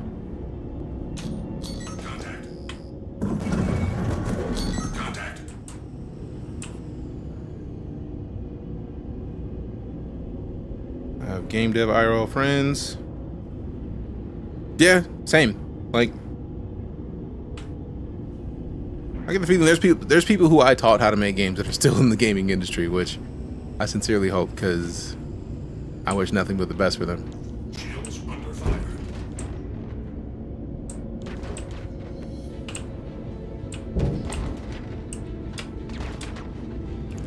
I have game dev IRL friends. Yeah, same. Like, I get the feeling there's people who I taught how to make games that are still in the gaming industry, which I sincerely hope, because I wish nothing but the best for them.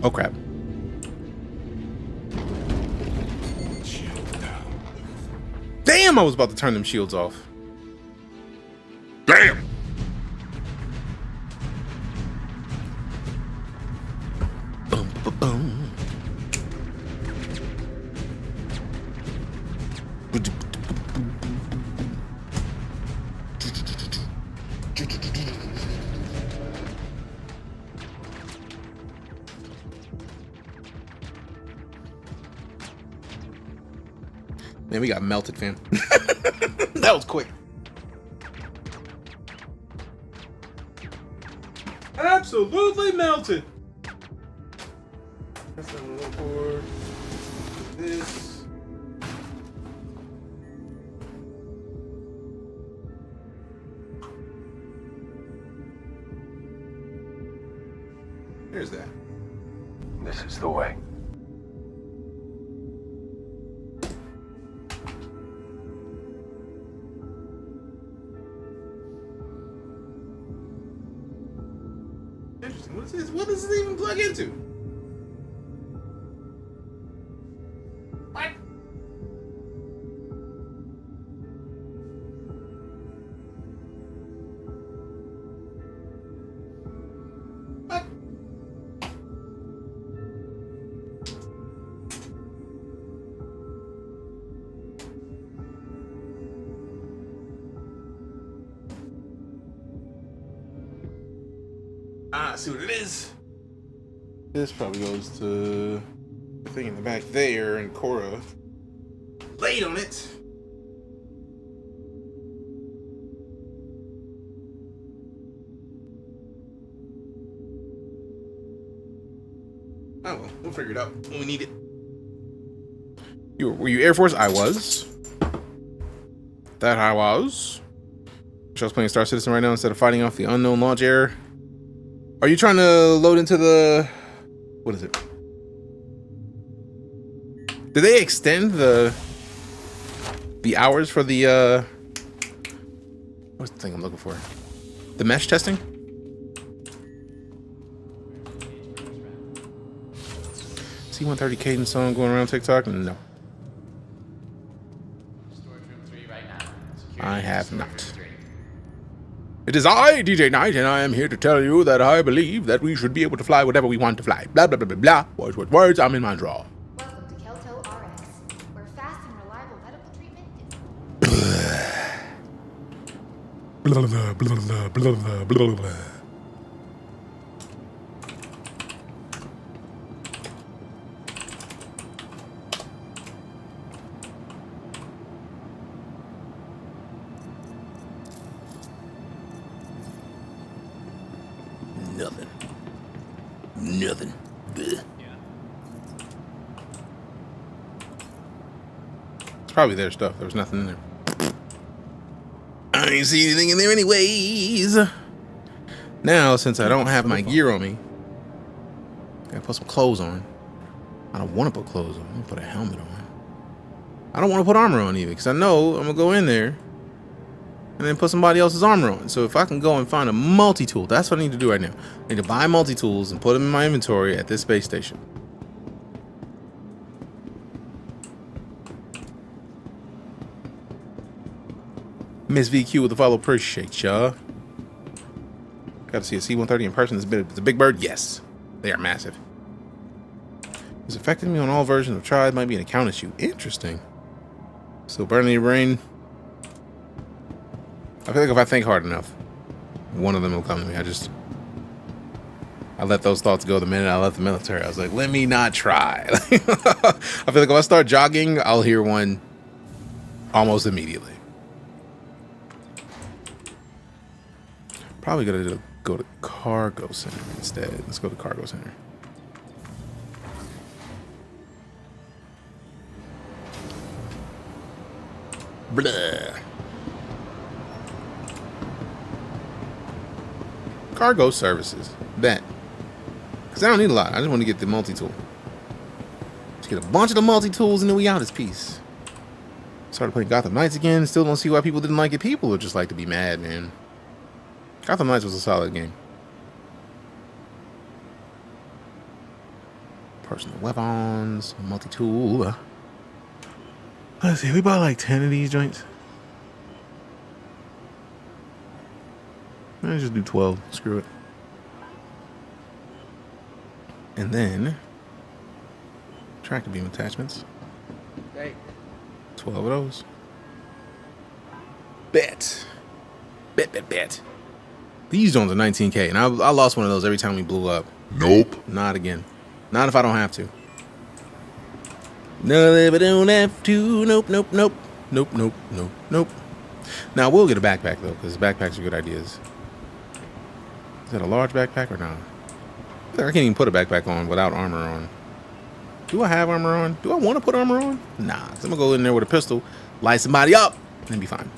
Oh crap. Damn, I was about to turn them shields off. Damn! Man, we got melted, fam. That was quick. Absolutely melted. That's what I'm looking for. This. There's that. This is the way. Interesting. What is this? What does this even plug into? What? What? Ah, I see what it is. This probably goes to the thing in the back there, and Cora laid on it. Oh well, we'll figure it out when we need it. Were you Air Force? I was. That I was. I was playing Star Citizen right now instead of fighting off the unknown launch error. Are you trying to load into the... What is it? Did they extend the hours for the... What's the thing I'm looking for? The mesh testing? C-130 cadence song going around TikTok? No. I have not. It is I, DeejayKnight, and I am here to tell you that I believe that we should be able to fly whatever we want to fly. Blah, blah, blah, blah, blah. Words, I'm in my draw. Welcome to Kelto RX, where fast and reliable medical treatment is... Blah, blah, blah, blah, blah, blah, blah. Nothing. Blech. It's probably their stuff. There was nothing in there. I ain't see anything in there anyways. Now, since I don't have my gear on me, I gotta put some clothes on. I don't want to put clothes on. I'm gonna put a helmet on. I don't want to put armor on either, because I know I'm gonna go in there and then put somebody else's armor on. So if I can go and find a multi-tool, that's what I need to do right now. I need to buy multi-tools and put them in my inventory at this space station. Miss VQ with the follow, appreciate ya. Got to see a C-130 in person. It's a big bird. Yes, they are massive. It's affecting me on all versions of tried. Might be an account issue. Interesting. So burning your brain. I feel like if I think hard enough, one of them will come to me. I let those thoughts go the minute I left the military. I was like, let me not try. I feel like if I start jogging, I'll hear one almost immediately. Probably gonna go to Cargo Center instead. Let's go to Cargo Center. Blah. Cargo services. Bet. Because I don't need a lot. I just want to get the multi-tool. Just get a bunch of the multi-tools and then we out this piece. Started playing Gotham Knights again. Still don't see why people didn't like it. People would just like to be mad, man. Gotham Knights was a solid game. Personal weapons. Multi-tool. Let's see. We bought like 10 of these joints. Let's just do 12. Screw it. And then tractor beam attachments. Hey. 12 of those. Bet. These joints are 19K, and I lost one of those every time we blew up. Nope. Not again. Not if I don't have to. No, they don't have to. Nope, nope, nope. Nope, nope, nope, nope. Now, we'll get a backpack, though, because backpacks are good ideas. Is that a large backpack or not? I can't even put a backpack on without armor on. Do I have armor on? Do I want to put armor on? Nah, because I'm going to go in there with a pistol, light somebody up, and be fine.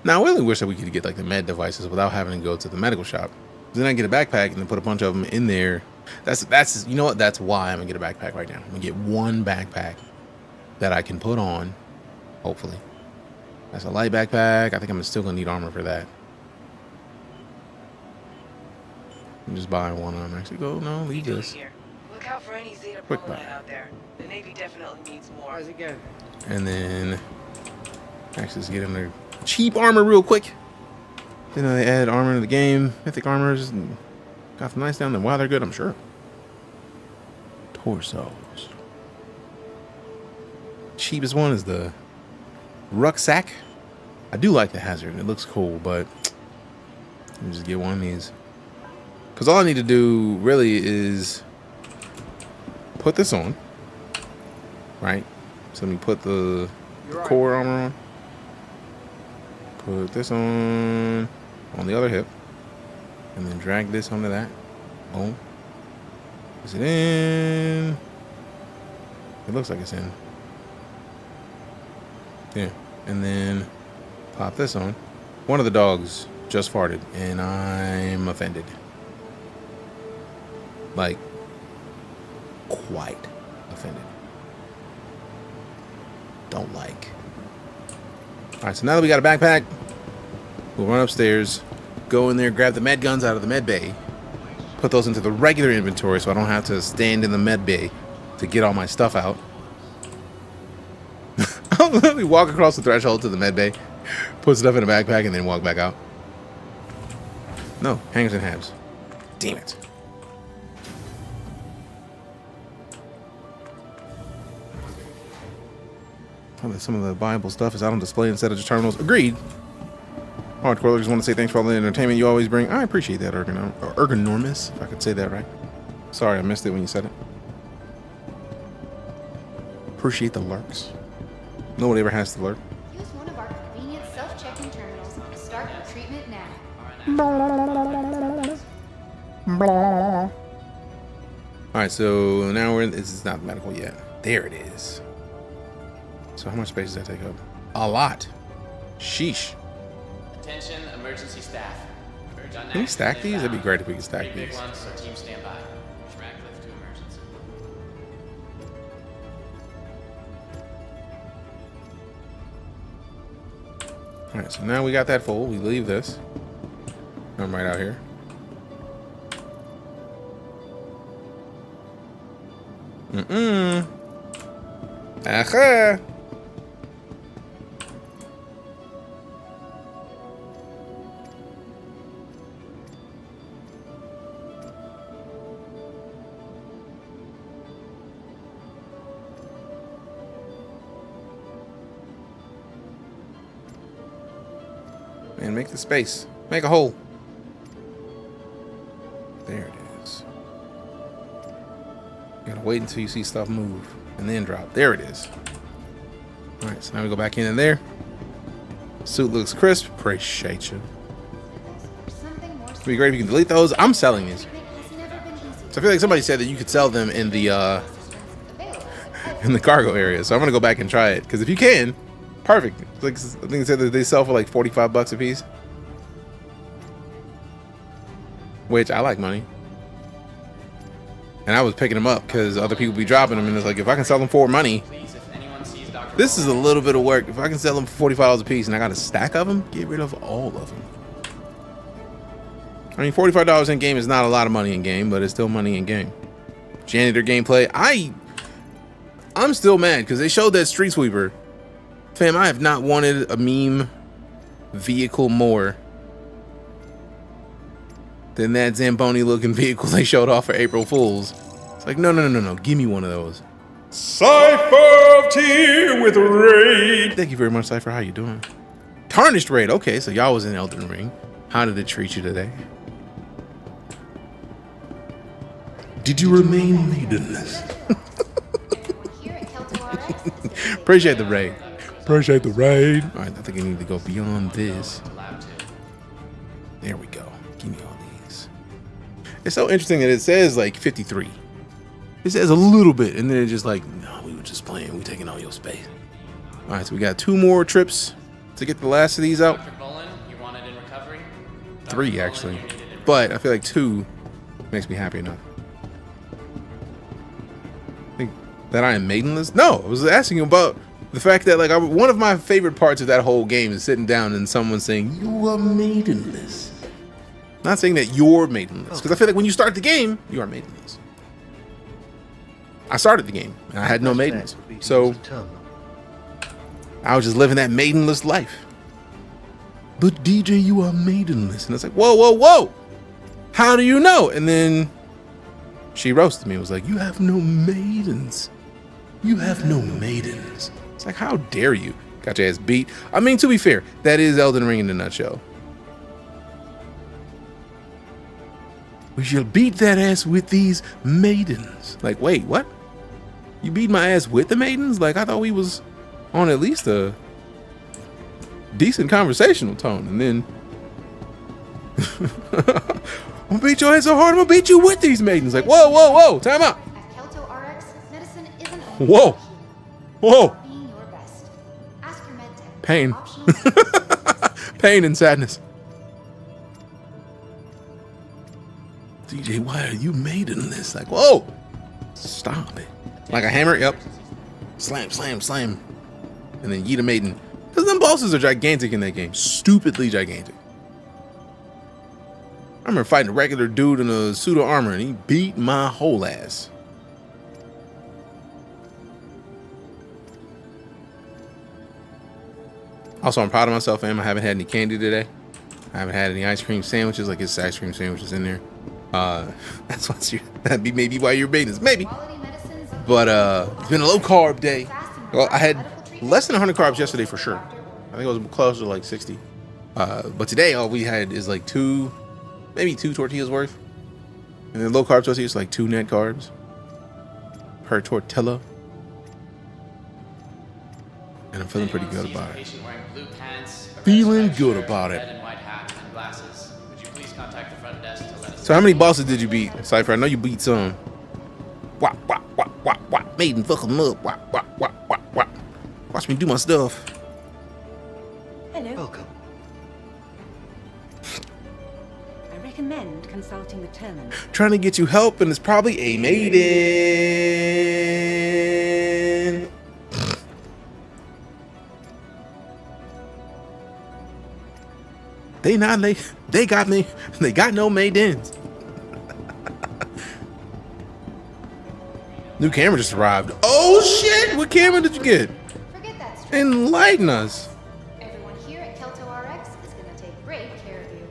Now, I really wish that we could get, like, the med devices without having to go to the medical shop. Then I get a backpack and then put a bunch of them in there. That's you know what? That's why I'm going to get a backpack right now. I'm going to get one backpack that I can put on, hopefully. That's a light backpack. I think I'm still going to need armor for that. I'm just buying one. I'm actually go. No, leave this. Look out for any Zeta Quick Proline buy. out there. The Navy definitely needs more. How's it going? And then actually just get in there. Cheap armor real quick. Then they add armor to the game. Mythic armors. Got some nice down there. Wow, they're good, I'm sure. Torsos. Cheapest one is the rucksack. I do like the hazard. It looks cool, but let me just get one of these. Because all I need to do really is put this on. Right? So let me put the core armor on. Put this on the other hip. And then drag this onto that. Boom. Is it in? It looks like it's in. Yeah. And then pop this on. One of the dogs just farted and I'm offended. Like, quite offended. Don't like. Alright, so now that we got a backpack, we'll run upstairs, go in there, grab the med guns out of the med bay, put those into the regular inventory so I don't have to stand in the med bay to get all my stuff out. I'll literally walk across the threshold to the med bay, put stuff in a backpack, and then walk back out. No, hangers and halves. Damn it. Some of the Bible stuff is out on display instead of just terminals. Agreed. Hardcore, I just want to say thanks for all the entertainment you always bring. I appreciate that, ergonomous, if I could say that right. Sorry, I missed it when you said it. Appreciate the lurks. Nobody ever has to lurk. Use one of our convenient self-checking terminals to start your treatment now. Alright, so now we're in. This is not medical yet. There it is. So how much space does that take up? A lot. Sheesh. Attention, emergency staff. Can we stack these? That'd be great if we could stack these. Big ones, so team stand by. Track lift to emergency. Alright, so now we got that full. We leave this. I'm right out here. Aha! Man, make the space. Make a hole. There it is. You gotta wait until you see stuff move and then drop. There it is. Alright, so now we go back in there. Suit looks crisp. Appreciate you. It'd be great if you can delete those. I'm selling these. So I feel like somebody said that you could sell them in the cargo area. So I'm gonna go back and try it. Because if you can, perfect. Like, I think they said that they sell for like 45 bucks a piece. Which I like money. And I was picking them up because other people be dropping them, and it's like, if I can sell them for money, this is a little bit of work. If I can sell them for $45 a piece and I got a stack of them, get rid of all of them. I mean, $45 in game is not a lot of money in game, but it's still money in game. Janitor gameplay. I'm still mad because they showed that Street Sweeper. Fam, I have not wanted a meme vehicle more than that Zamboni looking vehicle they showed off for April Fools. It's like, no. Give me one of those. Cypher of Tier with Raid. Thank you very much, Cypher. How you doing? Tarnished Raid. Okay, so y'all was in Elden Ring. How did it treat you today? Did you remain maidenless? Appreciate the raid. Appreciate the raid. All right, I think I need to go beyond this. There we go. Give me all these. It's so interesting that it says like 53. It says a little bit, and then it's just like, no, we were just playing. We taking all your space. All right, so we got 2 more trips to get the last of these out. Dr. Bullen, you want it in recovery? 3 actually, but I feel like 2 makes me happy enough. I think that I am maidenless. No, I was asking you about the fact that like one of my favorite parts of that whole game is sitting down and someone saying you are maidenless. Not saying that you're maidenless, because I feel like when you start the game, you are maidenless. I started the game and I had no maidens, so I was just living that maidenless life. But DJ, you are maidenless, and it's like, whoa, whoa, whoa! How do you know? And then she roasted me. It was like, you have no maidens. You have no maidens. It's like, how dare you? Got your ass beat. I mean, to be fair, that is Elden Ring in a nutshell. We shall beat that ass with these maidens. Like, wait, what? You beat my ass with the maidens? Like, I thought we was on at least a decent conversational tone. And then I'm gonna beat your ass so hard, I'm gonna beat you with these maidens. Like, whoa, whoa, whoa, time out. Whoa, whoa. Pain. Pain and sadness. DJ, why are you maidenless? Like, whoa! Stop it. Like a hammer, yep. Slam, slam, slam. And then yeet a maiden. Because them bosses are gigantic in that game. Stupidly gigantic. I remember fighting a regular dude in a suit of armor and he beat my whole ass. Also, I'm proud of myself, fam. I haven't had any candy today. I haven't had any ice cream sandwiches. Like, it's ice cream sandwiches in there. That's what that'd be maybe why you're baiting us, maybe. But it's been a low carb day. Well, I had less than 100 carbs yesterday for sure. I think it was closer to like 60. But today all we had is like maybe two tortillas worth. And then low carb tortillas like 2 net carbs per tortilla. And I'm feeling pretty good about it. Feeling good about it. So how many bosses did you beat, Cypher? I know you beat some. Wah, wah, wah, wah, wah. Maiden, fuck 'em up. Wah, wah, wah, wah, wah. Watch me do my stuff. Hello. Welcome. I recommend consulting the terminal. Trying to get you help, and it's probably a maiden. They got me. They got no maidens. New camera just arrived. Oh shit! What camera did you get? Forget that stress. Enlighten us. Everyone here at Kelto RX is going to take great care of you.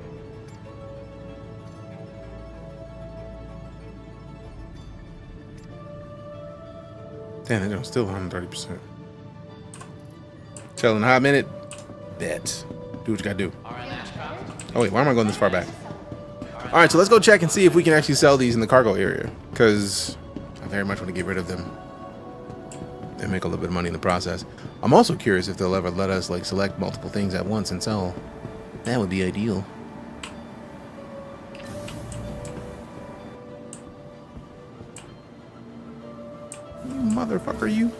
Damn, they're still 130%. Telling hot minute. Bet. Do what you gotta do. Oh wait, why am I going this far back? All right, so let's go check and see if we can actually sell these in the cargo area, because I very much want to get rid of them and make a little bit of money in the process. I'm also curious if they'll ever let us like select multiple things at once and sell. That would be ideal. You motherfucker, you.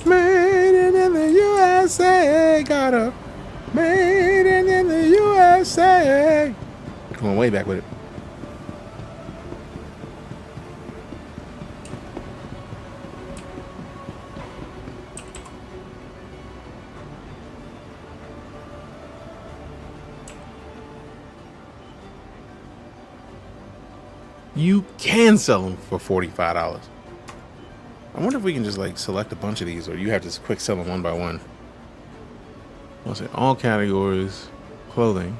Made in the USA, got a made in the USA. Going way back with it. You can sell them for $45. I wonder if we can just like select a bunch of these, or you have to quick sell them one by one. What's it? All categories, clothing.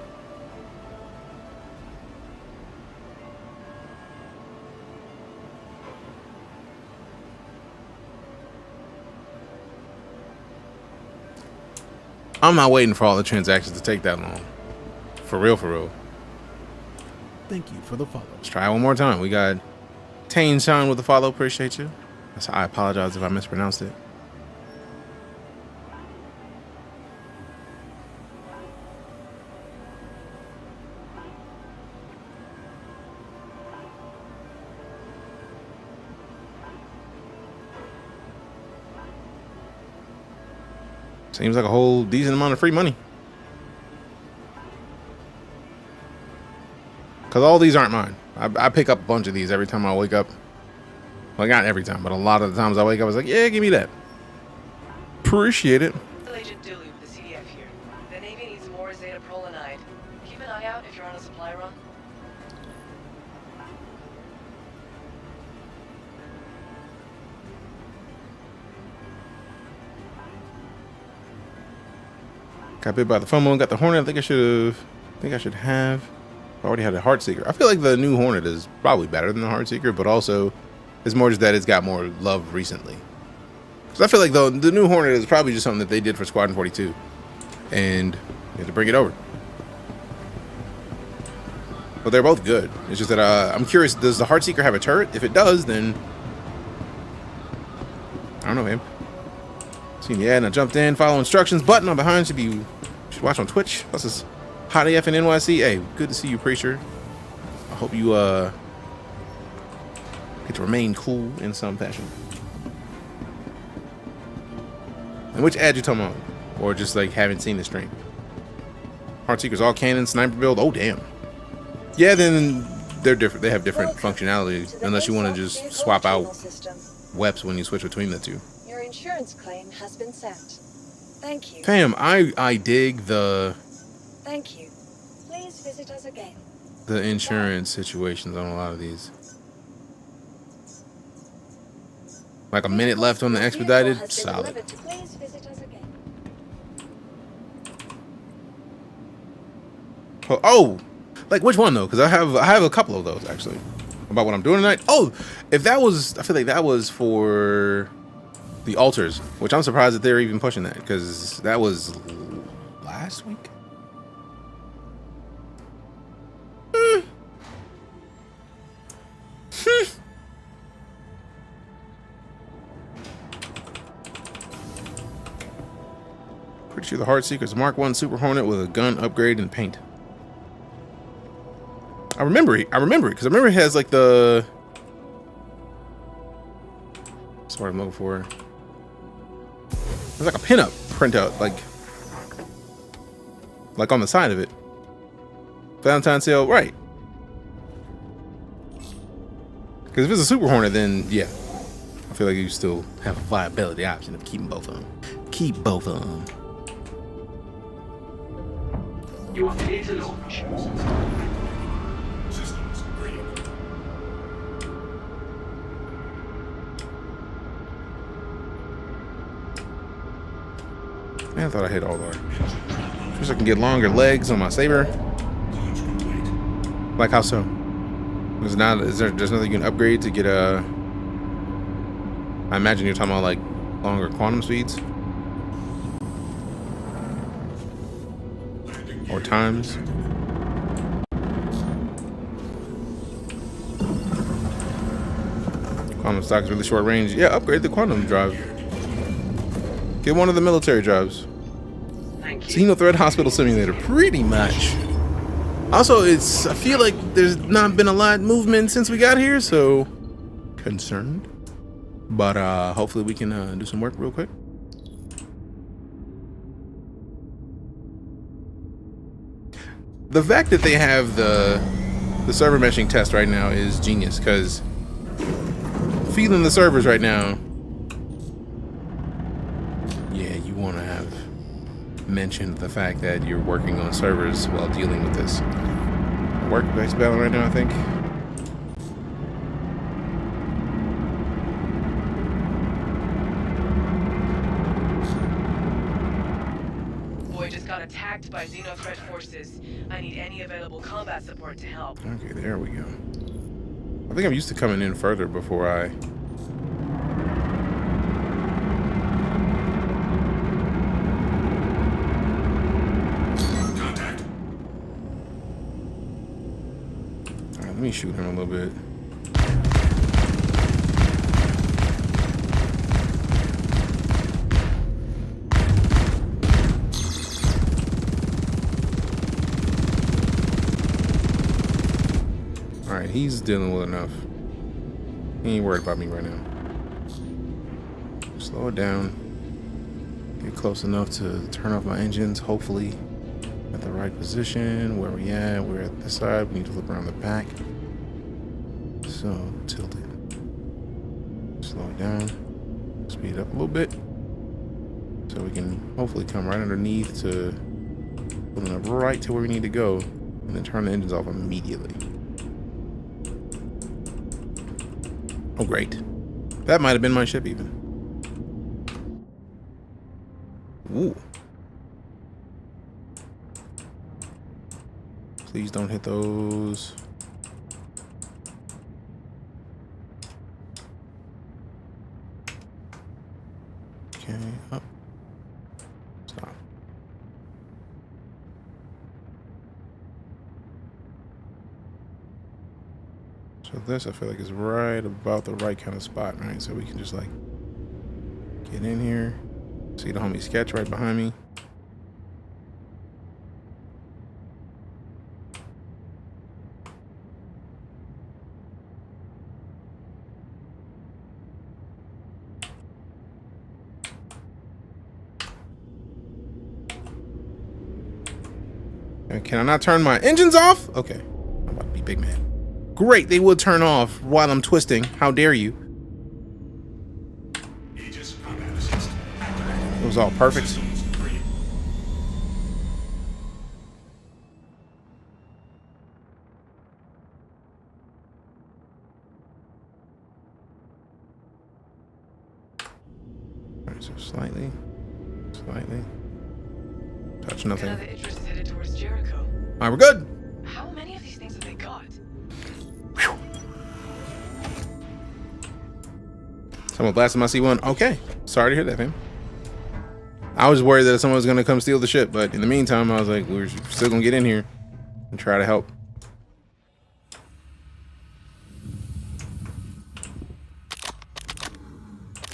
I'm not waiting for all the transactions to take that long. For real, for real. Thank you for the follow. Let's try one more time. We got Tane Sean with the follow. Appreciate you. I apologize if I mispronounced it. Seems like a whole decent amount of free money. Because all these aren't mine. I pick up a bunch of these every time I wake up. Well, not every time, but a lot of the times I wake up, I was like, yeah, give me that. Appreciate it. Agent Dooley with the CDF here. The Navy needs more Zeta Prolinide. Keep an eye out if you're on a supply run. Got bit by the FOMO and got the Hornet. I think I should have. I already had a Heartseeker. I feel like the new Hornet is probably better than the Heartseeker, but also it's more just that it's got more love recently. Because I feel like the new Hornet is probably just something that they did for Squadron 42, and they had to bring it over. But they're both good. It's just that I'm curious, does the Heartseeker have a turret? If it does, then I don't know, man. Seen the ad and I jumped in. Follow instructions button on behind. Should watch on Twitch. This is Hot AF and NYC. Hey, good to see you, Preacher. I hope you get to remain cool in some fashion. And which ad you talking about? Or just like haven't seen the stream? Heartseeker's all cannon sniper build. Oh damn. Yeah, then they're different. They have different functionality unless you want to just swap out weapons when you switch between the two. Your insurance claim has been sent. Thank you. Damn, I dig the Thank you. Please visit us again. The insurance situations on a lot of these. Like a minute left on the expedited, solid. Please visit us again. Oh, like which one though? Because I have a couple of those actually. About what I'm doing tonight. Oh, if that was, I feel like that was for the altars, which I'm surprised that they're even pushing that because that was last week. Pretty sure the Heartseeker's Mark 1 Super Hornet with a gun upgrade and paint. I remember it because I remember it has like the. That's what I'm looking for. There's like a pinup printout, like on the side of it. Valentine's sale, right? Because if it's a Super Hornet, then yeah, I feel like you still have a viability option of keeping both of them. Keep both of them. You are clear to launch. Systems green. Man, I thought I hit all that. Just so I can get longer legs on my saber. Like how so? There's nothing you can upgrade to get a. I imagine you're talking about like longer quantum speeds or times. Quantum stock is really short range. Yeah, upgrade the quantum drive. Get one of the military drives. XenoThreat Hospital Simulator, pretty much. Also, I feel like there's not been a lot of movement since we got here, so concerned. But hopefully we can do some work real quick. The fact that they have the server meshing test right now is genius, because feeling the servers right now, yeah, you want to have mentioned the fact that you're working on servers while dealing with this. Work-based battle right now, I think. Boy just got attacked by XenoThreat forces. I need any available combat support to help. Okay, there we go. I think I'm used to coming in further before I... Let me shoot him a little bit. Alright, he's dealing with enough. He ain't worried about me right now. Slow it down. Get close enough to turn off my engines, hopefully at the right position. Where we at? We're at this side. We need to look around the back. So, tilt it. Slow it down. Speed it up a little bit. So we can hopefully come right underneath to pulling up right to where we need to go. And then turn the engines off immediately. Oh, great. That might have been my ship even. Ooh. Please don't hit those. Okay, up. Stop. So this, I feel like, is right about the right kind of spot, right? So we can just, like, get in here. See the homie Sketch right behind me. Can I not turn my engines off? Okay. I'm about to be big man. Great, they would turn off while I'm twisting. How dare you? It was all perfect. Alright, so slightly. Touch nothing. Alright, we're good. How many of these things have they got? Someone blasted my C1. Okay. Sorry to hear that, fam. I was worried that someone was going to come steal the ship, but in the meantime, I was like, we're still going to get in here and try to help.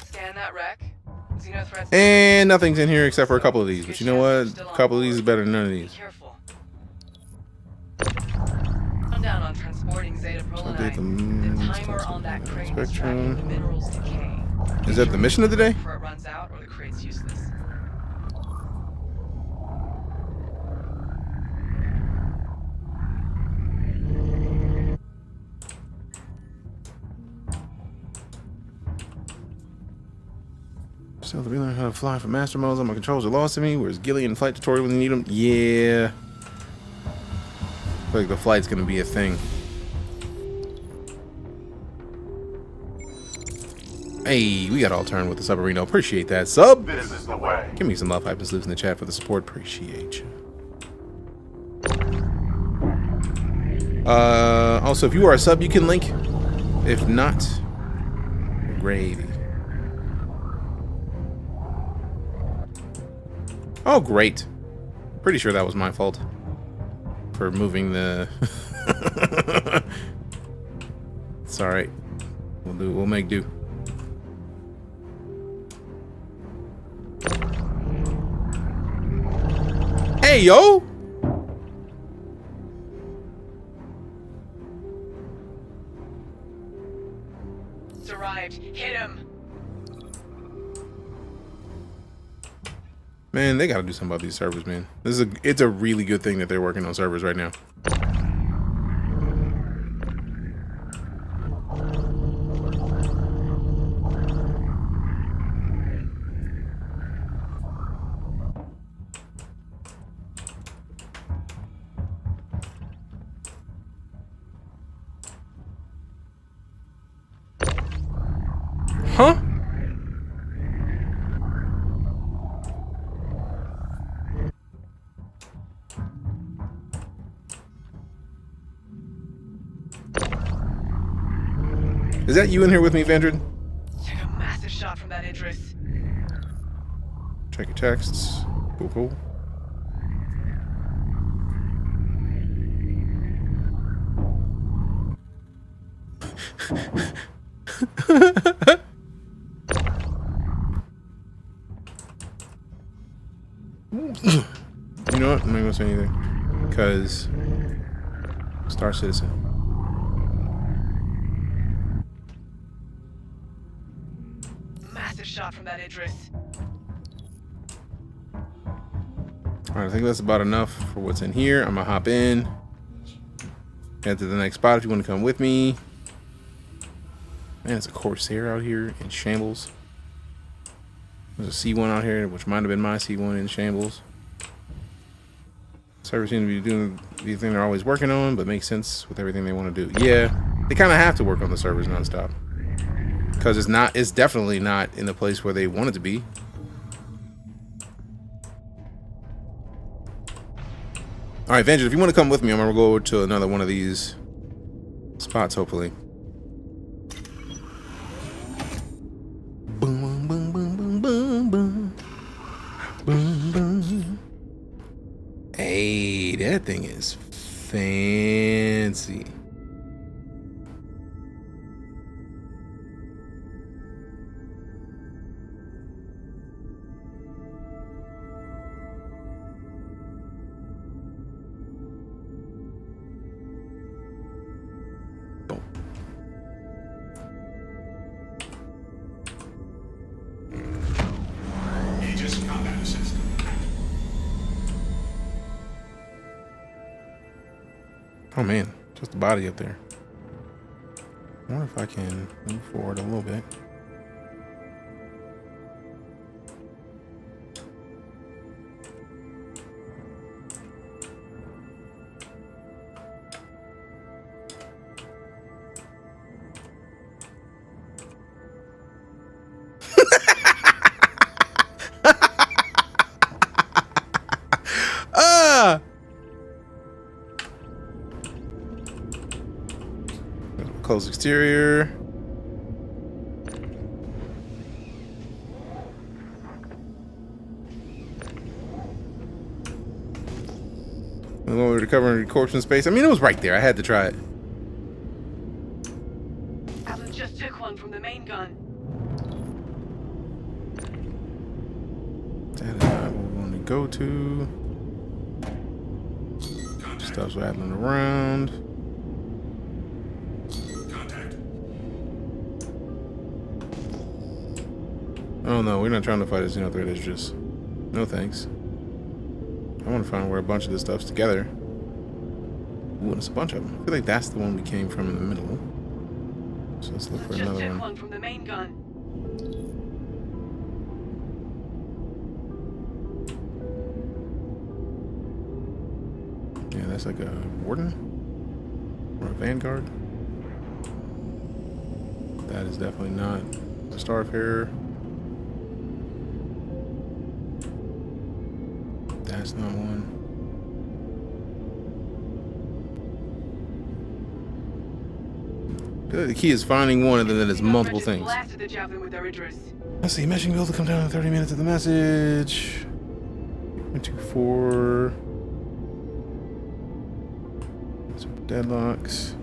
Scan that wreck. XenoThreats. And nothing's in here except for a couple of these. But you know what? A couple of these is better than none of these. I'm down on transporting Zeta Prolinite. The timer on that crate is tracking the minerals decay. Is that the mission of the day? Before it runs out or the crate's useless. Still relearn how to fly for master modes. All my controls are lost to me. Where's Gilly in flight tutorial when you need them? Yeah. I feel like the flight's gonna be a thing. Hey, we got all turned with the submarino. Appreciate that sub. This is the way. Give me some love, hype and sleuths in the chat for the support. Appreciate you. Also, if you are a sub, you can link. If not, gravy. Oh, great. Pretty sure that was my fault for moving the... It's alright. We'll make do. Hey, yo! It's arrived. Hit him. Man, they gotta do something about these servers, man. It's a really good thing that they're working on servers right now. Huh? Is that you in here with me, Vandred? Took a massive shot from that Idris. Check your texts. Cool, cool. You know what? I'm not gonna say anything. Because Star Citizen. Massive shot from that Idris. Alright, I think that's about enough for what's in here. I'm gonna hop in. Head to the next spot if you want to come with me. Man, there's a Corsair out here in shambles. There's a C1 out here, which might have been my C1 in shambles. Servers seem to be doing the thing they're always working on, but makes sense with everything they want to do. Yeah, they kind of have to work on the servers nonstop. Because it's definitely not in the place where they want it to be. Alright, Vengeance, if you want to come with me, I'm going to go over to another one of these spots, hopefully. Boom, boom, boom, boom, boom, boom. Boom, boom. Hey, that thing is fancy. Oh man, just the body up there. I wonder if I can move forward a little bit. Closed exterior. I'm going to cover corpse in space. I mean, it was right there. I had to try it. Alan just took one from the main gun. That is not what we want to go to. Stuff's rattling around. Oh no, we're not trying to fight a XenoThreat. It's just no thanks. I want to find where a bunch of this stuff's together. Ooh, and it's a bunch of them. I feel like that's the one we came from in the middle. So let's look for another one. One from the main gun. Yeah, that's like a warden or a vanguard. That is definitely not a starfarer. That's not one. The key is finding one, and then there's multiple things. Let's see, meshing build to come down in 30 minutes of the message. 124. Deadlocks.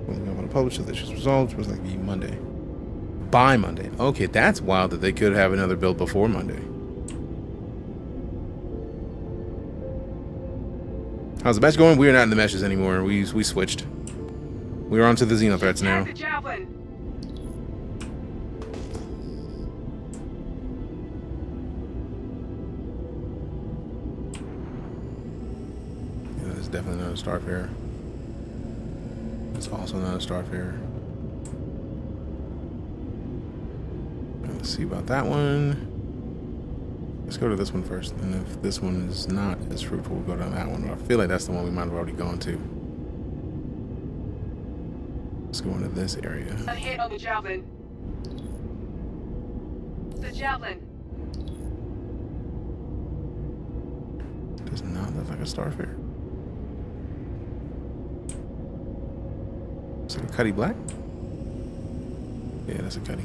Well, I'm going to publish it. This just resolved. It was like be Monday. By Monday. Okay, that's wild that they could have another build before Monday. How's the mesh going? We are not in the meshes anymore. We switched. We're on to the XenoThreats now. Yeah, that's definitely not a starfarer. It's also not a starfarer. Let's see about that one. Let's go to this one first, and if this one is not as fruitful, we'll go to that one. But I feel like that's the one we might have already gone to. Let's go into this area. A hit on the javelin. The javelin. Does not look like a starfarer. Is it a Cuddy Black? Yeah, that's a Cuddy.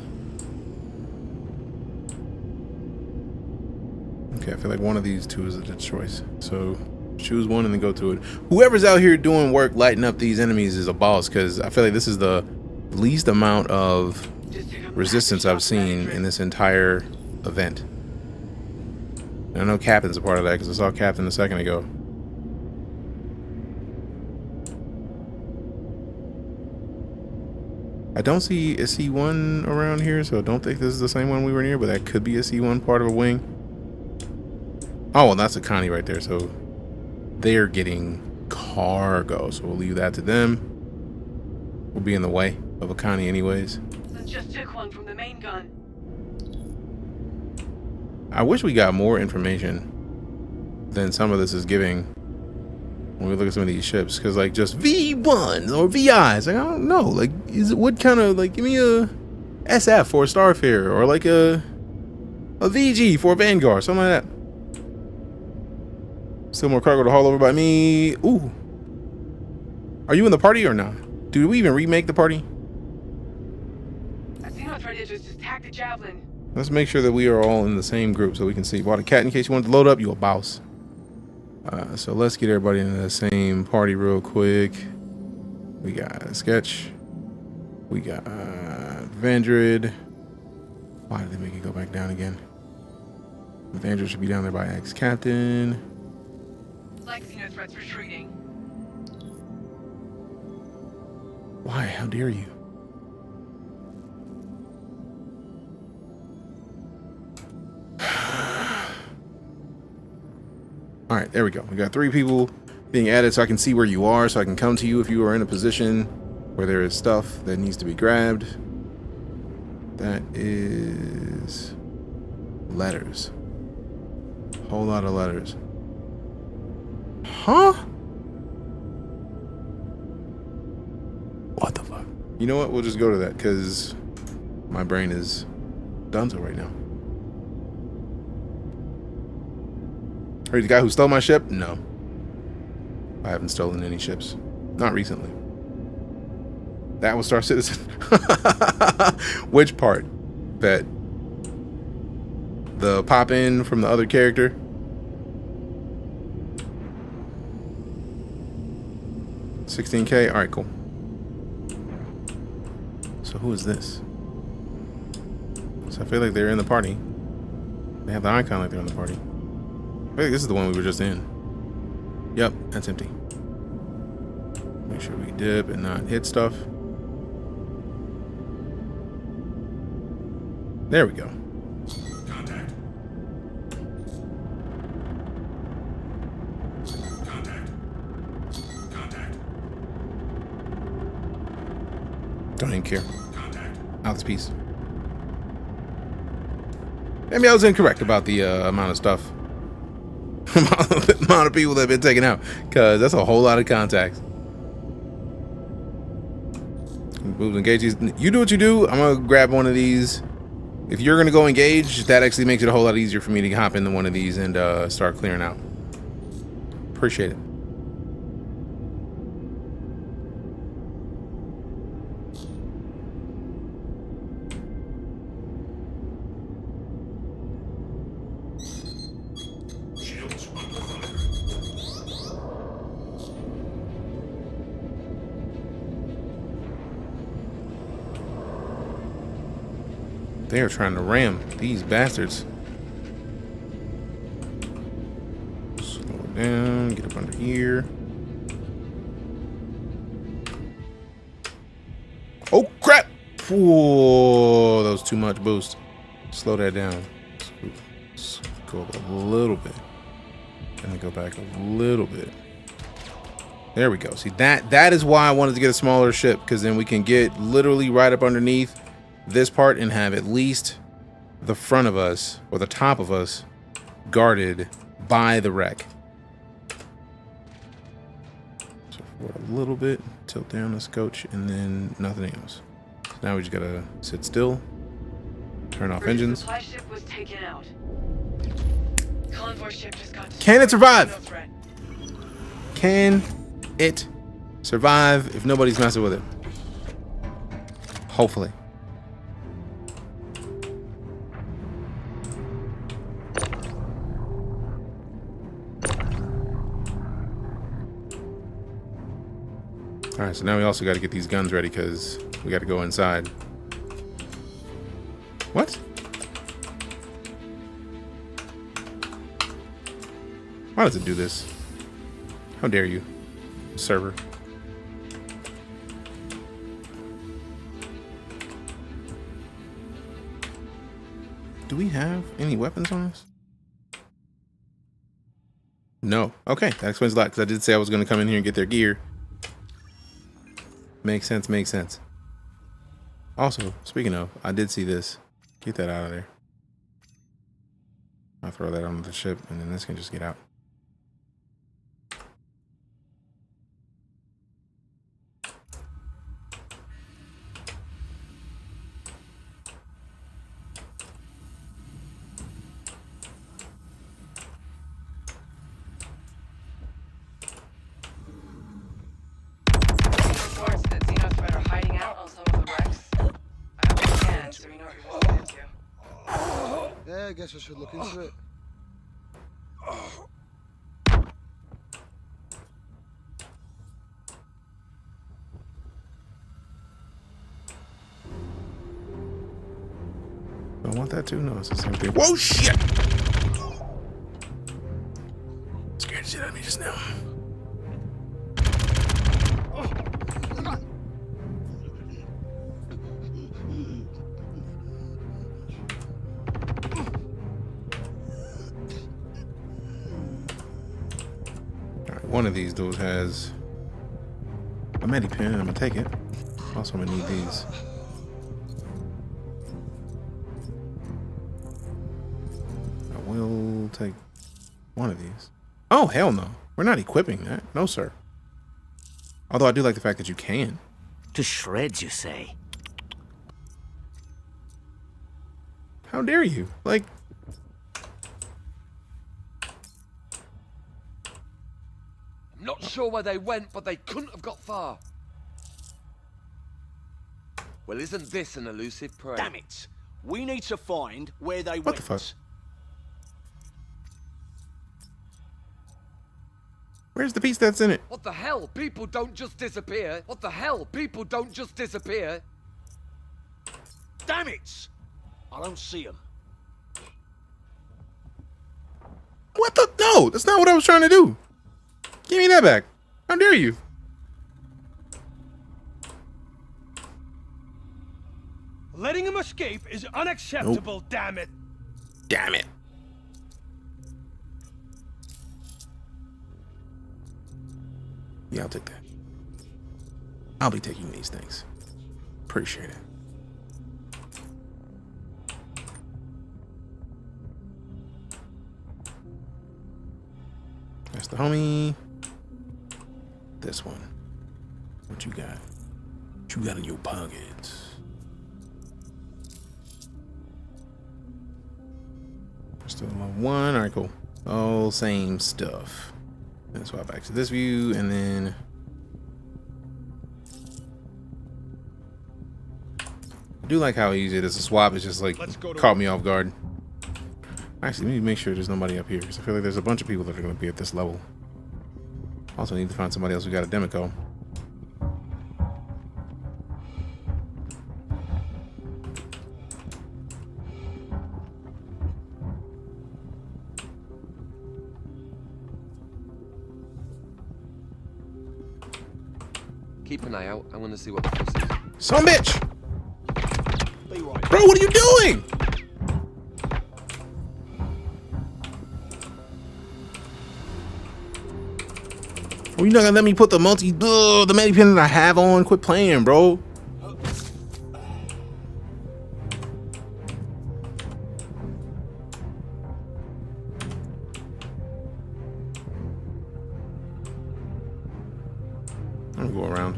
Okay, I feel like one of these two is a choice. So Choose one and then go to it. Whoever's out here doing work lighting up these enemies is a boss, because I feel like this is the least amount of resistance I've seen in this entire event. And I know Captain's a part of that because I saw Captain a second ago. I don't see a C1 around here, so I don't think this is the same one we were near, but that could be a C1 part of a wing. Oh, well, that's a Connie right there, so they're getting cargo, so we'll leave that to them. We'll be in the way of a Connie anyways. Just took one from the main gun. I wish we got more information than some of this is giving when we look at some of these ships, because like just V1 or VIs, like I don't know, like is it what kind of, like give me a SF for a Starfarer or like a VG for a Vanguard, something like that. Still more cargo to haul over by me. Ooh. Are you in the party or not? Did we even remake the party? XenoThreat just attacked the javelin. Let's make sure that we are all in the same group so we can see. Water cat, in case you want to load up, you a boss. So let's get everybody into the same party real quick. We got Sketch. We got Vandrid. Why did they make it go back down again? Vandrid should be down there by ex-captain. Like XenoThreat's retreating. Why? How dare you? All right, there we go. We got 3 people being added so I can see where you are, so I can come to you if you are in a position where there is stuff that needs to be grabbed. That is letters. A whole lot of letters. Huh? What the fuck? You know what? We'll just go to that because my brain is donezo right now. Are you the guy who stole my ship? No. I haven't stolen any ships. Not recently. That was Star Citizen. Which part? That the pop in from the other character? $16K? Alright, cool. So who is this? So I feel like they're in the party. They have the icon like they're in the party. I think this is the one we were just in. Yep, that's empty. Make sure we dip and not hit stuff. There we go. Contact. Contact. Contact. Don't even care. Contact. Out this piece. Maybe I was incorrect about the amount of stuff. Amount of people that have been taken out, because that's a whole lot of contacts. Move engage these. You do what you do. I'm gonna grab one of these. If you're gonna go engage, that actually makes it a whole lot easier for me to hop into one of these and start clearing out. Appreciate it. They are trying to ram these bastards. Slow down, get up under here. Oh crap! Whoa, that was too much boost. Slow that down. Let's go up a little bit. And then go back a little bit. There we go. See, that is why I wanted to get a smaller ship, because then we can get literally right up underneath this part and have at least the front of us or the top of us guarded by the wreck. So for a little bit, tilt down the scotch, and then nothing else. So now we just gotta sit still, turn off engines. Supply ship was taken out. Convoy ship just got Can it survive? Can it survive if nobody's messing with it? Hopefully. Alright, so now we also got to get these guns ready because we got to go inside. What? Why does it do this? How dare you, server? Do we have any weapons on us? No. Okay, that explains a lot because I did say I was going to come in here and get their gear. Makes sense, makes sense. Also, speaking of, I did see this. Get that out of there. I'll throw that onto the ship and then this can just get out. Reports that XenoThreat are hiding out on some of the wrecks. I have a scan, so we know what you're walking into. Yeah, I guess I should look into it. Do I want that too? No, it's the same thing. Whoa, shit! Scared the shit out of me just now. One of these dudes has a medi pen. I'm gonna take it. Also, I'm gonna need these. I will take one of these. Oh, hell no. We're not equipping that. No, sir. Although I do like the fact that you can. To shreds, you say? How dare you? Like, Not sure where they went, but they couldn't have got far. Well, isn't this an elusive prey? Damn it! We need to find where they what went. the fuck? Where's the piece that's in it? What the hell? People don't just disappear. What the hell? People don't just disappear. Damn it! I don't see them. What the? No, that's not what I was trying to do. Give me that back. How dare you? Letting him escape is unacceptable, Nope. damn it. Damn it. Yeah, I'll take that. I'll be taking these things. Appreciate it. That's the homie. This one. What you got? What you got in your pockets? Still level 1. Alright, cool. All same stuff. Then swap back to this view and then I do like how easy it is to swap. It's just like caught me off guard. Actually, let me make sure there's nobody up here because I feel like there's a bunch of people that are going to be at this level. Also need to find somebody else who got a Demico. Keep an eye out. I want to see what the fuss is. Son of a bitch! Bro, what are you doing? Well, you're not gonna let me put the the medi pen that I have on. Quit playing, bro. I'm gonna go around.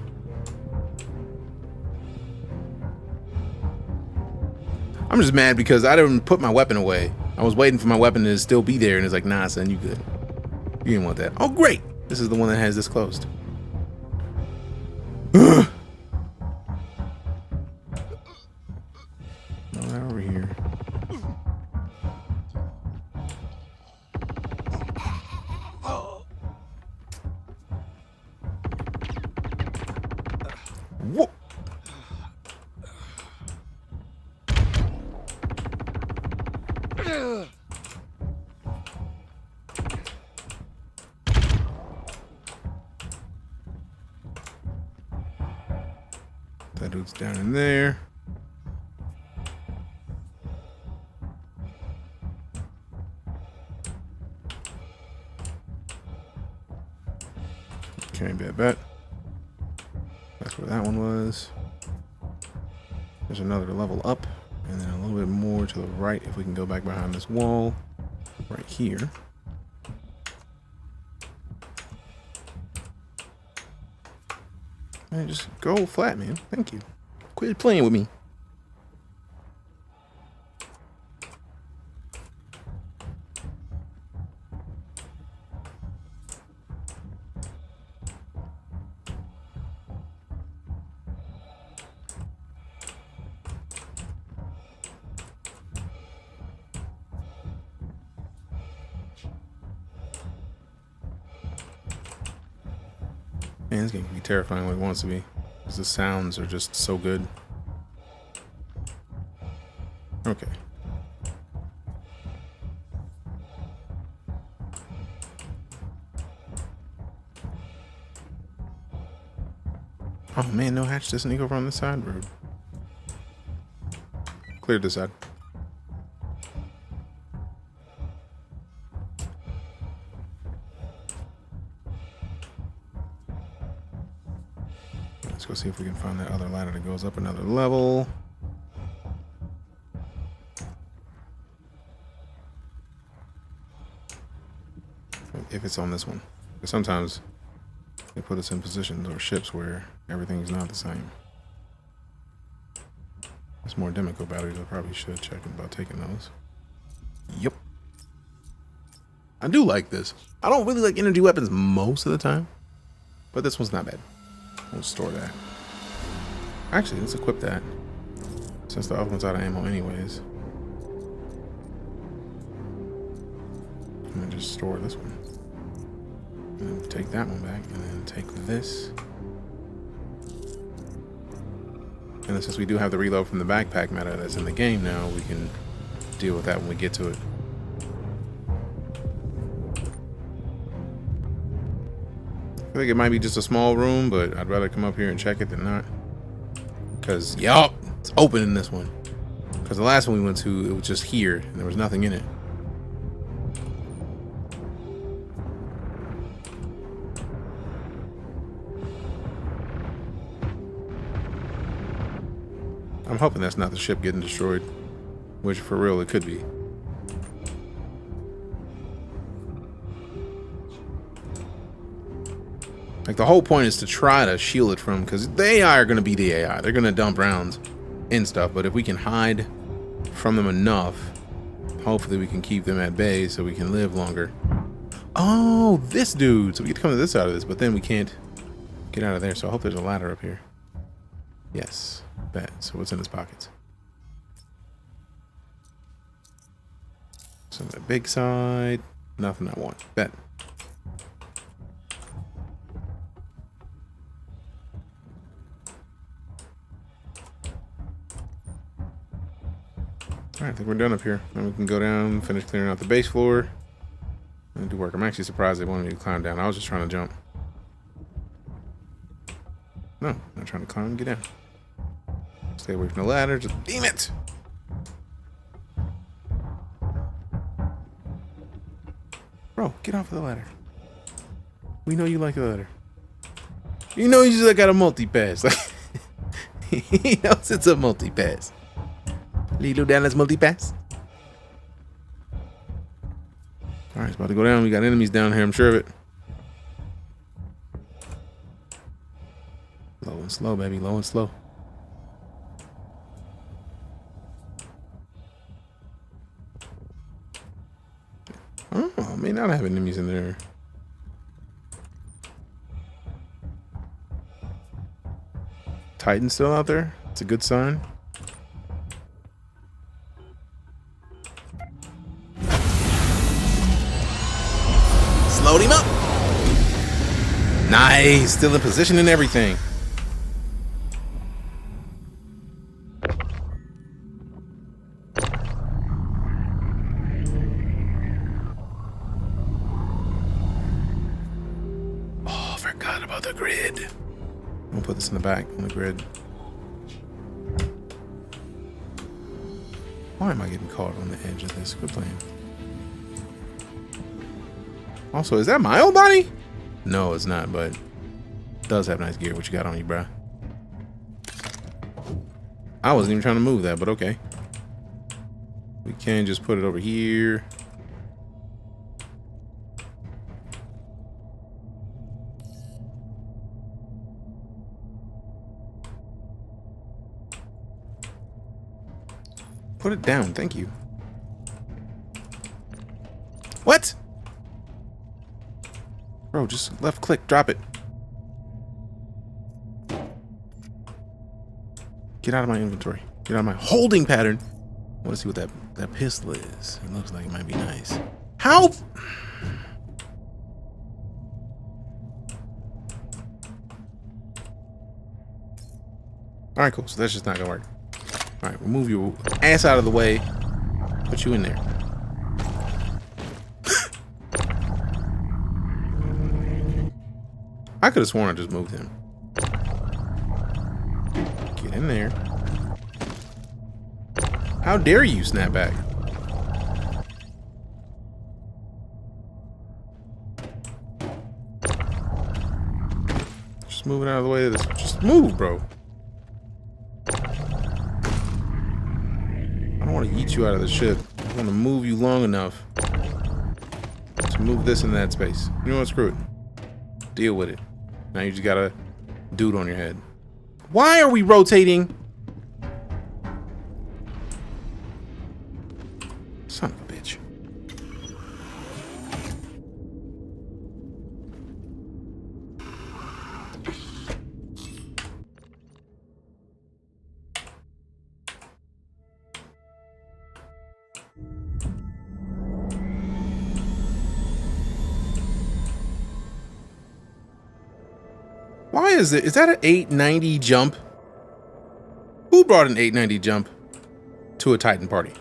I'm just mad because I didn't put my weapon away. I was waiting for my weapon to still be there, and it's like, nah, son, you good. You didn't want that. Oh, great. This is the one that has this closed. No, not over here. That dude's down in there. Okay, bet. That's where that one was. There's another level up, and then a little bit more to the right if we can go back behind this wall right here. Man, just go flat, man. Thank you. Quit playing with me. Man, this game can be terrifying when it wants to be, because the sounds are just so good. Okay. Oh man, no hatch doesn't go around this side. Rude. Cleared this side. Let's go see if we can find that other ladder that goes up another level. If it's on this one. Because sometimes they put us in positions or ships where everything's not the same. There's more Demico batteries. I probably should check about taking those. Yep. I do like this. I don't really like energy weapons most of the time, but this one's not bad. We'll store that. Actually, let's equip that, since the other one's out of ammo anyways. I'm gonna just store this one. And then take that one back, and then take this. And then since we do have the reload from the backpack meta that's in the game now, we can deal with that when we get to it. I think it might be just a small room, but I'd rather come up here and check it than not. Because, yup, it's open in this one. Because the last one we went to, it was just here, and there was nothing in it. I'm hoping that's not the ship getting destroyed. Which, for real, it could be. Like, the whole point is to try to shield it from, because the AI are going to be the AI. They're going to dump rounds and stuff, but if we can hide from them enough, hopefully we can keep them at bay so we can live longer. Oh, this dude! So we get to come to this side of this, but then we can't get out of there, so I hope there's a ladder up here. Yes, bet. So what's in his pockets? So the big side, nothing I want. Bet. Alright, I think we're done up here. Then we can go down, finish clearing out the base floor, and do work. I'm actually surprised they wanted me to climb down. I was just trying to jump. No, not trying to climb. Get down. Stay away from the ladder. Just damn it! Bro, get off of the ladder. We know you like the ladder. You know you just got a multi-pass. He knows it's a multi-pass. Lilo Dallas multi-pass. Alright, it's about to go down. We got enemies down here, I'm sure of it. Low and slow, baby. Low and slow. Oh, I may not have enemies in there. Titan's still out there. It's a good sign. Slowed him up. Nice. Still in position and everything. Oh, I forgot about the grid. I'm gonna put this in the back on the grid. Why am I getting caught on the edge of this? Good plan. Also, is that my old body? No, it's not, but it does have nice gear. What you got on you, bruh? I wasn't even trying to move that, but okay. We can just put it over here. Put it down, thank you. What? Bro, just left click, drop it. Get out of my inventory. Get out of my holding pattern. I want to see what that pistol is. It looks like it might be nice. How? Alright, cool. So that's just not gonna work. Alright, we'll move your ass out of the way. Put you in there. I could have sworn I just moved him. Get in there. How dare you snap back? Just moving out of the way of this. Just move, bro. I don't want to yeet you out of the ship. I want to move you long enough to move this in that space. You know what? Screw it. Deal with it. Now you just got a dude on your head. Why are we rotating? Son of a bitch. Why is it? Is that an 890 jump? Who brought an 890 jump to a Titan party?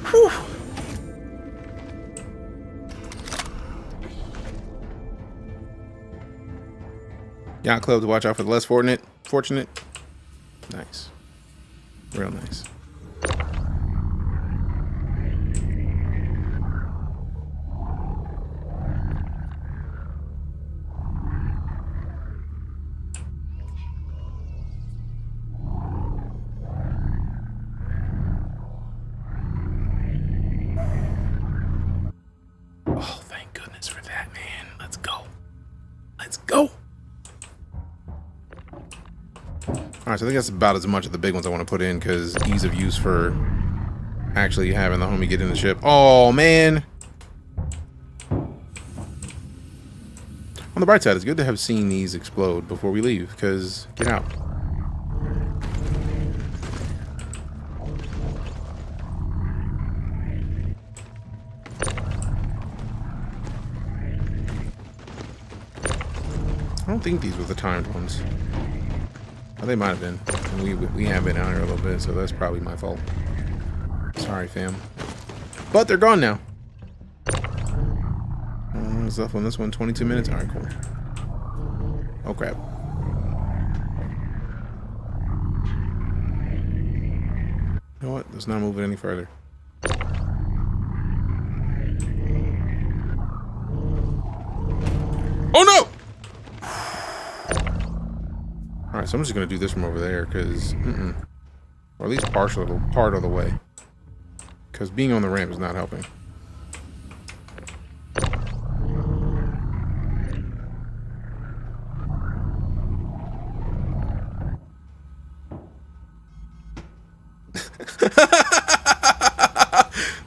Whew. Yacht Club to watch out for the less fortunate. Nice. Real nice. Oh, thank goodness for that, man. Let's go. Let's go. Alright, so I think that's about as much of the big ones I want to put in, because ease of use for actually having the homie get in the ship. Oh, man! On the bright side, it's good to have seen these explode before we leave, because get out. I don't think these were the timed ones. Oh, they might have been. We have been out here a little bit, so that's probably my fault. Sorry, fam. But they're gone now. What's up on this one? 22 minutes? Alright, cool. Oh, crap. You know what? Let's not move it any further. Oh, no! Alright, so I'm just going to do this from over there, because, or at least part of the way. Because being on the ramp is not helping.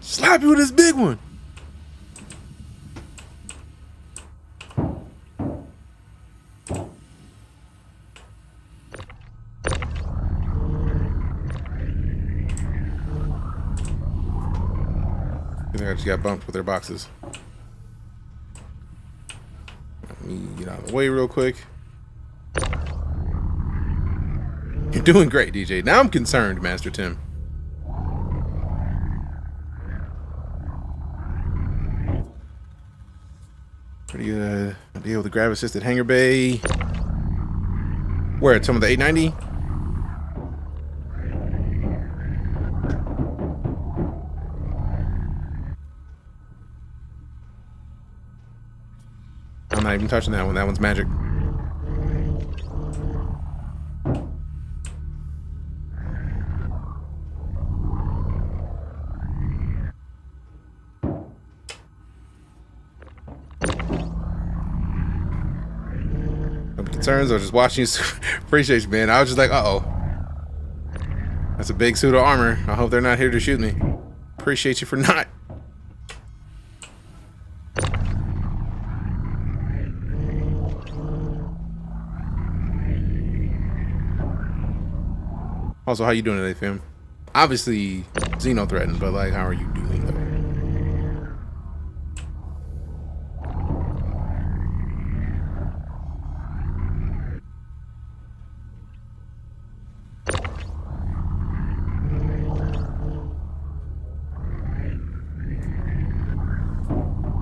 Slap you with this big one! I just got bumped with their boxes. Let me get out of the way real quick. You're doing great, DJ. Now I'm concerned, Master Tim. Pretty good. I'll be able to grab assisted hangar bay. Where? At some of the 890? I'm not even touching that one. That one's magic. Concerns or just watching you. Appreciate you, man. I was just like, uh-oh. That's a big suit of armor. I hope they're not here to shoot me. Appreciate you for not. Also, how you doing today, fam? Obviously, XenoThreatin, but like, how are you doing though?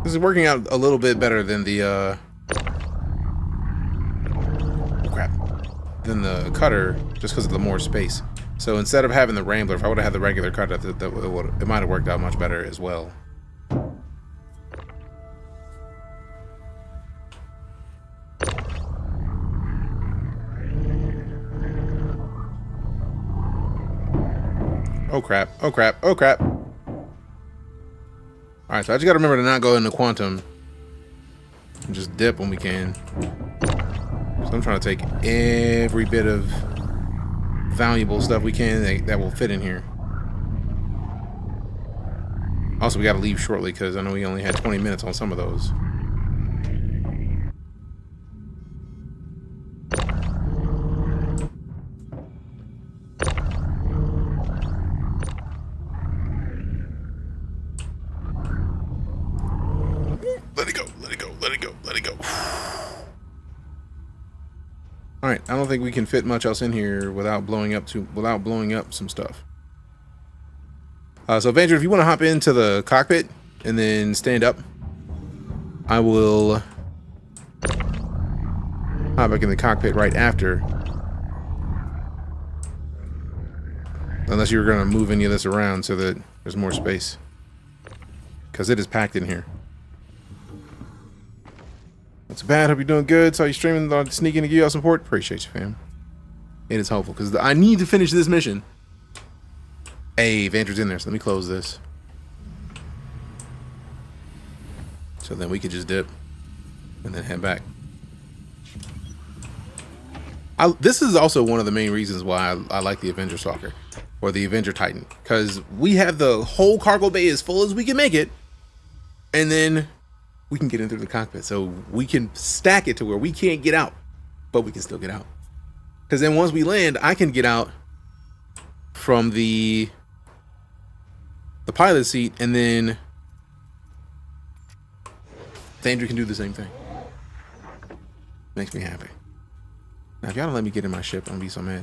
This is working out a little bit better than the than the cutter, just because of the more space. So instead of having the Rambler, if I would have had the regular cutter, it might have worked out much better as well. Oh crap! Oh crap! Oh crap! Alright, so I just gotta remember to not go into quantum and just dip when we can. So I'm trying to take every bit of valuable stuff we can that will fit in here. Also, we gotta leave shortly because I know we only had 20 minutes on some of those. Let it go, let it go, let it go, let it go. Alright, I don't think we can fit much else in here without blowing up some stuff. So Avenger, if you want to hop into the cockpit and then stand up, I will hop back in the cockpit right after. Unless you're going to move any of this around so that there's more space. Because it is packed in here. That's bad. Hope you're doing good. Saw you streaming on sneaking to give you all support. Appreciate you, fam. It is helpful because I need to finish this mission. Hey, Vander's in there, so let me close this. So then we could just dip and then head back. This is also one of the main reasons why I like the Avenger Stalker or the Avenger Titan, because we have the whole cargo bay as full as we can make it, and then we can get in through the cockpit, so we can stack it to where we can't get out, but we can still get out. Because then once we land, I can get out from the pilot seat, and then Andrew can do the same thing. Makes me happy. Now, if y'all don't let me get in my ship, I'm gonna be so mad.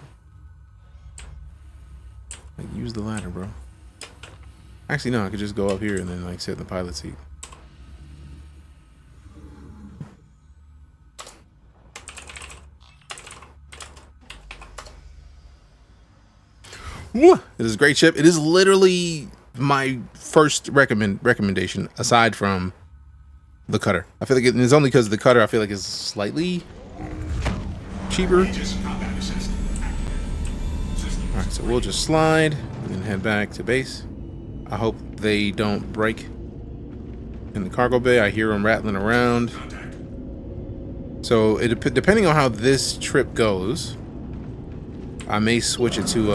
Like, use the ladder, bro. Actually, no, I could just go up here and then like sit in the pilot seat. It is a great ship. It is literally my first recommendation aside from the cutter. I feel like it's only because the cutter I feel like is slightly cheaper. Alright, so we'll just slide and then head back to base. I hope they don't break in the cargo bay. I hear them rattling around. So depending on how this trip goes, I may switch it to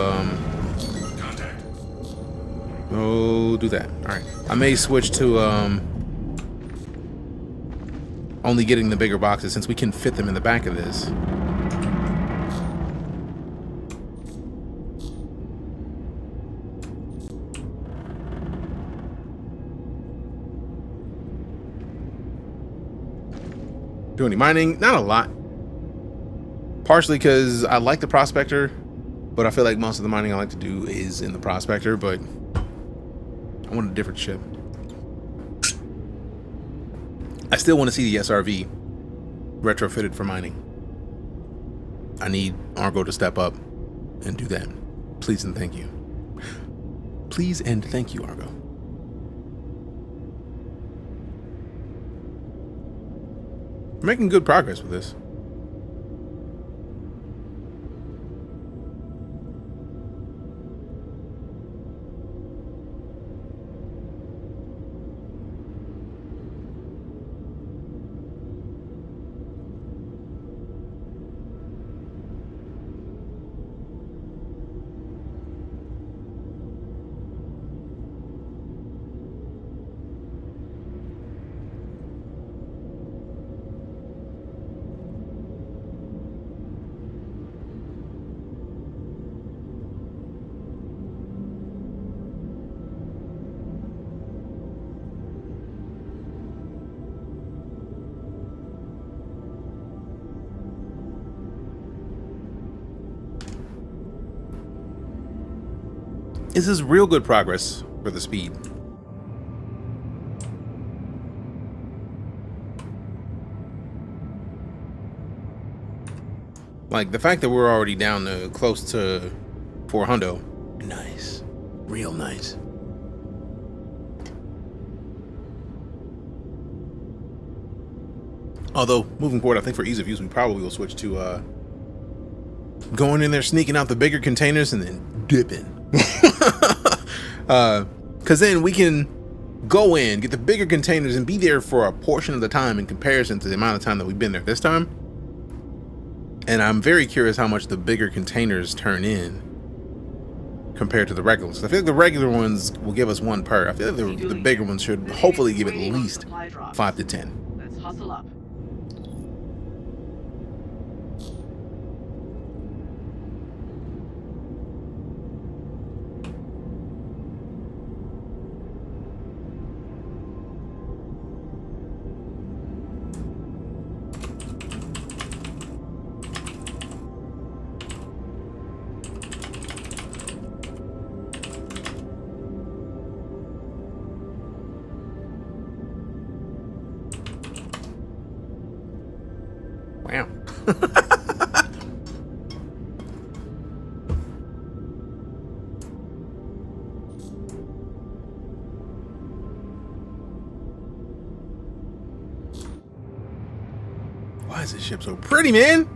oh, do that. All right. I may switch to only getting the bigger boxes since we can fit them in the back of this. Do any mining? Not a lot. Partially because I like the Prospector But I feel like most of the mining I like to do is in the Prospector, but I want a different ship. I still want to see the SRV retrofitted for mining. I need Argo to step up and do that. Please and thank you. Please and thank you, Argo. We're making good progress with this. This is real good progress for the speed. Like the fact that we're already down to close to 400. Nice. Real nice. Although, moving forward, I think for ease of use, we probably will switch to going in there, sneaking out the bigger containers, and then dipping. Because then we can go in, get the bigger containers, and be there for a portion of the time in comparison to the amount of time that we've been there this time. And I'm very curious how much the bigger containers turn in compared to the regular ones. I feel like the regular ones will give us 1 per. I feel like the bigger ones should hopefully give at least 5 to 10. Let's hustle up. Wow. Why is this ship so pretty, man?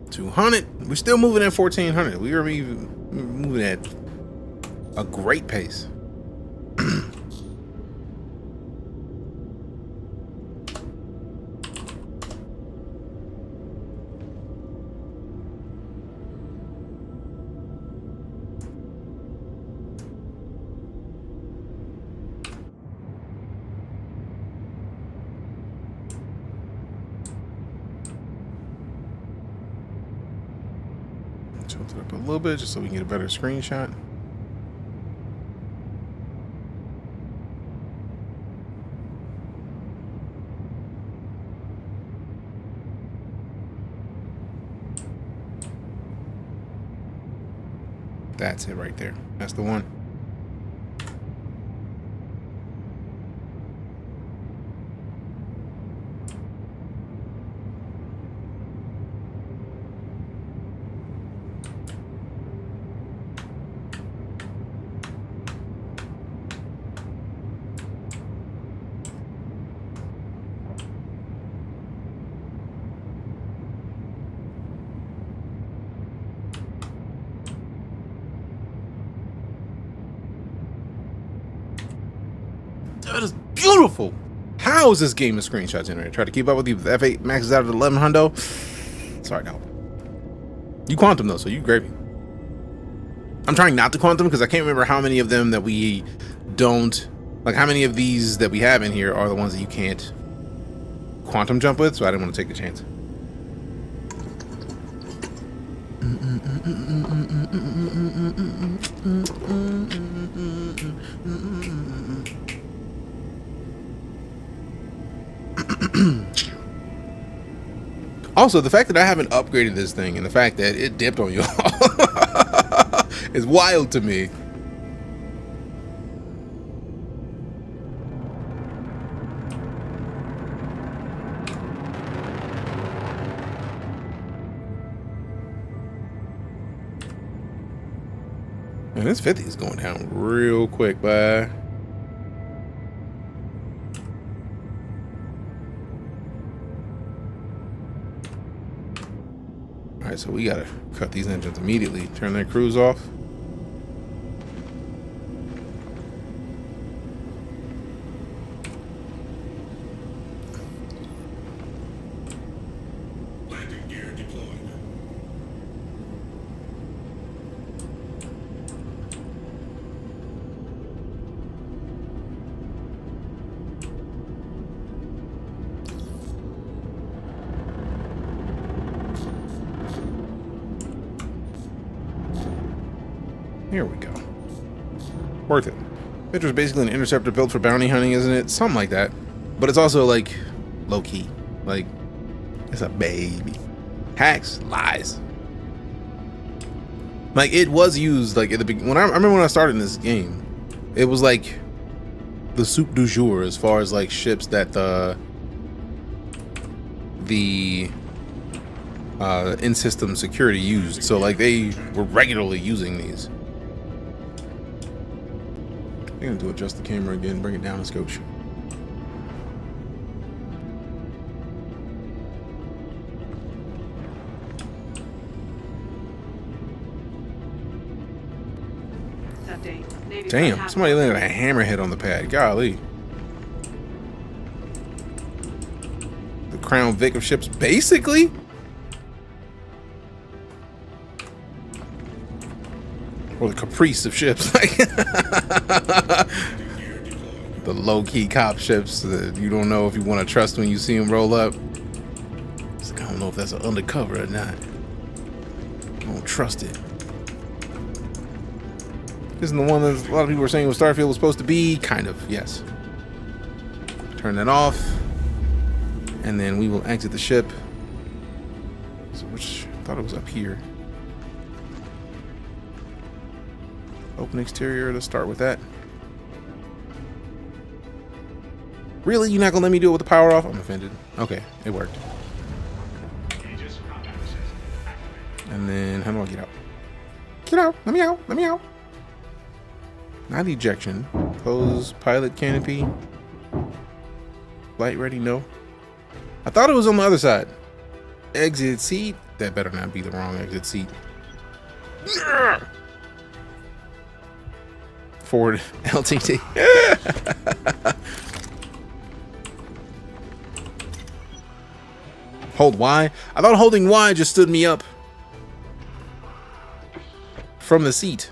$200. We're still moving at 1400. We are moving at a great pace. Tilt it up a little bit just so we can get a better screenshot. That's it right there. That's the one. That is beautiful. How is this game a screenshot generator? Try to keep up with you. The F8 maxes out at 11 hundo. Sorry, no. You quantum though, so you gravy. I'm trying not to quantum because I can't remember how many of them that we don't, like how many of these that we have in here are the ones that you can't quantum jump with, so I didn't want to take the chance. Also, the fact that I haven't upgraded this thing and the fact that it dipped on you all is wild to me. Man, this 50 is going down real quick, bye. Alright, so we gotta cut these engines immediately. Turn their crews off. Landing gear deployed. Here we go. Worth it. Victor's basically an interceptor built for bounty hunting, isn't it? Something like that. But it's also like low key. Like it's a baby. Hacks, lies. Like it was used like at the beginning. When I remember when I started in this game, it was like the soup du jour as far as like ships that the in-system security used. So like they were regularly using these. I'm going to adjust the camera again, bring it down a scotch. Damn, somebody landed a hammerhead on the pad. Golly. The Crown Vic of ships, basically? Or the Caprice of ships. The low-key cop ships that you don't know if you want to trust when you see them roll up. It's like, I don't know if that's an undercover or not. I don't trust it. Isn't the one that a lot of people were saying what Starfield was supposed to be? Kind of, yes. Turn that off. And then we will exit the ship. So which, I thought it was up here. Open exterior, let's start with that. Really? You're not gonna let me do it with the power off? I'm offended. Okay, it worked. And then, how do I get out? Get out! Let me out! Let me out! Not ejection. Close pilot canopy. Flight ready? No. I thought it was on the other side. Exit seat. That better not be the wrong exit seat. Forward LTT. Hold Y? I thought holding Y just stood me up from the seat.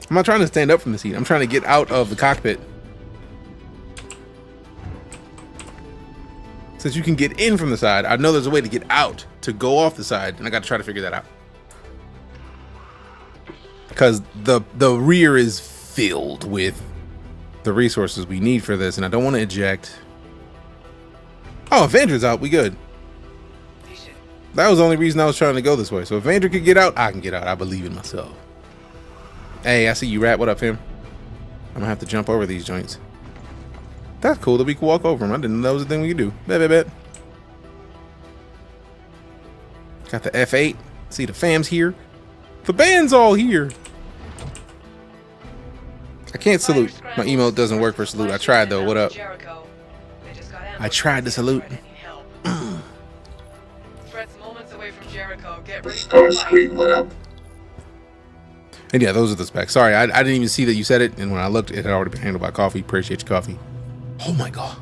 I'm not trying to stand up from the seat. I'm trying to get out of the cockpit. Since you can get in from the side, I know there's a way to get out, to go off the side, and I got to try to figure that out. Because the rear is filled with the resources we need for this, and I don't want to eject. Oh, Vandra's out. We good. That was the only reason I was trying to go this way. So if Vandra could get out, I can get out. I believe in myself. Hey, I see you, Rat. What up, fam? I'm gonna have to jump over these joints. That's cool that we can walk over them. I didn't know that was a thing we could do. Bet. Got the F8. See, the fam's here. The band's all here. I can't salute. My emote doesn't work for salute. I tried, though. What up? I tried to salute. Threats moments away from Jericho. The star screen lit up. And yeah, those are the specs. Sorry, I didn't even see that you said it. And when I looked, it had already been handled by coffee. Appreciate your coffee. Oh my God.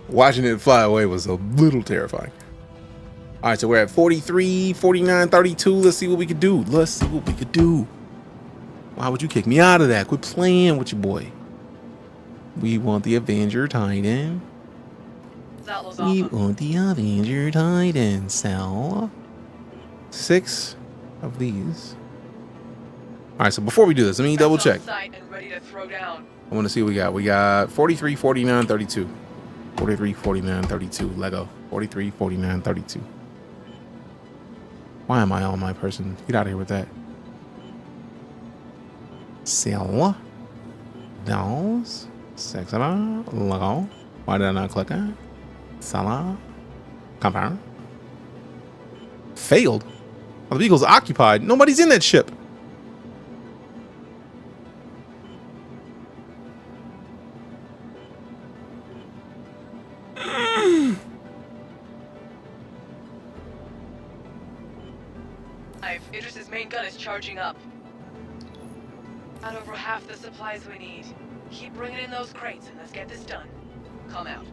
Watching it fly away was a little terrifying. All right, so we're at 43, 49, 32. Let's see what we could do. Let's see what we could do. Why would you kick me out of that? Quit playing with your boy. We want the Avenger Titan. We want the Avenger Titan. Sell 6 of these. All right, so before we do this, let me double check. I want to see what we got. We got 43, 49, 32. 43, 49, 32. Lego. 43, 49, 32. Why am I on my person? Get out of here with that. Sell those 6 of them. Lego. Why did I not click it? Sell. Compound. Failed. Oh, the vehicle's occupied. Nobody's in that ship. Idris's main gun is charging up. Got over half the supplies we need. Keep bringing in those crates and let's get this done. Come out.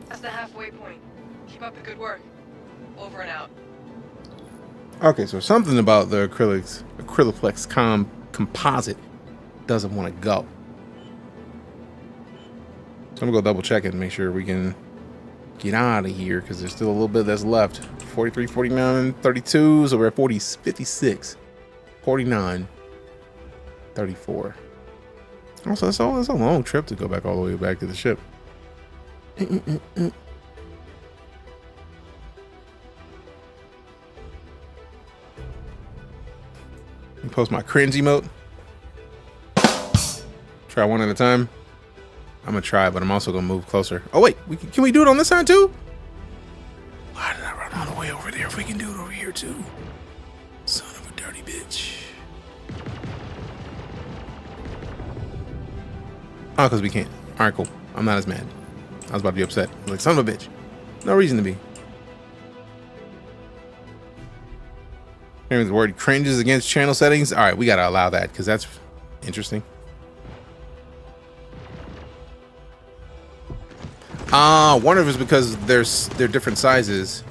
That's the halfway point. Keep up the good work. Over and out. Okay, so something about the Acryloplex composite doesn't want to go. So I'm gonna go double check it and make sure we can get out of here because there's still a little bit that's left. 43, 49, 32. So we're at 40, 56, 49, 34. Also, that's a long trip to go back all the way back to the ship. Post my cringe emote. Try one at a time. I'm gonna try, but I'm also gonna move closer. Oh wait, can we do it on this side too? Why did I run all the way over there if we can do it over here too? Son of a dirty bitch. Oh, because we can't. All right, cool. I'm not as mad. I was about to be upset. I was like, son of a bitch. No reason to be. Hearing the word cringes against channel settings. All right, we gotta allow that because that's interesting. One of it is because they're different sizes.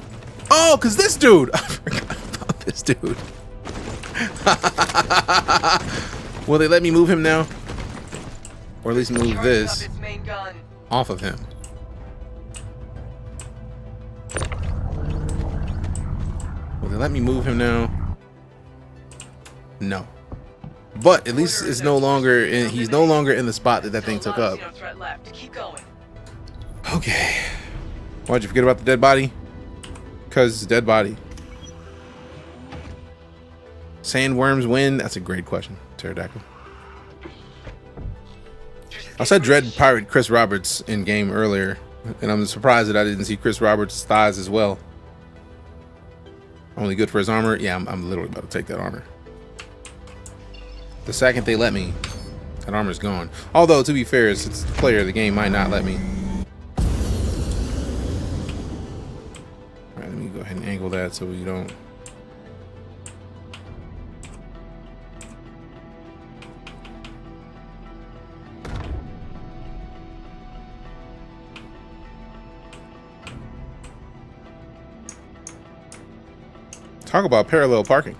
Oh, because this dude. I forgot about this dude. Will they let me move him now? Or at least move this off of him. Will they let me move him now? No. But at least it's no longer in, he's no longer in the spot that thing took up. Okay. Why'd you forget about the dead body? Because it's a dead body. Sandworms win? That's a great question, Pterodactyl. I said Dread Pirate Chris Roberts in game earlier, and I'm surprised that I didn't see Chris Roberts' thighs as well. Only good for his armor? Yeah, I'm literally about to take that armor. The second they let me, that armor's gone. Although, to be fair, since the player of the game might not let me. Alright, let me go ahead and angle that so we don't... Talk about parallel parking.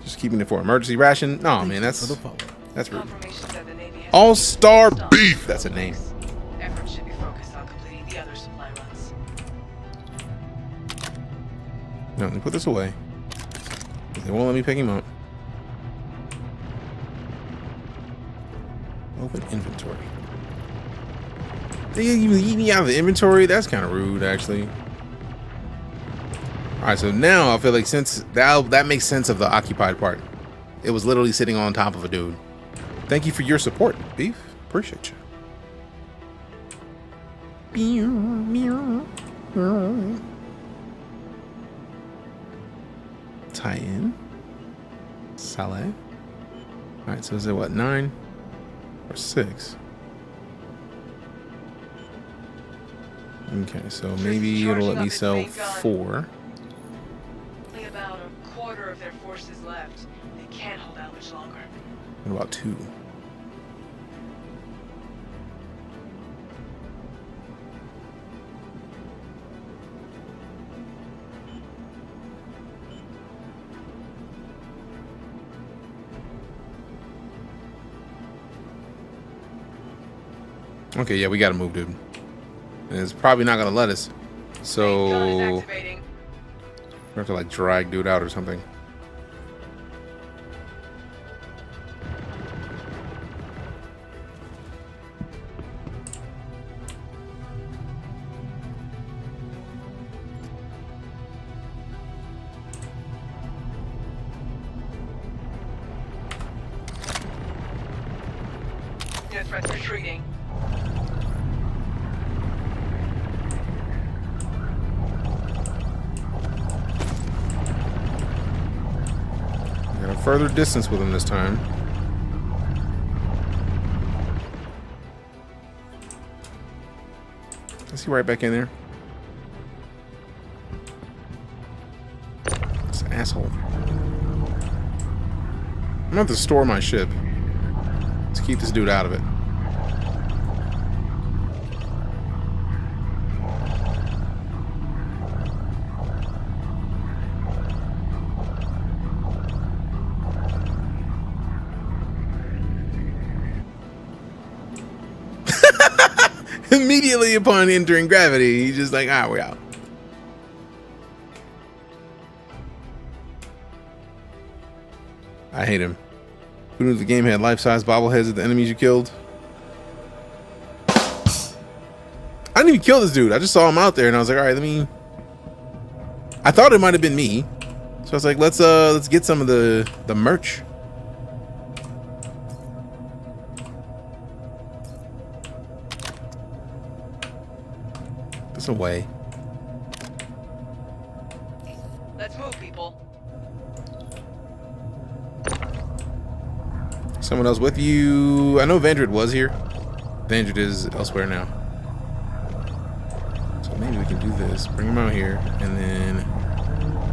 Just keeping it for emergency ration. No, man, that's rude. All-Star Beef. That's a name. Effort should be focused on completing the other supply runs. No, let me put this away. They won't let me pick him up. Open inventory. They even eat me out of the inventory? That's kind of rude, actually. Alright, so now I feel like since that makes sense of the occupied part. It was literally sitting on top of a dude. Thank you for your support, Beef. Appreciate you. Tie in. Saleh. Alright, so is it what, 9 or 6? Okay, so maybe it'll let me sell 4. Only about a quarter of their forces left. They can't hold out much longer. What about 2? Okay, yeah, we gotta move, dude. And it's probably not gonna let us. So we have to like drag dude out or something. XenoThreats retreating. Got a further distance with him this time. Is he right back in there? This asshole. I'm gonna have to store my ship to keep this dude out of it. Immediately upon entering gravity, he's just like, ah, we're out. I hate him. Who knew the game had life-size bobbleheads of the enemies you killed? I didn't even kill this dude. I just saw him out there and I was like, all right, let me... I thought it might have been me. So I was like, let's get some of the merch. This away. Let's move, people. Someone else with you? I know Vandred was here. Vandred is elsewhere now. So maybe we can do this. Bring him out here, and then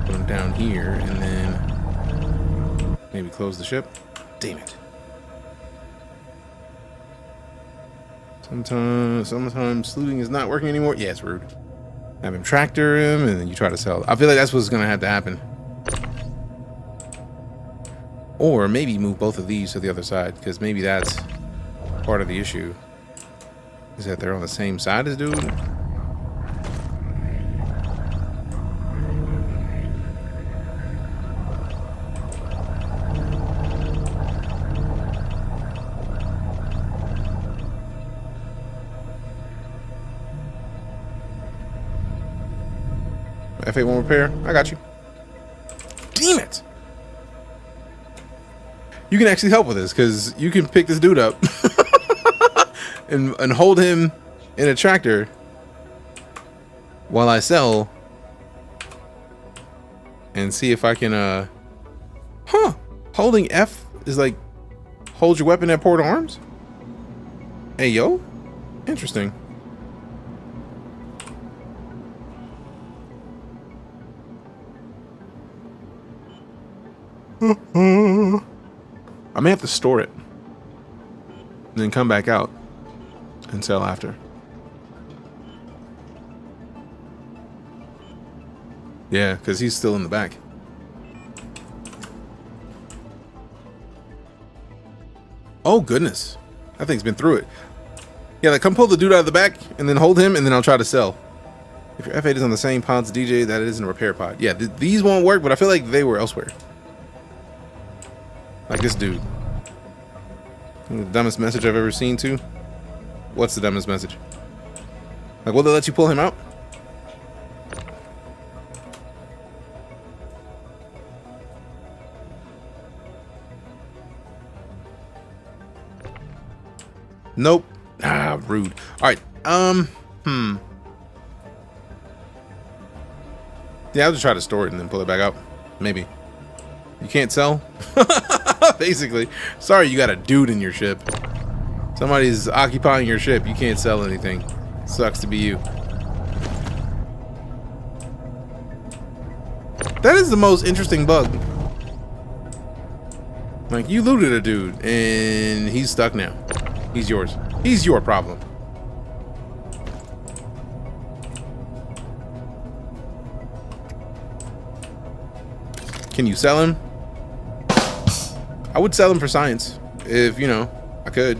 put him down here, and then maybe close the ship. Damn it. Sometimes looting is not working anymore. Yeah, it's rude. Have him tractor him, and then you try to sell. I feel like that's what's gonna have to happen. Or maybe move both of these to the other side, because maybe that's part of the issue. Is that they're on the same side as dude? F8 won't repair. I got you. Damn it! You can actually help with this because you can pick this dude up and hold him in a tractor while I sell and see if I can holding F is like hold your weapon at port arms. Hey yo, interesting. I may have to store it and then come back out and sell after. Yeah, because he's still in the back. Oh, goodness. That thing's been through it. Yeah, like come pull the dude out of the back and then hold him and then I'll try to sell. If your F8 is on the same pods DJ, that isn't a repair pod. Yeah, these won't work, but I feel like they were elsewhere. Like this dude. The dumbest message I've ever seen too. What's the dumbest message? Like, will they let you pull him out? Nope. Ah, rude. Alright. Yeah, I'll just try to store it and then pull it back out. Maybe. You can't sell? Basically. Sorry you got a dude in your ship. Somebody's occupying your ship. You can't sell anything. Sucks to be you. That is the most interesting bug. Like, you looted a dude, and he's stuck now. He's yours. He's your problem. Can you sell him? I would sell him for science, if, you know, I could.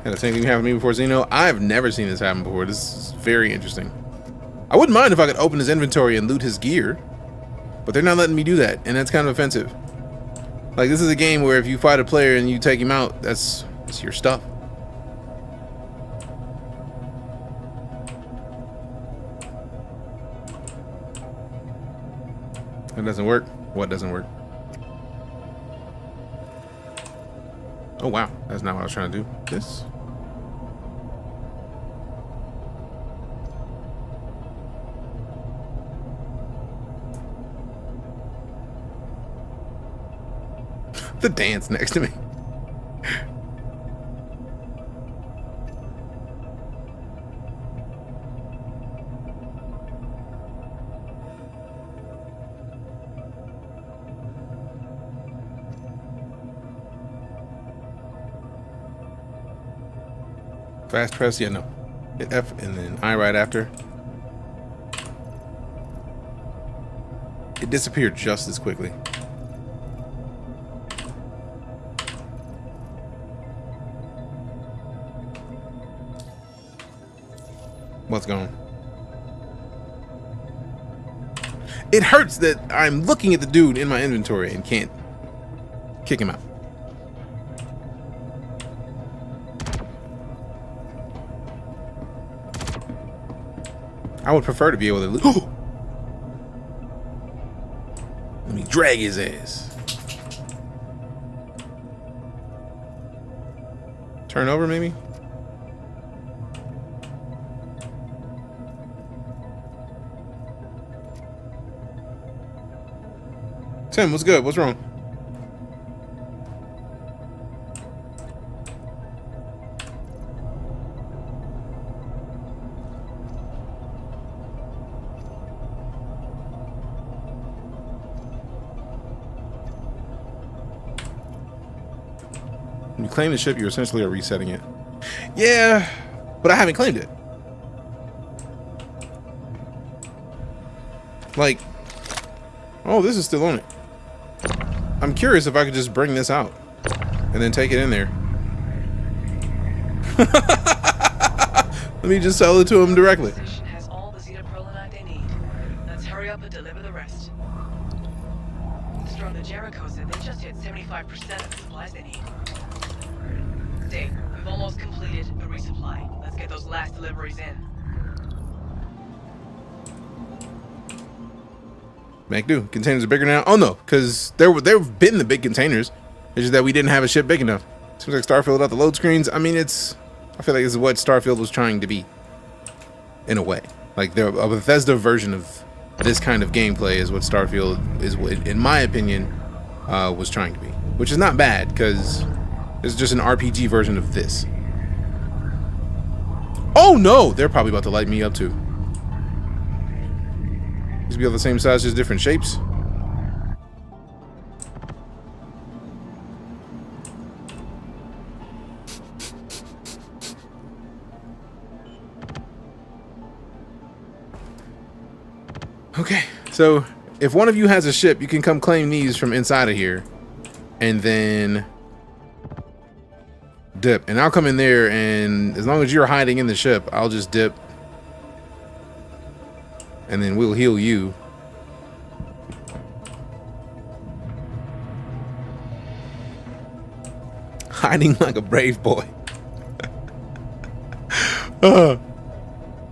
Had the same thing happen to me before Xeno. I've never seen this happen before. This is very interesting. I wouldn't mind if I could open his inventory and loot his gear, but they're not letting me do that, and that's kind of offensive. Like, this is a game where if you fight a player and you take him out, that's your stuff. That doesn't work. What doesn't work? Oh wow, that's not what I was trying to do. This. The dance next to me. Fast press, yeah, no. Hit F and then I right after. It disappeared just as quickly. What's going? It hurts that I'm looking at the dude in my inventory and can't kick him out. I would prefer to be able to loot. Let me drag his ass. Turn over, maybe? Tim, what's good? What's wrong? When you claim the ship, you essentially are resetting it. Yeah, but I haven't claimed it. Like, oh, this is still on it. I'm curious if I could just bring this out and then take it in there. Let me just sell it to him directly. Has all the xenoprolinite they need. Let's hurry up and deliver the rest. Storm the Jericho said they just hit 75% of the supplies they need. Dave, we've almost completed the resupply. Let's get those last deliveries in. Make do. Containers are bigger now. Oh no, because they've been the big containers. It's just that we didn't have a ship big enough. Seems like Starfield without the load screens. I mean, I feel like this is what Starfield was trying to be, in a way. Like a Bethesda version of this kind of gameplay is what Starfield is, in my opinion, was trying to be. Which is not bad, because it's just an RPG version of this. Oh no, they're probably about to light me up too. These be all the same size, just different shapes. Okay, so if one of you has a ship, you can come claim these from inside of here, and then dip. And I'll come in there, and as long as you're hiding in the ship, I'll just dip. And then we'll heal you. Hiding like a brave boy. Alright,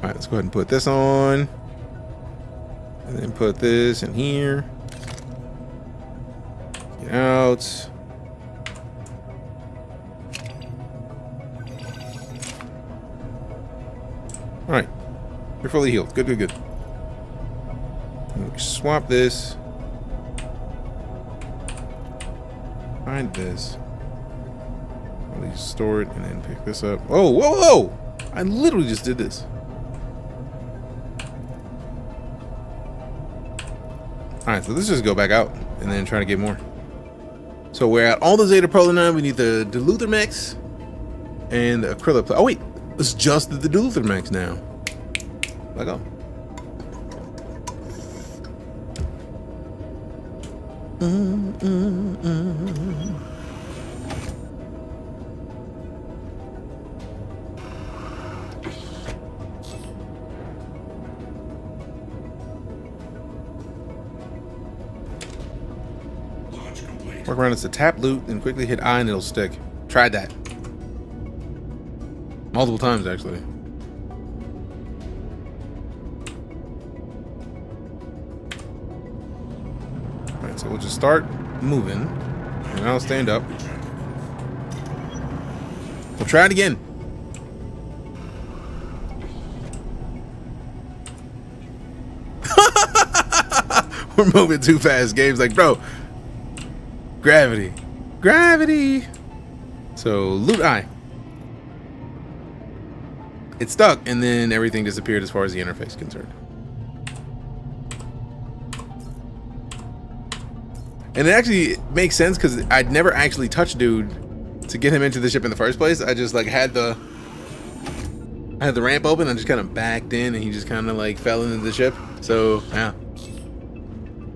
let's go ahead and put this on. And then put this in here. Get out. Alright. You're fully healed. Good, good, good. Swap this. Find this. At least store it and then pick this up. Oh, whoa, whoa! I literally just did this. Alright, so let's just go back out and then try to get more. So we're at all the Zeta Proliner. We need the Deluthermex and the Acrylic. Oh wait, it's just the Deluthermex now. Let go. Work around it to tap loot and quickly hit I and it'll stick. Tried that. Multiple times actually. Alright, so we'll just start moving. And I'll stand up. We'll try it again. We're moving too fast. Game's like, bro. Gravity. Gravity. So, loot eye. It stuck, and then everything disappeared as far as the interface is concerned. And it actually makes sense because I'd never actually touched dude to get him into the ship in the first place. I just like had the ramp open and just kind of backed in, and he just kind of like fell into the ship. So, yeah.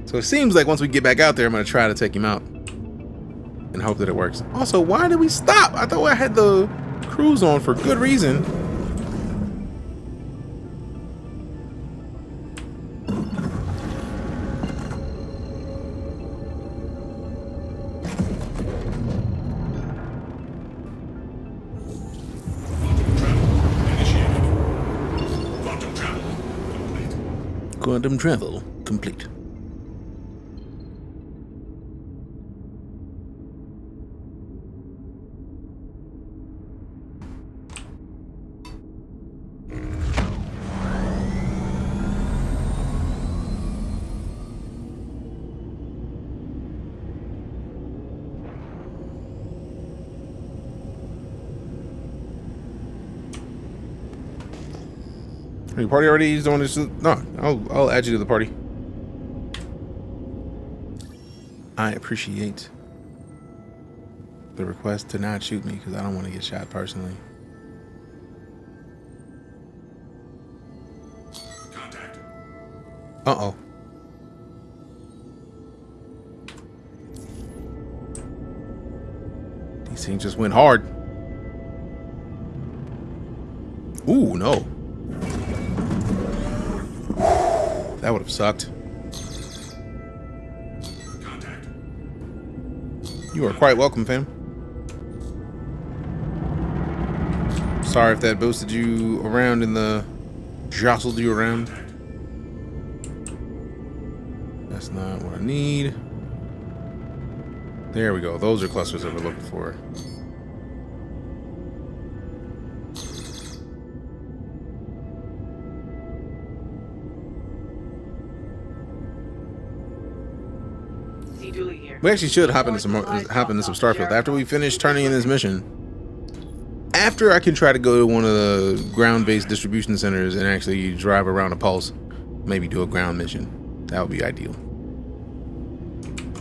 So it seems like once we get back out there, I'm going to try to take him out. And hope that it works. Also, why did we stop? I thought I had the cruise on for good reason. Quantum travel complete. Are you party already? You just don't want to... No, I'll add you to the party. I appreciate the request to not shoot me because I don't want to get shot personally. Contact. Uh-oh. These things just went hard. Ooh, no. That would have sucked. Contact. You are quite welcome, fam. Sorry if that boosted you around in the... jostled you around. That's not what I need. There we go. Those are clusters that we're looking for. We actually should hop into some Starfield after we finish turning in this mission. After I can try to go to one of the ground-based distribution centers and actually drive around a pulse, maybe do a ground mission. That would be ideal.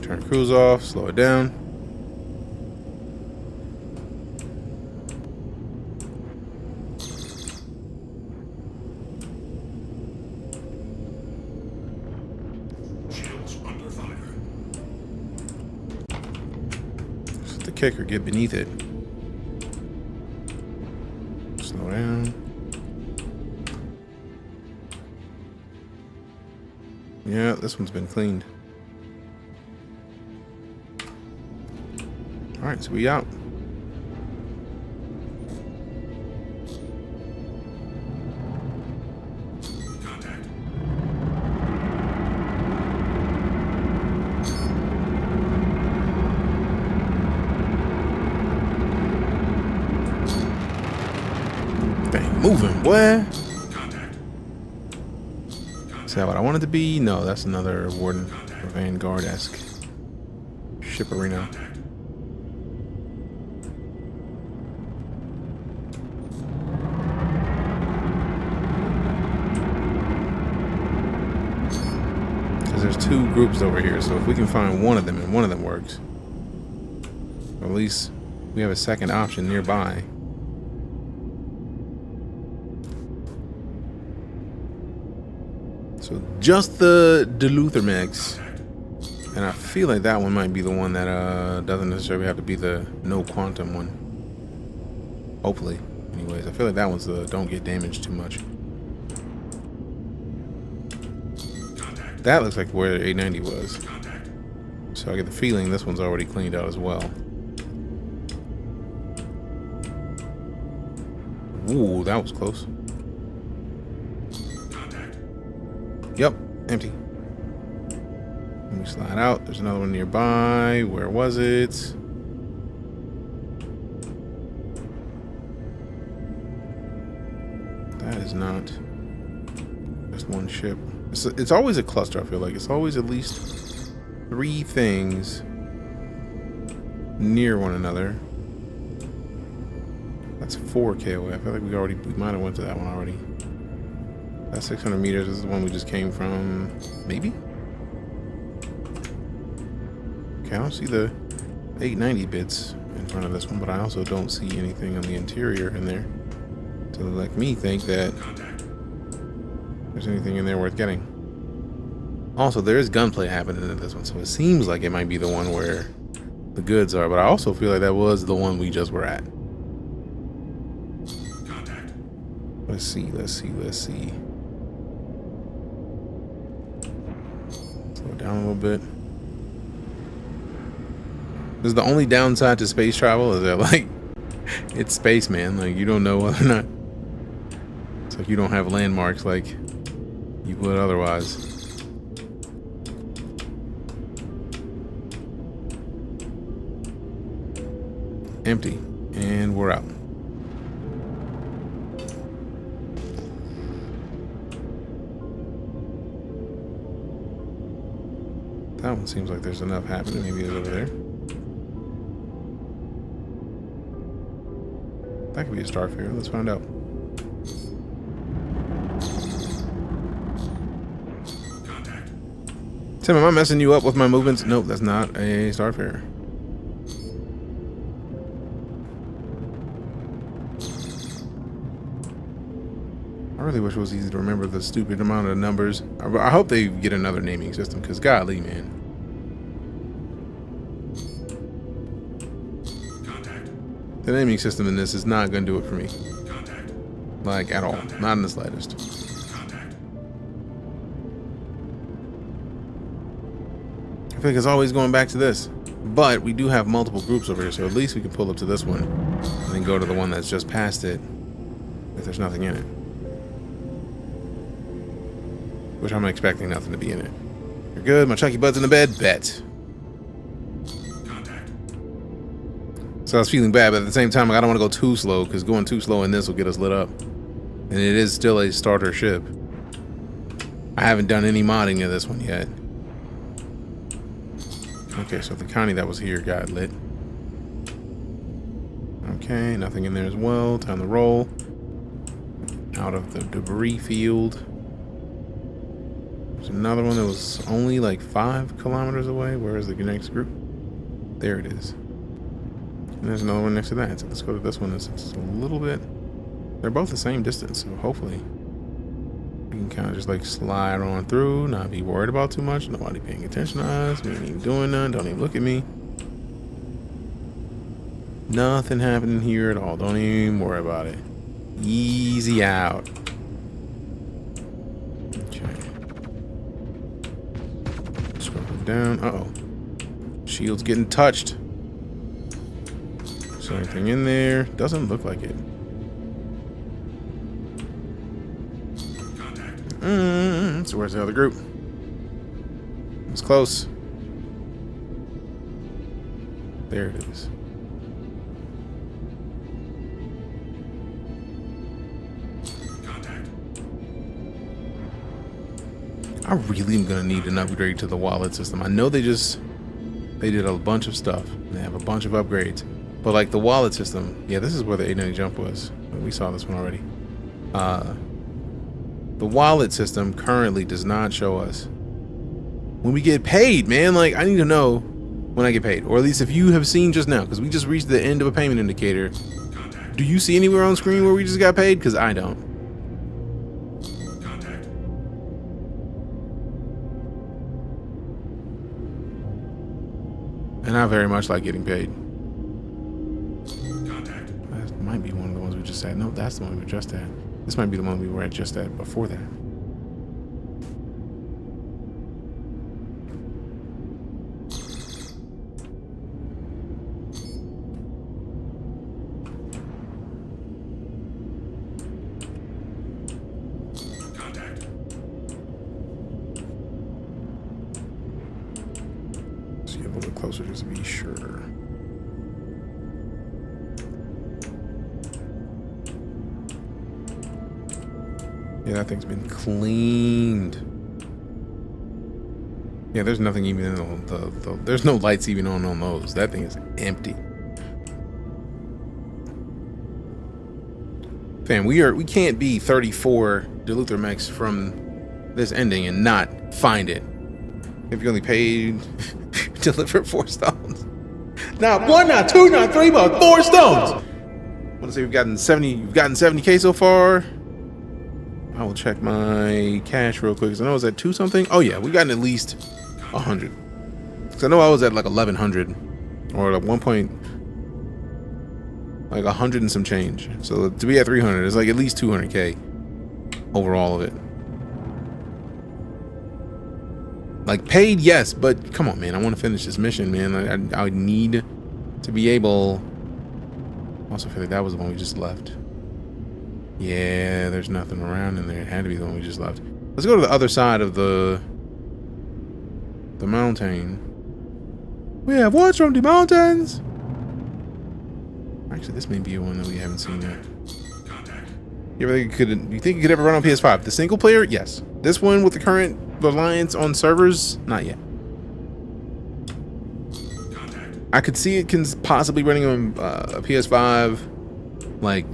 Turn cruise off, slow it down. Kick or get beneath it. Slow down. Yeah, this one's been cleaned. Alright, so we out. Moving, boy. Is that what I wanted to be? No, that's another Warden or Vanguard-esque ship arena. Because there's two groups over here, so if we can find one of them and one of them works, or at least we have a second option nearby. So just the Deluther mechs. And I feel like that one might be the one that doesn't necessarily have to be the no quantum one. Hopefully. Anyways, I feel like that one's the don't get damaged too much. That looks like where 890 was. So I get the feeling this one's already cleaned out as well. Ooh, that was close. Yep, empty. Let me slide out. There's another one nearby. Where was it? That is not just one ship. It's always a cluster, I feel like. It's always at least 3 things near one another. That's 4 KOA. I feel like we might have went to that one already. That's 600 meters. This is the one we just came from. Maybe? Okay, I don't see the 890 bits in front of this one, but I also don't see anything on the interior in there to let me think that there's anything in there worth getting. Also, there is gunplay happening in this one, so it seems like it might be the one where the goods are, but I also feel like that was the one we just were at. Let's see. Slow down a little bit. This is the only downside to space travel, is that, like, it's space, man. Like, you don't know whether or not. It's like you don't have landmarks like you would otherwise. Empty. And we're out. That one seems like there's enough happening. Maybe it's over there. That could be a starfarer. Let's find out. Tim, am I messing you up with my movements? Nope, that's not a starfarer. I really wish it was easy to remember the stupid amount of numbers. I hope they get another naming system, because golly, man. The naming system in this is not going to do it for me. Like, at all. Not in the slightest. I feel like it's always going back to this. But we do have multiple groups over here, so at least we can pull up to this one and then go to the one that's just past it if there's nothing in it. Which I'm expecting nothing to be in it. You're good. My Chucky Bud's in the bed. Bet. So I was feeling bad, but at the same time, I don't want to go too slow, because going too slow in this will get us lit up. And it is still a starter ship. I haven't done any modding to this one yet. Okay, so the county that was here got lit. Okay, nothing in there as well. Time to roll. Out of the debris field. There's another one that was only like 5 kilometers away. Where is the next group? There it is. And there's another one next to that. So let's go to this one. It's a little bit. They're both the same distance, so hopefully we can kind of just like slide on through, not be worried about too much. Nobody paying attention to us. We ain't even doing none. Don't even look at me. Nothing happening here at all. Don't even worry about it. Easy out. Okay. Scroll down. Uh-oh. Shield's getting touched. Is there anything in there? Doesn't look like it. So where's the other group? It's close. There it is. I really am gonna need an upgrade to the wallet system. I know they did a bunch of stuff. They have a bunch of upgrades. But like the wallet system, yeah, this is where the 890 jump was. We saw this one already. The wallet system currently does not show us when we get paid, man. Like, I need to know when I get paid, or at least if you have seen just now, because we just reached the end of a payment indicator. Do you see anywhere on screen where we just got paid? Because I don't. And I very much like getting paid. That might be one of the ones we just had. No, that's the one we were just at. This might be the one we were at just at before that. See a little bit closer just to be sure. Yeah, that thing's been cleaned. Yeah, there's nothing even in the there's no lights even on those. That thing is empty. Fam, we can't be 34 Deluther mechs from this ending and not find it. If you only paid deliver 4 stones. Not 1, not 2, not 3, but 4 stones. I want to say we've gotten 70K so far. I will check my cash real quick because I know I was at 2 something. Oh yeah, we've gotten at least 100. Because I know I was at like 1100 or at one point like 100 and some change. So to be at 300 is like at least 200K over all of it. Like paid, yes, but come on, man. I want to finish this mission, man. I need to be able. Also, feel like that was the one we just left. Yeah, there's nothing around in there. It had to be the one we just left. Let's go to the other side of the mountain. We have watched from the mountains. Actually, this may be one that we haven't seen yet. You think it could ever run on PS5? The single player? Yes. This one with the current reliance on servers? Not yet. I could see it can possibly running on a PS5, like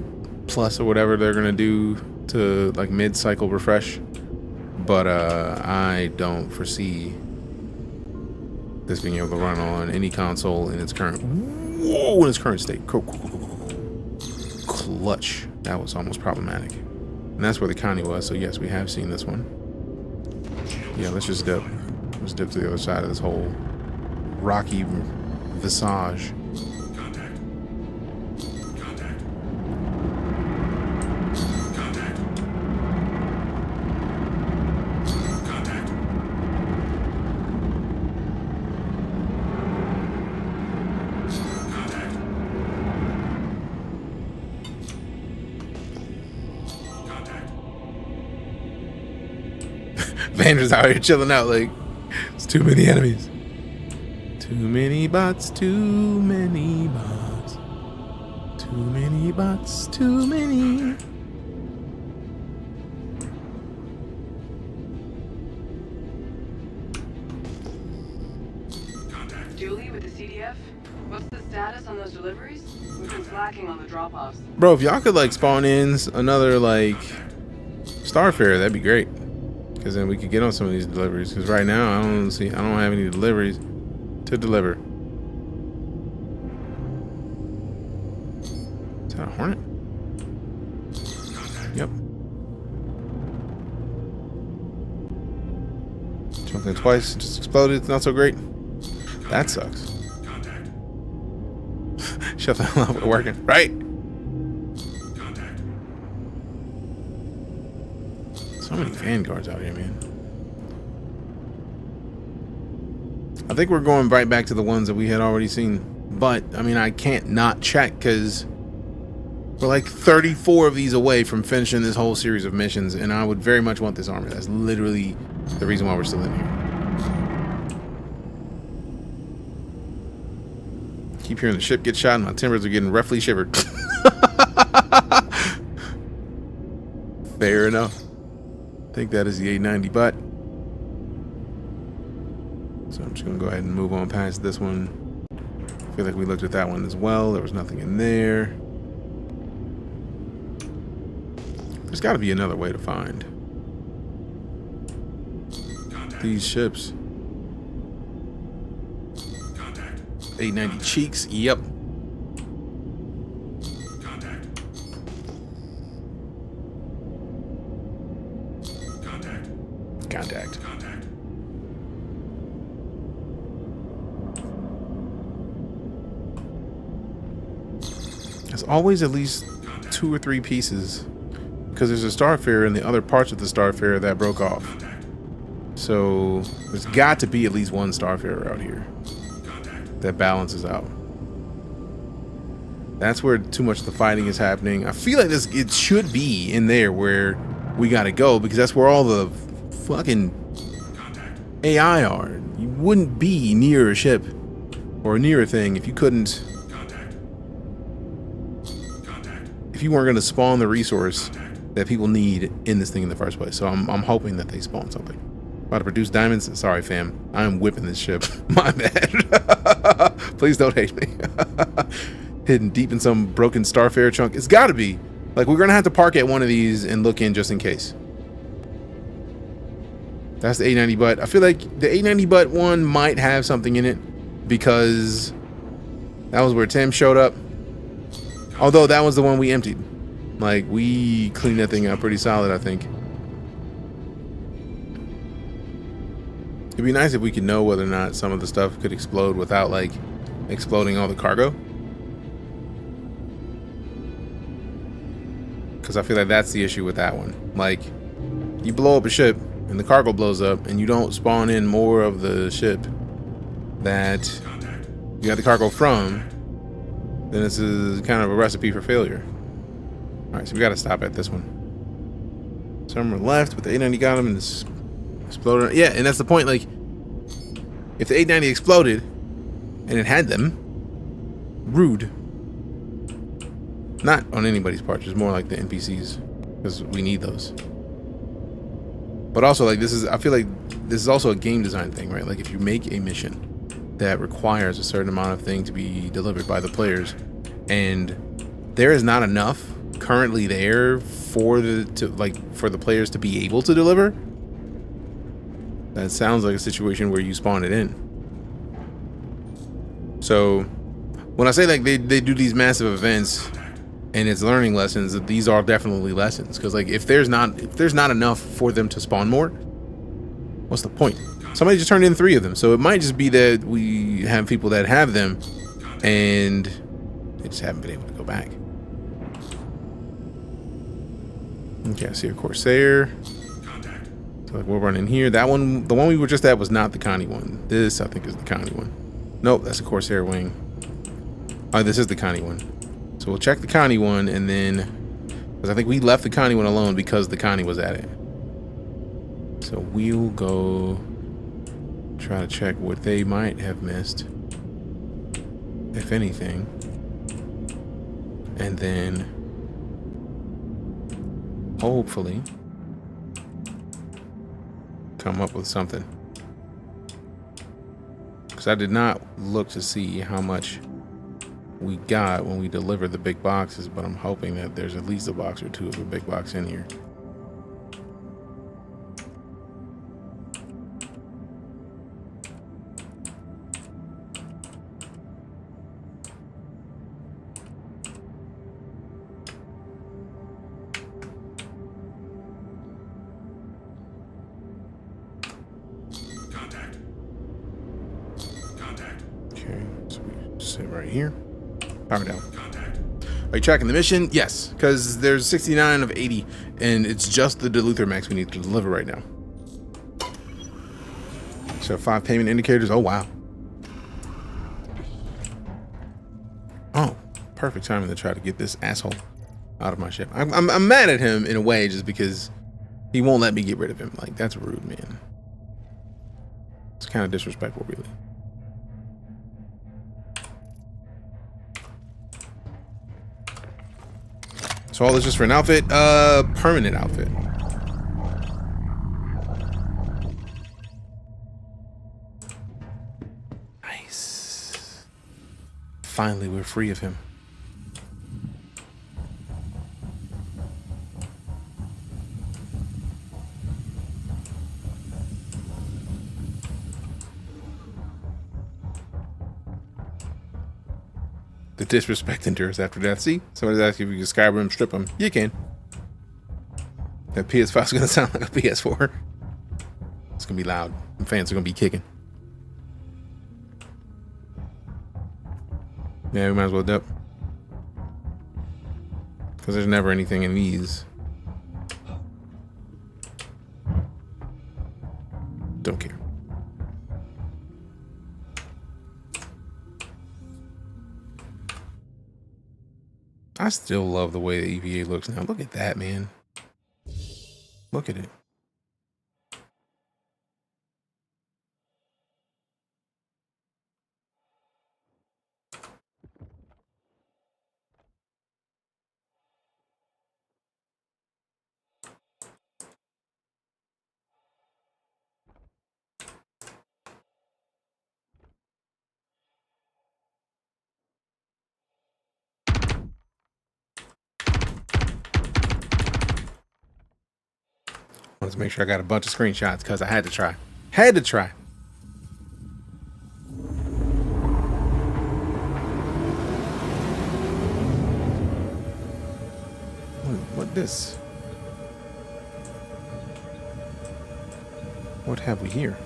Plus or whatever they're gonna do to like mid-cycle refresh, but I don't foresee this being able to run on any console in its current state. Clutch. That was almost problematic, and that's where the county was. So yes, we have seen this one. Yeah, let's just dip. Let's dip to the other side of this whole rocky visage. Vander's out here chilling out like it's too many enemies. Too many bots, too many bots. Too many bots, too many. Julie with the CDF? What's the status on those deliveries? We've been slacking on the drop-offs. Bro, if y'all could like spawn in another like Starfare, that'd be great. Because then we could get on some of these deliveries. Because right now I don't have any deliveries to deliver. Is that a Hornet? Yep. Jumped in twice, just exploded. It's not so great. That sucks. Shut the hell up, we're working, right? So many vanguards out here, man. I think we're going right back to the ones that we had already seen. But, I mean, I can't not check because we're like 34 of these away from finishing this whole series of missions. And I would very much want this armor. That's literally the reason why we're still in here. Keep hearing the ship get shot and my timbers are getting roughly shivered. Fair enough. I think that is the 890 butt. So I'm just gonna go ahead and move on past this one. I feel like we looked at that one as well. There was nothing in there. There's got to be another way to find these ships. 890 cheeks. Yep. Contact. There's always at least 2 or 3 pieces, because there's a Starfarer in the other parts of the Starfarer that broke off. So there's got to be at least one Starfarer out here that balances out. That's where too much of the fighting is happening. I feel like it should be in there where we gotta go, because that's where all the fucking AI are. You wouldn't be near a ship or near a thing if you couldn't, if you weren't gonna spawn the resource that people need in this thing in the first place. So I'm hoping that they spawn something. About to produce diamonds? Sorry, fam. I'm whipping this ship. My bad. Please don't hate me. Hidden deep in some broken Starfarer chunk. It's gotta be. Like, we're gonna have to park at one of these and look in just in case. That's the 890 butt. I feel like the 890 butt one might have something in it, because that was where Tim showed up. Although that was the one we emptied. Like, we cleaned that thing up pretty solid, I think. It'd be nice if we could know whether or not some of the stuff could explode without, like, exploding all the cargo. Because I feel like that's the issue with that one. Like, you blow up a ship and the cargo blows up and you don't spawn in more of the ship that you got the cargo from, then this is kind of a recipe for failure. Alright, so we gotta stop at this one. Somewhere left, but the 890 got him and it's exploded. Yeah, and that's the point. Like, if the 890 exploded and it had them, rude. Not on anybody's part, just more like the NPCs, because we need those. But also, like, this is, I feel like this is also a game design thing, right? Like, if you make a mission that requires a certain amount of thing to be delivered by the players, and there is not enough currently there for the players to be able to deliver, that sounds like a situation where you spawn it in. So when I say like they do these massive events and it's learning lessons, these are definitely lessons, because like if there's not enough for them to spawn more, what's the point? Somebody just turned in 3 of them, so it might just be that we have people that have them and they just haven't been able to go back. Okay, I see a Corsair. So like we'll run in here. That one, the one we were just at, was not the Connie one. This, I think, is the Connie one. Nope, that's a Corsair wing. Oh, this is the Connie one. So we'll check the Connie one, and then, because I think we left the Connie one alone because the Connie was at it. So we'll go try to check what they might have missed, if anything. And then hopefully come up with something, because I did not look to see how much we got when we delivered the big boxes, but I'm hoping that there's at least a box or 2 of a big box in here. Sit right here. Power down. Are you tracking the mission? Yes, because there's 69 of 80, and it's just the Deluther max we need to deliver right now. So 5 payment indicators. Oh wow. Oh, perfect timing to try to get this asshole out of my ship. I'm mad at him in a way, just because he won't let me get rid of him. Like, that's rude, man. It's kind of disrespectful, really. So all this just for an outfit? Permanent outfit. Nice. Finally, we're free of him. The disrespect endures after death. See? Somebody's asking if you can Skyrim strip them. You can. That PS5 is going to sound like a PS4. It's going to be loud. The fans are going to be kicking. Yeah, we might as well dip. Because there's never anything in these. Don't care. I still love the way the EVA looks now. Look at that, man. Look at it. Let's make sure I got a bunch of screenshots because I had to try. Had to try. What this? What have we here?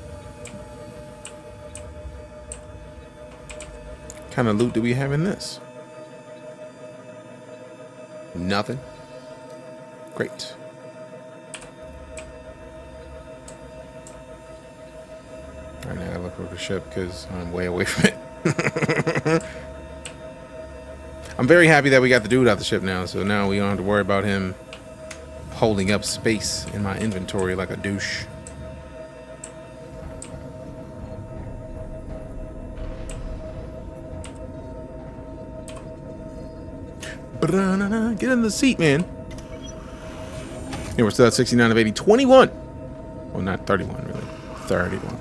What kind of loot do we have in this? Nothing. Great. Alright, now I gotta look for the ship because I'm way away from it. I'm very happy that we got the dude out the ship now, so now we don't have to worry about him holding up space in my inventory like a douche. Get in the seat, man. Yeah, we're still at 69 of 80. 21. Well, not 31, really. 31.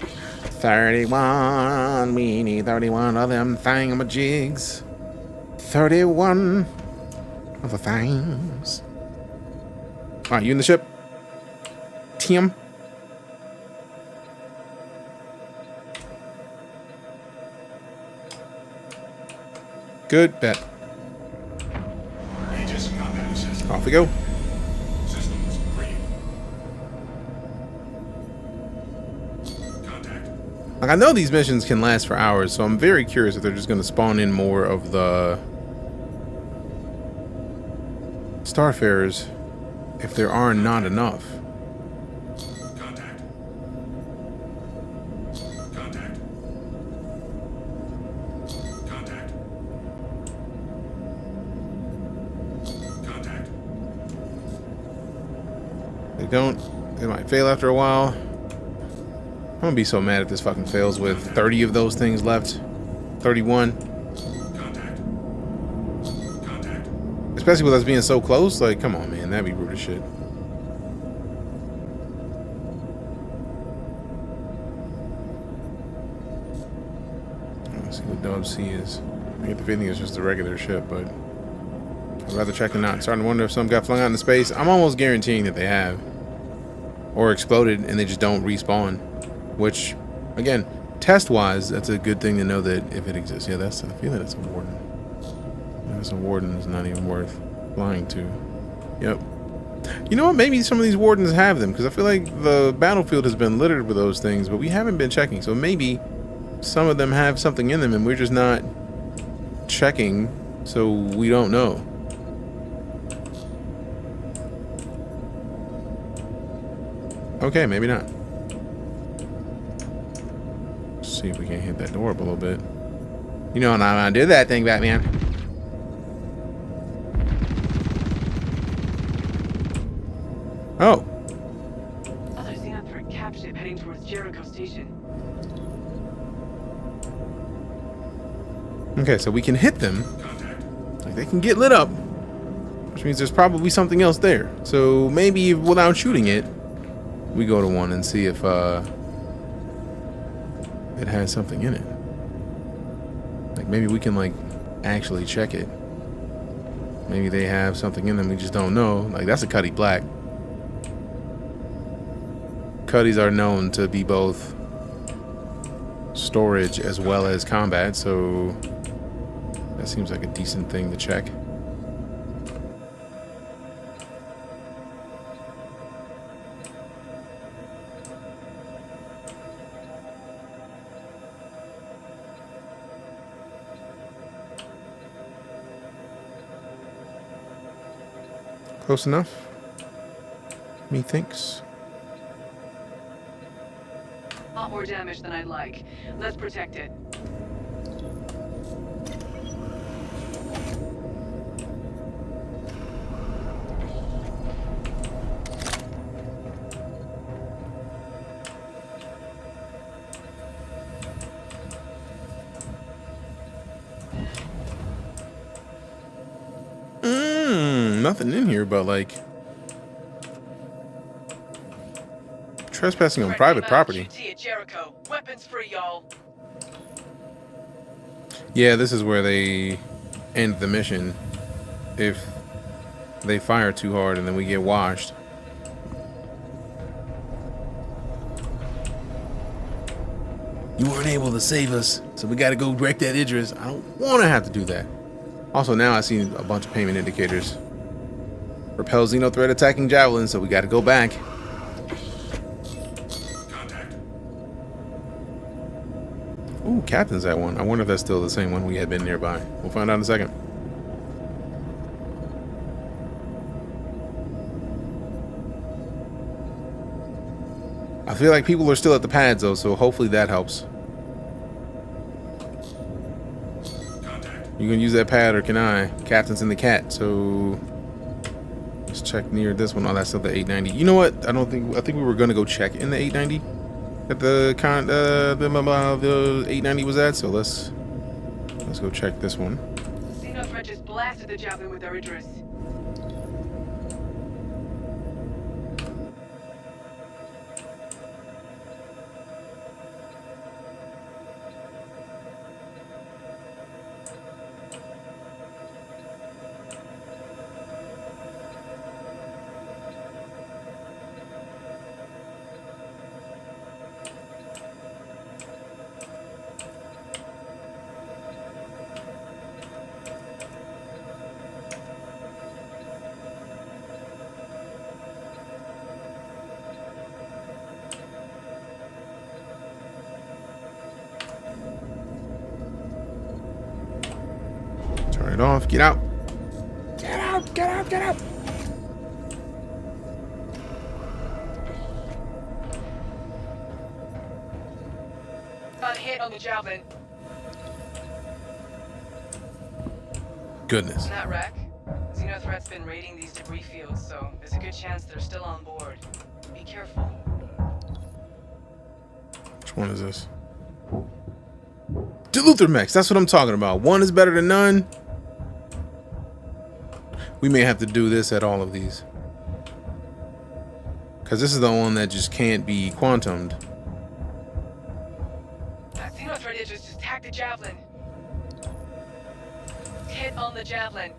31. We need 31 of them thingamajigs. 31 of the things. Alright, you in the ship? Tim? Good, bet. Off we go. Like, I know these missions can last for hours, so I'm very curious if they're just going to spawn in more of the Starfarers if there are not enough. They might fail after a while. I'm gonna be so mad if this fucking fails with 30 of those things left. 31. Especially with us being so close. Like, come on, man. That'd be rude as shit. Let's see what Dub C is. I get the feeling it's just a regular ship, but I'd rather check it out. I'm starting to wonder if some got flung out into space. I'm almost guaranteeing that they have. Or exploded and they just don't respawn. Which, again, test-wise, that's a good thing to know that if it exists. Yeah, I feel that it's a warden. That's a warden is not even worth flying to. Yep. You know what? Maybe some of these wardens have them, because I feel like the battlefield has been littered with those things, but we haven't been checking. So maybe some of them have something in them, and we're just not checking, so we don't know. Okay, maybe not. Let's see if we can hit that door up a little bit. You know, and I did that thing, Batman. Oh. Other XenoThreat cap ship heading towards Jericho Station. Okay, so we can hit them. Like, they can get lit up. Which means there's probably something else there. So maybe without shooting it, we go to one and see if it has something in it. Like, maybe we can, like, actually check it. Maybe they have something in them we just don't know. Like, that's a Cuddy Black. Cuddies are known to be both storage as well as combat, so That seems like a decent thing to check. Close enough, methinks. Lot more damage than I'd like. Let's protect it. Nothing in here but like trespassing on private property. Weapons free, y'all. Yeah, this is where they end the mission if they fire too hard and then we get washed. You weren't able to save us, so we gotta go wreck that Idris. I don't want to have to do that. Also, now I see a bunch of payment indicators. Repel XenoThreat attacking Javelin, so we gotta go back. Ooh, Captain's that one. I wonder if that's still the same one we had been nearby. We'll find out in a second. I feel like people are still at the pads though, so hopefully that helps. You gonna use that pad or can I? Captain's in the cat, so let's check near this one. Oh, that's still the 890. You know what? I think we were gonna go check in the 890 at the 890 was at. So let's go check this one. XenoThreat just blasted the Javelin with their Idris. Turn it off. Get out. Get out. Get out. Get out. Got a hit on the Javelin. Goodness. In that wreck, XenoThreat's been raiding these debris fields, so there's a good chance they're still on board. Be careful. Which one is this? Luther mechs. That's what I'm talking about. One is better than none. We may have to do this at all of these. Because this is the one that just can't be quantumed. That XenoThreat just attacked the Javelin. Hit on the Javelin.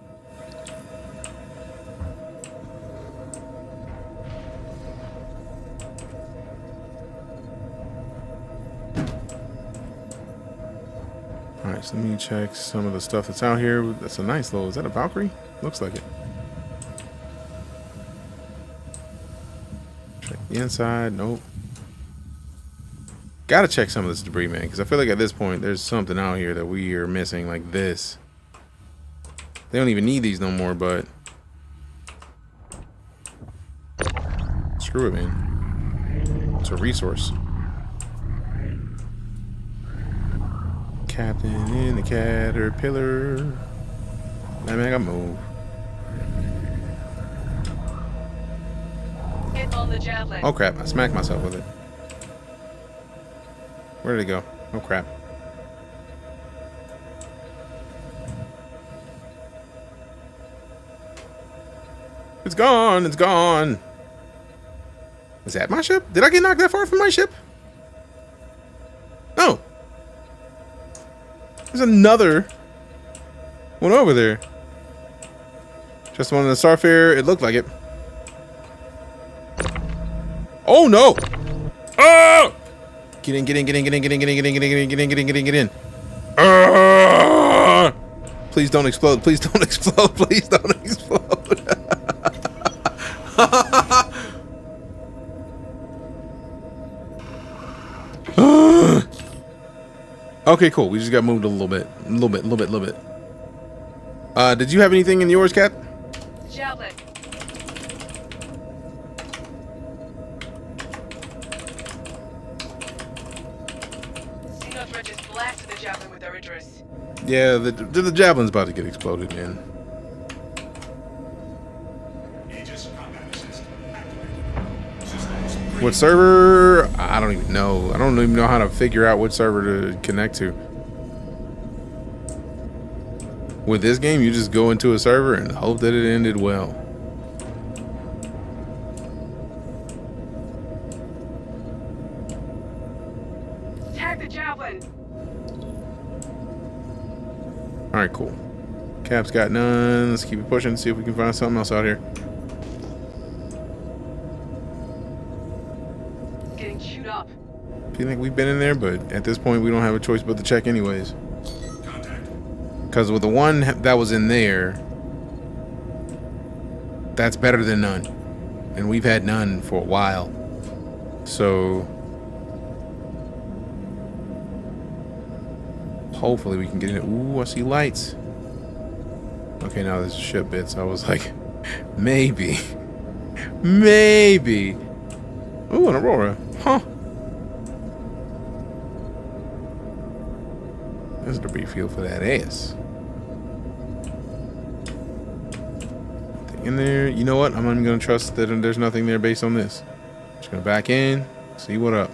Alright, so let me check some of the stuff that's out here. That's a nice little... Is that a Valkyrie? Looks like it. Check the inside. Nope. Gotta check some of this debris, man, because I feel like at this point there's something out here that we are missing, like this. They don't even need these no more, but... Screw it, man. It's a resource. Captain in the Caterpillar. Man, I gotta move. Hit on the Javelin. Oh crap, I smacked myself with it. Where did it go? Oh crap. It's gone, it's gone. Is that my ship? Did I get knocked that far from my ship? No. There's another one over there. Just one in the Starfare. It looked like it. Oh no! Oh! Get in, get in, get in, get in, get in, get in, get in, get in, get in, get in, get in, get in. Please don't explode. Please don't explode. Please don't explode. Okay, cool. We just got moved a little bit. A little bit. Did you have anything in yours, Cap? Javelin. XenoThreat just blasted the javelin with their Idris. Yeah, the javelin's about to get exploded, man. What server? I don't even know. I don't even know how to figure out what server to connect to. With this game, you just go into a server and hope that it ended well. Tag the javelin. All right, cool. Cap's got none. Let's keep it pushing. See if we can find something else out here. Getting chewed up. I feel like we've been in there, but at this point, we don't have a choice but to check anyways. Because with the one that was in there, that's better than none. And we've had none for a while. So hopefully we can get in it. Ooh, I see lights. Okay, now there's ship bits. I was like, maybe. Maybe. Ooh, an Aurora. Huh. There's the refuel for that ass. Nothing in there. You know what? I'm not even going to trust that there's nothing there based on this. Just going to back in, see what up.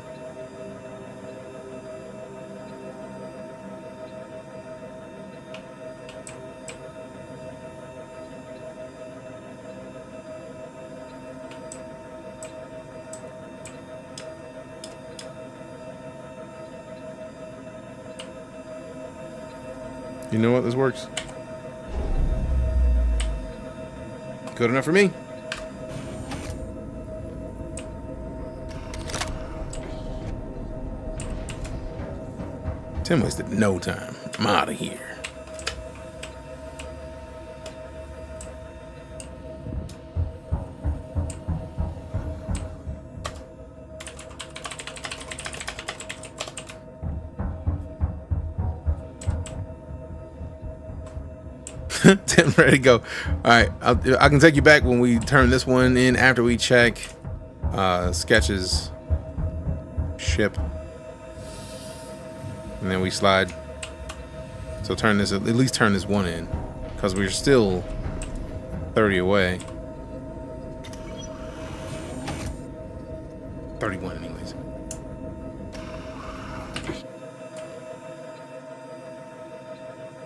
You know what? This works. Good enough for me. Tim wasted no time. I'm out of here. Tim, ready to go. All right, I can take you back when we turn this one in after we check Sketch's ship, and then we slide. So turn this, at least turn this one in, because we're still 30 away. 31 anyways.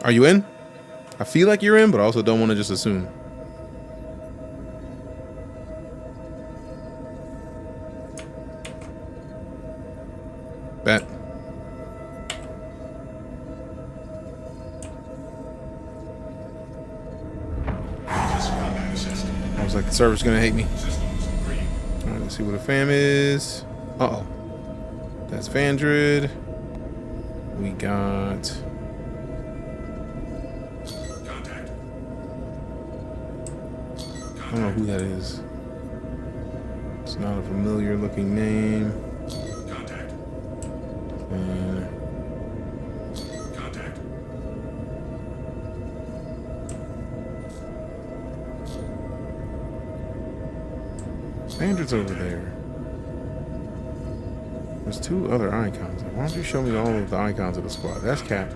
Are you in? I feel like you're in, but I also don't want to just assume. Bet. I was like, the server's gonna hate me. Alright, let's see what a fam is. Uh-oh. That's Vandred. We got... I don't know who that is. It's not a familiar looking name. And Sanders over there. There's two other icons. Why don't you show me all of the icons of the squad? That's Cap.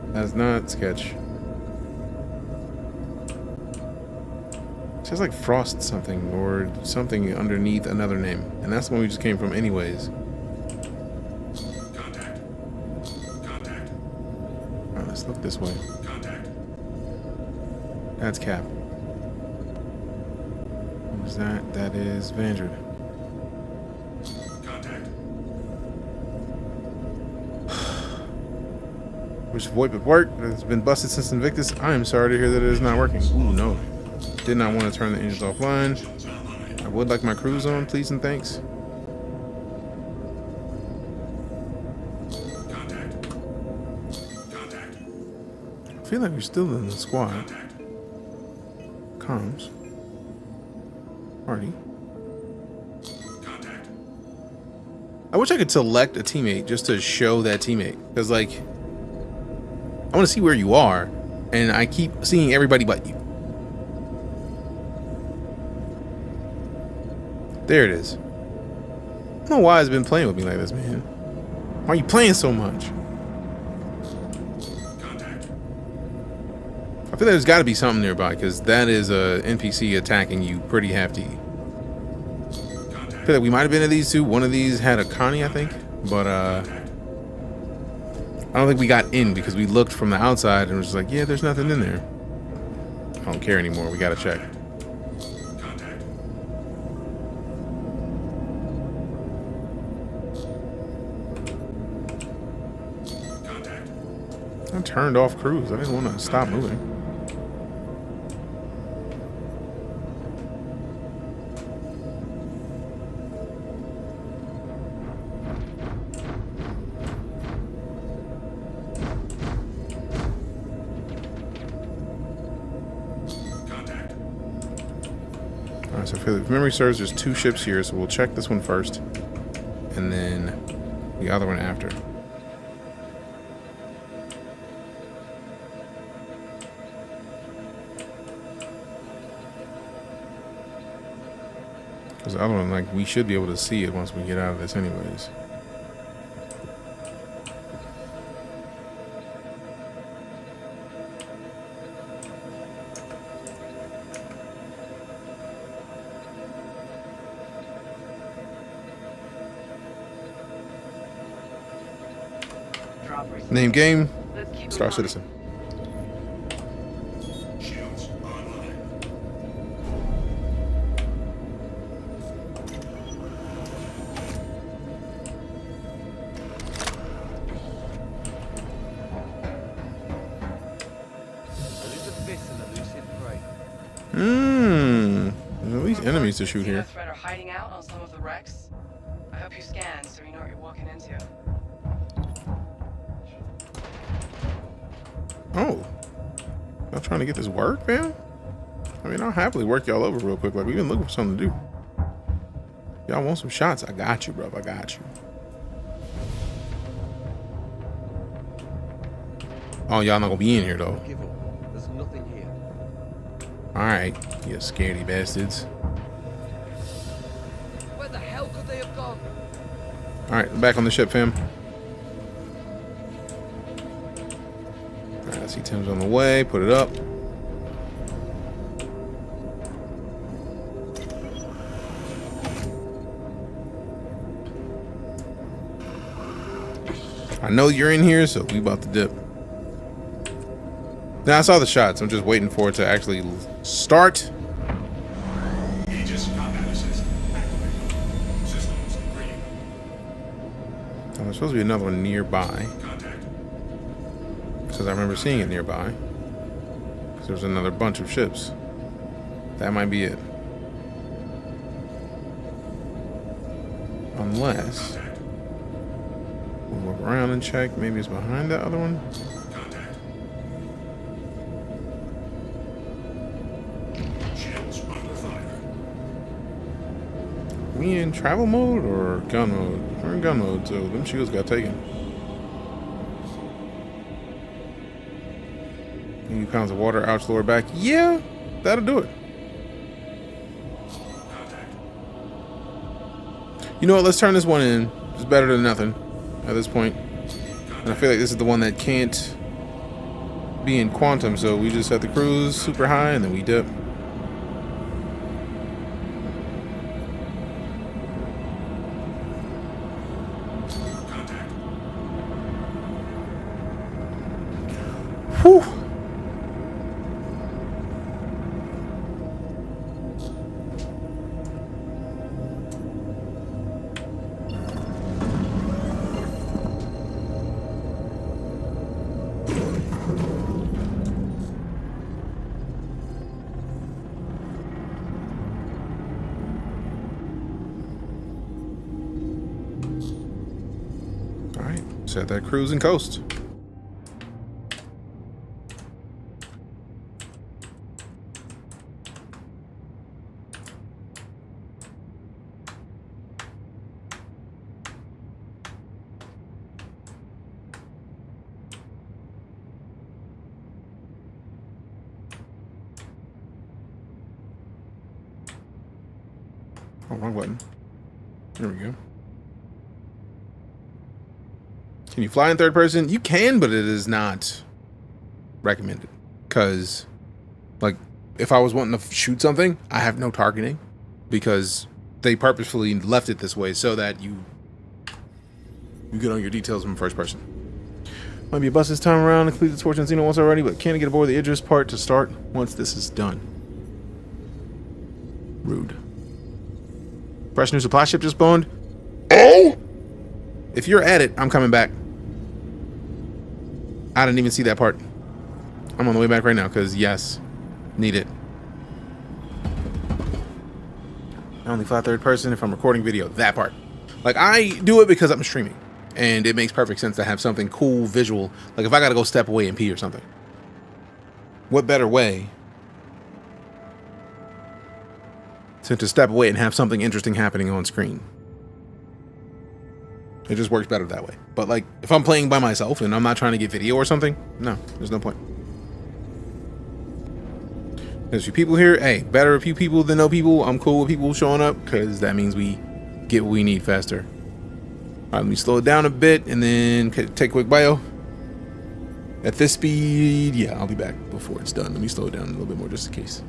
That's not Sketch. It's like Frost something or something underneath another name, and that's the one we just came from anyways. Alright, let's look this way. That's Cap. Who's that? That is Vandred. Which VoIP at work has been busted since Invictus. I am sorry to hear that it is not working. Ooh, no. Did not want to turn the engines offline. I would like my cruise on, please and thanks. feel like we're still in the squad. Comms. Party. I wish I could select a teammate just to show that teammate. Because, like, I want to see where you are. And I keep seeing everybody but you. There it is. I don't know why it's been playing with me like this, man. Why are you playing so much? I feel like there's got to be something nearby, because that is a NPC attacking you pretty hefty. I feel like we might have been at these two. One of these had a Connie, I think. But I don't think we got in because we looked from the outside and was just like, yeah, there's nothing in there. I don't care anymore. We got to check. I turned off cruise. I didn't want to stop moving. Alright, so if memory serves, there's 2 ships here, so we'll check this one first, and then the other one after. Because the other one, like, we should be able to see it once we get out of this anyways. Name game, Star Citizen. There's at least enemies to shoot here. XenoThreat are hiding out on some of the wrecks. I hope you scan so you know what you're walking into. Oh, y'all trying to get this work, man? I mean, I'll happily work y'all over real quick. Like, we've been looking for something to do. Y'all want some shots? I got you, bro. I got you. Oh, y'all not gonna be in here though. There's nothing here. All right, you scaredy bastards. Where the hell could they have gone? All right, back on the ship, fam. All right, I see Tim's on the way. Put it up. I know you're in here, so we about to dip. Now, I saw the shots. I'm just waiting for it to actually start. Aegis combat assist activated. Systems green. Oh, there's supposed to be another one nearby. Because I remember seeing it nearby. Because there's another bunch of ships. That might be it. Unless we'll look around and check. Maybe it's behind that other one. We in travel mode or gun mode? We're in gun mode, so them shields got taken. 80 pounds of water, ouch, lower back. Yeah, that'll do it. You know what? Let's turn this one in. It's better than nothing at this point. And I feel like this is the one that can't be in quantum, so we just have to cruise super high and then we dip. Whew. All right, set that cruise and coast. Oh, wrong button. There we go. Can you fly in third person? You can, but it is not recommended. Because, like, if I was wanting to shoot something, I have no targeting. Because they purposefully left it this way so that you get on your details from first person. Might be a bust this time around. I completed the torch on Xeno once already, but can't get aboard the Idris part to start once this is done. Rude. Fresh new supply ship just spawned. Oh! If you're at it, I'm coming back. I didn't even see that part. I'm on the way back right now because, yes, need it. I only fly third person if I'm recording video. That part. Like, I do it because I'm streaming. And it makes perfect sense to have something cool, visual. Like, if I got to go step away and pee or something. What better way than to step away and have something interesting happening on screen? It just works better that way. But, like, if I'm playing by myself and I'm not trying to get video or something, no, there's no point. There's a few people here. Hey, better a few people than no people. I'm cool with people showing up because that means we get what we need faster. All right, let me slow it down a bit and then take a quick bio. At this speed, yeah, I'll be back before it's done. Let me slow it down a little bit more just in case.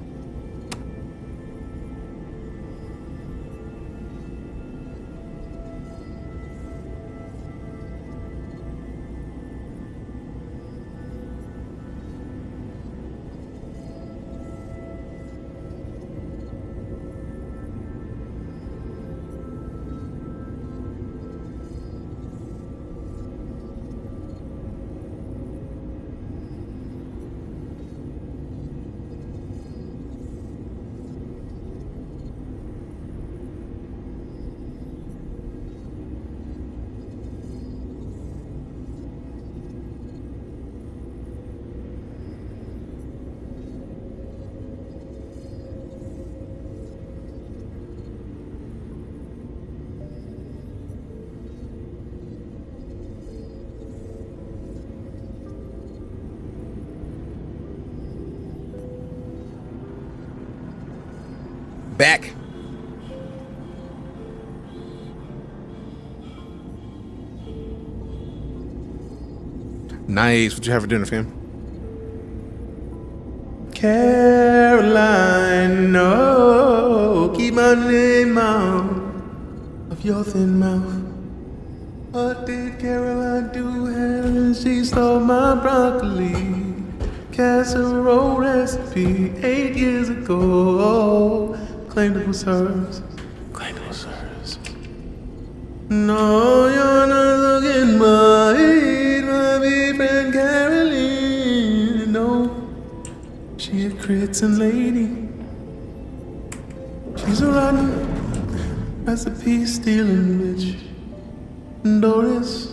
Back. Nice. What you have for dinner, fam? Caroline, no, keep my name out of your thin mouth. What did Caroline do when she stole my broccoli casserole recipe 8 years ago? Claimed it was hers. Claimed it was hers. No, you're not looking right, my big friend Caroline. No, she a Christian lady. She's a rotten recipe stealing bitch. Doris,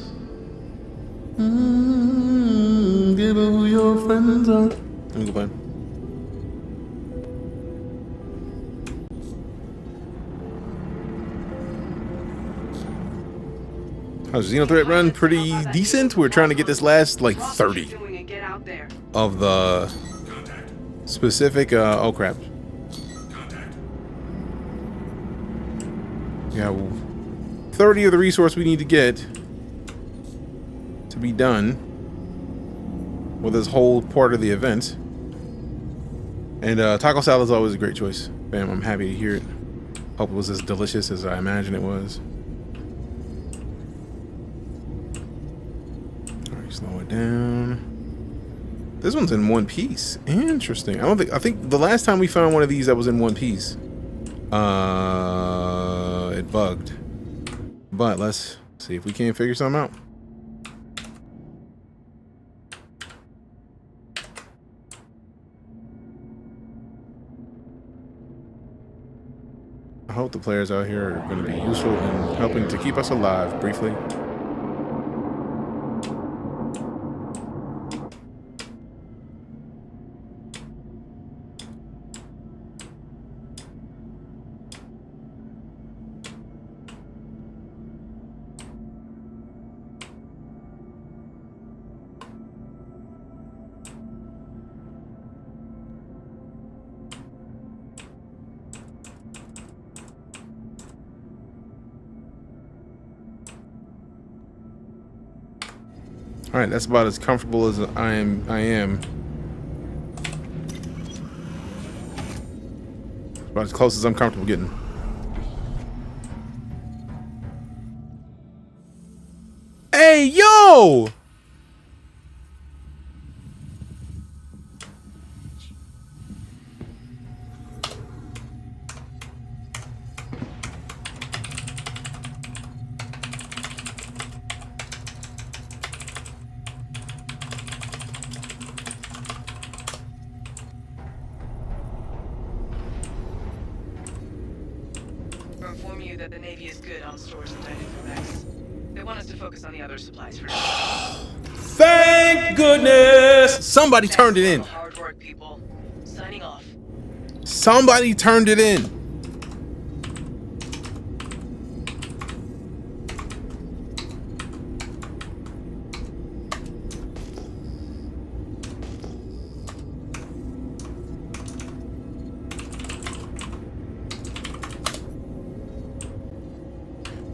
give her who your friends are. Let me go back. How's XenoThreat run? Pretty decent. We're trying to get this last like 30 of the specific. Oh crap! Yeah, 30 of the resource we need to get to be done with this whole part of the event. And taco salad is always a great choice. Bam! I'm happy to hear it. Hope it was as delicious as I imagine it was. Slow it down. This one's in one piece. Interesting. I think the last time we found one of these that was in one piece, it bugged. But let's see if we can't figure something out. I hope the players out here are going to be useful in helping to keep us alive briefly. All right, that's about as comfortable as I am. About as close as I'm comfortable getting. Hey, yo! Inform you that the Navy is good on stores and Dynamics. They want us to focus on the other supplies for now. Thank goodness! Somebody turned it in. Hard work, people. Signing off. Somebody turned it in.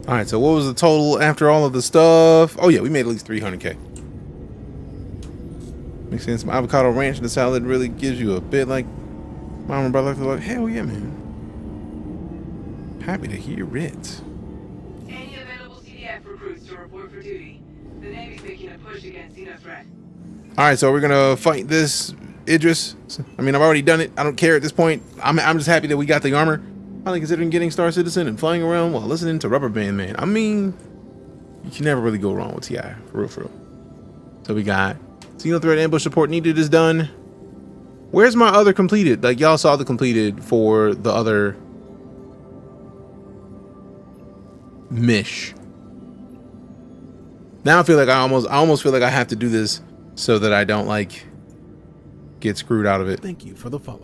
All right, so what was the total after all of the stuff? Oh yeah, we made at least 300K. Makes sense. Some avocado ranch in the salad really gives you a bit like mom and brother. Like, hell yeah, man. Happy to hear it. Any available CDF recruits to report for duty. The Navy's making a push against XenoThreat. All right, so we're gonna fight this Idris. I mean, I've already done it. I don't care at this point. I'm just happy that we got the armor. Finally considering getting Star Citizen and flying around while listening to Rubber Band Man. I mean, you can never really go wrong with TI, for real, for real. So we got XenoThreat ambush support needed is done. Where's my other completed? Like, y'all saw the completed for the other Mish. Now I feel like I almost feel like I have to do this so that I don't like get screwed out of it. Thank you for the follow.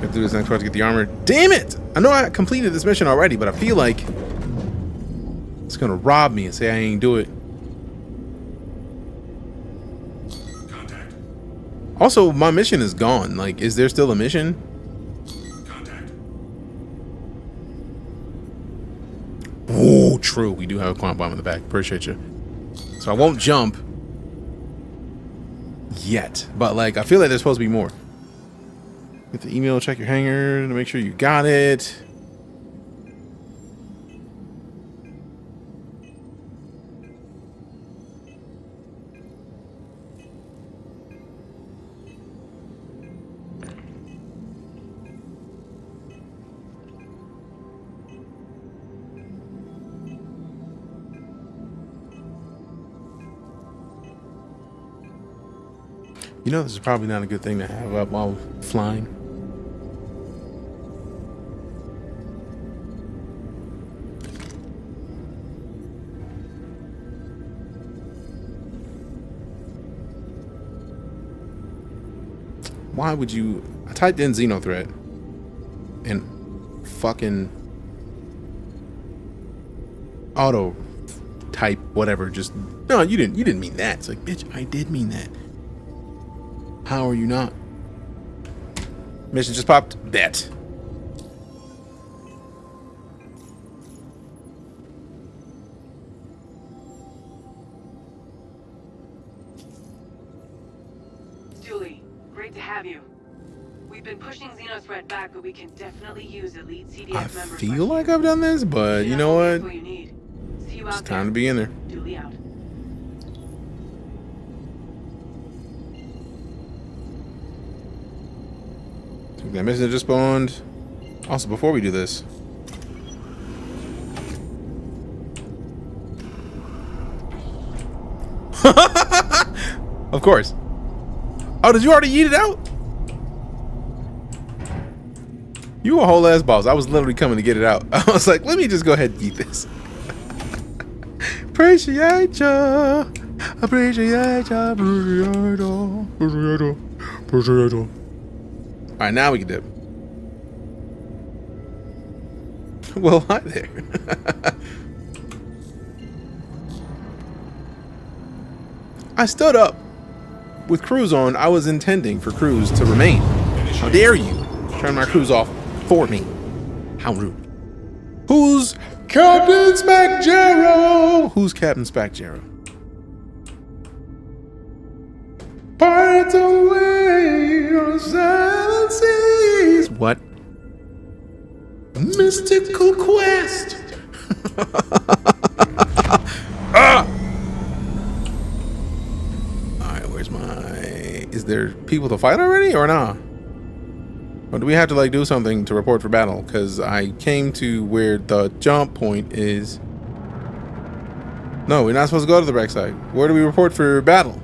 Have to do this next part to get the armor. Damn it! I know I completed this mission already, but I feel like it's gonna rob me and say I ain't do it. Contact. Also, my mission is gone. Like, is there still a mission? Contact. Oh, true. We do have a quantum bomb in the back. Appreciate you. So I won't jump yet, but like I feel like there's supposed to be more. Get the email, check your hanger to make sure you got it. You know, this is probably not a good thing to have up while flying. Why would you? I typed in XenoThreat and fucking auto type whatever. Just no, you didn't mean that. It's like, bitch, I did mean that. How are you not? Mission just popped. Bet. Julie, great to have you. We've been pushing XenoThreat back, but we can definitely use elite CDF I members. feel like I've done this, but you know what? You need. See you It's out time there. to be in there. Julie out. That mission just spawned. Also, before we do this, of course. Oh, did you already eat it out? You a whole ass boss. I was literally coming to get it out. I was like, let me just go ahead and eat this. Appreciate ya. Appreciate ya. Appreciate ya. All right, now we can dip. Well, hi there. I stood up. With Cruz on, I was intending for Cruz to remain. How dare you turn my Cruz off for me? How rude. Whose Captain Spacjaro! Who's Captain Spacjaro? Pirates away on silent seas. What? Mystical quest. Ah! Alright, where's my... Is there people to fight already or not? Or do we have to like do something to report for battle? Because I came to where the jump point is. No, we're not supposed to go to the wreck site. Where do we report for battle?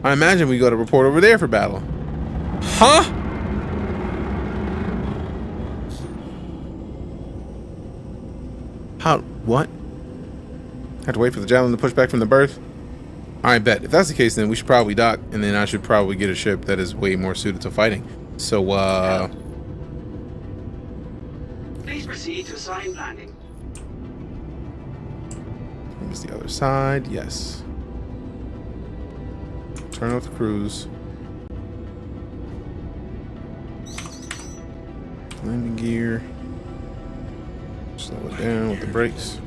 I imagine we go to report over there for battle. Huh? How? What? Have to wait for the javelin to push back from the berth? I bet. If that's the case, then we should probably dock, and then I should probably get a ship that is way more suited to fighting. So, Please proceed to assigned landing. Here's the other side. Yes. Turn off the cruise. Landing gear. Slow it down with the brakes.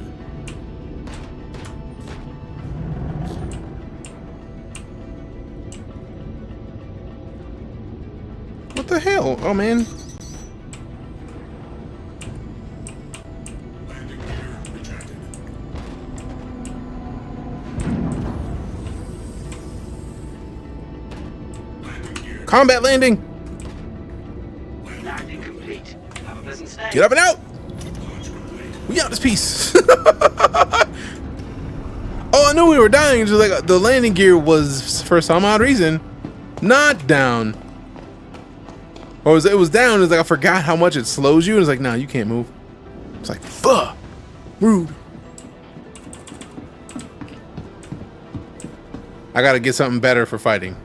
What the hell? Oh man. Combat landing. Landing complete. Have a pleasant stay. Get up and out. We out this piece. Oh, I knew we were dying. Just like the landing gear was, for some odd reason, not down. Or it was down. It was like I forgot how much it slows you. And it's like, nah, you can't move. It's like, fuck, rude. I gotta get something better for fighting.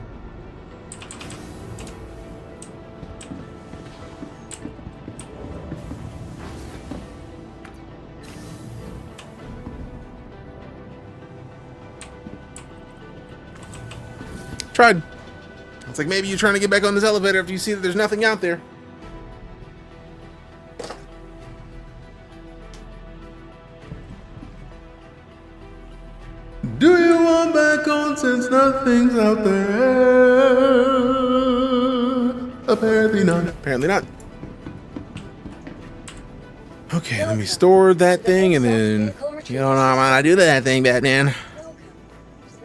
Tried. It's like maybe you're trying to get back on this elevator after you see that there's nothing out there. Do you want back on since nothing's out there? Apparently not. Apparently not. Okay, let me store that thing and then you don't know how I do that thing, Batman.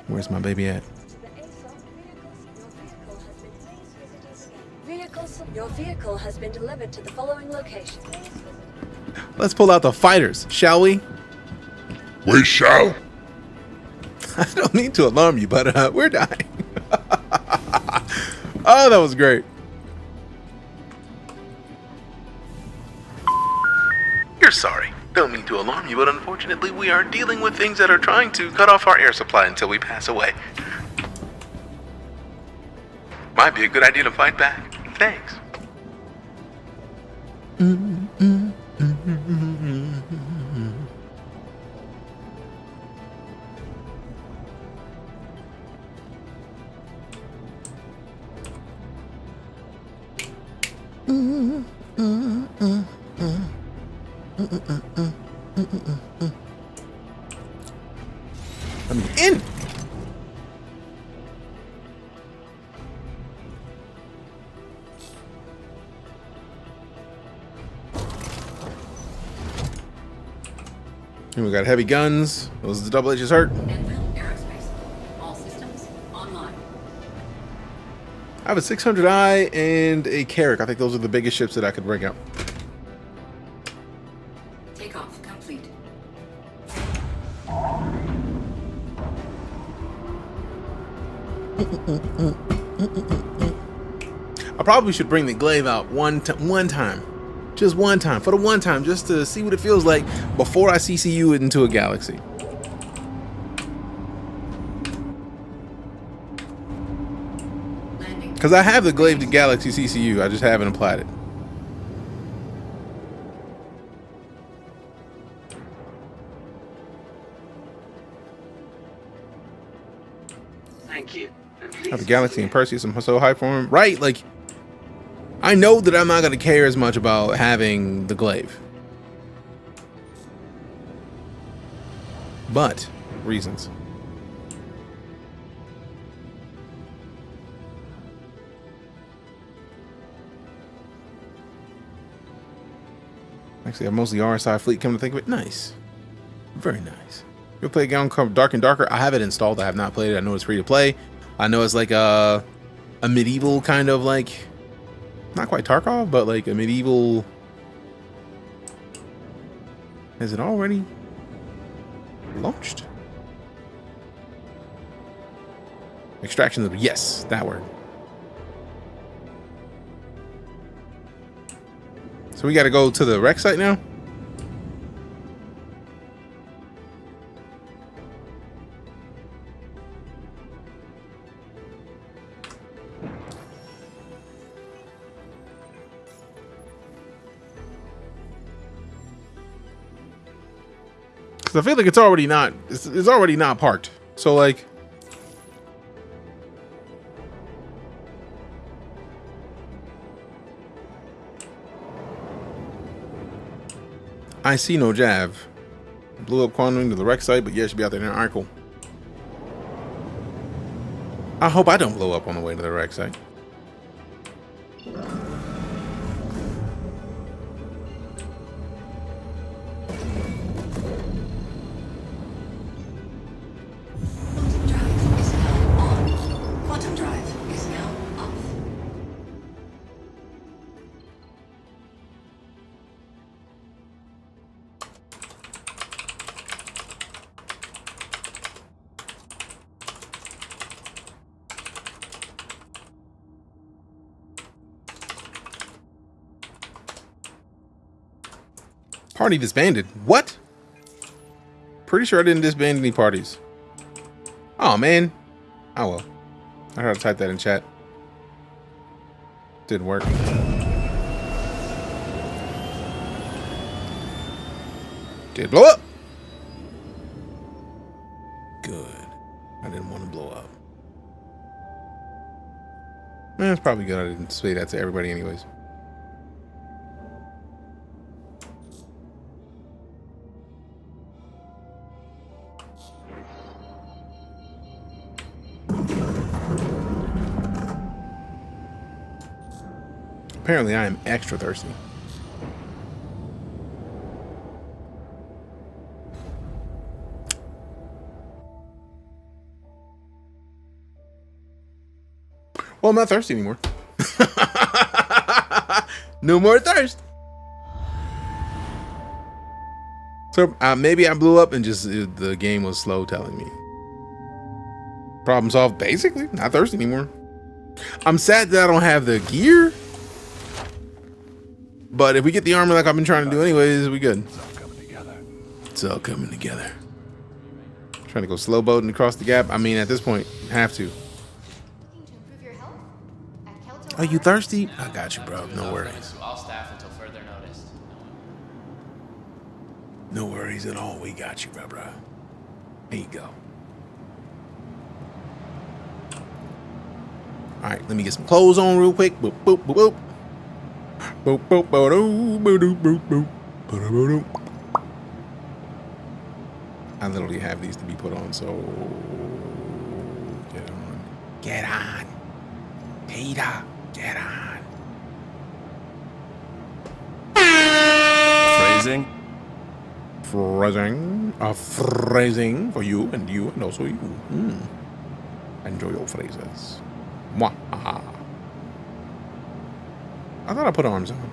Where's my baby at? Your vehicle has been delivered to the following location. Let's pull out the fighters, shall we? We shall. I don't mean to alarm you, but we're dying. Oh, that was great. You're sorry. Don't mean to alarm you, but unfortunately we are dealing with things that are trying to cut off our air supply until we pass away. Might be a good idea to fight back. Thanks. Let me in. And we got heavy guns. Those are the double H's hurt. All systems online. I have a 600i and a Carrack. I think those are the biggest ships that I could bring out. Takeoff complete. I probably should bring the glaive out one time. Just one time. For the one time. Just to see what it feels like before I CCU it into a galaxy. Because I have the glaive to galaxy CCU. I just haven't applied it. Thank you. Have the galaxy and Perseus. I'm so hyped for him. Right, like I know that I'm not going to care as much about having the glaive. but reasons. Actually, I have mostly RSI fleet, come to think of it. Nice. Very nice. You'll play a game called Dark and Darker. I have it installed. I have not played it. I know it's free to play. I know it's like a medieval kind of like, not quite Tarkov, but like a medieval. Is it already launched? Extraction, yes, that word. So we got to go to the rec site now. Because I feel like it's already not parked. So like, I see no Jav. Blew up Quantum to the rec site, but yeah, should be out there now. Alright, cool. I hope I don't blow up on the way to the rec site. Quantum drive is now off. Party disbanded. What? Pretty sure I didn't disband any parties. Oh man. Oh well. I tried to type that in chat. Didn't work. Did it blow up? Good. I didn't want to blow up. It's probably good I didn't say that to everybody anyways. Apparently I am extra thirsty. Well, I'm not thirsty anymore. No more thirst. So maybe I blew up and just the game was slow telling me. Problem solved, basically. Not thirsty anymore. I'm sad that I don't have the gear. But if we get the armor like I've been trying to do anyways, we good. It's all coming together. It's all coming together. Trying to go slow boating across the gap. I mean, at this point, have to. Are you thirsty? I got you, bro. No worries. All staff until further notice. No worries at all. We got you, bro. There you go. All right, let me get some clothes on real quick. Boop, boop, boop, boop. Boop, boop, boop, boop, boop, boop, boop. I literally have these to be put on, so get on. Get on. Peter, get on. Phrasing? Phrasing. Phrasing for you and also you. Enjoy your phrases. Mwah. I thought I put arms on.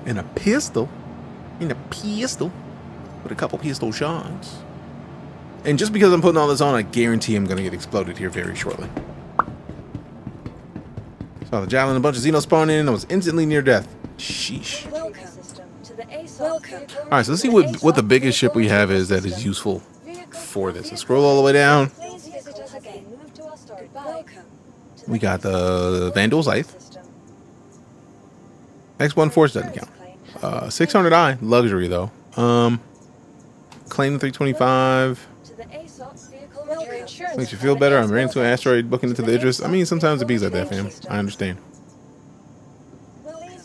And a pistol. And a pistol. With a couple pistol shots. And just because I'm putting all this on, I guarantee I'm going to get exploded here very shortly. Saw the javelin and a bunch of Xeno spawn in and I was instantly near death. Sheesh. Alright, so let's see what the biggest ship we have is that is useful for this. Let's scroll all the way down. We got the Vandal Scythe. X1 Force doesn't count. 600i, luxury though. Claim 325. Makes you feel better. I'm ran into an asteroid, booking into the Idris. I mean, sometimes it be like that, fam. I understand.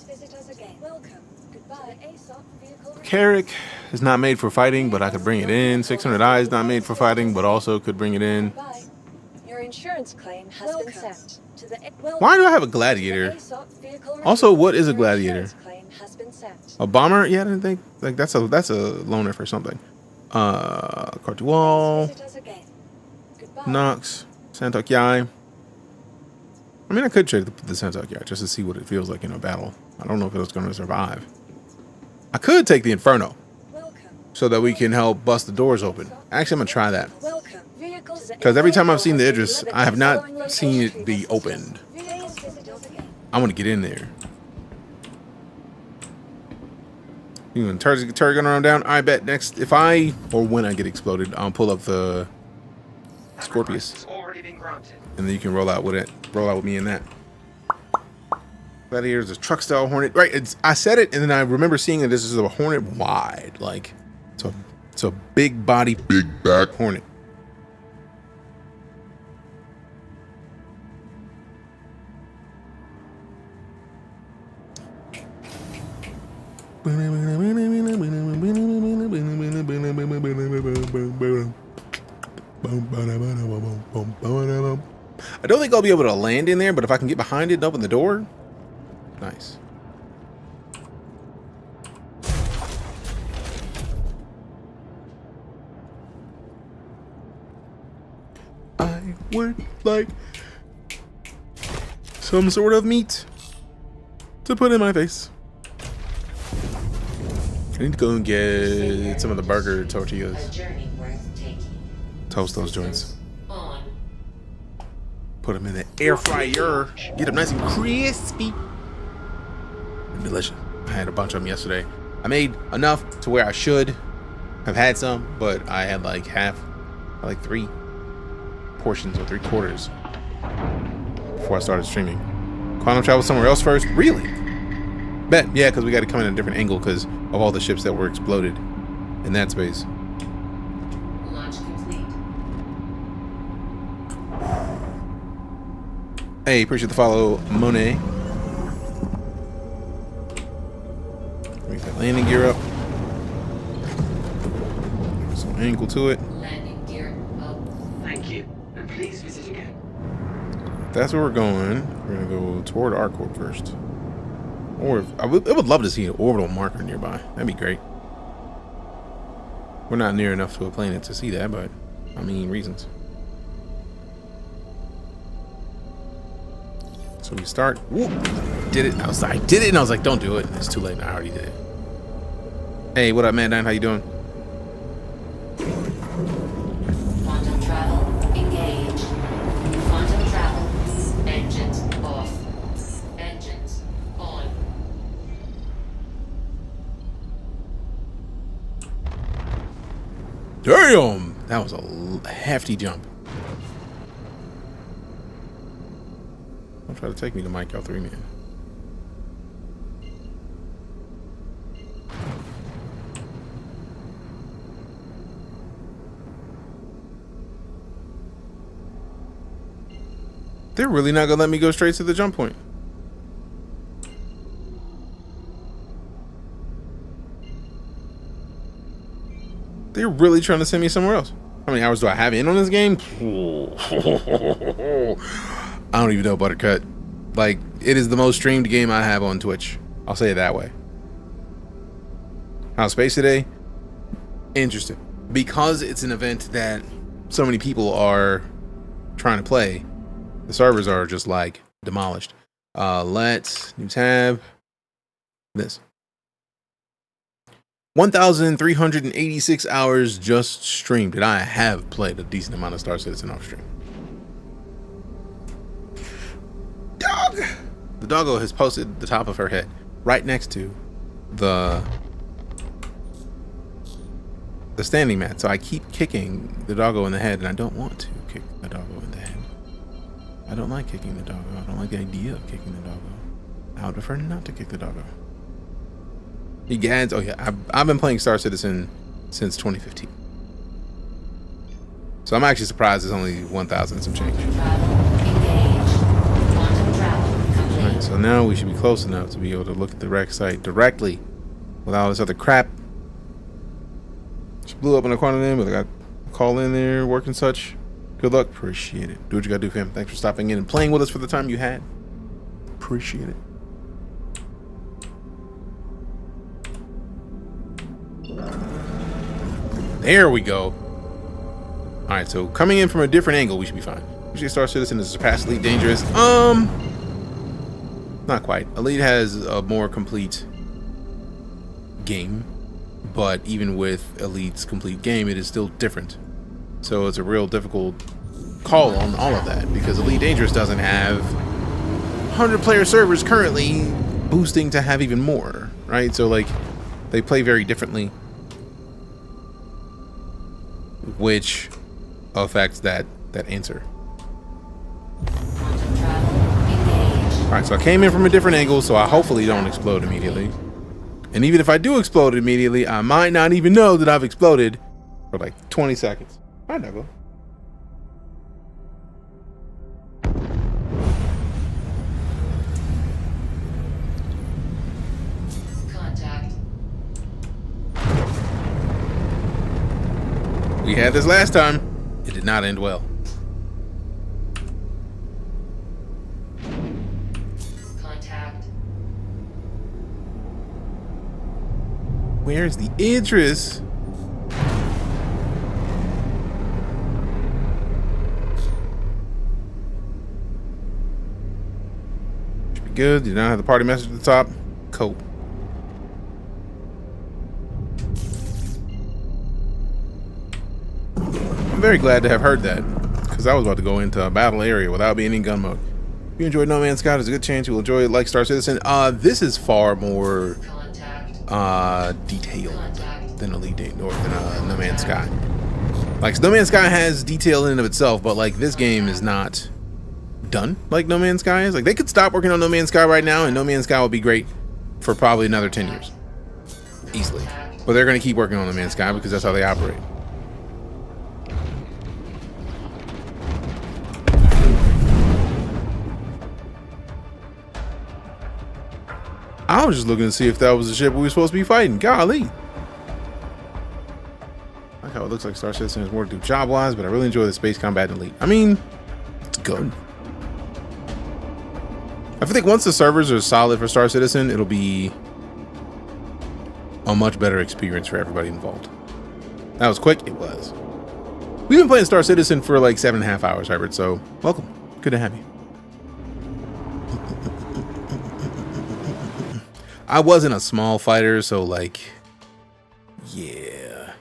Please visit us again. Welcome. Goodbye. ASOP vehicle. Carrick is not made for fighting, but I could bring it in. 600 eyes not made for fighting, but also could bring it in. Goodbye. Your insurance claim has been sent to the. Why do I have a gladiator? Also, what is a gladiator? A bomber? Yeah, I didn't think like that's a loaner for something. Cartual, Nox, Santok Yai. I mean, I could trade the Santok Yai just to see what it feels like in a battle. I don't know if it was going to survive. I could take the Inferno so that we can help bust the doors open. Actually, I'm going to try that. Because every time I've seen the Idris, I have not seen it be opened. I want to get in there. You want turret gun around down? I bet next, if I, or when I get exploded, I'll pull up the Scorpius. And then you can roll out with it. Roll out with me in that. Gladiator's a truck style Hornet. Right, I said it, and then I remember seeing that this is a Hornet wide. Like, it's a big body, big back Hornet. I don't think I'll be able to land in there, but if I can get behind it and open the door, nice. I would like some sort of meat to put in my face. I need to go and get some of the burger tortillas. Toast those joints. Put them in the air fryer. Get them nice and crispy. And delicious. I had a bunch of them yesterday. I made enough to where I should have had some, but I had like half, like 3 portions or 3/4 before I started streaming. Quantum travel somewhere else first? Really? Bet. Yeah, because we got to come in a different angle because of all the ships that were exploded in that space. Launch complete. Hey, appreciate the follow, Monet. Make that landing gear up. Some angle to it. Landing gear up. Thank you. And please visit again. That's where we're going. We're gonna go toward our corp first. Or if, I would love to see an orbital marker nearby. That'd be great. We're not near enough to a planet to see that, but I mean reasons. So we start. Whoop, did it. I did it, and I was like, don't do it. It's too late. I already did it. Hey, what up, man? How you doing? Quantum travel engaged. Quantum travel. Engines off. Engines on. Damn! That was a hefty jump. Don't try to take me to Mike L3, man. They're really not gonna let me go straight to the jump point. They're really trying to send me somewhere else. How many hours do I have in on this game? I don't even know, Buttercut. Like, it is the most streamed game I have on Twitch. I'll say it that way. How's Space today? Interesting. Because it's an event that so many people are trying to play, the servers are just like demolished. Let's new tab. This. 1,386 hours just streamed, and I have played a decent amount of Star Citizen off stream. Dog! The doggo has posted the top of her head right next to the standing mat, so I keep kicking the doggo in the head, and I don't want to kick the doggo in the head. I don't like kicking the doggo. I don't like the idea of kicking the doggo. I would prefer not to kick the doggo. He gads. Oh yeah, I've been playing Star Citizen since 2015. So I'm actually surprised it's only 1,000 and some change. Alright, so now we should be close enough to be able to look at the wreck site directly without all this other crap. Just blew up in a quantum name, but I got a call in there, work and such. Good luck. Appreciate it. Do what you gotta do, fam. Thanks for stopping in and playing with us for the time you had. Appreciate it. There we go. Alright, so coming in from a different angle, we should be fine. Usually Star Citizen is surpass Elite Dangerous. Not quite. Elite has a more complete game, but even with Elite's complete game, it is still different. So it's a real difficult call on all of that, because Elite Dangerous doesn't have 100-player servers currently, boosting to have even more, right? So like, they play very differently, which affects that answer. Alright, so I came in from a different angle, so I hopefully don't explode immediately. And even if I do explode immediately, I might not even know that I've exploded for like 20 seconds. Alright, Devil. Contact. We had this last time. It did not end well. Contact. Where's the Idris? Should be good. You don't have the party message at the top. Cool. I'm very glad to have heard that, because I was about to go into a battle area without being in gun mode. If you enjoyed No Man's Sky, there's a good chance you'll enjoy it like Star Citizen. This is far more detailed than Elite Dangerous, or than No Man's Sky. Like, No Man's Sky has detail in and of itself, but like, this game is not done like No Man's Sky is. Like, they could stop working on No Man's Sky right now, and No Man's Sky would be great for probably another 10 years, easily. But they're going to keep working on No Man's Sky because that's how they operate. I was just looking to see if that was the ship we were supposed to be fighting. Golly. I like how it looks like Star Citizen has more to do job-wise, but I really enjoy the space combat in Elite. I mean, it's good. I think once the servers are solid for Star Citizen, it'll be a much better experience for everybody involved. That was quick. It was. We've been playing Star Citizen for like 7.5 hours, Herbert, so welcome. Good to have you. I wasn't a small fighter, so like, yeah.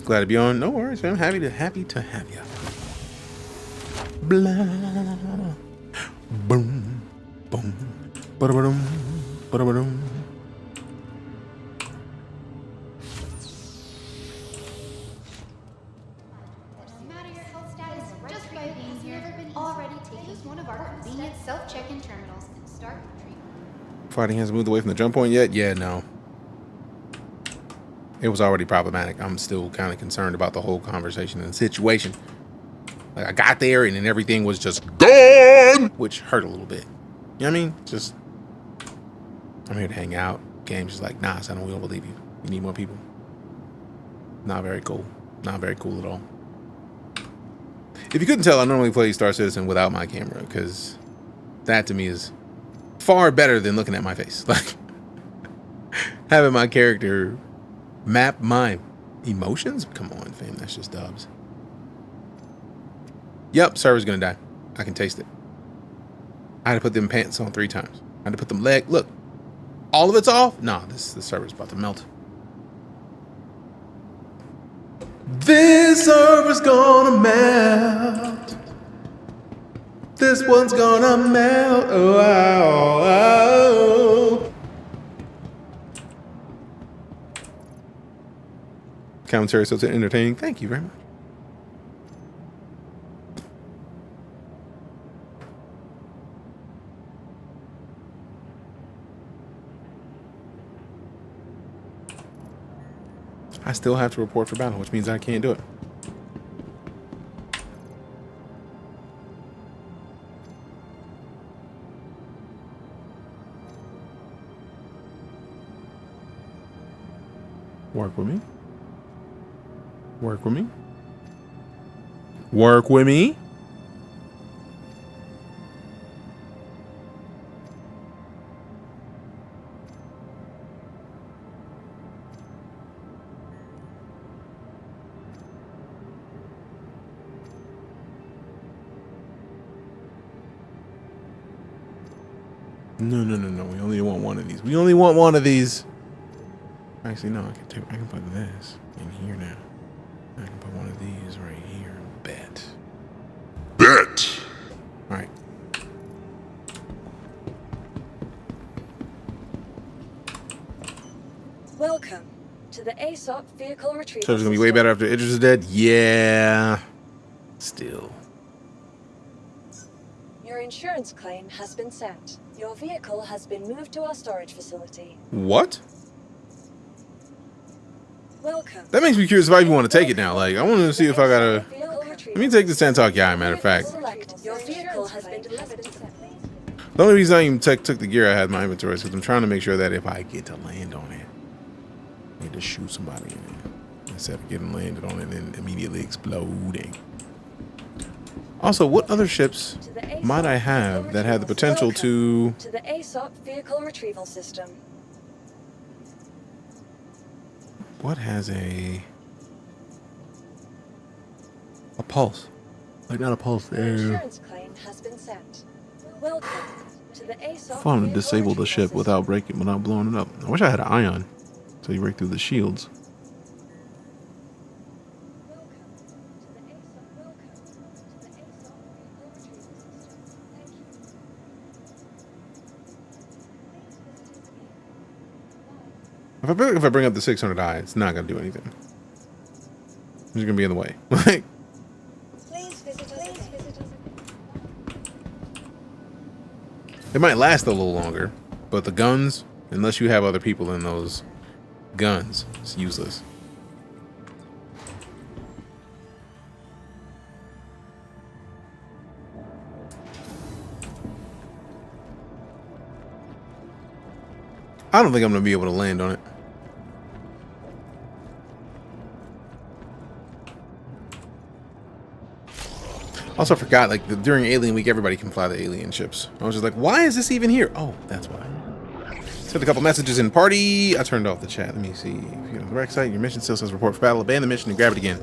Glad to be on. No worries, man. Happy to have you. Blah. Boom. Boom. Ba-da-ba-dum. Ba-da-ba-dum. Self-check-in terminals and start retrieving. Fighting hasn't moved away from the jump point yet? Yeah, no. It was already problematic. I'm still kind of concerned about the whole conversation and situation. Like, I got there and then everything was just gone, which hurt a little bit. You know what I mean? Just, I'm here to hang out. Game's just like, nah, son, we don't believe you. You need more people. Not very cool. Not very cool at all. If you couldn't tell, I normally play Star Citizen without my camera, because that to me is far better than looking at my face. Like, having my character map my emotions? Come on, fam, that's just dubs. Yep, server's gonna die. I can taste it. I had to put them pants on 3 times. I had to put them look. All of it's off? Nah, the server's about to melt. This server's gonna melt. This one's gonna melt. Oh, oh, oh. Commentary so entertaining. Thank you very much. I I still have to report for battle, which means I can't do it. Work with me. Work with me. Work with me. No. We only want one of these. We only want one of these. Actually, no. I can put this in here now. I can put one of these right here. Bet. All right. Welcome to the ASOP vehicle retrieval. So it's gonna be way better after Idris is dead. Yeah. Still. Your insurance claim has been sent. Your vehicle has been moved to our storage facility. What? Welcome. That makes me curious if I even want to take it now. Like, I want to see if I gotta. Let me take the Santok guy, matter of fact. Your vehicle has been delivered. The only reason I even took the gear I had in my inventory is because I'm trying to make sure that if I get to land on it, I need to shoot somebody in it instead of getting landed on it and immediately exploding. Also, what other ships might I have that had the potential to the ASOP vehicle retrieval system. What has a pulse? Like not a pulse. Insurance claim has been sent. Welcome to the ASOP. Fun to disable the ship without blowing it up. I wish I had an ion, so you break through the shields. If I bring up the 600i, it's not gonna do anything. I'm just gonna be in the way. Like, it might last a little longer, but the guns, unless you have other people in those guns, it's useless. I don't think I'm gonna be able to land on it. Also, I forgot, like, during Alien Week, everybody can fly the alien ships. I was just like, why is this even here? Oh, that's why. Sent a couple messages in party. I turned off the chat. Let me see. If you're on the rec site, your mission still says report for battle. Abandon the mission and grab it again.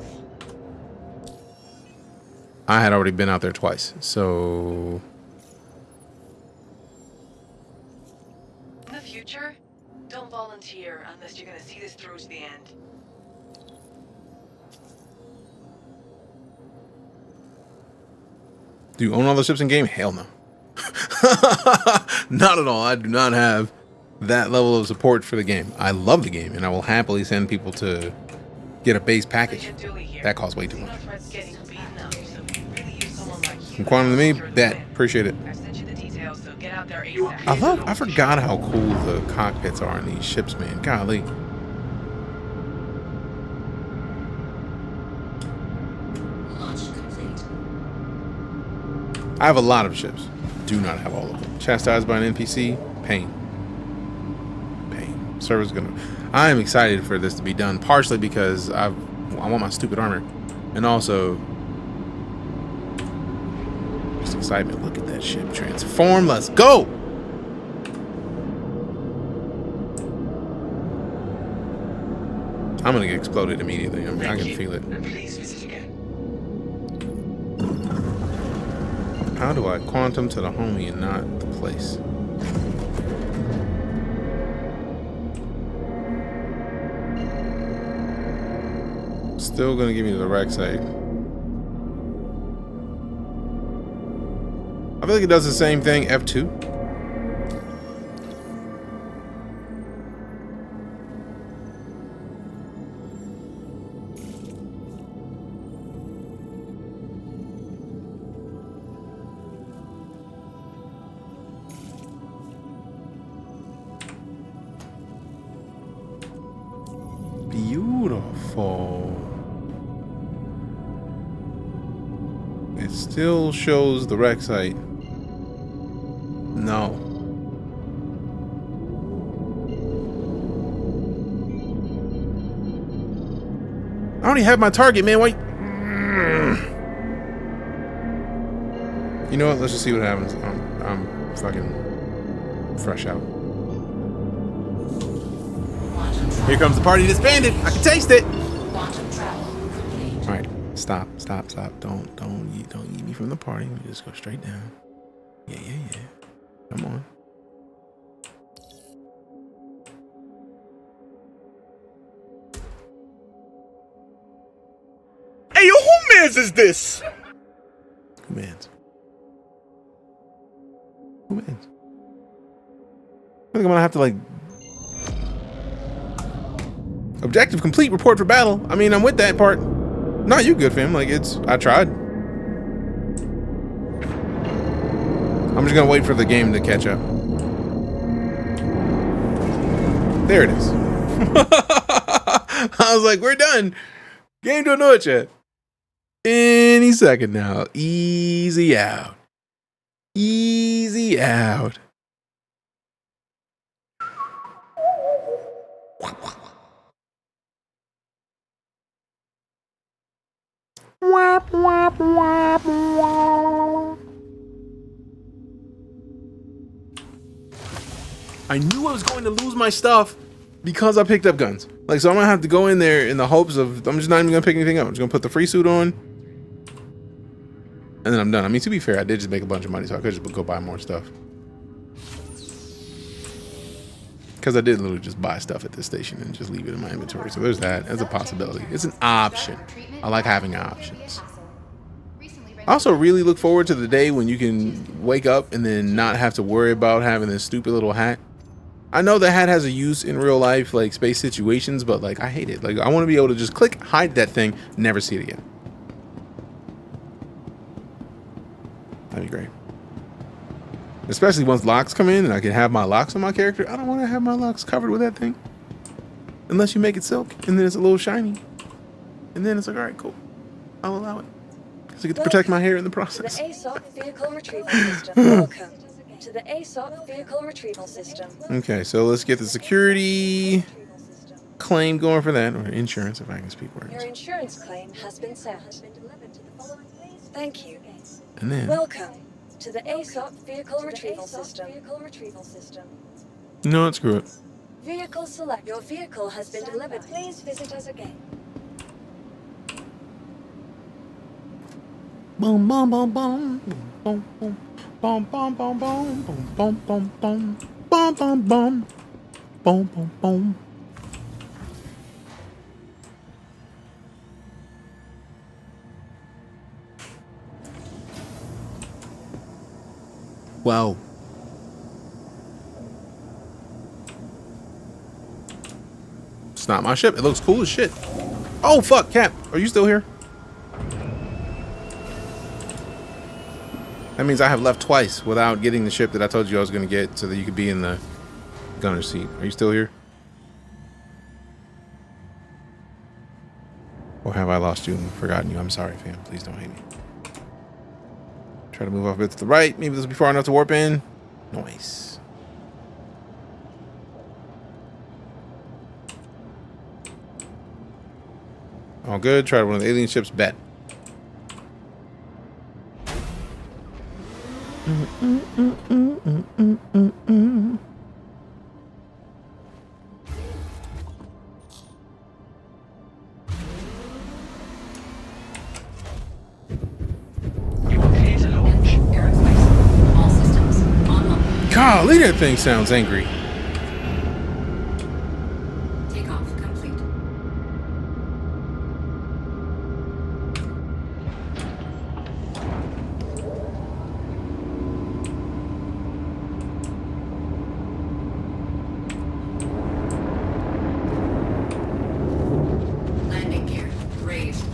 I had already been out there twice, so... In the future, don't volunteer unless you're gonna see this through to the end. Do you own all the ships in game? Hell no. Not at all. I do not have that level of support for the game. I love the game, and I will happily send people to get a base package. That costs way too much. From Quantum to me, bet. Appreciate it. I forgot how cool the cockpits are in these ships, man. Golly. I have a lot of ships. Do not have all of them. Chastised by an NPC. Pain. Pain. Server's gonna... I am excited for this to be done, partially because I want my stupid armor. And also... just excitement. Look at that ship transform. Let's go! I'm gonna get exploded immediately. I mean, I can feel it. How do I quantum to the homie and not the place? Still gonna give me the rec site. I feel like it does the same thing, F2. Beautiful. It still shows the wreck site. No. I already have my target, man. Why? You know what? Let's just see what happens. I'm fucking fresh out. Here comes the party disbanded. I can taste it. All right, stop. Don't eat me from the party. We just go straight down. Yeah. Come on. Hey, yo, who mans is this? Who mans? I think I'm gonna have to like objective complete, report for battle. I mean, I'm with that part. No, you good, fam. Like I tried. I'm just gonna wait for the game to catch up. There it is. I was like, we're done. Game don't know it yet. Any second now. Easy out. Easy out. Wap, wap, wap, wap. I knew I was going to lose my stuff because I picked up guns. Like, so I'm gonna have to go in there in the hopes of I'm just not even gonna pick anything up. I'm just gonna put the free suit on, and then I'm done. I mean, to be fair, I did just make a bunch of money, so I could just go buy more stuff. Because I did literally just buy stuff at this station and just leave it in my inventory. So there's that as a possibility. It's an option. I like having options. I also really look forward to the day when you can wake up and then not have to worry about having this stupid little hat. I know the hat has a use in real life, like space situations, but like I hate it. Like I want to be able to just click, hide that thing, never see it again. That'd be great. Especially once locks come in and I can have my locks on my character. I don't want to have my locks covered with that thing. Unless you make it silk and then it's a little shiny. And then it's like, all right, cool. I'll allow it. Because I get to protect my hair in the process. The ASOP vehicle retrieval system. Welcome to the ASOP vehicle retrieval system. Okay, so let's get the security claim going for that. Or insurance, if I can speak words. Your insurance claim has been sent. Thank you. And then... Welcome to the ASOP vehicle retrieval system. No, screw it. Vehicle select. Your vehicle has been delivered. Please visit us again. Boom, boom, boom, boom, boom, boom, boom, boom, boom, boom, boom, boom, boom, boom, boom, boom, boom, boom, boom. Wow. It's not my ship. It looks cool as shit. Oh, fuck, Cap. Are you still here? That means I have left twice without getting the ship that I told you I was going to get so that you could be in the gunner seat. Are you still here? Or have I lost you and forgotten you? I'm sorry, fam. Please don't hate me. Try to move off a bit to the right. Maybe this will be far enough to warp in. Nice. All good. Try one of the alien ships. Bet. Golly, that thing sounds angry. Takeoff complete. Landing gear raised.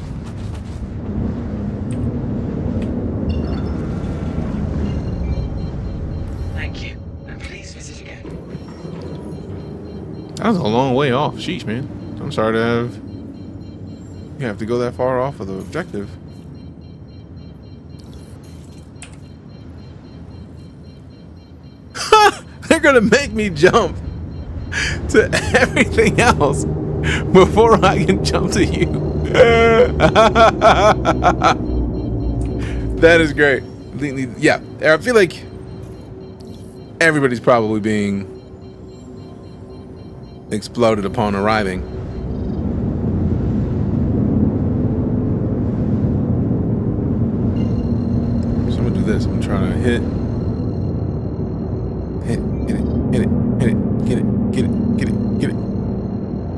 That was a long way off. Sheesh, man. I'm sorry to have you have to go that far off of the objective. gonna make me jump to everything else before I can jump to you. That is great. Yeah, I feel like everybody's probably being exploded upon arriving. So I'm gonna do this. I'm trying to hit it, get it.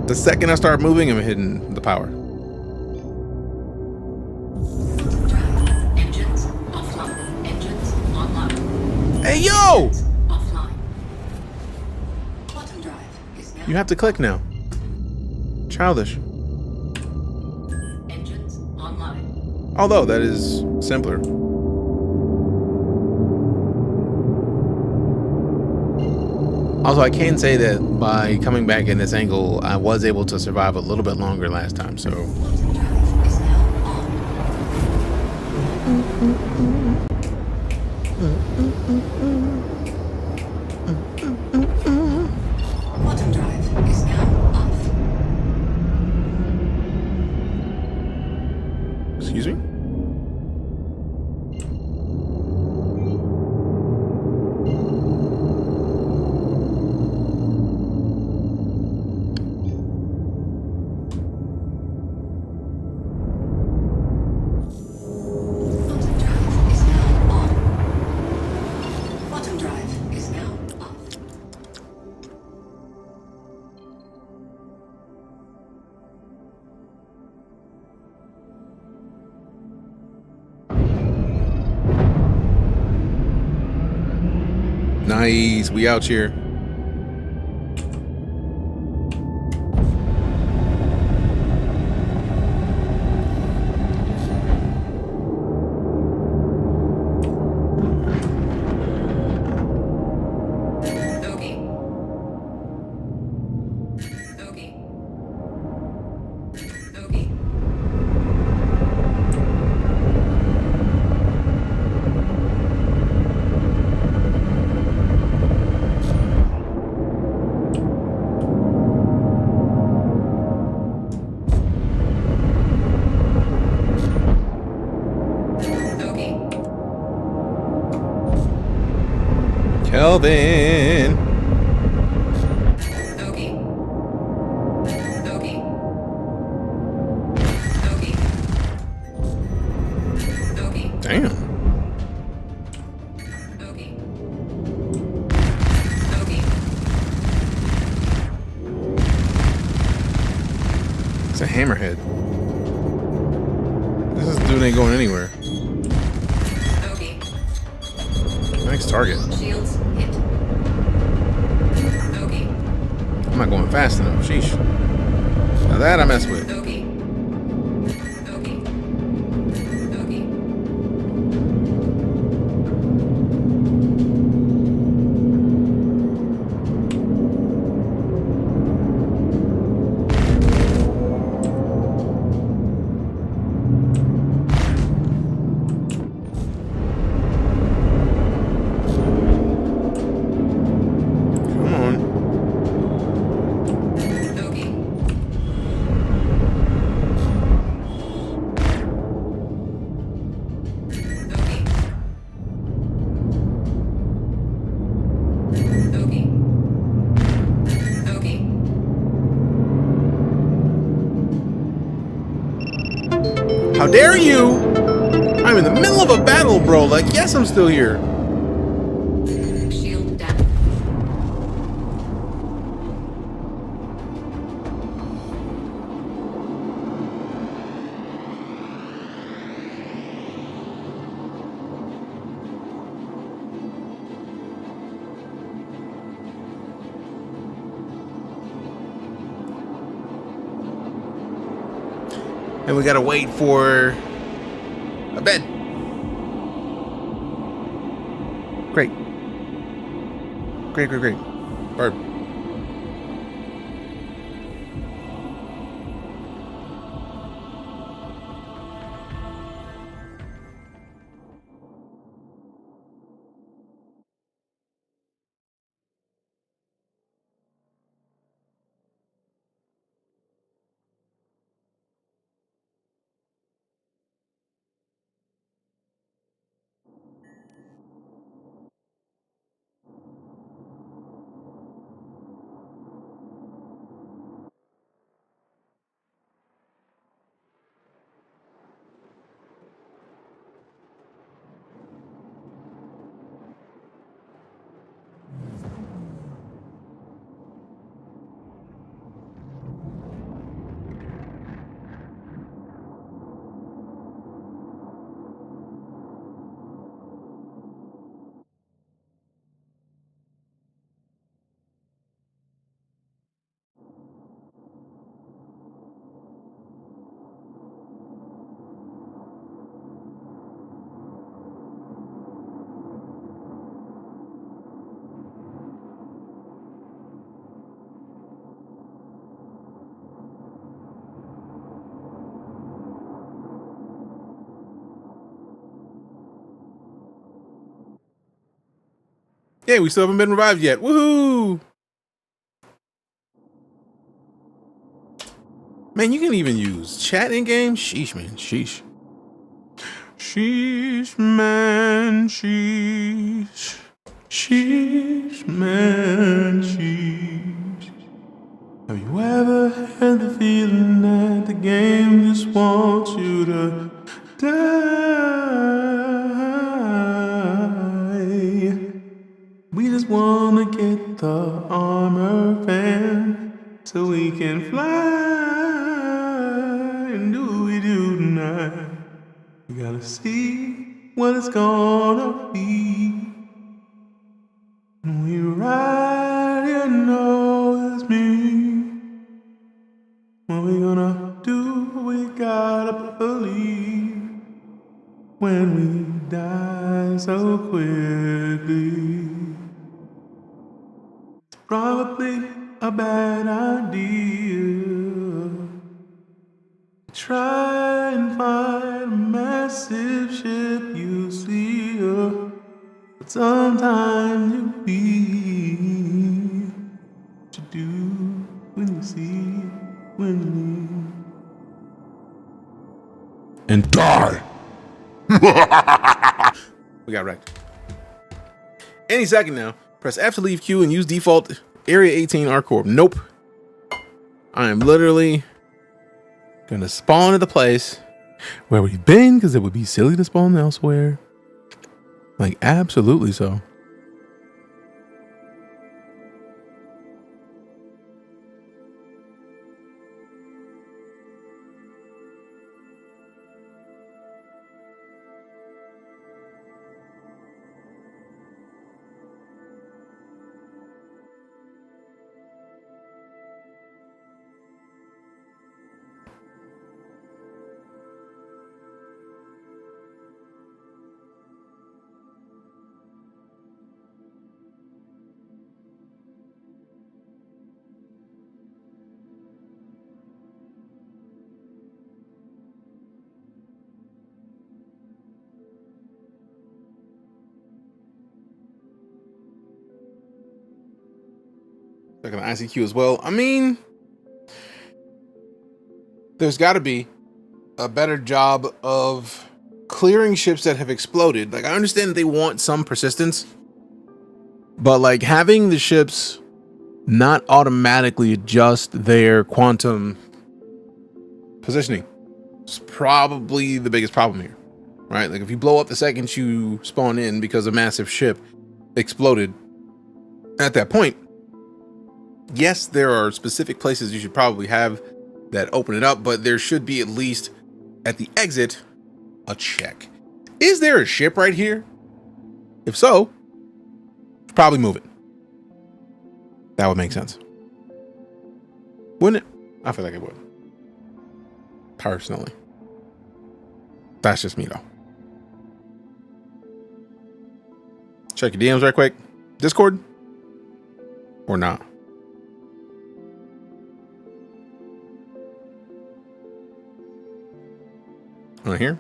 The second I start moving, I'm hitting the power. Engines offline. Engines online. Hey, yo! Offline. Quantum drive is now. You have to click now. Childish. Engines online. Although that is simpler. Also, I can say that by coming back in this angle, I was able to survive a little bit longer last time, so. Quantum drive is now off. Excuse me? Quantum drive is now off. Nice, we out here. Kelvin. Damn. It's a hammerhead. This dude ain't going anywhere. Nice target. Shields hit. I'm not going fast enough. Sheesh. Now that I mess with. How dare you? I'm in the middle of a battle, bro. Like, yes, I'm still here. Shield down. And we gotta wait for a bed. Great. Great. Bird. Yeah, we still haven't been revived yet. Woohoo! Man, you can even use chat in game. Sheesh, man. Sheesh. Sheesh, man. Sheesh. Sheesh, man. Sheesh. Have you ever had the feeling that the game just wants you to die? We just wanna get the armor fan so we can fly and do what we do tonight. We gotta see what it's gonna be. When we ride, you know it's me. What we gonna do? We gotta believe. When we die so quickly, it's probably a bad idea. Try and find a massive ship you see, but sometimes you be what you do when you see when you leave. And die. We got wrecked. Any second now. Press F to leave queue and use default Area 18 ArcCorp. Nope. I am literally gonna spawn at the place where we've been because it would be silly to spawn elsewhere. Like, absolutely so. Like an ICQ as well. I mean, there's got to be a better job of clearing ships that have exploded. Like, I understand they want some persistence, but like having the ships not automatically adjust their quantum positioning is probably the biggest problem here, right? Like, if you blow up the second you spawn in because a massive ship exploded at that point, yes, there are specific places you should probably have that open it up, but there should be at least at the exit a check. Is there a ship right here? If so, probably move it. That would make sense. Wouldn't it? I feel like it would. Personally. That's just me though. Check your DMs right quick. Discord? Or not? Right here?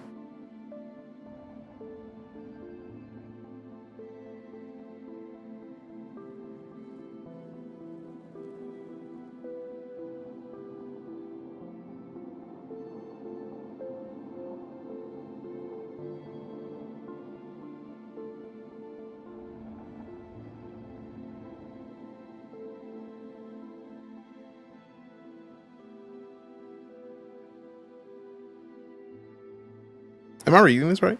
Am I reading this right?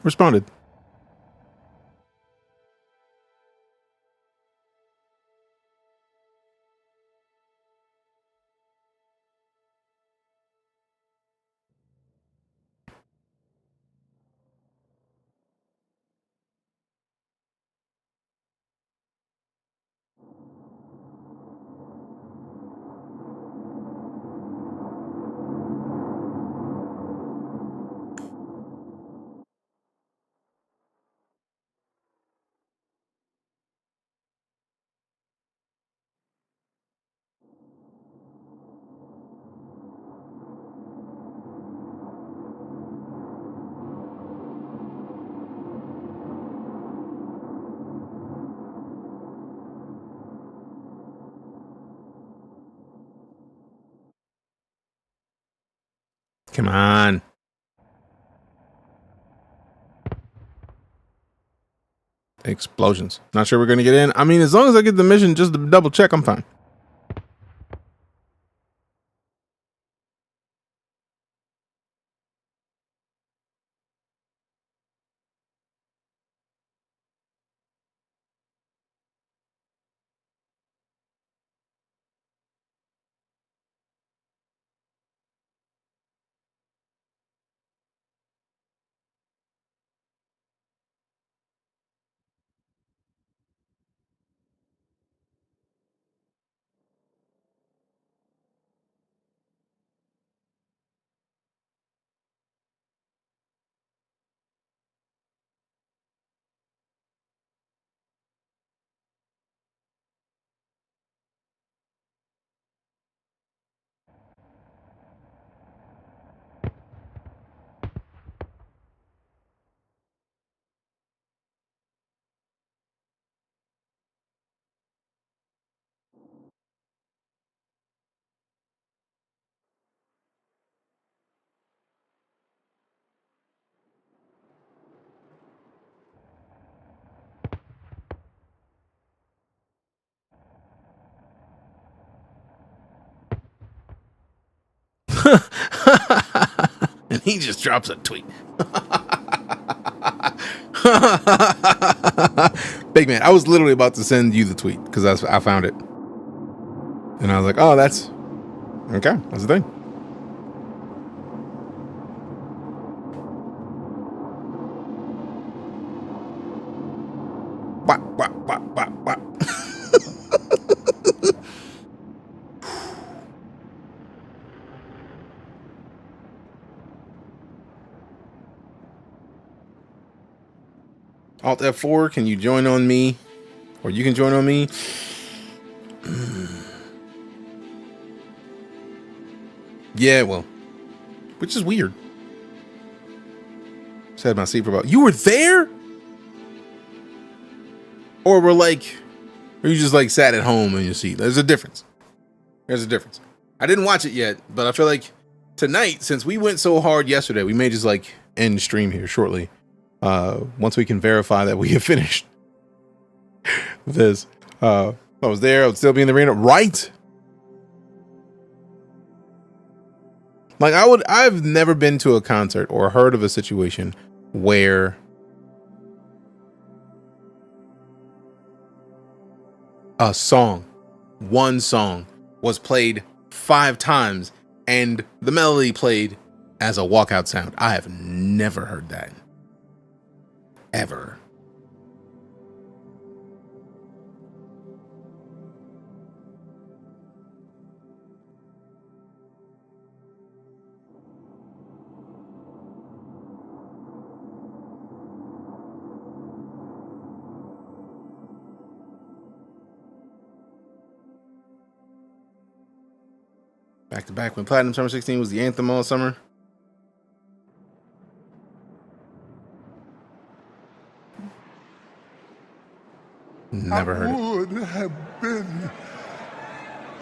Responded. Come on. Explosions. Not sure we're gonna get in. I mean, as long as I get the mission just to double check, I'm fine. And he just drops a tweet. Big man, I was literally about to send you the tweet because I found it. And I was like, oh, that's okay. That's the thing. Wah, wah, wah, wah, wah. Alt F4, can you join on me? Or you can join on me. Yeah, well, which is weird. Said my seat for about. You were there? Or you just like sat at home in your seat? There's a difference. There's a difference. I didn't watch it yet, but I feel like tonight, since we went so hard yesterday, we may just like end stream here shortly. Once we can verify that we have finished this. I was there, I would still be in the arena, right? Like I've never been to a concert or heard of a situation where one song was played 5 times and the melody played as a walkout sound. I have never heard that. Ever. Back to back when Platinum Summer 16 was the anthem all summer. Never heard it. Would have been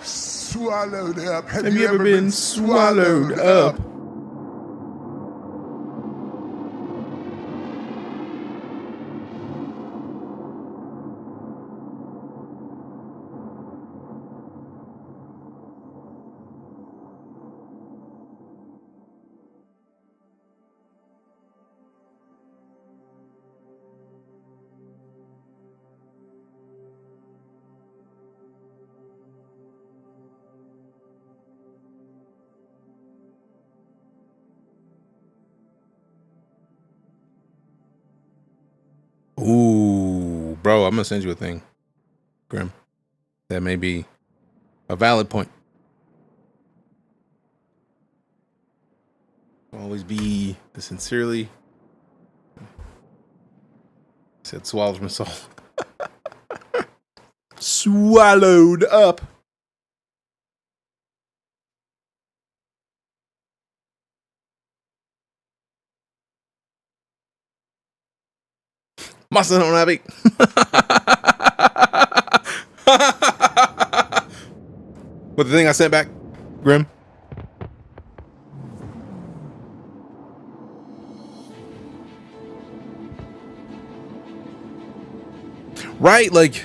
swallowed up. Have you ever been swallowed up? Ooh, bro, I'm gonna send you a thing, Grim. That may be a valid point. Always be the sincerely said swallows my soul. Swallowed up. Mustn't on Abby. What the thing I sent back, Grim? Right? Like,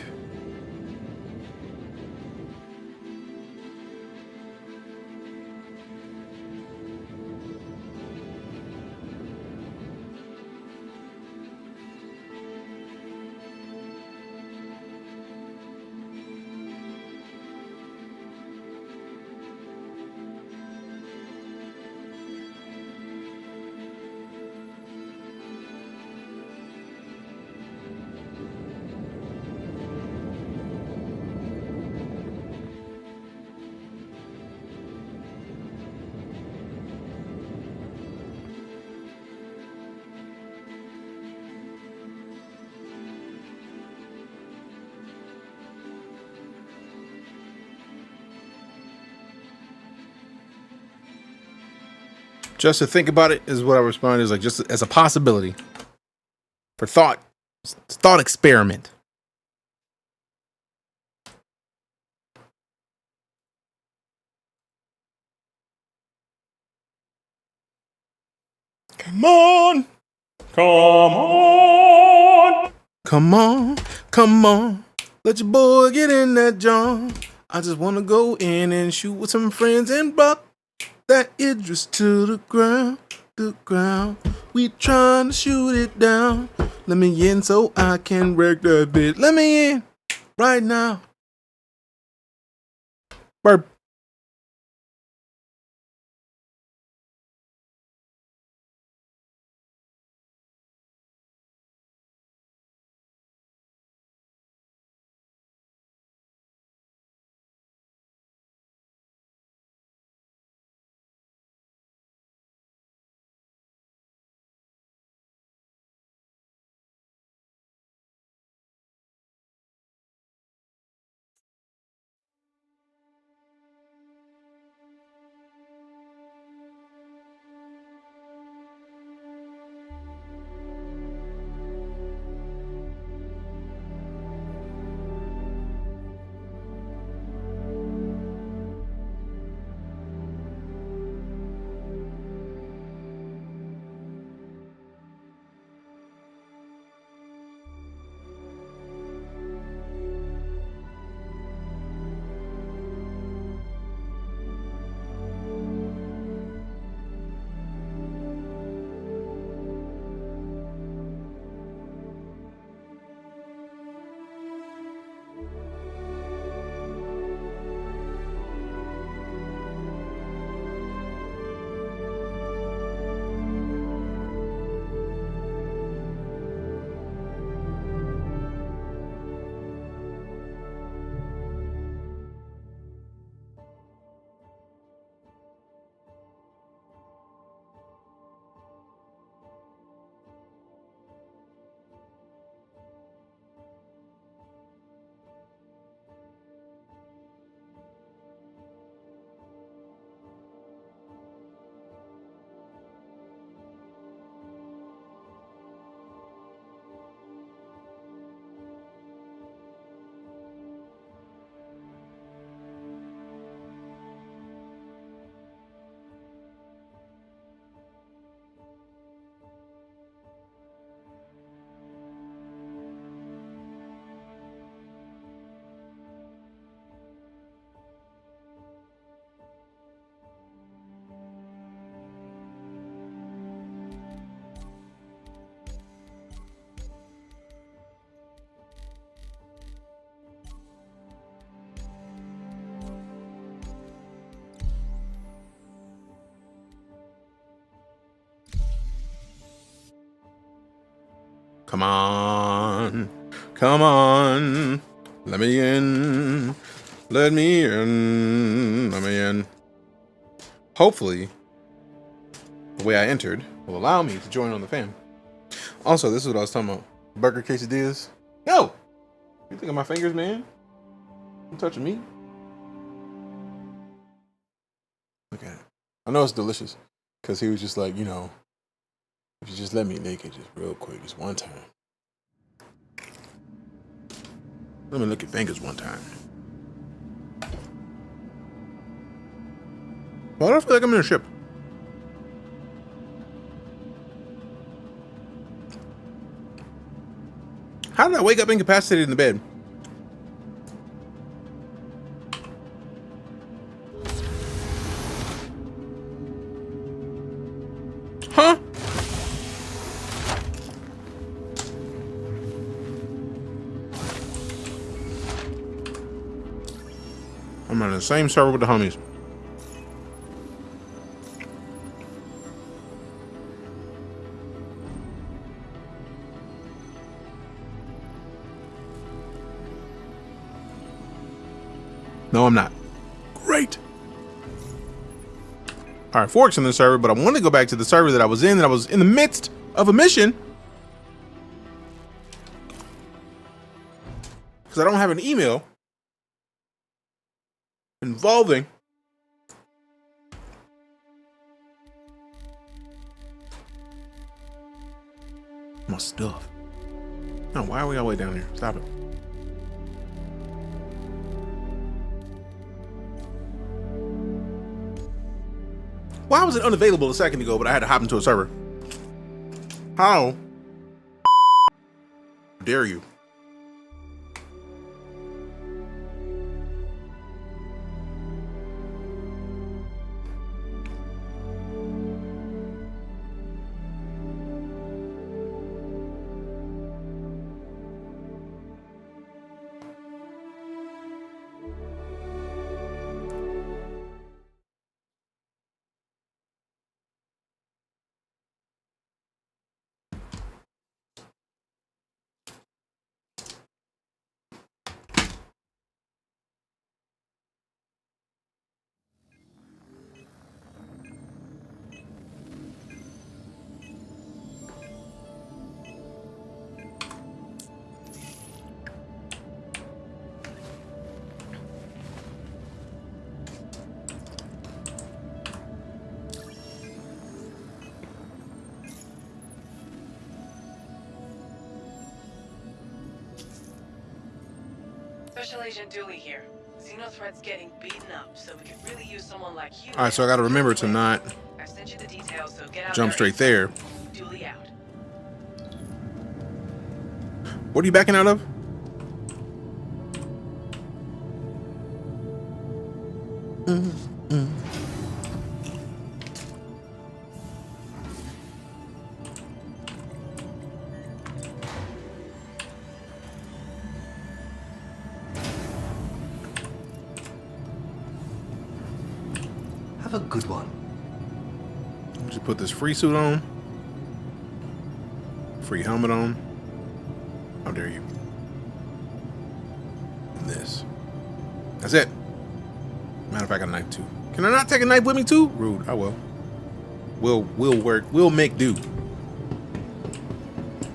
just to think about it is what I responded, is like, just as a possibility for thought experiment. Come on. Come on. Come on. Come on. Let your boy get in that John. I just want to go in and shoot with some friends and block that Idris to the ground. The ground. We trying to shoot it down. Let me in so I can wreck that bitch. Let me in right now. Burp. Come on. Come on. Let me in. Let me in. Let me in. Hopefully, the way I entered will allow me to join on the fam. Also, this is what I was talking about. Burger quesadillas. No! You think of my fingers, man? You touching me? Look at it. I know it's delicious. Because he was just like, you know, if you just let me lick it just real quick, just one time. Let me lick your fingers one time. Why do I feel like I'm in a ship? How did I wake up incapacitated in the bed? Huh? I'm on the same server with the homies. No, I'm not. Great. All right, Fork's in the server, but I want to go back to the server that I was in the midst of a mission. Because I don't have an email involving my stuff. No, why are we all the way down here? Stop it. Why was it unavailable a second ago, but I had to hop into a server? How dare you? Special Agent Dooley here. XenoThreat's getting beaten up, so we could really use someone like you. All right, so I got to remember to not I sent you the details, so get out jump straight there. Dooley out. What are you backing out of? Have a good one. Just put this free suit on. Free helmet on. How dare you? And this. That's it. Matter of fact, I got a knife too. Can I not take a knife with me too? Rude. I will. We'll work. We'll make do.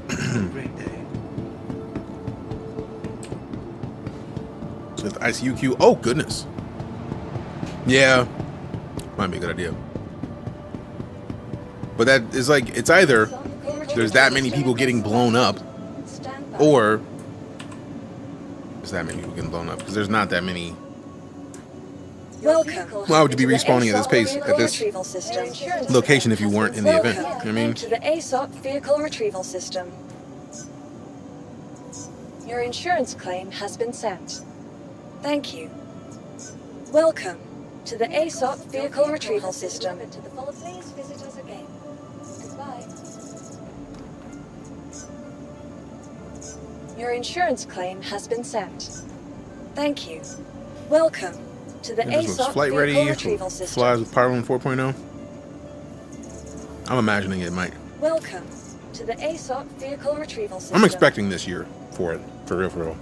Great day. So the ICUQ. Oh goodness. Yeah. Might be a good idea. But that is like, it's either there's that many people getting blown up, or there's that many people getting blown up, because there's not that many. Why would you be respawning at this pace, at this location, if you weren't in the event? You know what I mean? To the ASOP vehicle retrieval system. Your insurance claim has been sent. Thank you. Welcome to the ASOP vehicle retrieval system. Please visit us again. Goodbye. Your insurance claim has been sent. Thank you. Welcome to the This looks ASOP flight vehicle ready. retrieval system. Flies with Power Room 4.0. I'm imagining it might. Welcome to the ASOP vehicle retrieval system. I'm expecting this year for it. For real, for real.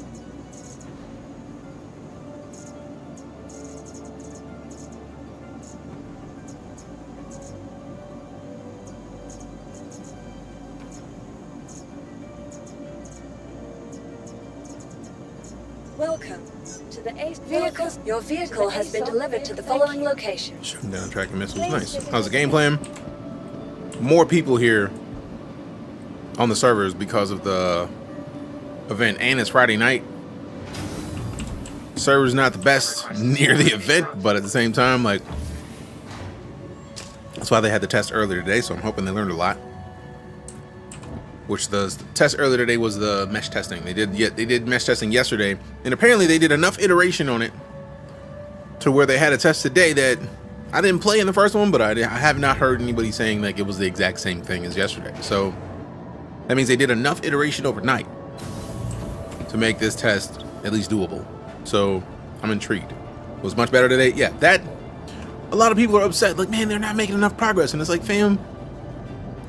Welcome to the vehicle. Your vehicle has been delivered to the following location. Shooting down tracking missiles. Nice. How's the game plan? More people here on the servers because of the event, and it's Friday night. Server's not the best near the event, but at the same time, like, that's why they had the test earlier today, so I'm hoping they learned a lot. which the test earlier today was the mesh testing. They did mesh testing yesterday, and apparently they did enough iteration on it to where they had a test today that I didn't play in the first one, but I have not heard anybody saying like it was the exact same thing as yesterday. So that means they did enough iteration overnight to make this test at least doable. So I'm intrigued. It was much better today. Yeah, that a lot of people are upset, like, man, they're not making enough progress. And it's like, fam,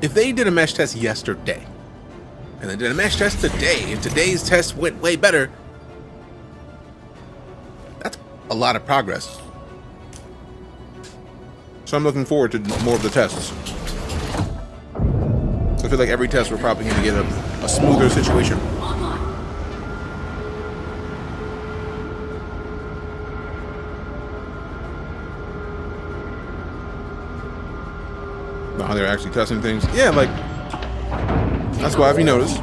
if they did a mesh test yesterday and they did a mesh test today and today's test went way better, that's a lot of progress. So I'm looking forward to more of the tests. I feel like every test we're probably going to get a smoother situation. How they're actually testing things. Yeah, like, that's why, if you notice,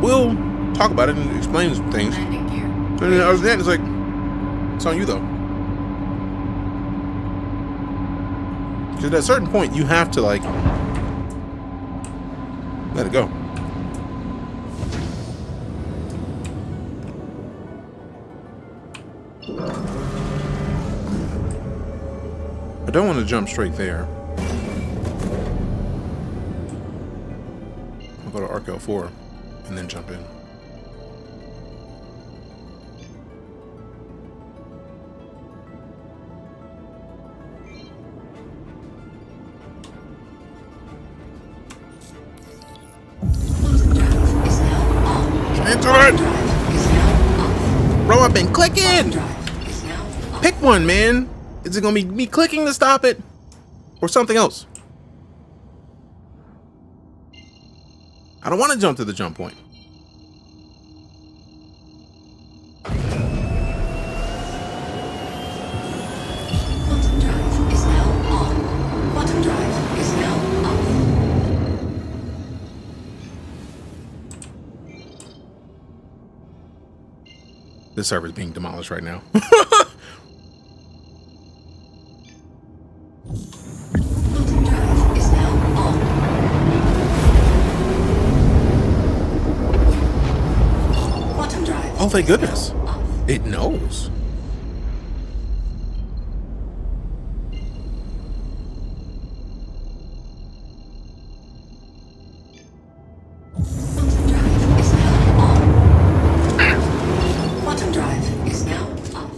we'll talk about it and explain some things. And then other than that, it's like, it's on you though. Because at a certain point, you have to, like, let it go. I don't want to jump straight there. I'll go to Arc L4 and then jump in. Into it! Bro, I've been clicking! Pick one, man! Is it gonna be me clicking to stop it? Or something else? I don't want to jump to the jump point. Quantum drive is now on. Quantum drive is now off. This server is being demolished right now. Oh, thank goodness. It knows. Quantum drive is now off.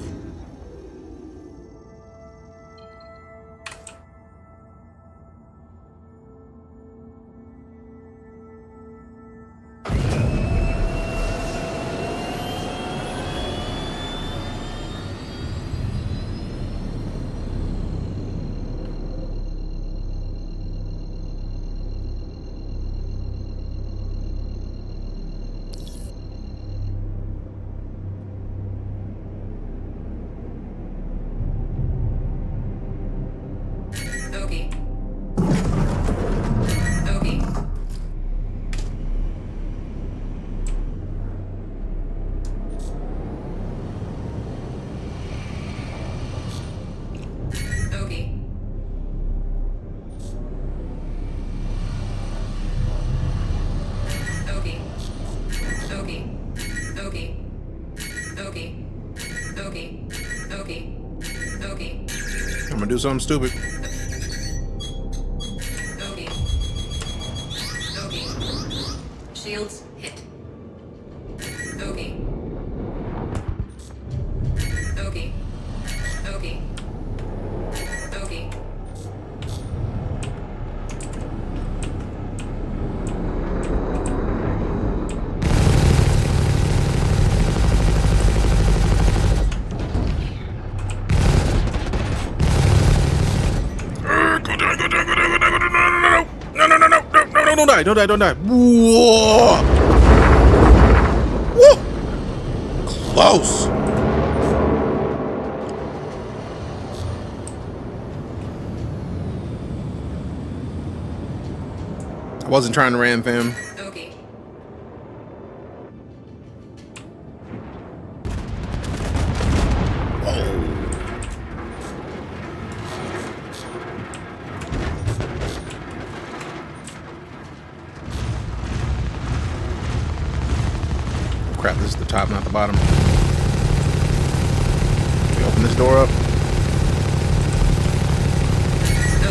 I'm gonna do something stupid. Shields hit. Okay. Okay. Okay. Okay. Don't die. Whoa! Woo! Close. I wasn't trying to ram, fam. Okay. top, not the bottom. We open this door up.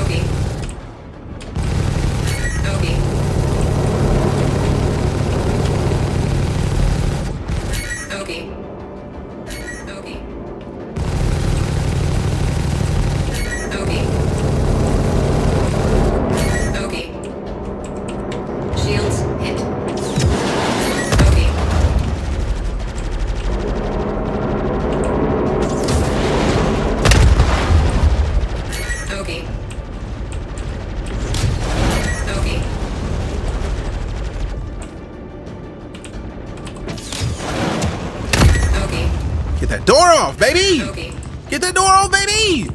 Okay. Okay. Okay. Okay. Okay. Okay. Shields hit. Okay. Okay. Okay. Okay. Get that door off, baby! Okay. Get that door off, baby!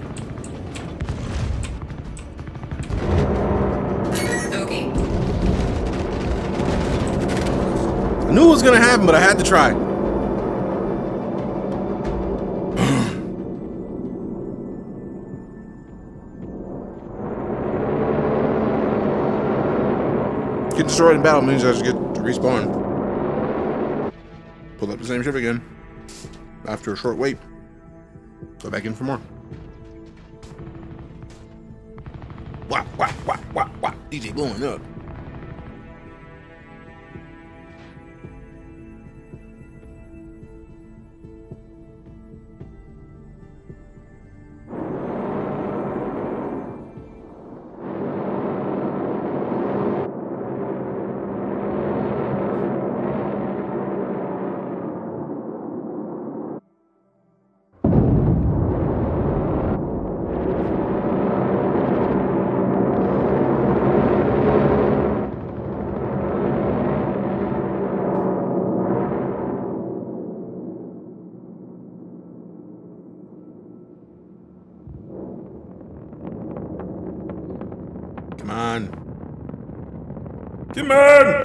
Okay. I knew it was gonna happen, but I had to try. Get destroyed in battle means I just get to respawn. Pull up the same ship again. After a short wait. Go back in for more. Wah, wah, wah, wah, wah. DJ blowing up. Come on. Come on!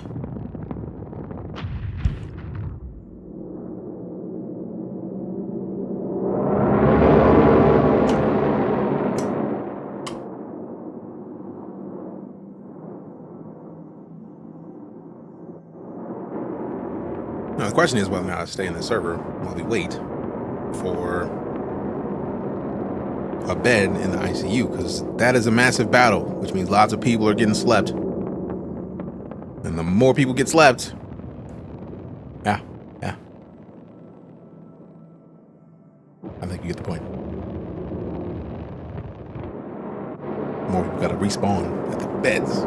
Now the question is whether or not I stay in the server while we wait for a bed in the ICU, because that is a massive battle, which means lots of people are getting slept. And the more people get slept, yeah. I think you get the point. More people gotta respawn at the beds.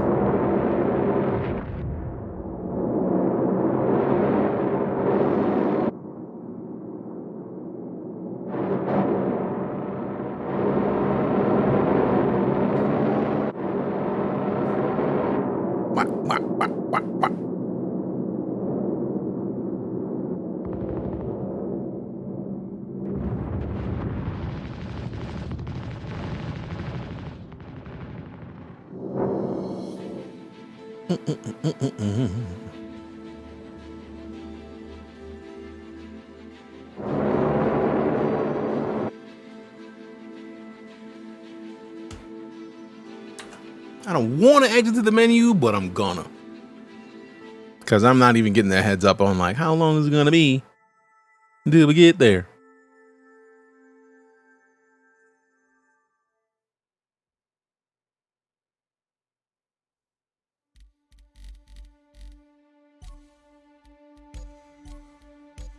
I don't want to exit to the menu, but I'm gonna. Because I'm not even getting that heads up on like, how long is it going to be until we get there?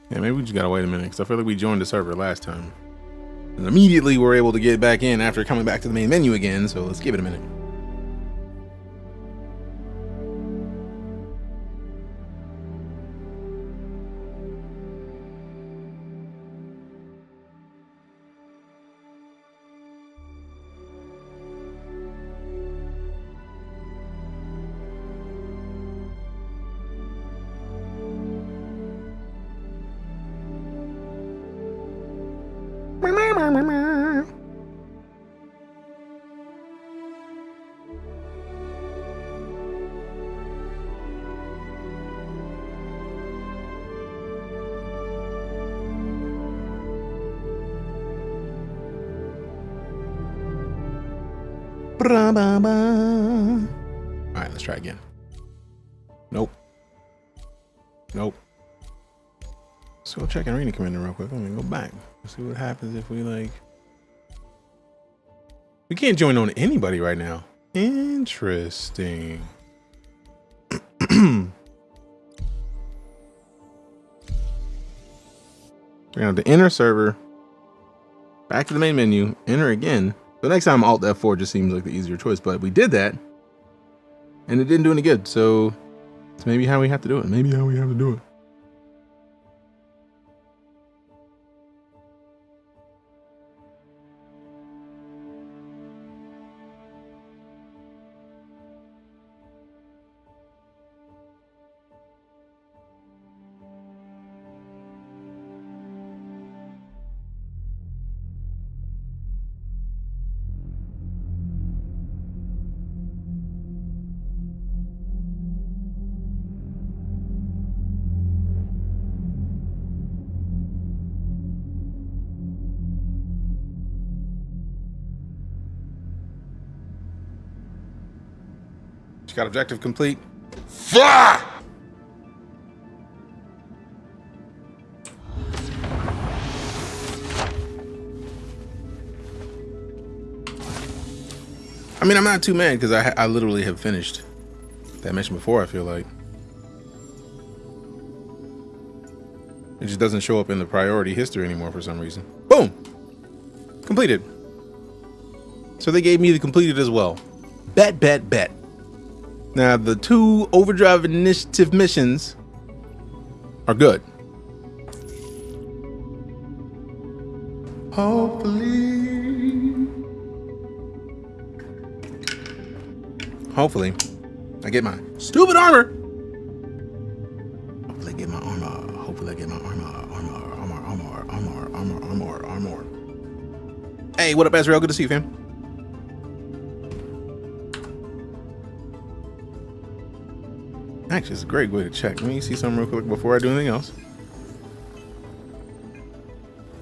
Yeah, maybe we just gotta wait a minute, because I feel like we joined the server last time. And immediately we're able to get back in after coming back to the main menu again, so let's give it a minute. Alright, let's try again. Nope. Let's go check Arena Commander real quick. Let me go back. Let's see what happens if we like. We can't join on anybody right now. Interesting. We're gonna have to enter server. Back to the main menu. Enter again. The next time Alt F4 just seems like the easier choice, but we did that, and it didn't do any good. So it's maybe how we have to do it. Maybe how we have to do it. Just got objective complete. Fire! I mean, I'm not too mad because I literally have finished that mission before, I feel like. It just doesn't show up in the priority history anymore for some reason. Boom! Completed. So they gave me the completed as well. Bet, bet, bet. Now, the 2 Overdrive Initiative missions are good. Hopefully, I get my stupid armor. Hopefully, I get my armor. Hopefully, I get my armor. Hey, what up, Azrael? Good to see you, fam. Actually, it's a great way to check. Let me see something real quick before I do anything else.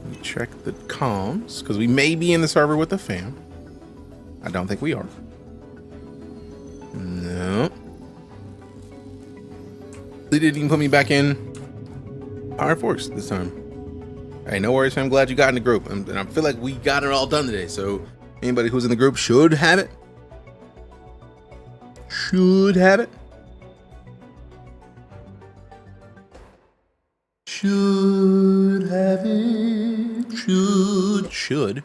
Let me check the comms, because we may be in the server with the fam. I don't think we are. No. They didn't even put me back in Power Force this time. Hey, no worries, fam. I'm glad you got in the group. And I feel like we got it all done today. So anybody who's in the group should have it. Should have it. Should have it. Should.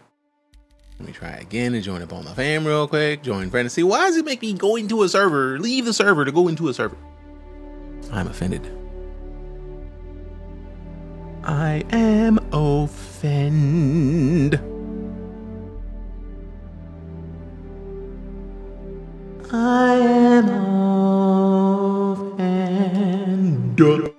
Let me try again and join up on the fam real quick. Join friend and see, why does it make me go into a server, leave the server to go into a server? I'm offended. I am offended. I am offended.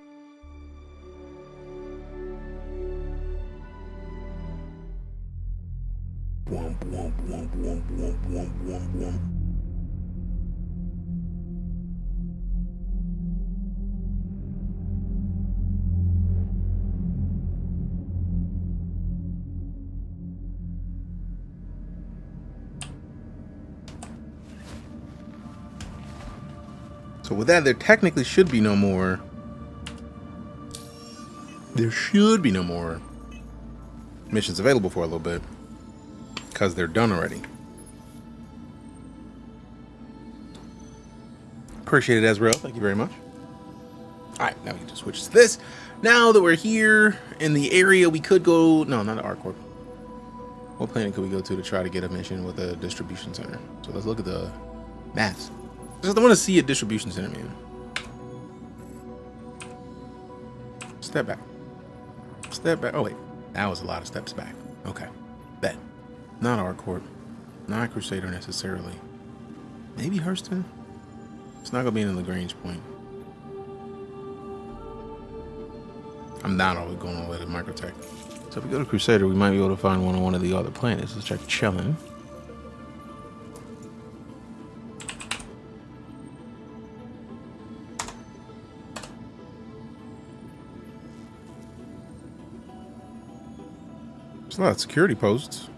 Womp, womp, womp, womp, womp, womp, womp, womp. So with that, there technically should be no more. There should be no more missions available for a little bit, because they're done already. Appreciate it, Azrael. Thank you very much. All right, now we can just switch to this. Now that we're here in the area, we could go. No, not the ArcCorp. What planet could we go to try to get a mission with a distribution center? So let's look at the maps. I just want to see a distribution center, man. Step back. Step back. Oh, wait. That was a lot of steps back. Okay. Bet. Not ArcCorp. Not Crusader necessarily. Maybe Hurston? It's not going to be in the Lagrange point. I'm not always going all the way to Microtech. So if we go to Crusader, we might be able to find one on one of the other planets. Let's check Chillin. There's a lot of security posts.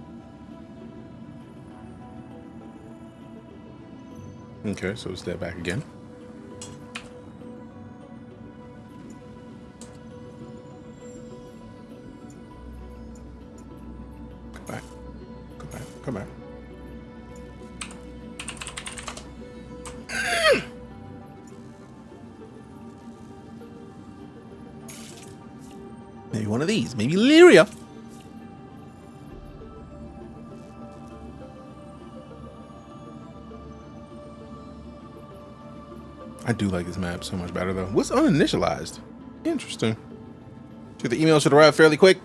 Okay, so step back again. Come back. Maybe one of these. Maybe Lyria. I do like this map so much better though. What's uninitialized? Interesting. So the email should arrive fairly quick.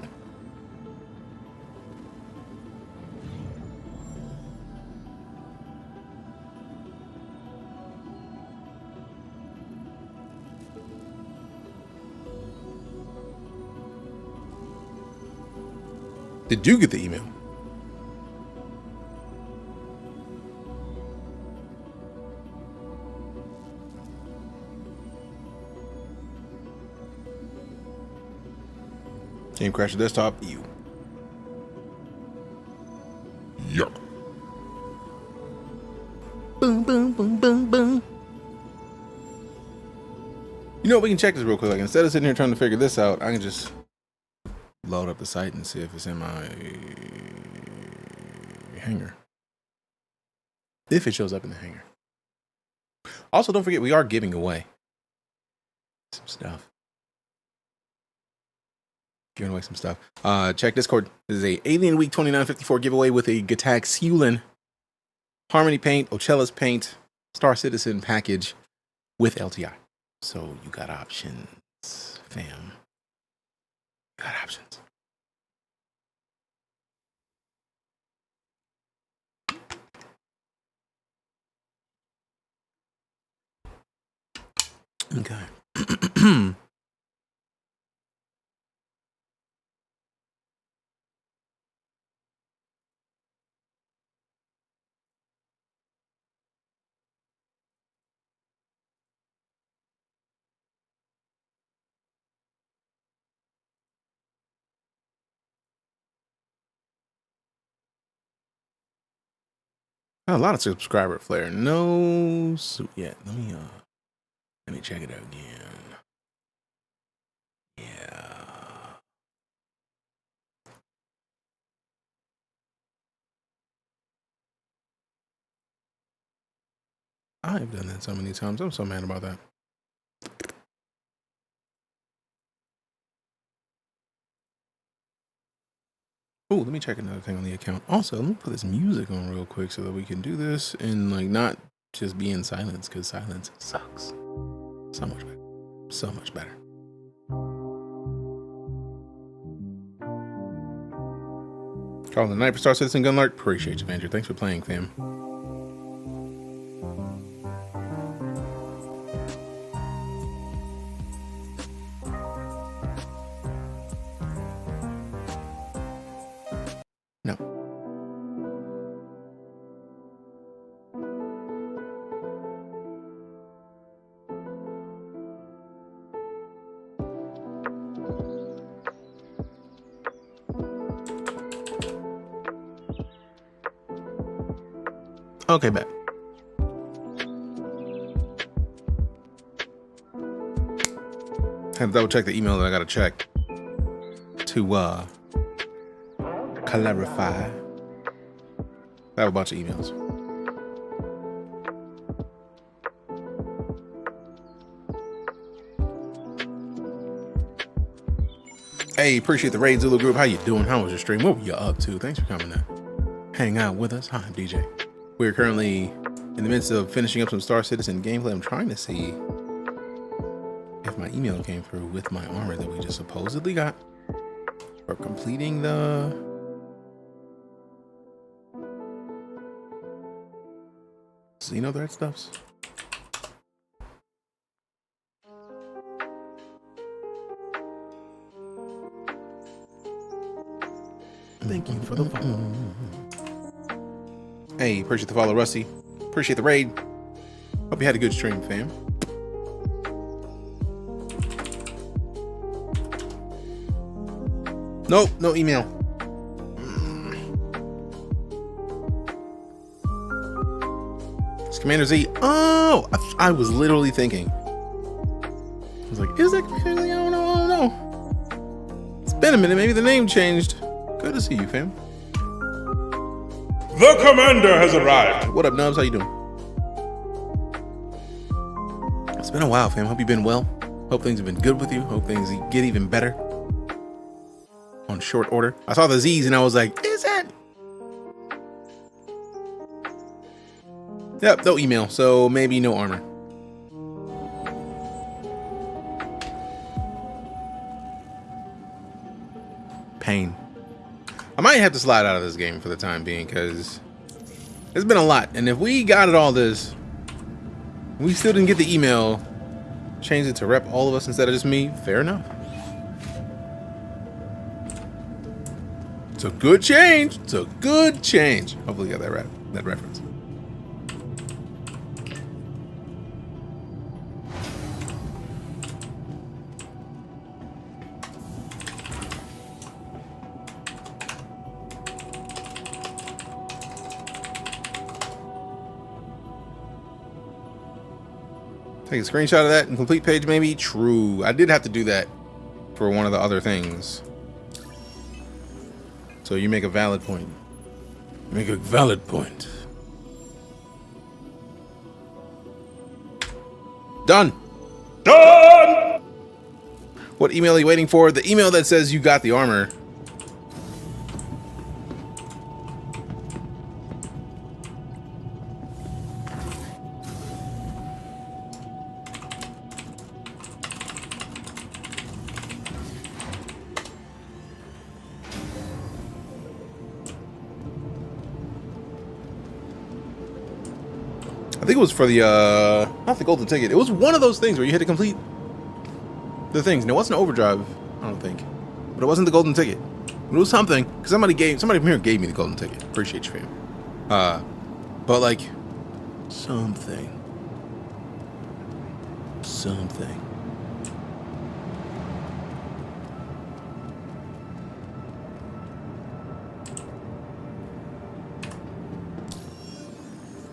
Did you get the email? Game crash the desktop. You. Yup. Boom, boom, boom, boom, boom. You know what? We can check this real quick. Like, instead of sitting here trying to figure this out, I can just load up the site and see if it's in my hangar. If it shows up in the hangar. Also, don't forget, we are giving away some stuff. Giving away some stuff. Check Discord. This is a Alien Week 2954 giveaway with a Gattack Seulin, Harmony Paint, Ochella's Paint, Star Citizen package with LTI. So you got options, fam. You got options. Okay. A lot of subscriber flare. No suit yet. Let me check it out again. Yeah. I've done that so many times. I'm so mad about that. Oh, let me check another thing on the account. Also, let me put this music on real quick so that we can do this and like not just be in silence, because silence sucks. So much better. So much better. Calling the night for Star Citizen Gunlark. Appreciate you, Andrew. Thanks for playing, fam. No. Okay, bet. Had to double check the email that I gotta check to clarify. I have a bunch of emails. Hey, appreciate the raid, Zulu group. How you doing? How was your stream? What were you up to? Thanks for coming to hang out with us. Hi, I'm DJ. We're currently in the midst of finishing up some Star Citizen gameplay. I'm trying to see if my email came through with my armor that we just supposedly got for completing the XenoThreat stuffs. Thank you for the follow. Hey, appreciate the follow, Rusty. Appreciate the raid. Hope you had a good stream, fam. Nope, no email. It's Commander Z. Oh, I was literally thinking. I was like, is that Commander Z? I don't know. It's been a minute. Maybe the name changed. Good to see you, fam. The commander has arrived. What up, Nubs? How you doing? It's been a while, fam. Hope you've been well. Hope things have been good with you. Hope things get even better on short order. I saw the Z's and I was like, is it? Yep, no email, so maybe no armor. Pain. I might have to slide out of this game for the time being because it's been a lot. And if we got it all this, we still didn't get the email, change it to rep all of us instead of just me, fair enough. It's a good change. It's a good change. Hopefully you got that reference. Take a screenshot of that and complete page maybe? True. I did have to do that for one of the other things. So you make a valid point. Make a valid point. Done. Done! What email are you waiting for? The email that says you got the armor. I think it was for the, not the golden ticket. It was one of those things where you had to complete the things. And it wasn't overdrive, I don't think. But it wasn't the golden ticket. It was something. Because somebody from here gave me the golden ticket. Appreciate you, fam. But like, something.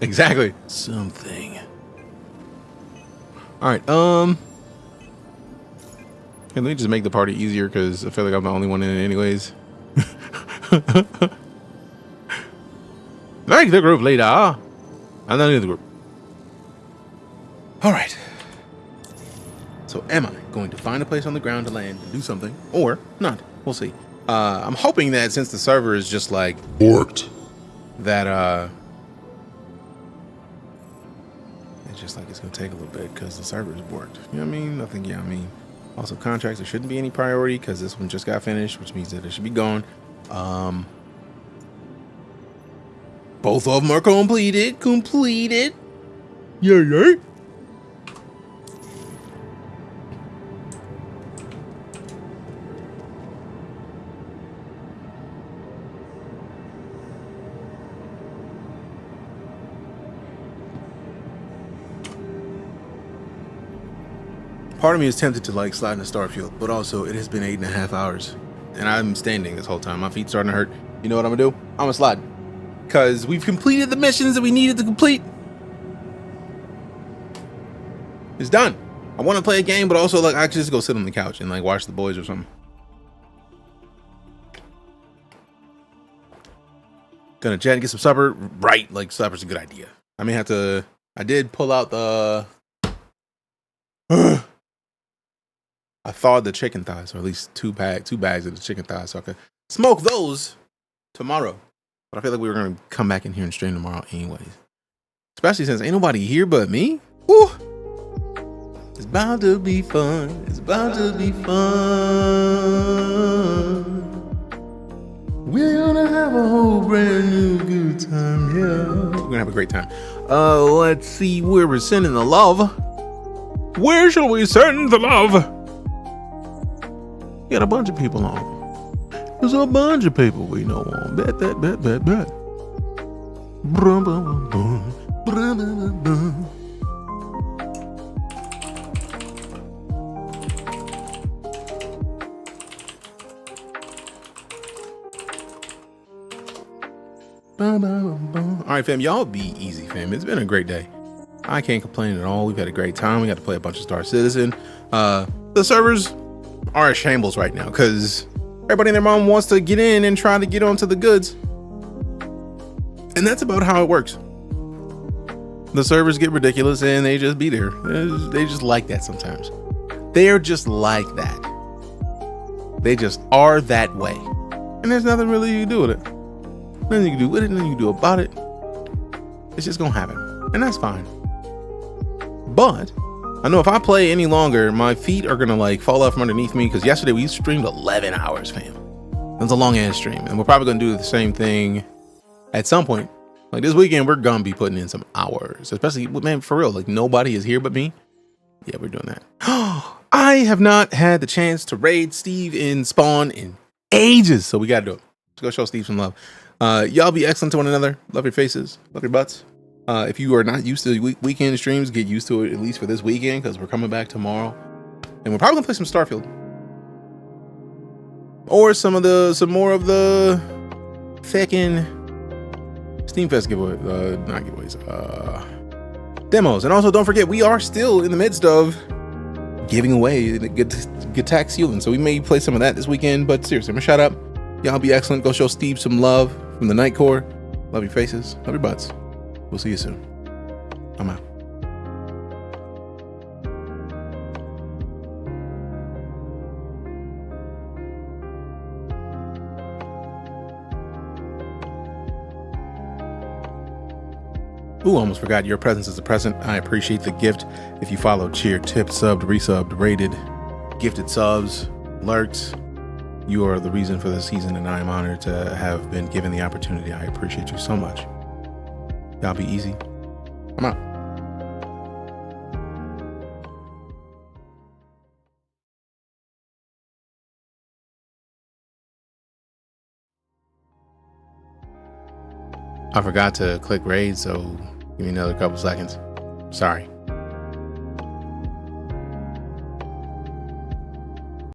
Exactly. Something. All right. Let me just make the party easier because I feel like I'm the only one in it anyways. Make the group leader. I'm not in the group. All right. So am I going to find a place on the ground to land and do something or not? We'll see. I'm hoping that since the server is just like borked, that just like it's gonna take a little bit because the server is borked. You know what I mean? Nothing. Yeah, I mean. Also, contracts, there shouldn't be any priority because this one just got finished, which means that it should be gone. Both of them are completed. Yeah. Part of me is tempted to like slide in the Starfield, but also it has been 8.5 hours and I'm standing this whole time. My feet's starting to hurt. You know what I'm gonna do? I'm gonna slide because we've completed the missions that we needed to complete. It's done. I want to play a game, but also like I could just go sit on the couch and like watch the boys or something. Gonna chat and get some supper. Right, like supper's a good idea. I may have to. I did pull out the. I thawed the chicken thighs, or at least two bags of the chicken thighs, so I could smoke those tomorrow. But I feel like we were gonna come back in here and stream tomorrow anyways. Especially since ain't nobody here but me. Woo! It's bound to be fun. It's bound to be fun. We're gonna have a whole brand new good time, yeah. We're gonna have a great time. Let's see where we're sending the love. Where shall we send the love? Got a bunch of people on. There's a bunch of people we know on. Bet. Brum, bum, bum, brum, bum, bum. All right, fam, y'all be easy, fam. It's been a great day. I can't complain at all. We've had a great time. We got to play a bunch of Star Citizen. The servers are in shambles right now because everybody and their mom wants to get in and try to get onto the goods. And that's about how it works. The servers get ridiculous and they just be there. They just like that sometimes. They're just like that. They just are that way. And there's nothing really you can do with it. Nothing you can do with it, nothing you can do about it. It's just gonna happen. And that's fine. But I know if I play any longer, my feet are gonna like fall out from underneath me, because yesterday we streamed 11 hours, fam. That's a long ass stream. And we're probably gonna do the same thing at some point. Like this weekend, we're gonna be putting in some hours. Especially, man, for real, like nobody is here but me. Yeah, we're doing that. I have not had the chance to raid Steve in Spawn in ages. So we gotta do it. Let's go show Steve some love. Y'all be excellent to one another. Love your faces. Love your butts. If you are not used to weekend streams, get used to it, at least for this weekend, because we're coming back tomorrow. And we're probably gonna play some Starfield. Or some more of the fucking Steamfest giveaway, not giveaways, demos. And also don't forget, we are still in the midst of giving away the good tax sealing. So we may play some of that this weekend, but seriously, I'm gonna shout out. Y'all be excellent. Go show Steve some love from the Night Corps. Love your faces, love your butts. We'll see you soon. I'm out. Ooh, almost forgot. Your presence is a present. I appreciate the gift. If you follow, cheered, tipped, subbed, resubbed, rated, gifted subs, lurks, you are the reason for the season, and I am honored to have been given the opportunity. I appreciate you so much. Y'all be easy. I'm out. I forgot to click raid, so give me another couple seconds. Sorry.